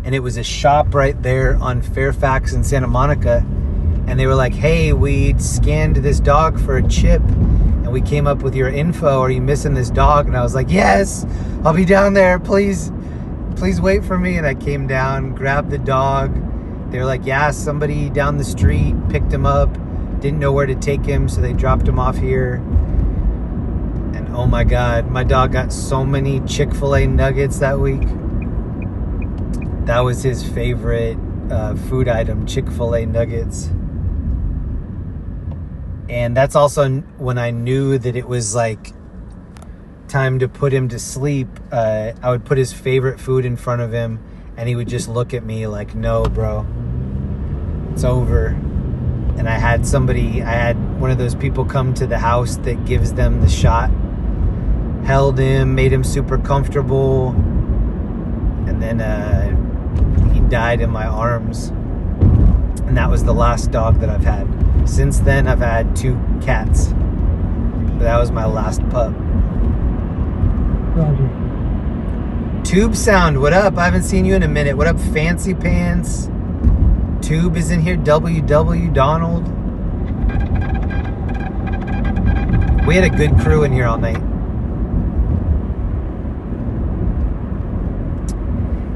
And it was a shop right there on Fairfax and Santa Monica. And they were like, hey, we scanned this dog for a chip and we came up with your info. Are you missing this dog? And I was like, yes, I'll be down there. Please wait for me. And I came down, grabbed the dog. They were like, yeah, somebody down the street picked him up, didn't know where to take him, so they dropped him off here. And oh my God, my dog got so many Chick-fil-A nuggets that week. That was his favorite food item, Chick-fil-A nuggets. And that's also when I knew that it was like time to put him to sleep. I would put his favorite food in front of him and he would just look at me like, no, bro. It's over. And I had one of those people come to the house that gives them the shot. Held him, made him super comfortable. And then he died in my arms. And that was the last dog that I've had. Since then, I've had 2 cats. But that was my last pup. Roger. Tube Sound, what up? I haven't seen you in a minute. What up, Fancy Pants? Tube is in here. WW Donald. We had a good crew in here all night.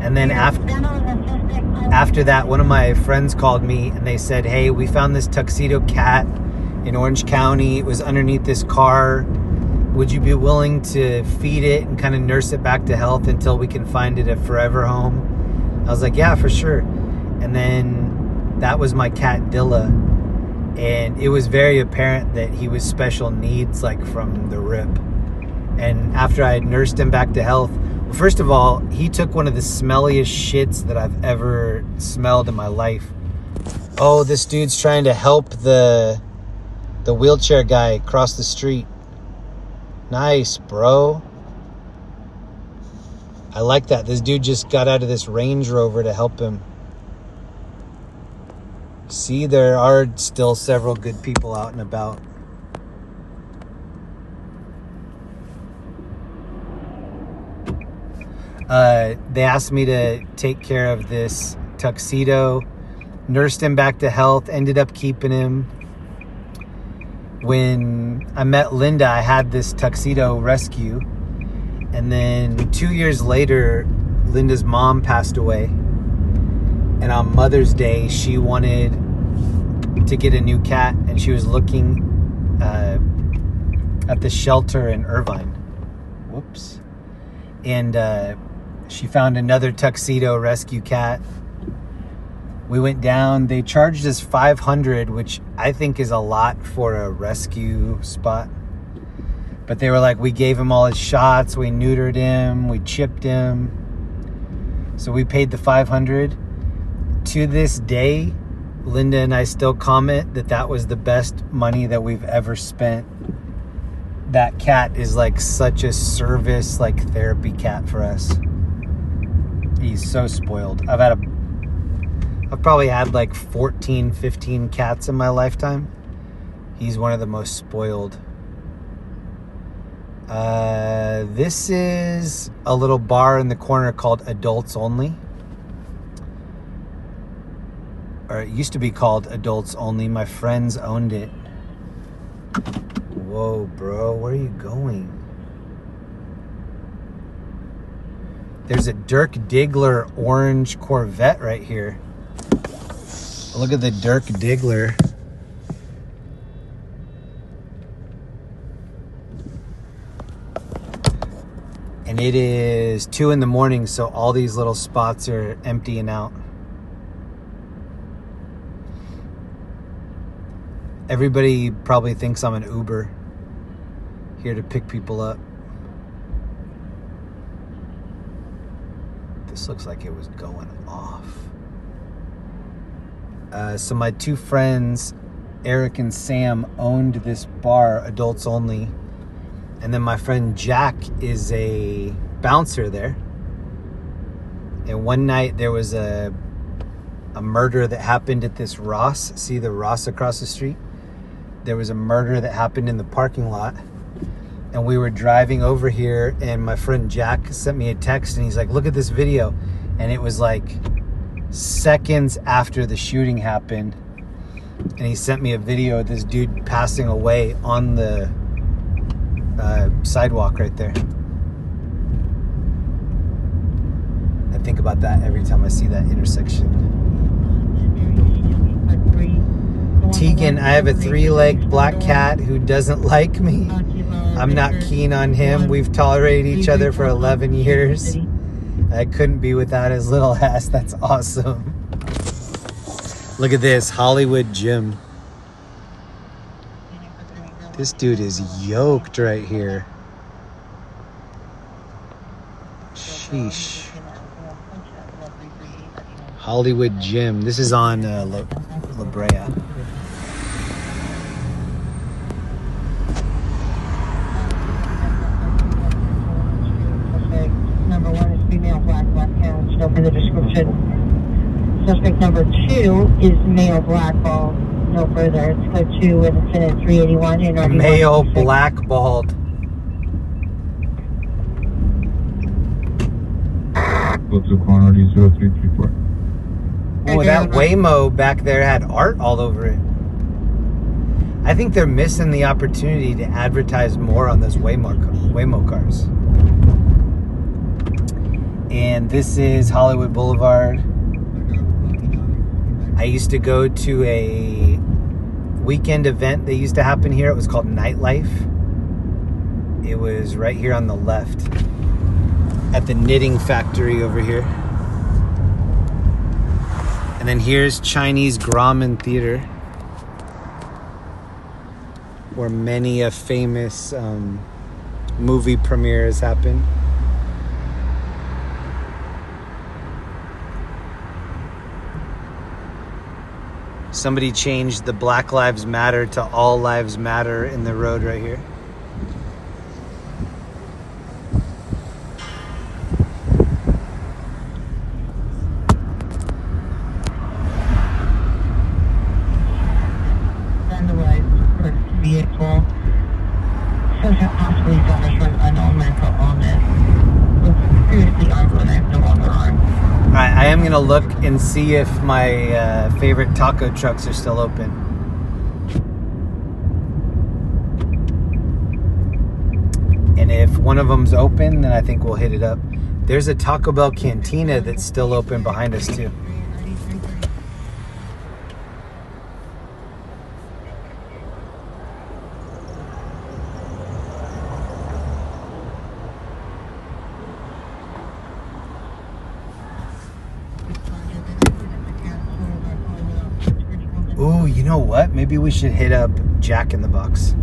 And then after that, one of my friends called me and they said, hey, we found this tuxedo cat in Orange County. It was underneath this car. Would you be willing to feed it and kind of nurse it back to health until we can find it a forever home? I was like, yeah, for sure. And then that was my cat Dilla. And it was very apparent that he was special needs, like from the rip. And after I had nursed him back to health, well, first of all, he took one of the smelliest shits that I've ever smelled in my life. Oh, this dude's trying to help the wheelchair guy cross the street. Nice, bro. I like that. This dude just got out of this Range Rover to help him. See, there are still several good people out and about. They asked me to take care of this tuxedo, nursed him back to health, ended up keeping him. When I met Linda, I had this tuxedo rescue. And then 2 years later, Linda's mom passed away. And on Mother's Day, she wanted to get a new cat. And she was looking at the shelter in Irvine. Whoops. And she found another tuxedo rescue cat. We went down. They charged us $500, which I think is a lot for a rescue spot. But they were like, we gave him all his shots. We neutered him. We chipped him. So we paid the $500. To this day, Linda and I still comment that that was the best money that we've ever spent. That cat is like such a service, like therapy cat for us. He's so spoiled. I've probably had like 14, 15 cats in my lifetime. He's one of the most spoiled. This is a little bar in the corner called Adults Only. Or it used to be called Adults Only. My friends owned it. Whoa, bro, where are you going? There's a Dirk Diggler orange Corvette right here. Look at the Dirk Diggler. And it is 2 in the morning, so all these little spots are emptying out. Everybody probably thinks I'm an Uber, here to pick people up. This looks like it was going off. So my 2 friends, Eric and Sam, owned this bar, Adults Only. And then my friend Jack is a bouncer there. And one night there was a murder that happened at this Ross. See the Ross across the street? There was a murder that happened in the parking lot. And we were driving over here and my friend Jack sent me a text and he's like, look at this video. And it was like seconds after the shooting happened. And he sent me a video of this dude passing away on the sidewalk right there. I think about that every time I see that intersection. Tegan, I have a 3-legged black cat who doesn't like me. I'm not keen on him. We've tolerated each other for 11 years. I couldn't be without his little ass. That's awesome. Look at this, Hollywood Jim. This dude is yoked right here. Sheesh. Hollywood Jim. This is on Brea. Suspect number 1 is female, black hair, which don't be the description. Suspect number 2 is male, black, bald. No further. It's code 2 with incident 381 in RD166. Male, black, bald. Go to quantity 0334. Oh, that Waymo back there had art all over it. I think they're missing the opportunity to advertise more on those Waymo cars. And this is Hollywood Boulevard. I used to go to a weekend event that used to happen here. It was called Nightlife. It was right here on the left at the knitting factory over here. And then here's Chinese Grauman Theater, where many a famous movie premieres happen. Somebody changed the Black Lives Matter to All Lives Matter in the road right here. Vehicle. Such a possibly damaged from unknown mental illness. Was seriously armed when I'm no longer armed. Alright, I am going to look and see if my favorite taco trucks are still open. And if one of them's open, then I think we'll hit it up. There's a Taco Bell Cantina that's still open behind us too. Ooh, you know what? Maybe we should hit up Jack in the Box.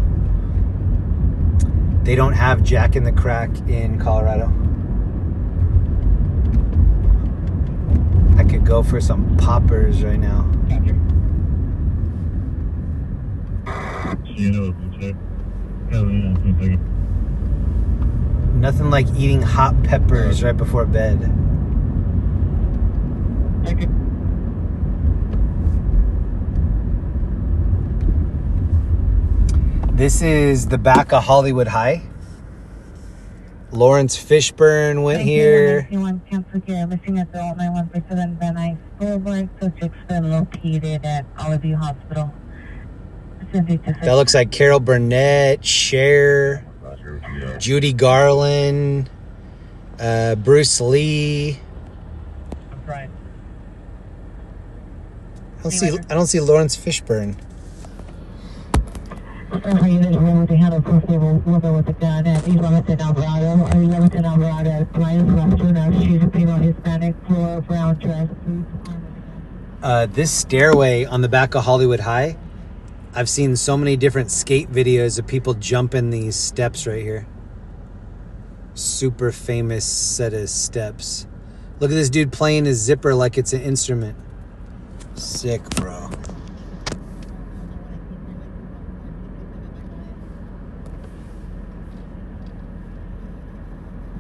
They don't have Jack in the Crack in Colorado. I could go for some poppers right now. Nothing like eating hot peppers right before bed. This is the back of Hollywood High. Lawrence Fishburne went here. Can't forget everything at the 917 Van Nuys Boulevard. Subject's been located at Olive View Hospital. That looks like Carol Burnett, Cher, Judy Garland, Bruce Lee. Right. I don't see Lawrence Fishburne. They had a personal woman with a gun at East Leamington, Alvarado. Leamington, Alvarado. Ryan Western, she's a female Hispanic, floor, brown dress. This stairway on the back of Hollywood High, I've seen so many different skate videos of people jumping these steps right here. Super famous set of steps. Look at this dude playing his zipper like it's an instrument. Sick, bro.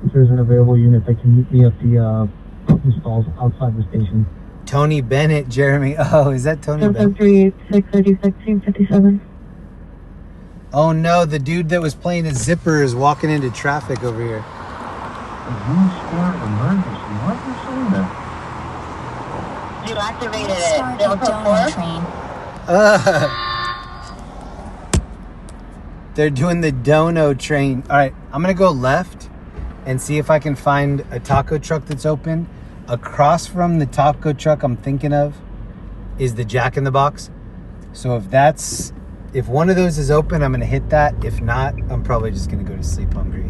If there's an available unit that can meet me at the stalls outside the station. Tony Bennett, Jeremy. Oh, is that Tony Bennett? 386 Oh no, the dude that was playing his zipper is walking into traffic over here. You activated it. There was a train. They're doing the Dono train. All right, I'm gonna go left and see if I can find a taco truck that's open. Across from the taco truck I'm thinking of is the Jack in the Box. So if one of those is open, I'm gonna hit that. If not, I'm probably just gonna go to sleep hungry.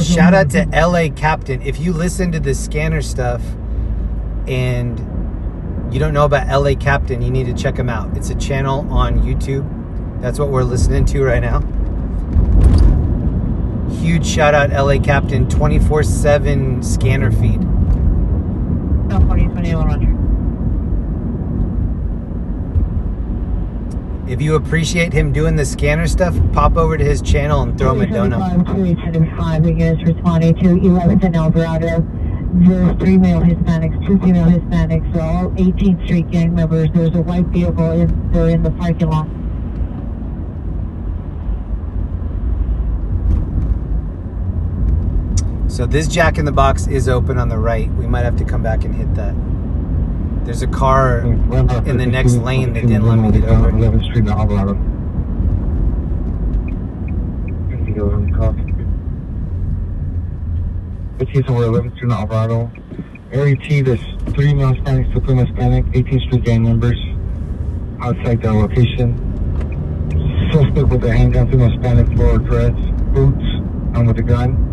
Shout out to LA Captain. If you listen to the scanner stuff and you don't know about LA Captain, you need to check him out. It's a channel on YouTube. That's what we're listening to right now. Huge shout out LA Captain, 24/7 scanner feed. If you appreciate him doing the scanner stuff, pop over to his channel and throw him a dono. 2875, the units responding to 11th and Alvarado. There's 3 male Hispanics, 2 female Hispanics, all 18th Street gang members. There's a white vehicle they're in the parking lot. So this Jack in the Box is open on the right. We might have to come back and hit that. There's a car in the next lane that didn't let me get over. 11th Street in Alvarado. It's over 11th Street in Alvarado. Area T, there's 3 male Hispanics, 2 female Hispanic, 18th Street gang members outside the location. Suspect with a handgun, female Hispanic, floor dreads, boots, and with a gun.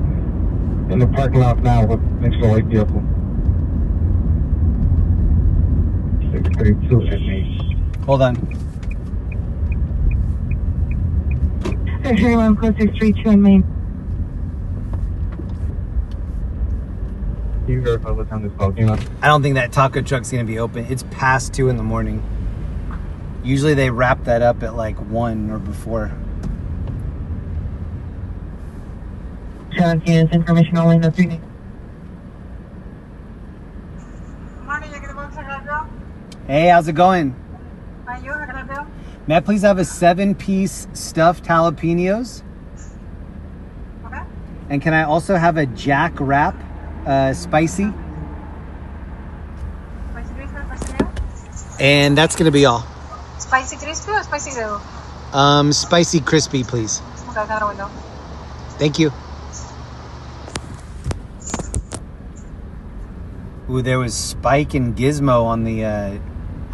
In the parking lot now with next to a white vehicle. 632 at me. Hold on. There's 31 code 632 in Main. Can you verify what time this call came up? I don't think that taco truck's gonna be open. It's past 2 in the morning. Usually they wrap that up at like 1 or before. 17 is information only, no 3 names. Hey, how's it going? Are you? How can I help? May I please have a 7-piece stuffed jalapenos? Okay. And can I also have a Jack Wrap, spicy? Spicy crispy or spicy grill? And that's gonna be all. Spicy crispy or spicy grill? Spicy crispy, please. Okay, got a window. Thank you. Ooh, there was Spike and Gizmo on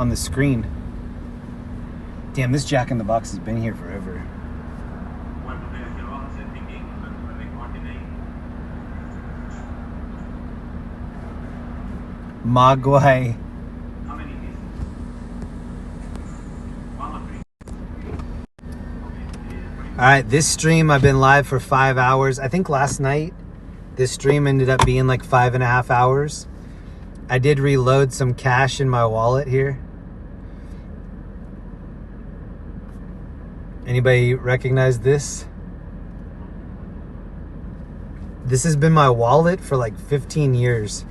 the screen. Damn, this Jack in the Box has been here forever. Magway. Alright, this stream I've been live for 5 hours. I think last night this stream ended up being like 5.5 hours. I did reload some cash in my wallet here. Anybody recognize this? This has been my wallet for like 15 years.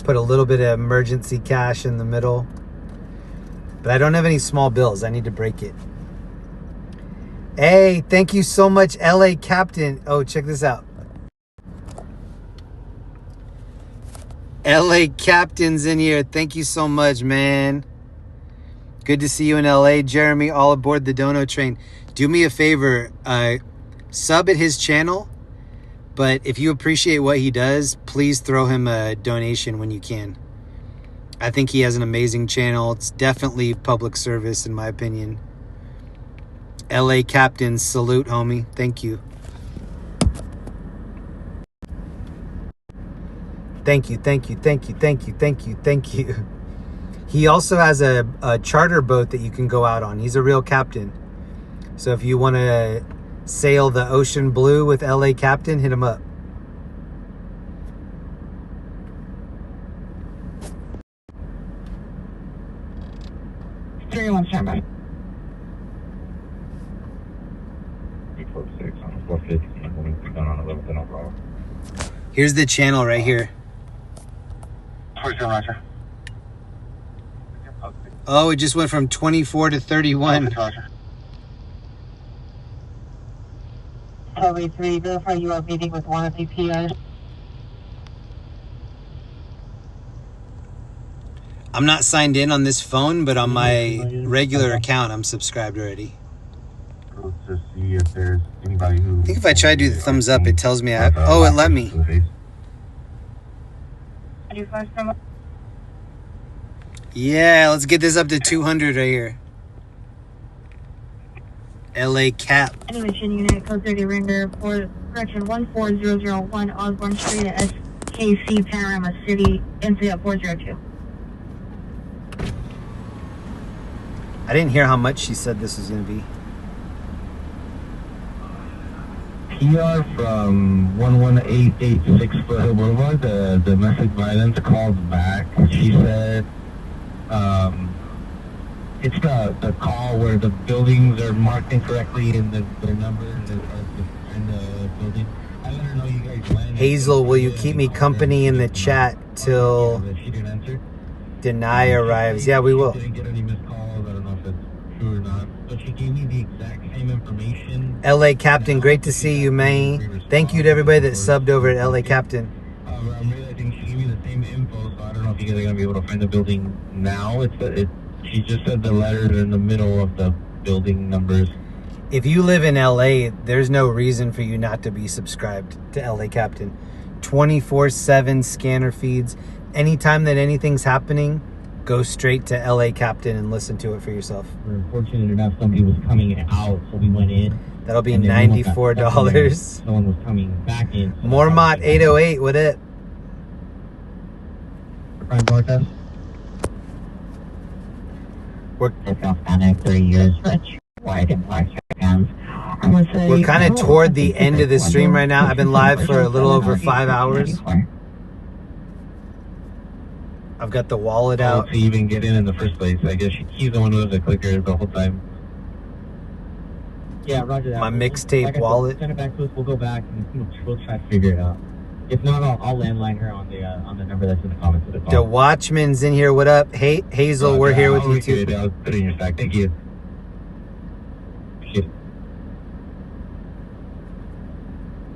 Put a little bit of emergency cash in the middle. But I don't have any small bills. I need to break it. Hey, thank you so much, LA Captain. Oh, check this out. LA Captain's in here. Thank you so much, man. Good to see you in LA, Jeremy. All aboard the Dono train. Do me a favor, sub at his channel, but if you appreciate what he does, please throw him a donation when you can. I think he has an amazing channel. It's definitely public service in my opinion. LA Captain, salute, homie. Thank you. Thank you, thank you, thank you, thank you, thank you, thank you. He also has a charter boat that you can go out on. He's a real captain. So if you want to sail the ocean blue with LA Captain, hit him up. Standby. 846 on 450, down on 11th and Alvarado. Here's the channel right here. Roger. Oh, it just went from 24 to 31. Highway 3, verify you are meeting with one of the PIs. I'm not signed in on this phone, but on my regular account, I'm subscribed already. To see if there's anybody who... I think if I try to do the thumbs up, it tells me oh, it let me. Yeah, let's get this up to 200 right here. LA Cap. Animation unit, code 30 Ringer, for correction 14001 Osborne Street at SKC Panorama City, NCF 402. I didn't hear how much she said this was going to be. PR from 11886 Foothill Boulevard, the domestic violence calls back. She said It's the call where the buildings are marked incorrectly and the numbers are in the building. I let her know you guys landed. Hazel, will you keep me company in the chat till She didn't answer. Deny arrives? Yeah, we will. She didn't get any missed calls. I don't know if it's true or not. But she gave me the exact same information. LA Captain, great to see you, man. Thank you to everybody that subbed over at LA Captain. I'm realizing she gave me the same info, so I don't know if you guys are gonna be able to find the building now. She just said the letters are in the middle of the building numbers. If you live in LA, there's no reason for you not to be subscribed to LA Captain. 24/7 scanner feeds. Anytime that anything's happening, go straight to LA Captain and listen to it for yourself. We're fortunate enough somebody was coming out, so we went in. That'll be $94. Someone was coming back in. So Mormont 808, what up? Prime broadcast. We're 30 years rich, white and black hands. We're kind of toward the end of the stream right now. I've been live for a little over 5 hours. I've got the wallet out. To even get in the first place, I guess he's the one who was the clicker the whole time. Yeah, roger that. My mixtape wallet. Send it back to us. We'll go back and we'll try to figure it out. If not, I'll landline her on the number that's in the comments of the call. The Watchman's in here. What up? Hey, Hazel, we're here with you too. I'll put it in your stack. Thank you.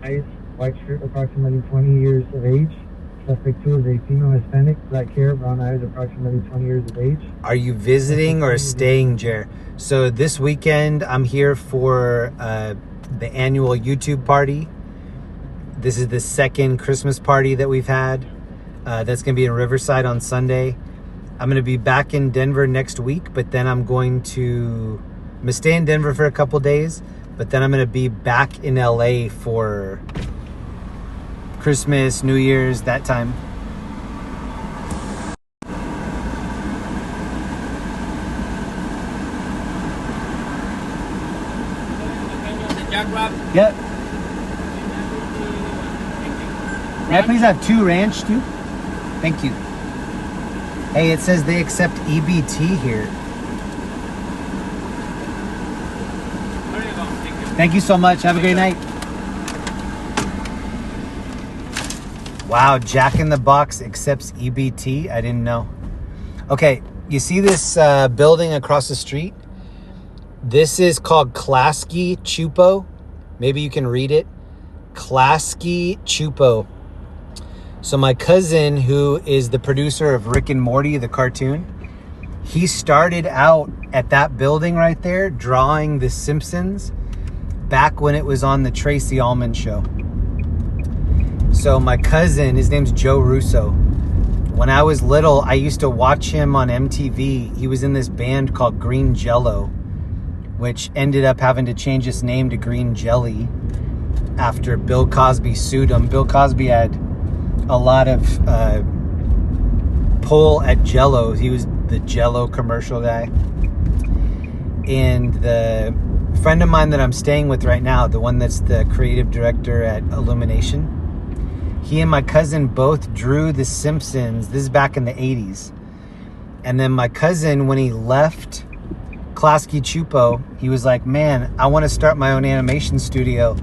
Eyes, white shirt, approximately 20 years of age. Suspect 2 is a female Hispanic, black hair, brown eyes, approximately 20 years of age. Are you visiting or staying, Jer? So this weekend, I'm here for the annual YouTube party. This is the second Christmas party that we've had. That's going to be in Riverside on Sunday. I'm going to be back in Denver next week, but then I'm going to stay in Denver for a couple days, but then I'm going to be back in LA for Christmas, New Year's, that time. Yep. May I please have 2 ranch too? Thank you. Hey, it says they accept EBT here. Thank you so much. Have a great night. Wow, Jack in the Box accepts EBT. I didn't know. Okay, you see this building across the street? This is called Klasky Csupo. Maybe you can read it. Klasky Csupo. So my cousin, who is the producer of Rick and Morty, the cartoon, he started out at that building right there drawing The Simpsons back when it was on the Tracy Ullman show. So my cousin, his name's Joe Russo. When I was little, I used to watch him on MTV. He was in this band called Green Jello, which ended up having to change its name to Green Jelly after Bill Cosby sued him. Bill Cosby had a lot of pull at Jello. He was the Jello commercial guy. And the friend of mine that I'm staying with right now, the one that's the creative director at Illumination, he and my cousin both drew The Simpsons. This is back in the 80s. And then my cousin, when he left Klasky Csupo, he was like, man, I want to start my own animation studio.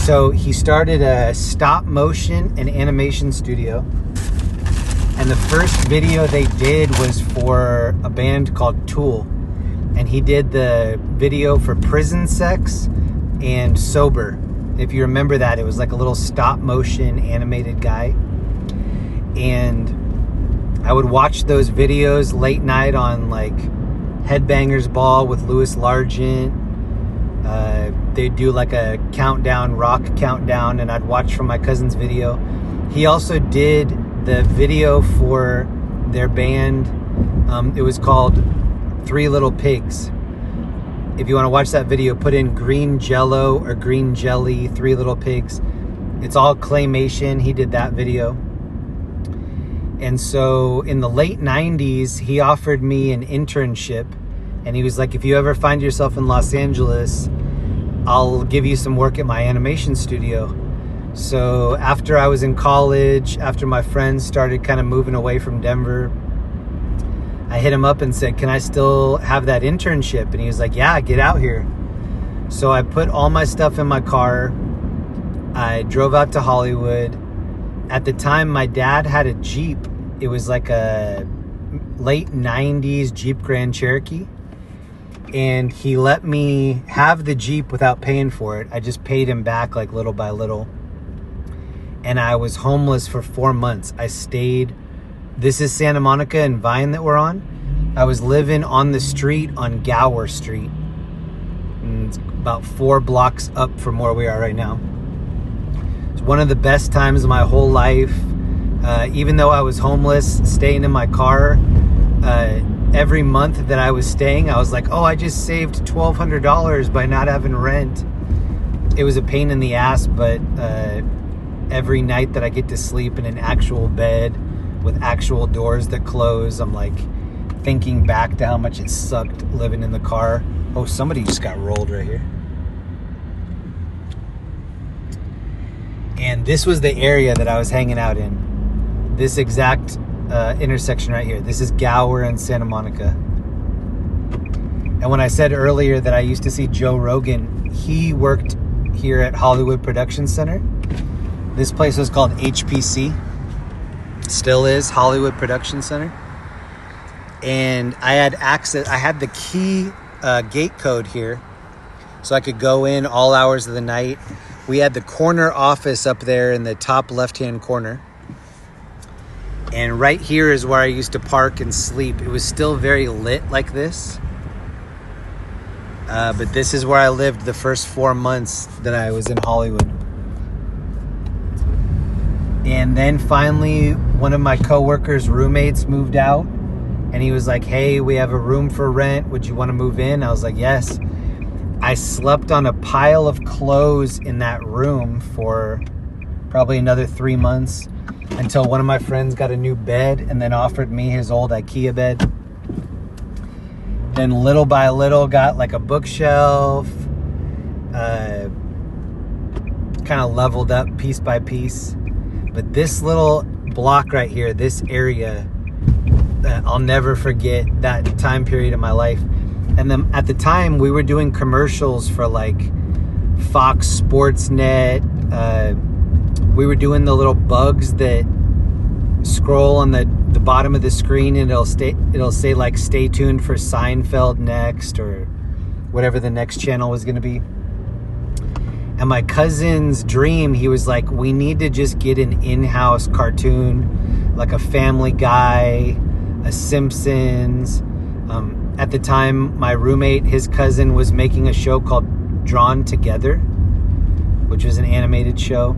So he started a stop motion and animation studio. And the first video they did was for a band called Tool. And he did the video for Prison Sex and Sober. If you remember that, it was like a little stop motion animated guy. And I would watch those videos late night on like Headbangers Ball with Louis Largent. They'd do like a countdown, rock countdown, and I'd watch from my cousin's video. He also did the video for their band. It was called Three Little Pigs. If you want to watch that video, put in Green Jello or Green Jelly, Three Little Pigs. It's all claymation. He did that video. And so in the late 90s, he offered me an internship. And he was like, if you ever find yourself in Los Angeles, I'll give you some work at my animation studio. So after I was in college, after my friends started kind of moving away from Denver, I hit him up and said, can I still have that internship? And he was like, yeah, get out here. So I put all my stuff in my car. I drove out to Hollywood. At the time, my dad had a Jeep. It was like a late 90s Jeep Grand Cherokee. And he let me have the Jeep without paying for it. I just paid him back like little by little. And I was homeless for 4 months. I stayed, this is Santa Monica and Vine that we're on. I was living on the street on Gower Street. And it's about 4 blocks up from where we are right now. It's one of the best times of my whole life. Even though I was homeless, staying in my car, every month that I was staying, I was like, oh, I just saved $1,200 by not having rent. It was a pain in the ass, but every night that I get to sleep in an actual bed with actual doors that close, I'm like thinking back to how much it sucked living in the car. Oh, somebody just got rolled right here. And this was the area that I was hanging out in. This exact intersection right here. This is Gower and Santa Monica. And when I said earlier that I used to see Joe Rogan, he worked here at Hollywood Production Center. This place was called HPC. Still is Hollywood Production Center. And I had access, I had the key gate code here, so I could go in all hours of the night. We had the corner office up there in the top left-hand corner. And right here is where I used to park and sleep. It was still very lit like this. But this is where I lived the first 4 months that I was in Hollywood. And then finally, one of my coworkers' roommates moved out. And he was like, hey, we have a room for rent. Would you want to move in? I was like, yes. I slept on a pile of clothes in that room for probably another 3 months. Until one of my friends got a new bed and then offered me his old IKEA bed. Then little by little got like a bookshelf. Kind of leveled up piece by piece. But this little block right here, this area, I'll never forget that time period of my life. And then at the time we were doing commercials for like Fox Sports Net. We were doing the little bugs that scroll on the bottom of the screen, and it'll say like, stay tuned for Seinfeld next, or whatever the next channel was going to be. And my cousin's dream, he was like, we need to just get an in-house cartoon, like a Family Guy, a Simpsons. At the time, my roommate, his cousin, was making a show called Drawn Together, which was an animated show.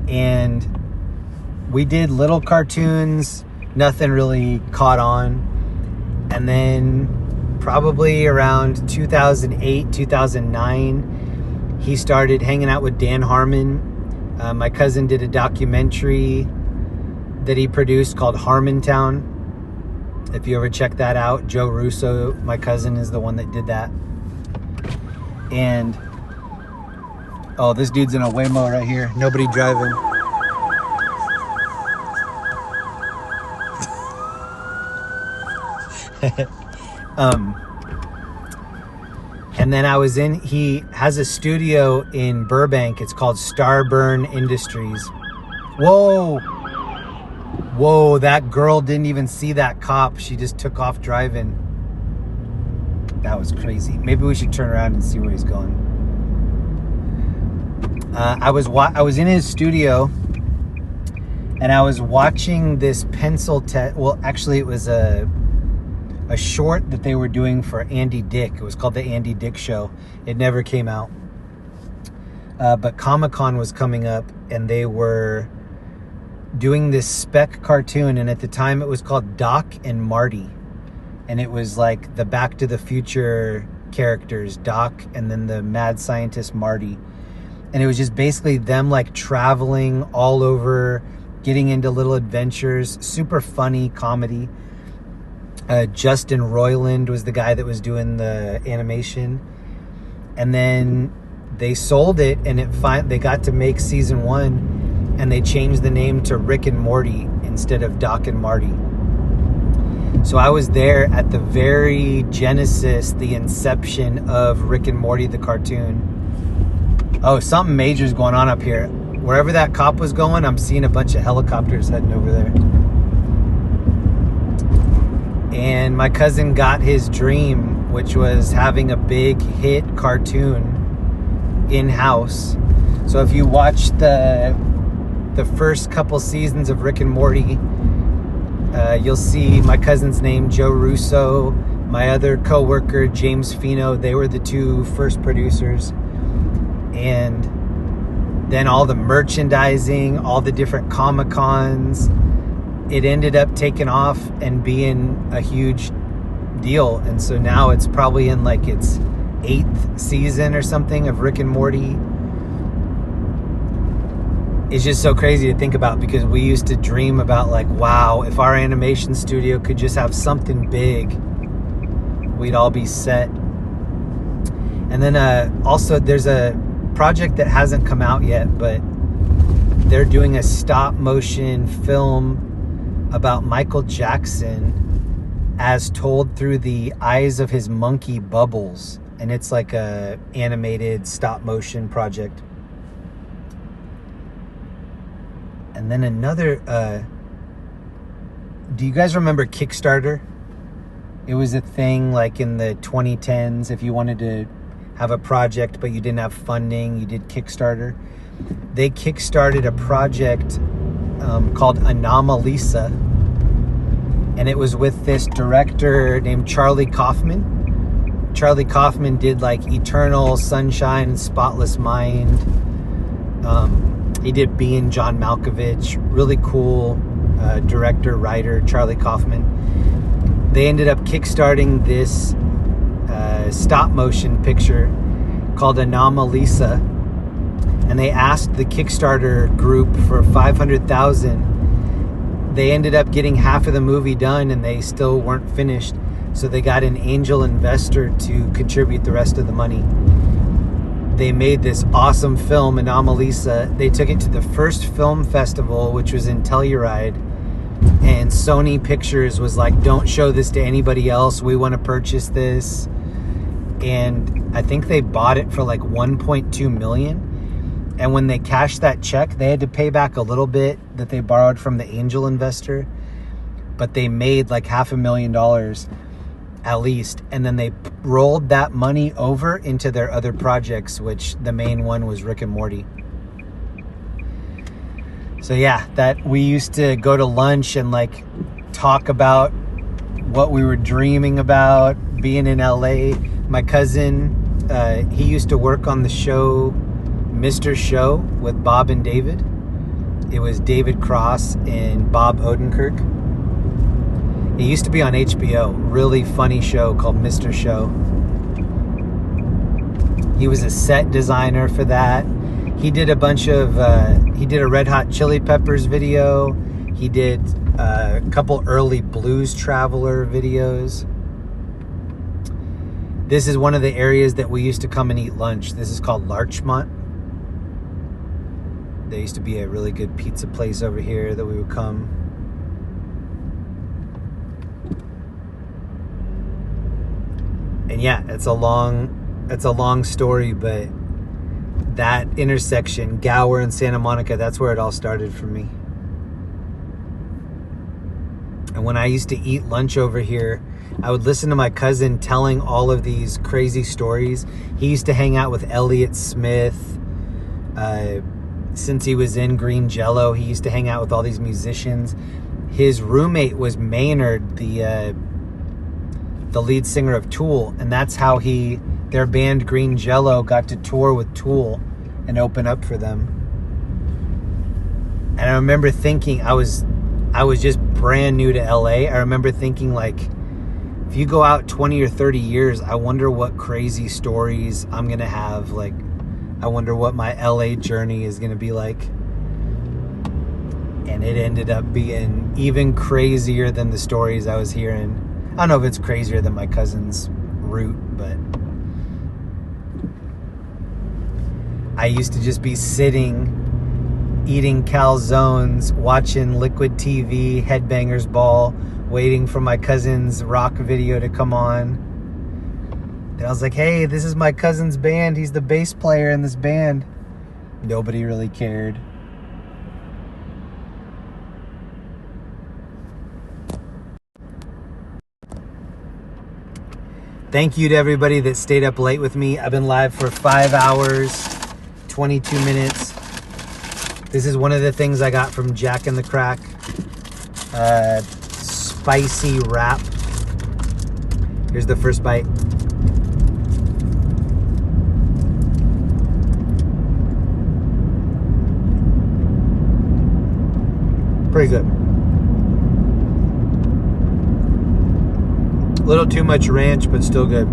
And we did little cartoons, nothing really caught on. And then probably around 2008, 2009, he started hanging out with Dan Harmon. My cousin did a documentary that he produced called Harmontown. If you ever check that out, Joe Russo, my cousin, is the one that did that. And, oh, this dude's in a Waymo right here. Nobody driving. And then I was in, he has a studio in Burbank. It's called Starburn Industries. Whoa. Whoa, that girl didn't even see that cop. She just took off driving. That was crazy. Maybe we should turn around and see where he's going. I was in his studio, and I was watching this pencil test. Well, actually, it was a short that they were doing for Andy Dick. It was called The Andy Dick Show. It never came out. But Comic-Con was coming up, and they were doing this spec cartoon, and at the time it was called Doc and Marty. And it was like the Back to the Future characters, Doc, and then the mad scientist Marty. And it was just basically them like traveling all over, getting into little adventures, super funny comedy. Justin Roiland was the guy that was doing the animation. And then they sold it, and they got to make season 1, and they changed the name to Rick and Morty instead of Doc and Marty. So I was there at the very genesis, the inception of Rick and Morty, the cartoon. Oh, something major is going on up here. Wherever that cop was going, I'm seeing a bunch of helicopters heading over there. And my cousin got his dream, which was having a big hit cartoon in-house. So if you watch the first couple seasons of Rick and Morty, you'll see my cousin's name, Joe Russo, my other co-worker, James Fino. They were the two first producers. And then all the merchandising, all the different Comic-Cons, it ended up taking off and being a huge deal. And so now it's probably in like its 8th season or something of Rick and Morty. It's just so crazy to think about, because we used to dream about like, wow, if our animation studio could just have something big, we'd all be set. And then also there's a project that hasn't come out yet, but they're doing a stop motion film about Michael Jackson as told through the eyes of his monkey Bubbles. And it's like a animated stop motion project. And then another, do you guys remember Kickstarter? It was a thing like in the 2010s. If you wanted to have a project but you didn't have funding, you did Kickstarter. They kickstarted a project called Anomalisa. And it was with this director named Charlie Kaufman. Charlie Kaufman did like Eternal Sunshine and Spotless Mind. He did Being John Malkovich. Really cool director, writer, Charlie Kaufman. They ended up kickstarting this stop motion picture called Anomalisa. And they asked the Kickstarter group for $500,000. They ended up getting half of the movie done and they still weren't finished. So they got an angel investor to contribute the rest of the money. They made this awesome film, Anomalisa. They took it to the first film festival, which was in Telluride. And Sony Pictures was like, don't show this to anybody else. We want to purchase this. And I think they bought it for like 1.2 million. And when they cashed that check, they had to pay back a little bit that they borrowed from the angel investor. But they made like $500,000 at least. And then they rolled that money over into their other projects, which the main one was Rick and Morty. So yeah, that we used to go to lunch and like talk about what we were dreaming about being in LA. My cousin, he used to work on the show Mr. Show with Bob and David. It was David Cross and Bob Odenkirk. It used to be on HBO. Really funny show called Mr. Show. He was a set designer for that. He did a bunch of, he did a Red Hot Chili Peppers video. He did a couple early Blues Traveler videos. This is one of the areas that we used to come and eat lunch. This is called Larchmont. There used to be a really good pizza place over here that we would come. And yeah, it's a long story, but that intersection, Gower and Santa Monica, that's where it all started for me. And when I used to eat lunch over here, I would listen to my cousin telling all of these crazy stories. He used to hang out with Elliott Smith. Since he was in Green Jello, he used to hang out with all these musicians. His roommate was Maynard, the lead singer of Tool, and that's how their band Green Jello got to tour with Tool and open up for them. And I remember thinking, I was just brand new to LA. I remember thinking, like, if you go out 20 or 30 years, I wonder what crazy stories I'm gonna have. Like, I wonder what my LA journey is gonna be like. And it ended up being even crazier than the stories I was hearing. I don't know if it's crazier than my cousin's route, but I used to just be sitting, eating calzones, watching Liquid TV, Headbangers Ball, waiting for my cousin's rock video to come on. And I was like, hey, this is my cousin's band. He's the bass player in this band. Nobody really cared. Thank you to everybody that stayed up late with me. I've been live for 5 hours, 22 minutes. This is one of the things I got from Jack and the Crack. Spicy wrap. Here's the first bite. Pretty good. A little too much ranch, but still good.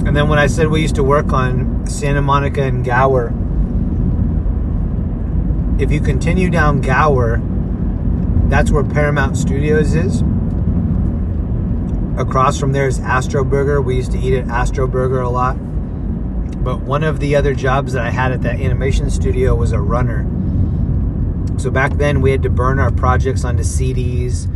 And then when I said we used to work on Santa Monica and Gower, if you continue down Gower, that's where Paramount Studios is. Across from there is Astro Burger. We used to eat at Astro Burger a lot. But one of the other jobs that I had at that animation studio was a runner. So back then we had to burn our projects onto CDs.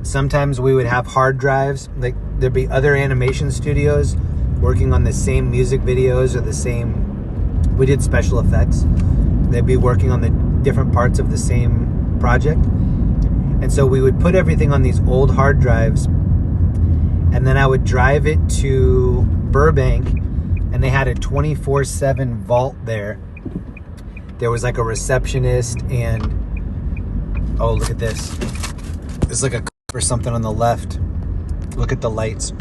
Sometimes we would have hard drives. Like there'd be other animation studios working on the same music videos or the same, we did special effects. They'd be working on the different parts of the same project. And so we would put everything on these old hard drives, and then I would drive it to Burbank, and they had a 24/7 vault there. There was like a receptionist, and oh, look at this. There's like a or something on the left. Look at the lights.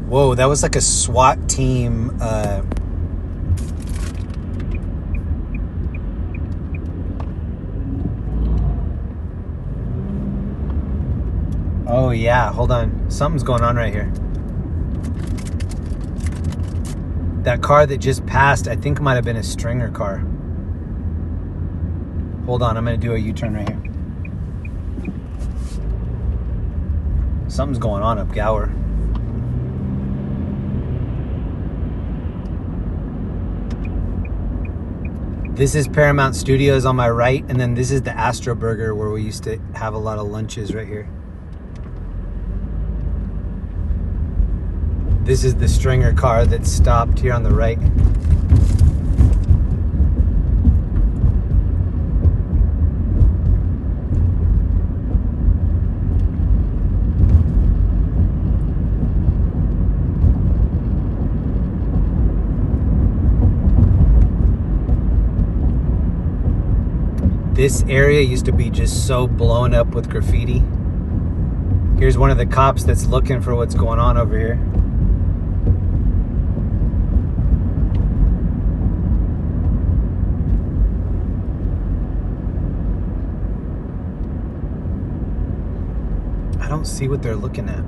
Whoa, that was like a SWAT team. Oh yeah, hold on. Something's going on right here. That car that just passed, I think might have been a Stringer car. Hold on, I'm gonna do a U-turn right here. Something's going on up Gower. This is Paramount Studios on my right, and then this is the Astro Burger where we used to have a lot of lunches right here. This is the Stringer car that stopped here on the right. This area used to be just so blown up with graffiti. Here's one of the cops that's looking for what's going on over here. I don't see what they're looking at.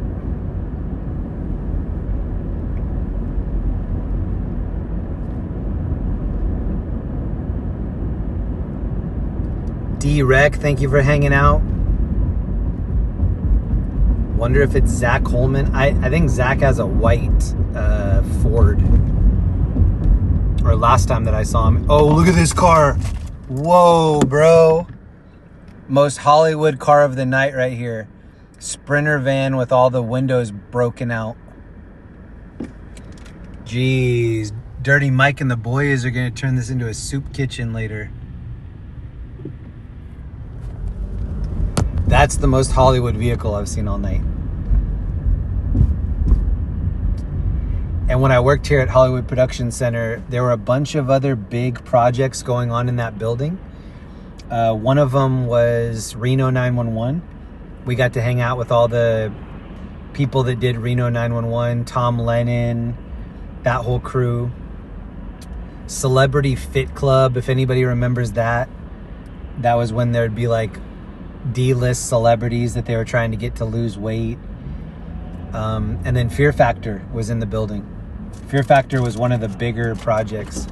D-Rec, thank you for hanging out. Wonder if it's Zach Holman. I think Zach has a white Ford. Or last time that I saw him. Oh, look at this car. Whoa, bro. Most Hollywood car of the night right here. Sprinter van with all the windows broken out. Jeez. Dirty Mike and the boys are going to turn this into a soup kitchen later. That's the most Hollywood vehicle I've seen all night. And when I worked here at Hollywood Production Center, there were a bunch of other big projects going on in that building. One of them was Reno 911. We got to hang out with all the people that did Reno 911, Tom Lennon, that whole crew. Celebrity Fit Club, if anybody remembers that. That was when there'd be like D-list celebrities that they were trying to get to lose weight. And then Fear Factor was in the building. Fear Factor was one of the bigger projects.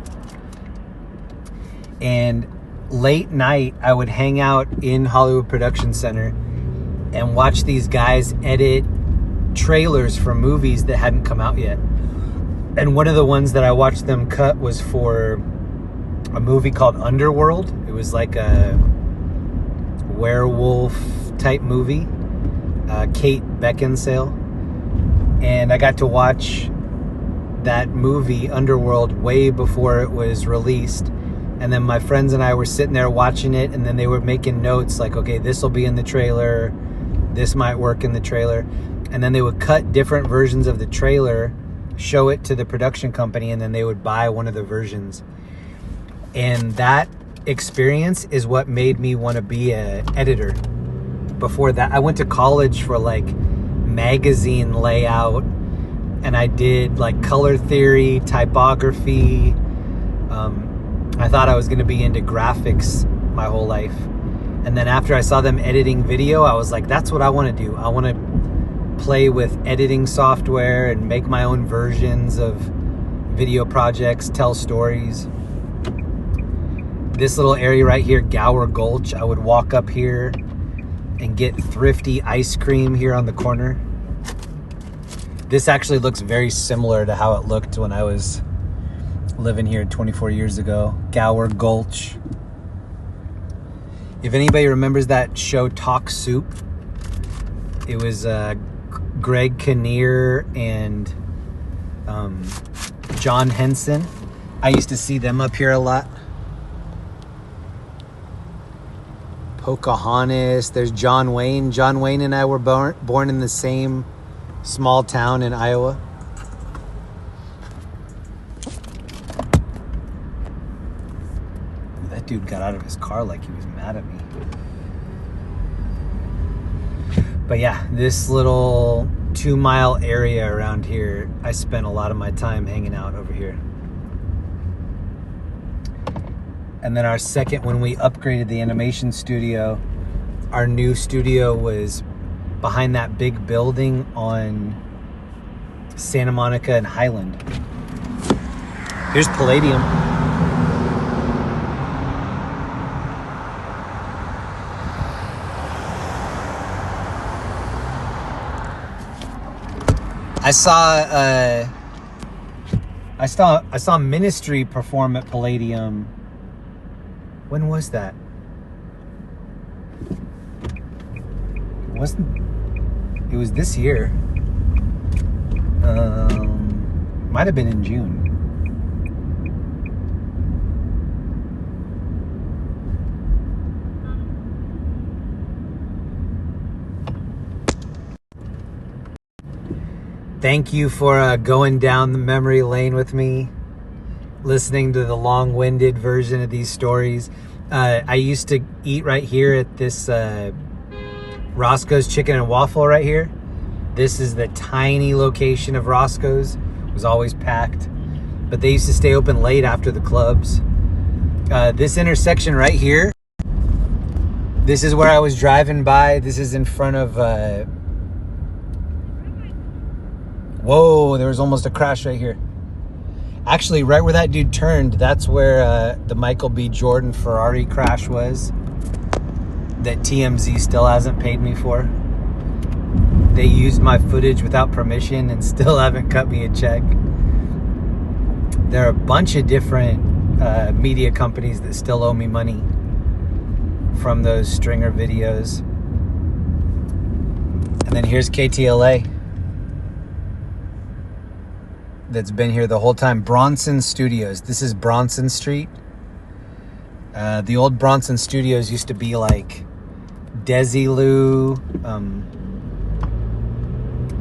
And late night, I would hang out in Hollywood Production Center and watch these guys edit trailers for movies that hadn't come out yet. And one of the ones that I watched them cut was for a movie called Underworld. It was like a werewolf type movie, Kate Beckinsale. And I got to watch that movie, Underworld, way before it was released. And then my friends and I were sitting there watching it, and then they were making notes like, okay, this will be in the trailer, this might work in the trailer. And then they would cut different versions of the trailer, show it to the production company, and then they would buy one of the versions. And that experience is what made me want to be an editor. Before that, I went to college for like magazine layout, and I did like color theory, typography. I thought I was going to be into graphics my whole life. And then after I saw them editing video, I was like, that's what I want to do. I want to play with editing software and make my own versions of video projects, tell stories. This little area right here, Gower Gulch, I would walk up here and get thrifty ice cream here on the corner. This actually looks very similar to how it looked when I was living here 24 years ago. Gower Gulch. If anybody remembers that show Talk Soup, it was Greg Kinnear and John Henson. I used to see them up here a lot. Pocahontas. There's John Wayne. John Wayne and I were born in the same small town in Iowa. That dude got out of his car like he was mad at me. But yeah, this little 2-mile area around here, I spent a lot of my time hanging out over here. And then our second, when we upgraded the animation studio, our new studio was behind that big building on Santa Monica and Highland. Here's Palladium. I saw Ministry perform at Palladium. When was that? It was this year. Might have been in June. Thank you for going down the memory lane with me, listening to the long-winded version of these stories. I used to eat right here at this Roscoe's Chicken and Waffle right here. This is the tiny location of Roscoe's. It was always packed, but they used to stay open late after the clubs. This intersection right here, this is where I was driving by. This is in front of whoa, there was almost a crash right here. Actually, right where that dude turned, that's where the Michael B. Jordan Ferrari crash was, that TMZ still hasn't paid me for. They used my footage without permission and still haven't cut me a check. There are a bunch of different media companies that still owe me money from those Stringer videos. And then here's KTLA. That's been here the whole time. Bronson Studios. This is Bronson Street. The old Bronson Studios used to be like Desilu,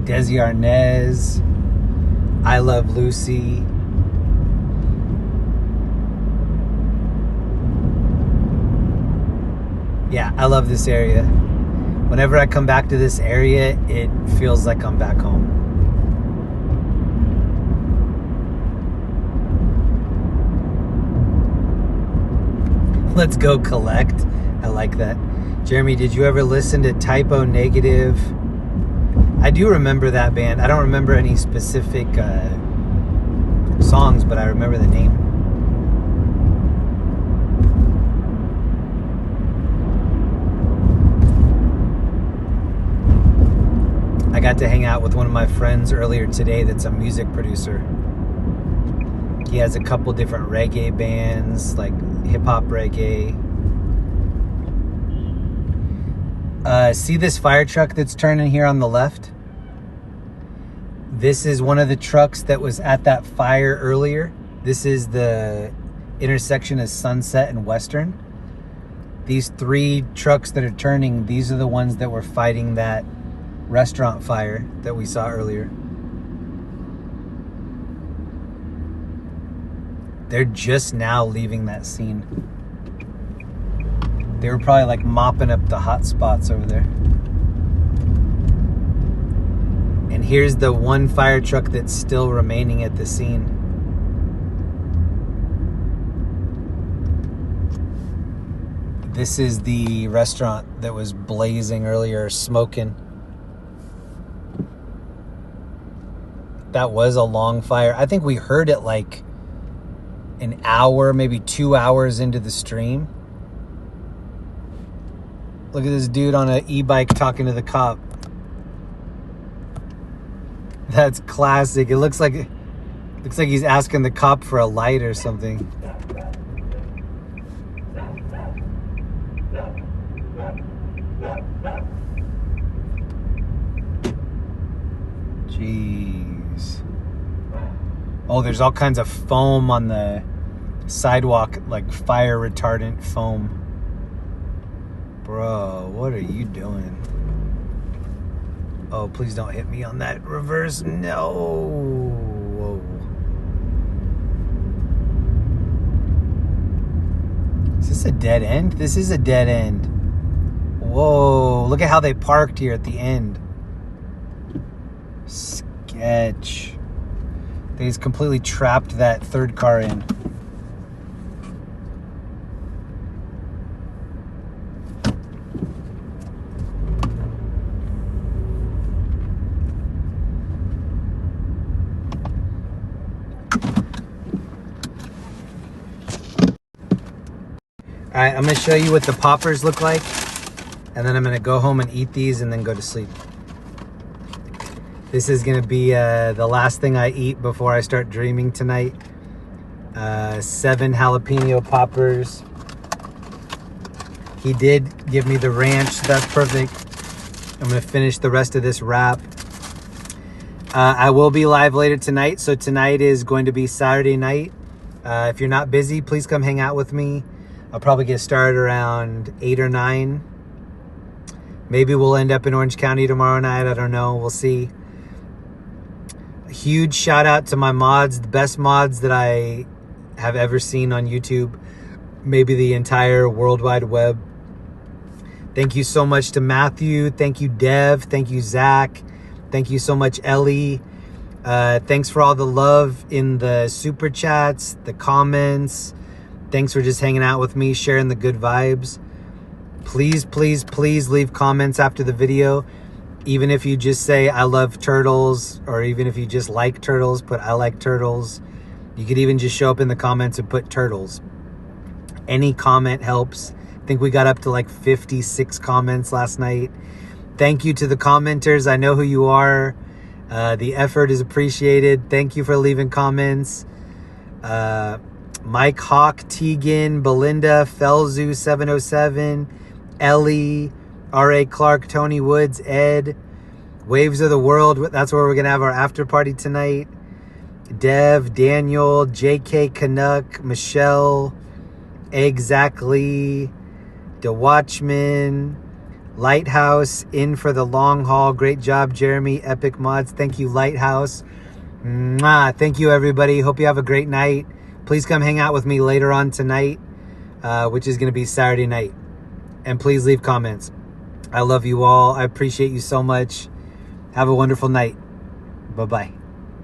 Desi Arnaz, I Love Lucy. Yeah, I love this area. Whenever I come back to this area, it feels like I'm back home. Let's go collect. I like that. Jeremy, did you ever listen to Typo Negative? I do remember that band. I don't remember any specific songs, but I remember the name. I got to hang out with one of my friends earlier today that's a music producer. He has a couple different reggae bands, like hip-hop reggae. See this fire truck that's turning here on the left? This is one of the trucks that was at that fire earlier. This is the intersection of Sunset and Western. These 3 trucks that are turning, these are the ones that were fighting that restaurant fire that we saw earlier. They're just now leaving that scene. They were probably like mopping up the hot spots over there. And here's the one fire truck that's still remaining at the scene. This is the restaurant that was blazing earlier, smoking. That was a long fire. I think we heard it like an hour, maybe 2 hours into the stream. Look at this dude on an e-bike talking to the cop. That's classic. It looks like he's asking the cop for a light or something. Jeez. Oh, there's all kinds of foam on the sidewalk, like fire retardant foam. Bro, what are you doing? Oh, please don't hit me on that reverse. No. Whoa. Is this a dead end? This is a dead end. Whoa, look at how they parked here at the end. Sketch. They just completely trapped that third car in. All right, I'm gonna show you what the poppers look like, and then I'm gonna go home and eat these and then go to sleep. This is gonna be the last thing I eat before I start dreaming tonight. 7 jalapeno poppers. He did give me the ranch, so that's perfect. I'm gonna finish the rest of this wrap. I will be live later tonight, so tonight is going to be Saturday night. If you're not busy, please come hang out with me. I'll probably get started around 8 or 9. Maybe we'll end up in Orange County tomorrow night. I don't know. We'll see. A huge shout out to my mods, the best mods that I have ever seen on YouTube. Maybe the entire World Wide Web. Thank you so much to Matthew. Thank you, Dev. Thank you, Zach. Thank you so much, Ellie. Thanks for all the love in the super chats, the comments. Thanks for just hanging out with me, sharing the good vibes. Please, please, please leave comments after the video. Even if you just say, I love turtles, or even if you just like turtles, put I like turtles. You could even just show up in the comments and put turtles. Any comment helps. I think we got up to like 56 comments last night. Thank you to the commenters. I know who you are. The effort is appreciated. Thank you for leaving comments. Mike Hawk, Tegan, Belinda, Felzu707, Ellie, R.A. Clark, Tony Woods, Ed, Waves of the World. That's where we're going to have our after party tonight. Dev, Daniel, J.K. Canuck, Michelle, Exactly, The Watchman, Lighthouse, In for the Long Haul. Great job, Jeremy. Epic Mods. Thank you, Lighthouse. Mwah. Thank you, everybody. Hope you have a great night. Please come hang out with me later on tonight, which is going to be Saturday night. And please leave comments. I love you all. I appreciate you so much. Have a wonderful night. Bye-bye.